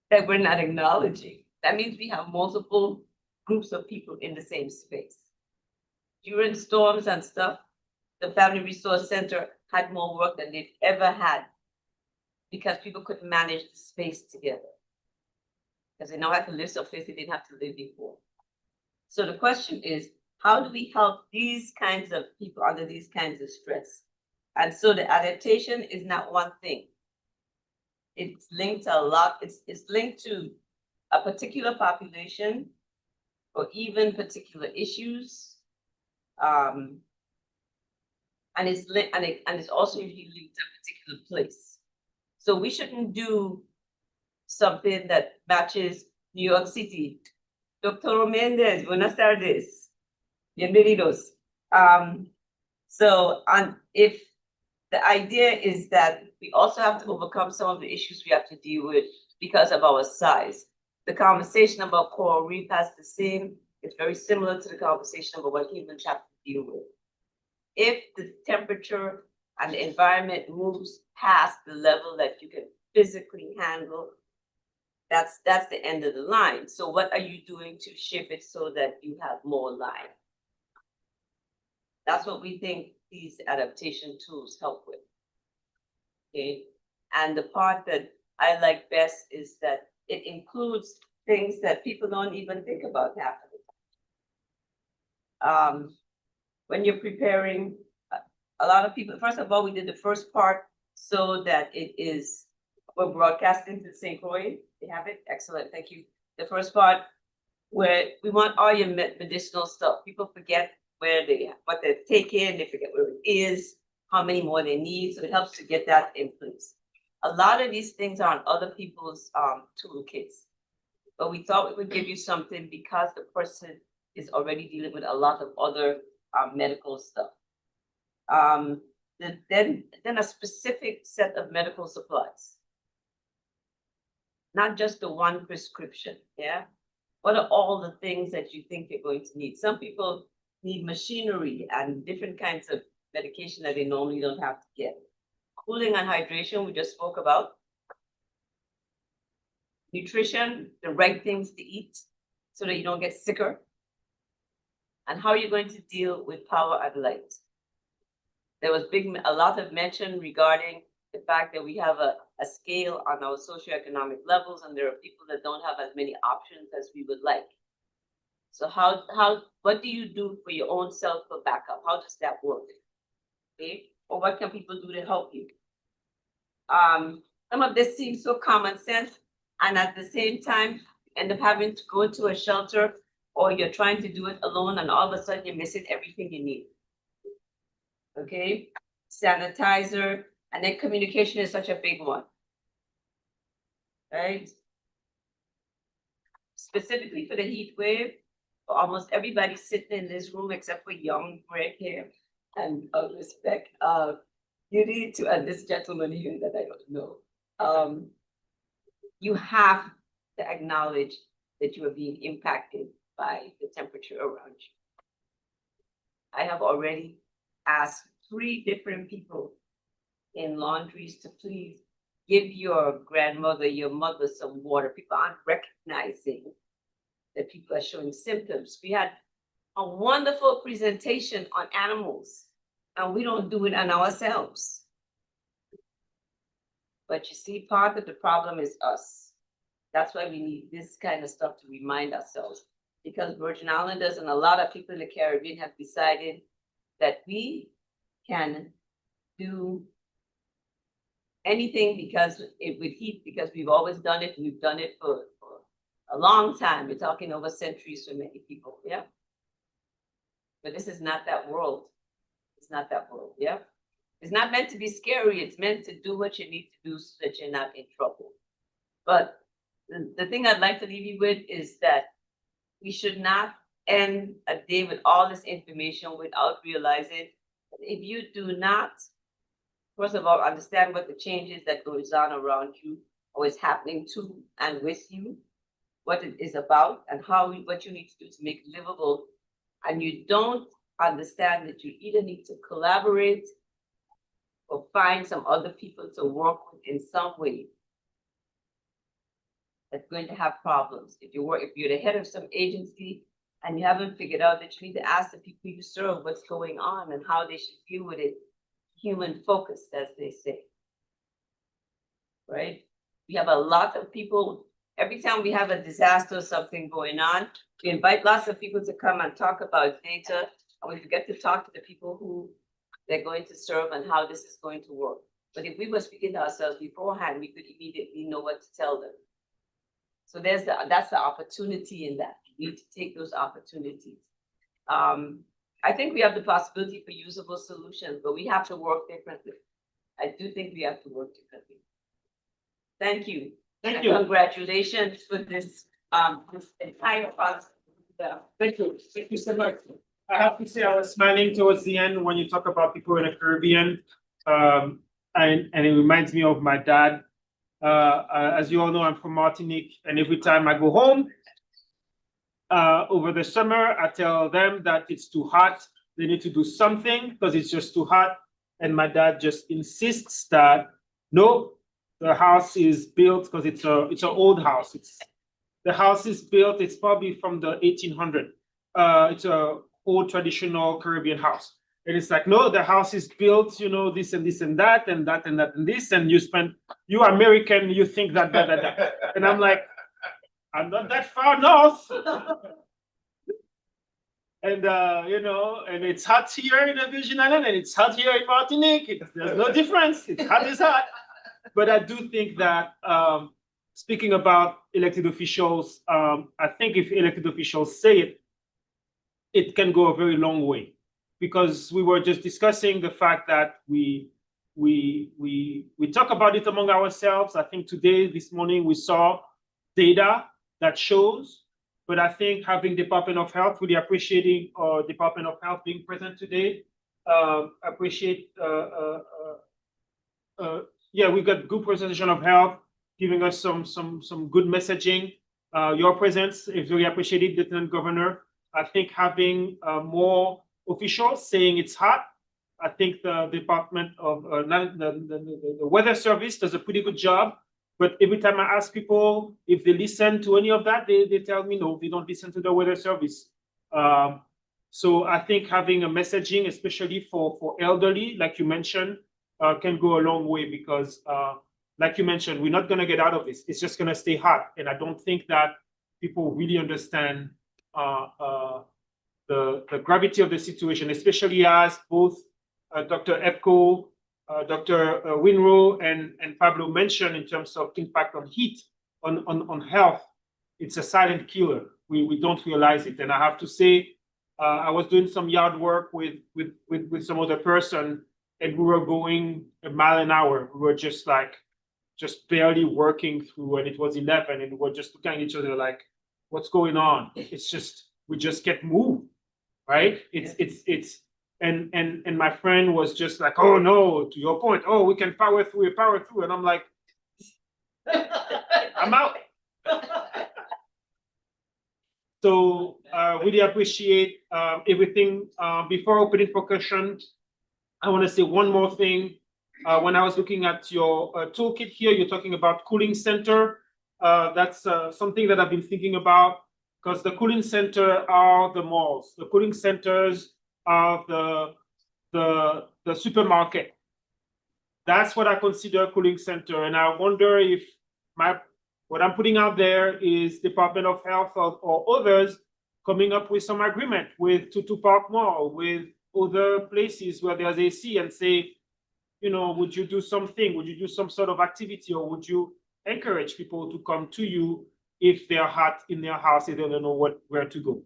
that we're not acknowledging. That means we have multiple groups of people in the same space. During storms and stuff, the Family Resource Center had more work than they've ever had because people couldn't manage the space together. Because they now have to live someplace they didn't have to live before. So the question is, how do we help these kinds of people under these kinds of stress? And so the adaptation is not one thing. It's linked to a lot. It's linked to a particular population or even particular issues. And it's also usually linked to a particular place. So we shouldn't do something that matches New York City. Dr. Mendez, buenas tardes. Bienvenidos. If the idea is that we also have to overcome some of the issues we have to deal with because of our size. The conversation about coral reef has the same, it's very similar to the conversation about what humans have to deal with. If the temperature and the environment moves past the level that you can physically handle, That's the end of the line. So what are you doing to ship it so that you have more line? That's what we think these adaptation tools help with. Okay, and the part that I like best is that it includes things that people don't even think about half of the time. When you're preparing, a lot of people, first of all, we did the first part so that we're broadcasting to St. Croix. They have it, excellent, thank you. The first part where we want all your medicinal stuff. People forget what they're taking, they forget where it is, how many more they need, so it helps to get that in place. A lot of these things are on other people's toolkits, but we thought we would give you something because the person is already dealing with a lot of other medical stuff. Then a specific set of medical supplies, not just the one prescription, yeah? What are all the things that you think you're going to need? Some people need machinery and different kinds of medication that they normally don't have to get. Cooling and hydration, we just spoke about. Nutrition, the right things to eat so that you don't get sicker. And how are you going to deal with power and light? There was a lot of mention regarding the fact that we have a scale on our socioeconomic levels, and there are people that don't have as many options as we would like. So what do you do for your own self for backup? How does that work? Okay, or what can people do to help you? Some of this seems so common sense, and at the same time, you end up having to go to a shelter, or you're trying to do it alone, and all of a sudden you're missing everything you need. Okay, sanitizer, and then communication is such a big one, right? Specifically for the heat wave, almost everybody sitting in this room except for young gray hair and respect. You need to, and this gentleman here that I don't know, you have to acknowledge that you are being impacted by the temperature around you. I have already asked 3 different people in laundries to please give your grandmother, your mother some water. People aren't recognizing that people are showing symptoms. We had a wonderful presentation on animals, and we don't do it on ourselves. But you see, part of the problem is us. That's why we need this kind of stuff to remind ourselves. Because Virgin Islanders and a lot of people in the Caribbean have decided that we can do anything with heat, because we've always done it. We've done it for a long time. We're talking over centuries for many people, yeah? But this is not that world. It's not that world, yeah? It's not meant to be scary. It's meant to do what you need to do so that you're not in trouble. But the thing I'd like to leave you with is that we should not end a day with all this information without realizing that if you do not, first of all, understand what the changes that goes on around you or is happening to and with you, what it is about, and what you need to do to make it livable, and you don't understand that you either need to collaborate or find some other people to work with in some way, that's going to have problems. If you're the head of some agency and you haven't figured out that you need to ask the people you serve what's going on and how they should deal with it, human focused, as they say, right? We have a lot of people, every time we have a disaster or something going on, we invite lots of people to come and talk about data, and we forget to talk to the people who they're going to serve and how this is going to work. But if we were speaking to ourselves beforehand, we could immediately know what to tell them. So that's the opportunity in that. You need to take those opportunities. I think we have the possibility for usable solutions, but we have to work differently. I do think we have to work differently. Thank you. Thank and you. Congratulations for this entire process. Thank you. Thank you so much. I have to say I was smiling towards the end when you talk about people in the Caribbean. And it reminds me of my dad. As you all know, I'm from Martinique, and every time I go home over the summer, I tell them that it's too hot. They need to do something because it's just too hot. And my dad just insists that, no, the house is built because it's an old house. The house is built, it's probably from the 1800. It's a old traditional Caribbean house. And it's like, no, the house is built, you know, this and this and that and that and that and this, and you American, you think that. And I'm like, I'm not that far north. And you know, and it's hot here in the Virgin Island, and it's hot here in Martinique. There's no difference. It's hot is hot. But I do think that speaking about elected officials, I think if elected officials say it, it can go a very long way. Because we were just discussing the fact that we talk about it among ourselves. I think this morning, we saw data that shows. But I think having Department of Health, really appreciating Department of Health being present today, appreciate, yeah, we got good presentation of health, giving us some good messaging. Your presence is very appreciated, Lieutenant Governor. I think having more officials saying it's hot. I think the Department of the Weather Service does a pretty good job. But every time I ask people if they listen to any of that, they tell me no, they don't listen to the Weather Service. So I think having a messaging, especially for elderly, like you mentioned, can go a long way because, like you mentioned, we're not going to get out of this. It's just going to stay hot. And I don't think that people really understand the gravity of the situation, especially as both Dr. Ekpo, Dr. Winrow and Pablo mentioned in terms of impact on heat, on health. It's a silent killer. We don't realize it. And I have to say, I was doing some yard work with some other person, and we were going a mile an hour. We were just barely working through, and it was 11, and we were just looking at each other like, what's going on? It's just, we just get moved, right? And my friend was just like, oh no, to your point, oh, we can power through. And I'm like, I'm out. So really appreciate everything. Before opening for questions, I want to say one more thing. When I was looking at your toolkit here, you're talking about cooling center. That's something that I've been thinking about, because the cooling center are the malls. The cooling centers are the supermarket. That's what I consider a cooling center. And I wonder if what I'm putting out there is Department of Health or others coming up with some agreement with Tutu Park Mall, with other places where there's AC, and say, you know, would you do something? Would you do some sort of activity, or would you encourage people to come to you if they're hot in their house, they don't know where to go?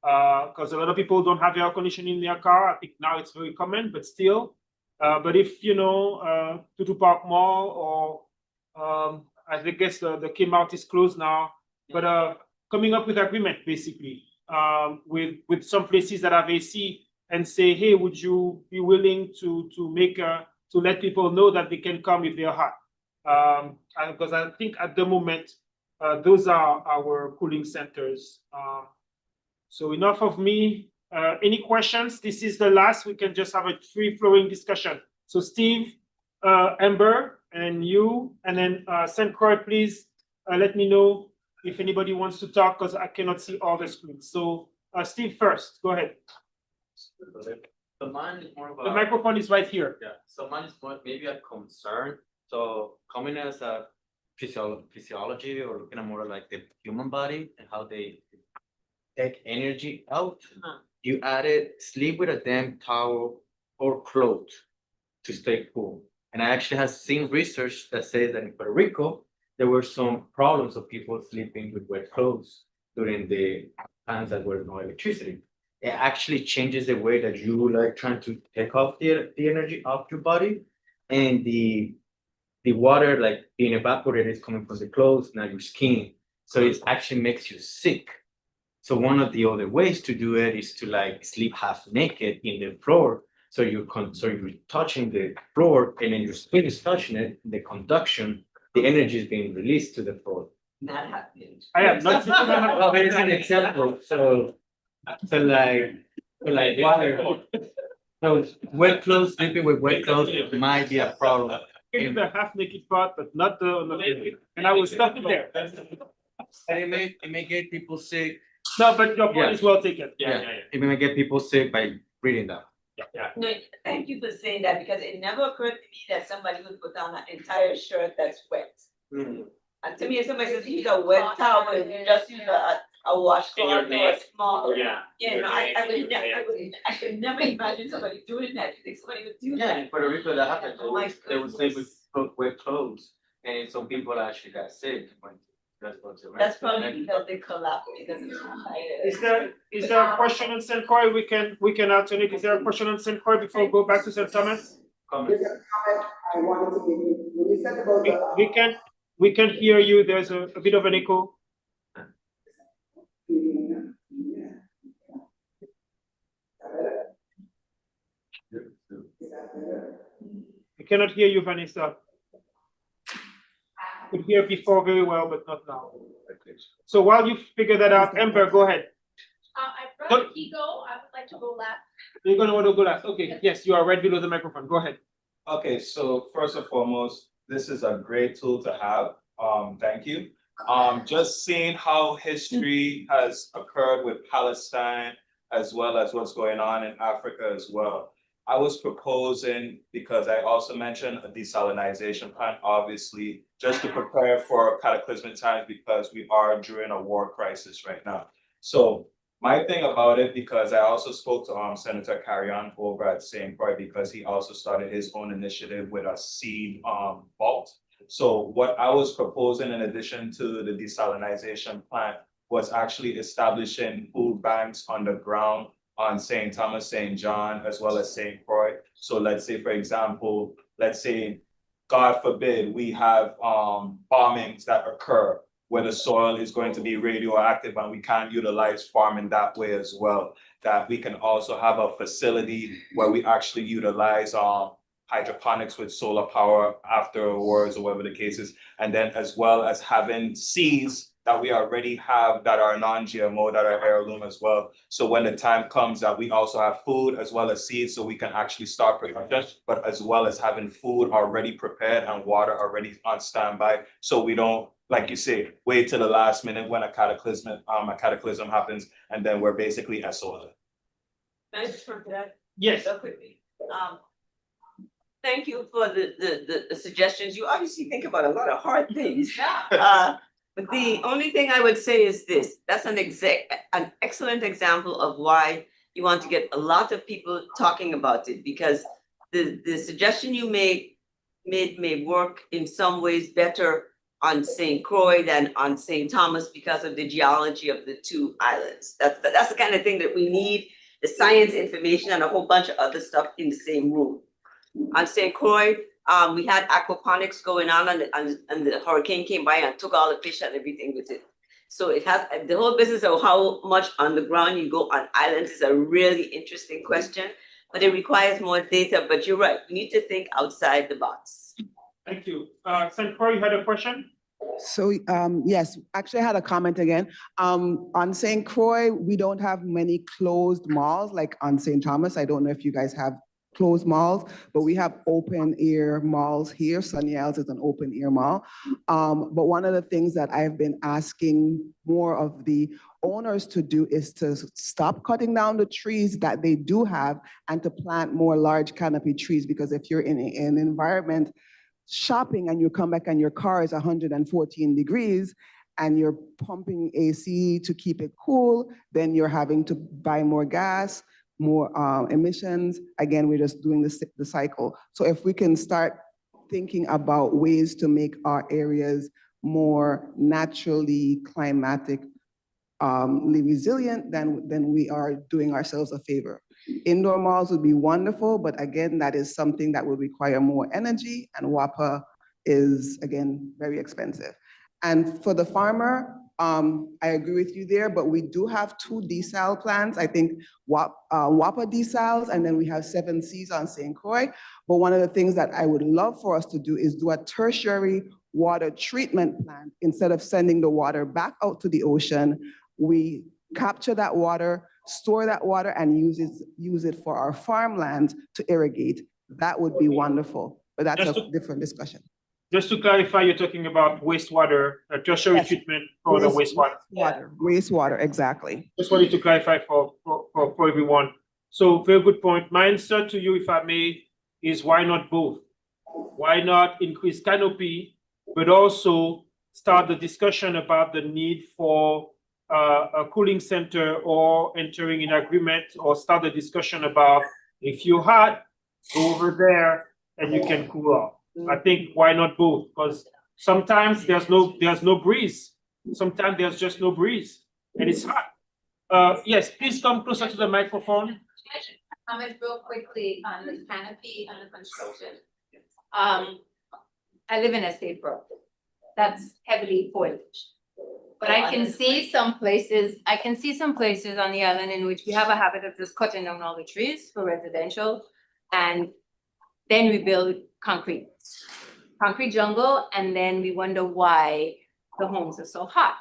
Because a lot of people don't have air conditioning in their car. I think now it's very common, but still. But if, you know, Tutu Park Mall or I guess the Kmart is closed now, but coming up with agreement basically with some places that have AC, and say, hey, would you be willing to let people know that they can come if they're hot? Because I think at the moment those are our cooling centers. So enough of me. Any questions? This is the last. We can just have a free-flowing discussion. So Steve, Amber, and you, and then St. Croix, please let me know if anybody wants to talk, because I cannot see all the screens. So Steve first, go ahead. So mine is more about... The microphone is right here. Yeah, so mine is more maybe a concern. So coming as a physiology, or looking at more like the human body and how they take energy out, you added sleep with a damp towel or clothes to stay cool. And I actually have seen research that says that in Puerto Rico, there were some problems of people sleeping with wet clothes during the times that were no electricity. It actually changes the way that you like trying to take off the energy off your body, and the water like being evaporated is coming from the clothes, now your skin. So it actually makes you sick. So one of the other ways to do it is to like sleep half naked in the floor. So you're touching the floor, and then your skin is touching it. The conduction, the energy is being released to the floor. Not happening. I have not. Well, it's an example. So like water. So wet clothes, sleeping with wet clothes might be a problem. It's the half naked part, but not the, and I will stop it there. And it may get people sick. No, but your point Yeah. is well taken. It may get people sick by reading that. No, thank you for saying that, because it never occurred to me that somebody would put on an entire shirt that's wet. And to me, if somebody says use a wet towel, but you just use a washcloth or a small. Yeah, no, I could never imagine somebody doing that. You think somebody would do Yeah, that? in Puerto Rico, that happened. Oh my They would say we put wet clothes, and some people actually got sick when That's probably because they collapsed, because it's tired. Is there a question on St. Croix? We can alternate. Is there a question on St. Croix before we go back to St. Thomas? There's a comment I wanted to make. When you said about the. We can hear you. There's a bit of an echo. I cannot hear you, Vanessa. I could hear before very well, but not now. So while you figure that out, Amber, go ahead. I brought Kiko. I would like to go last. You're gonna want to go last. Okay, yes, you are right below the microphone. Go ahead. Okay, so first and foremost, this is a great tool to have. Thank you. Just seeing how history has occurred with Palestine, as well as what's going on in Africa as well. I was proposing, because I also mentioned a desalinization plant, obviously, just to prepare for cataclysmic times, because we are during a war crisis right now. So my thing about it, because I also spoke to Senator Carollyn over at St. Croix, because he also started his own initiative with a seed vault. So what I was proposing, in addition to the desalinization plant, was actually establishing food banks on the ground on St. Thomas, St. John, as well as St. Croix. So let's say, for example, God forbid, we have bombings that occur where the soil is going to be radioactive and we can't utilize farming that way as well. That we can also have a facility where we actually utilize hydroponics with solar power afterwards, or whatever the case is. And then as well as having seeds that we already have that are non-GMO, that are heirloom as well. So when the time comes that we also have food as well as seeds, so we can actually start production, but as well as having food already prepared and water already on standby. So we don't, like you say, wait till the last minute when a cataclysm happens, and then we're basically SOL. Can I just turn to that? Yes. Real quickly. Thank you for the suggestions. You obviously think about a lot of hard things. But the only thing I would say is this: that's an excellent example of why you want to get a lot of people talking about it, because the suggestion you made may work in some ways better on St. Croix than on St. Thomas because of the geology of the two islands. That's the kind of thing that we need, the science information and a whole bunch of other stuff in the same room. On St. Croix, we had aquaponics going on and the hurricane came by and took all the fish and everything with it. So it has the whole business of how much underground you go on islands is a really interesting question, but it requires more data. But you're right, we need to think outside the box. Thank you. St. Croix, you had a question? So, yes, actually I had a comment again. On St. Croix, we don't have many closed malls like on St. Thomas. I don't know if you guys have closed malls, but we have open air malls here. Sunny Isles is an open air mall. But one of the things that I've been asking more of the owners to do is to stop cutting down the trees that they do have and to plant more large canopy trees, because if you're in an environment shopping and you come back and your car is 114 degrees and you're pumping AC to keep it cool, then you're having to buy more gas, more emissions. Again, we're just doing the cycle. So if we can start thinking about ways to make our areas more naturally climatically resilient, then we are doing ourselves a favor. Indoor malls would be wonderful, but again, that is something that would require more energy, and WAPA is, again, very expensive. And for the farmer, I agree with you there, but we do have 2 desal plants. I think WAPA desals, and then we have 7 Cs on St. Croix. But one of the things that I would love for us to do is do a tertiary water treatment plant. Instead of sending the water back out to the ocean, we capture that water, store that water, and use it for our farmland to irrigate. That would be wonderful. but that's Just a different discussion. Just to clarify, you're talking about wastewater, tertiary Yes. treatment for the wastewater. Wastewater, exactly. Just wanted to clarify for everyone. So very good point. My answer to you, if I may, is why not both? Why not increase canopy, but also start the discussion about the need for a cooling center, or entering in agreement, or start the discussion about if you're hot, go over there and you can cool off. I think why not both? Because sometimes there's no breeze. Sometimes there's just no breeze and it's hot. Yes, please come closer to the microphone. Comment real quickly on the canopy and the construction. I live in Estate Brook. That's heavily foliage. But I can see some places on the island in which we have a habit of just cutting down all the trees for residential, and then we build concrete jungle, and then we wonder why the homes are so hot.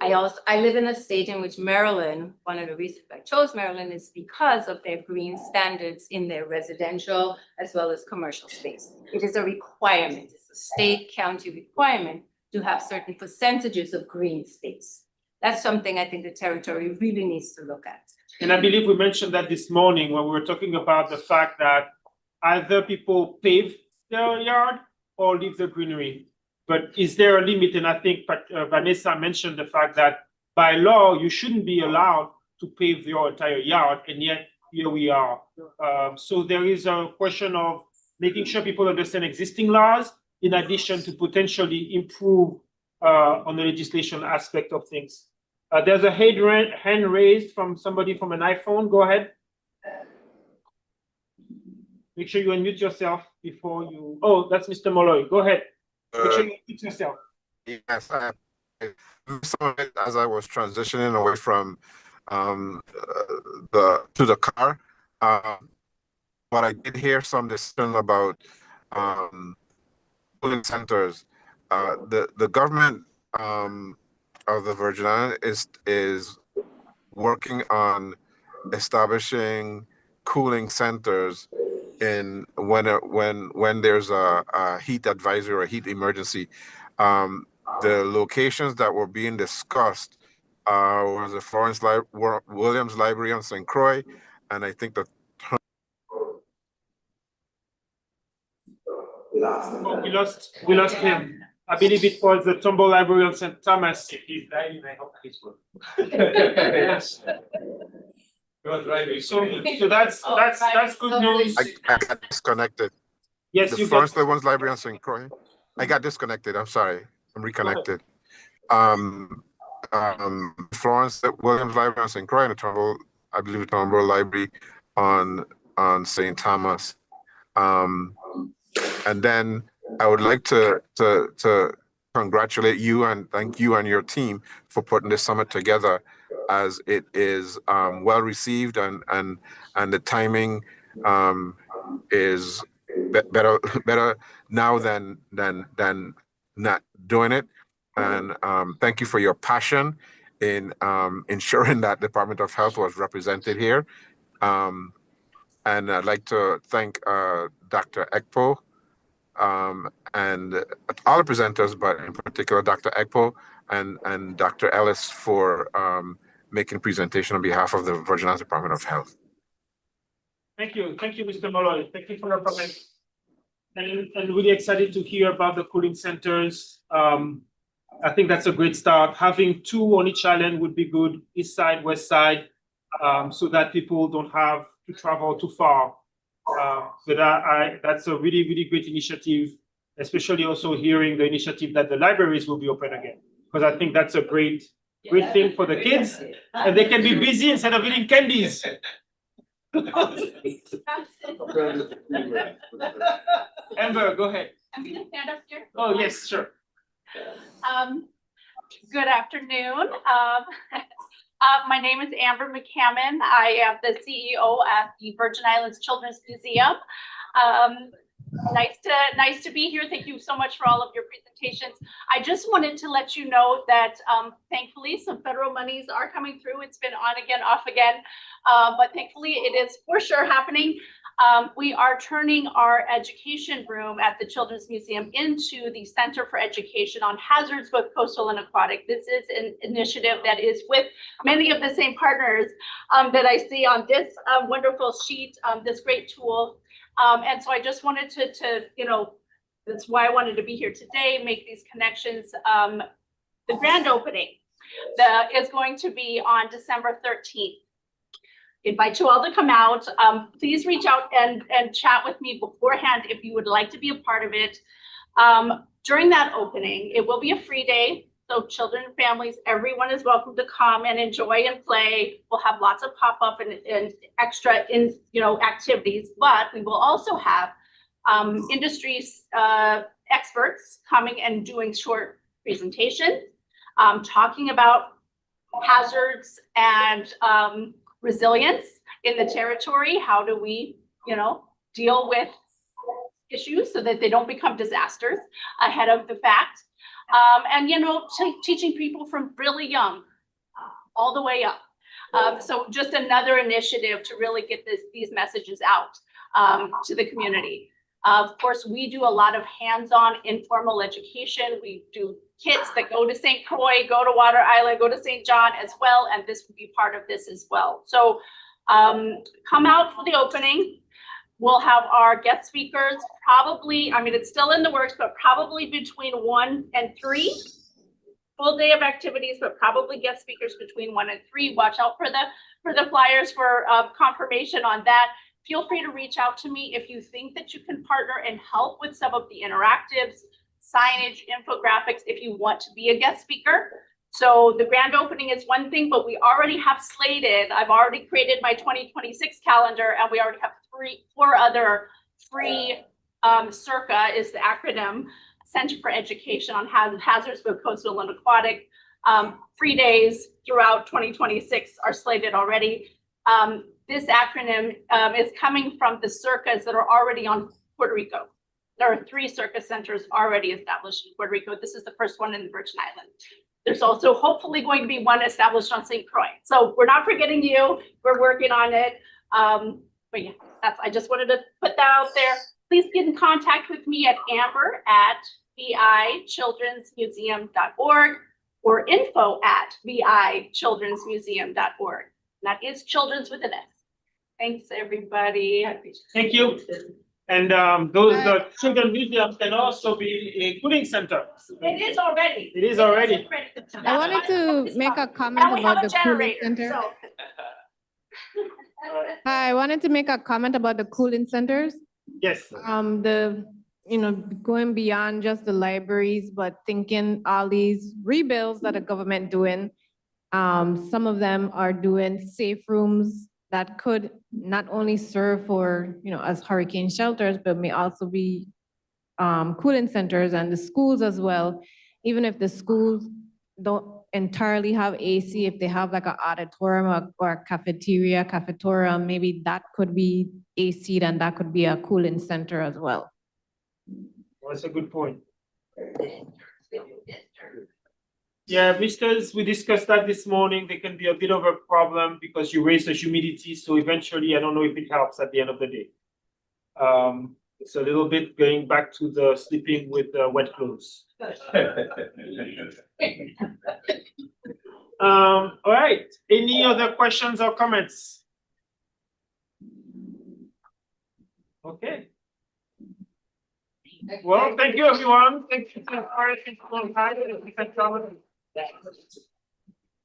I live in a state in which Maryland, one of the reasons I chose Maryland is because of their green standards in their residential as well as commercial space. It is a requirement, it's a state county requirement to have certain percentages of green space. That's something I think the territory really needs to look at. And I believe we mentioned that this morning when we were talking about the fact that either people pave their yard or leave the greenery. But is there a limit? And I think Vanessa mentioned the fact that by law, you shouldn't be allowed to pave your entire yard, and yet here we are. So there is a question of making sure people understand existing laws, in addition to potentially improve on the legislation aspect of things. There's a hand raised from somebody from an iPhone. Go ahead. Make sure you unmute yourself before you. Oh, that's Mr. Molloy. Go ahead. Make sure you unmute yourself. Yes, I some of it as I was transitioning away from the car. But I did hear some discussion about cooling centers. The government of the Virgin Islands is working on establishing cooling centers in when there's a heat advisory or a heat emergency. The locations that were being discussed was the Florence Williams Library on St. Croix, and I think the Oh, we lost him. I believe it was the Tombow Library on St. Thomas. So that's good news. I got disconnected. Yes, the you Florence got. Williams Library on St. Croix. I got disconnected. I'm sorry. I'm reconnected. Florence Williams Library on St. Croix and I believe the Tombow Library on St. Thomas. And then I would like to congratulate you and thank you and your team for putting this summit together, as it is well received, and the timing is better now than not doing it. And thank you for your passion in ensuring that the Department of Health was represented here. And I'd like to thank Dr. Ekpo and all the presenters, but in particular Dr. Ekpo and Dr. Ellis for making presentation on behalf of the Virgin Islands Department of Health. Thank you, Mr. Molloy. Thank you for your comments. And really excited to hear about the cooling centers. I think that's a great start. Having two on each island would be good, east side, west side, so that people don't have to travel too far. But that's a really, really great initiative, especially also hearing the initiative that the libraries will be open again, because I think that's a great thing for the kids, and they can be busy instead of eating candies. Amber, go ahead. I'm gonna stand up here. Oh, yes, sure. Good afternoon. My name is Amber McCammon. I am the CEO at the Virgin Islands Children's Museum. Nice to be here. Thank you so much for all of your presentations. I just wanted to let you know that thankfully some federal monies are coming through. It's been on again, off again, but thankfully it is for sure happening. We are turning our education room at the Children's Museum into the Center for Education on Hazards, both coastal and aquatic. This is an initiative that is with many of the same partners that I see on this wonderful sheet, this great tool. And so I just wanted to, you know, that's why I wanted to be here today, make these connections. The grand opening is going to be on December 13th. Invite you all to come out. Please reach out and chat with me beforehand if you would like to be a part of it. During that opening, it will be a free day. So children and families, everyone is welcome to come and enjoy and play. We'll have lots of pop-up and extra activities, but we will also have industry experts coming and doing short presentations, talking about hazards and resilience in the territory. How do we, deal with issues so that they don't become disasters ahead of the fact? And teaching people from really young all the way up. So just another initiative to really get these messages out to the community. Of course, we do a lot of hands-on informal education. We do kits that go to St. Croix, go to Water Island, go to St. John as well, and this will be part of this as well. So come out for the opening. We'll have our guest speakers probably, it's still in the works, but probably between 1 and 3. Full day of activities, but probably guest speakers between 1 and 3. Watch out for the flyers for confirmation on that. Feel free to reach out to me if you think that you can partner and help with some of the interactives, signage, infographics, if you want to be a guest speaker. So the grand opening is one thing, but we already have slated, I've already created my 2026 calendar, and we already have 4 other free, CIRCA is the acronym, Center for Education on Hazards, both coastal and aquatic. Free days throughout 2026 are slated already. This acronym is coming from the CIRCAs that are already on Puerto Rico. There are 3 CIRCA centers already established in Puerto Rico. This is the first one in the Virgin Islands. There's also hopefully going to be one established on St. Croix. So we're not forgetting you. We're working on it. But yeah, I just wanted to put that out there. Please get in contact with me at amber@vichildrensmuseum.org or info@vichildrensmuseum.org. That is children's with an S. Thanks, everybody. Thank you. And the children museums can also be a cooling center. It is already. It is already. I wanted to make a comment about the cooling center. Hi, I wanted to make a comment about the cooling centers. Yes. Going beyond just the libraries, but thinking all these rebuilds that the government doing. Some of them are doing safe rooms that could not only serve for, as hurricane shelters, but may also be cooling centers and the schools as well. Even if the schools don't entirely have AC, if they have like an auditorium or a cafeteria, maybe that could be AC'd and that could be a cooling center as well. That's a good point. Yeah, visitors, we discussed that this morning. They can be a bit of a problem because you raise the humidity. So eventually, I don't know if it helps at the end of the day. It's a little bit going back to the sleeping with wet clothes. All right. Any other questions or comments? Okay. Well, thank you, everyone. Thank you for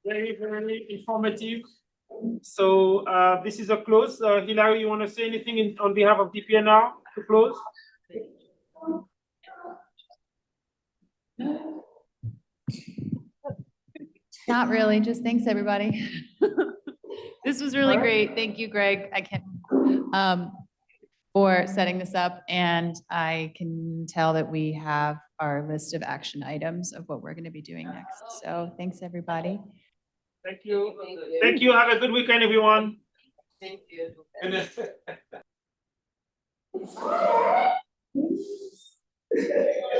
very, very informative. So this is a close. Hilary, you want to say anything on behalf of DPNR to close? Not really, just thanks, everybody. This was really great. Thank you, Greg. I can't, for setting this up, and I can tell that we have our list of action items of what we're going to be doing next. So thanks, everybody. Thank you. Thank you. Have a good weekend, everyone. Thank you.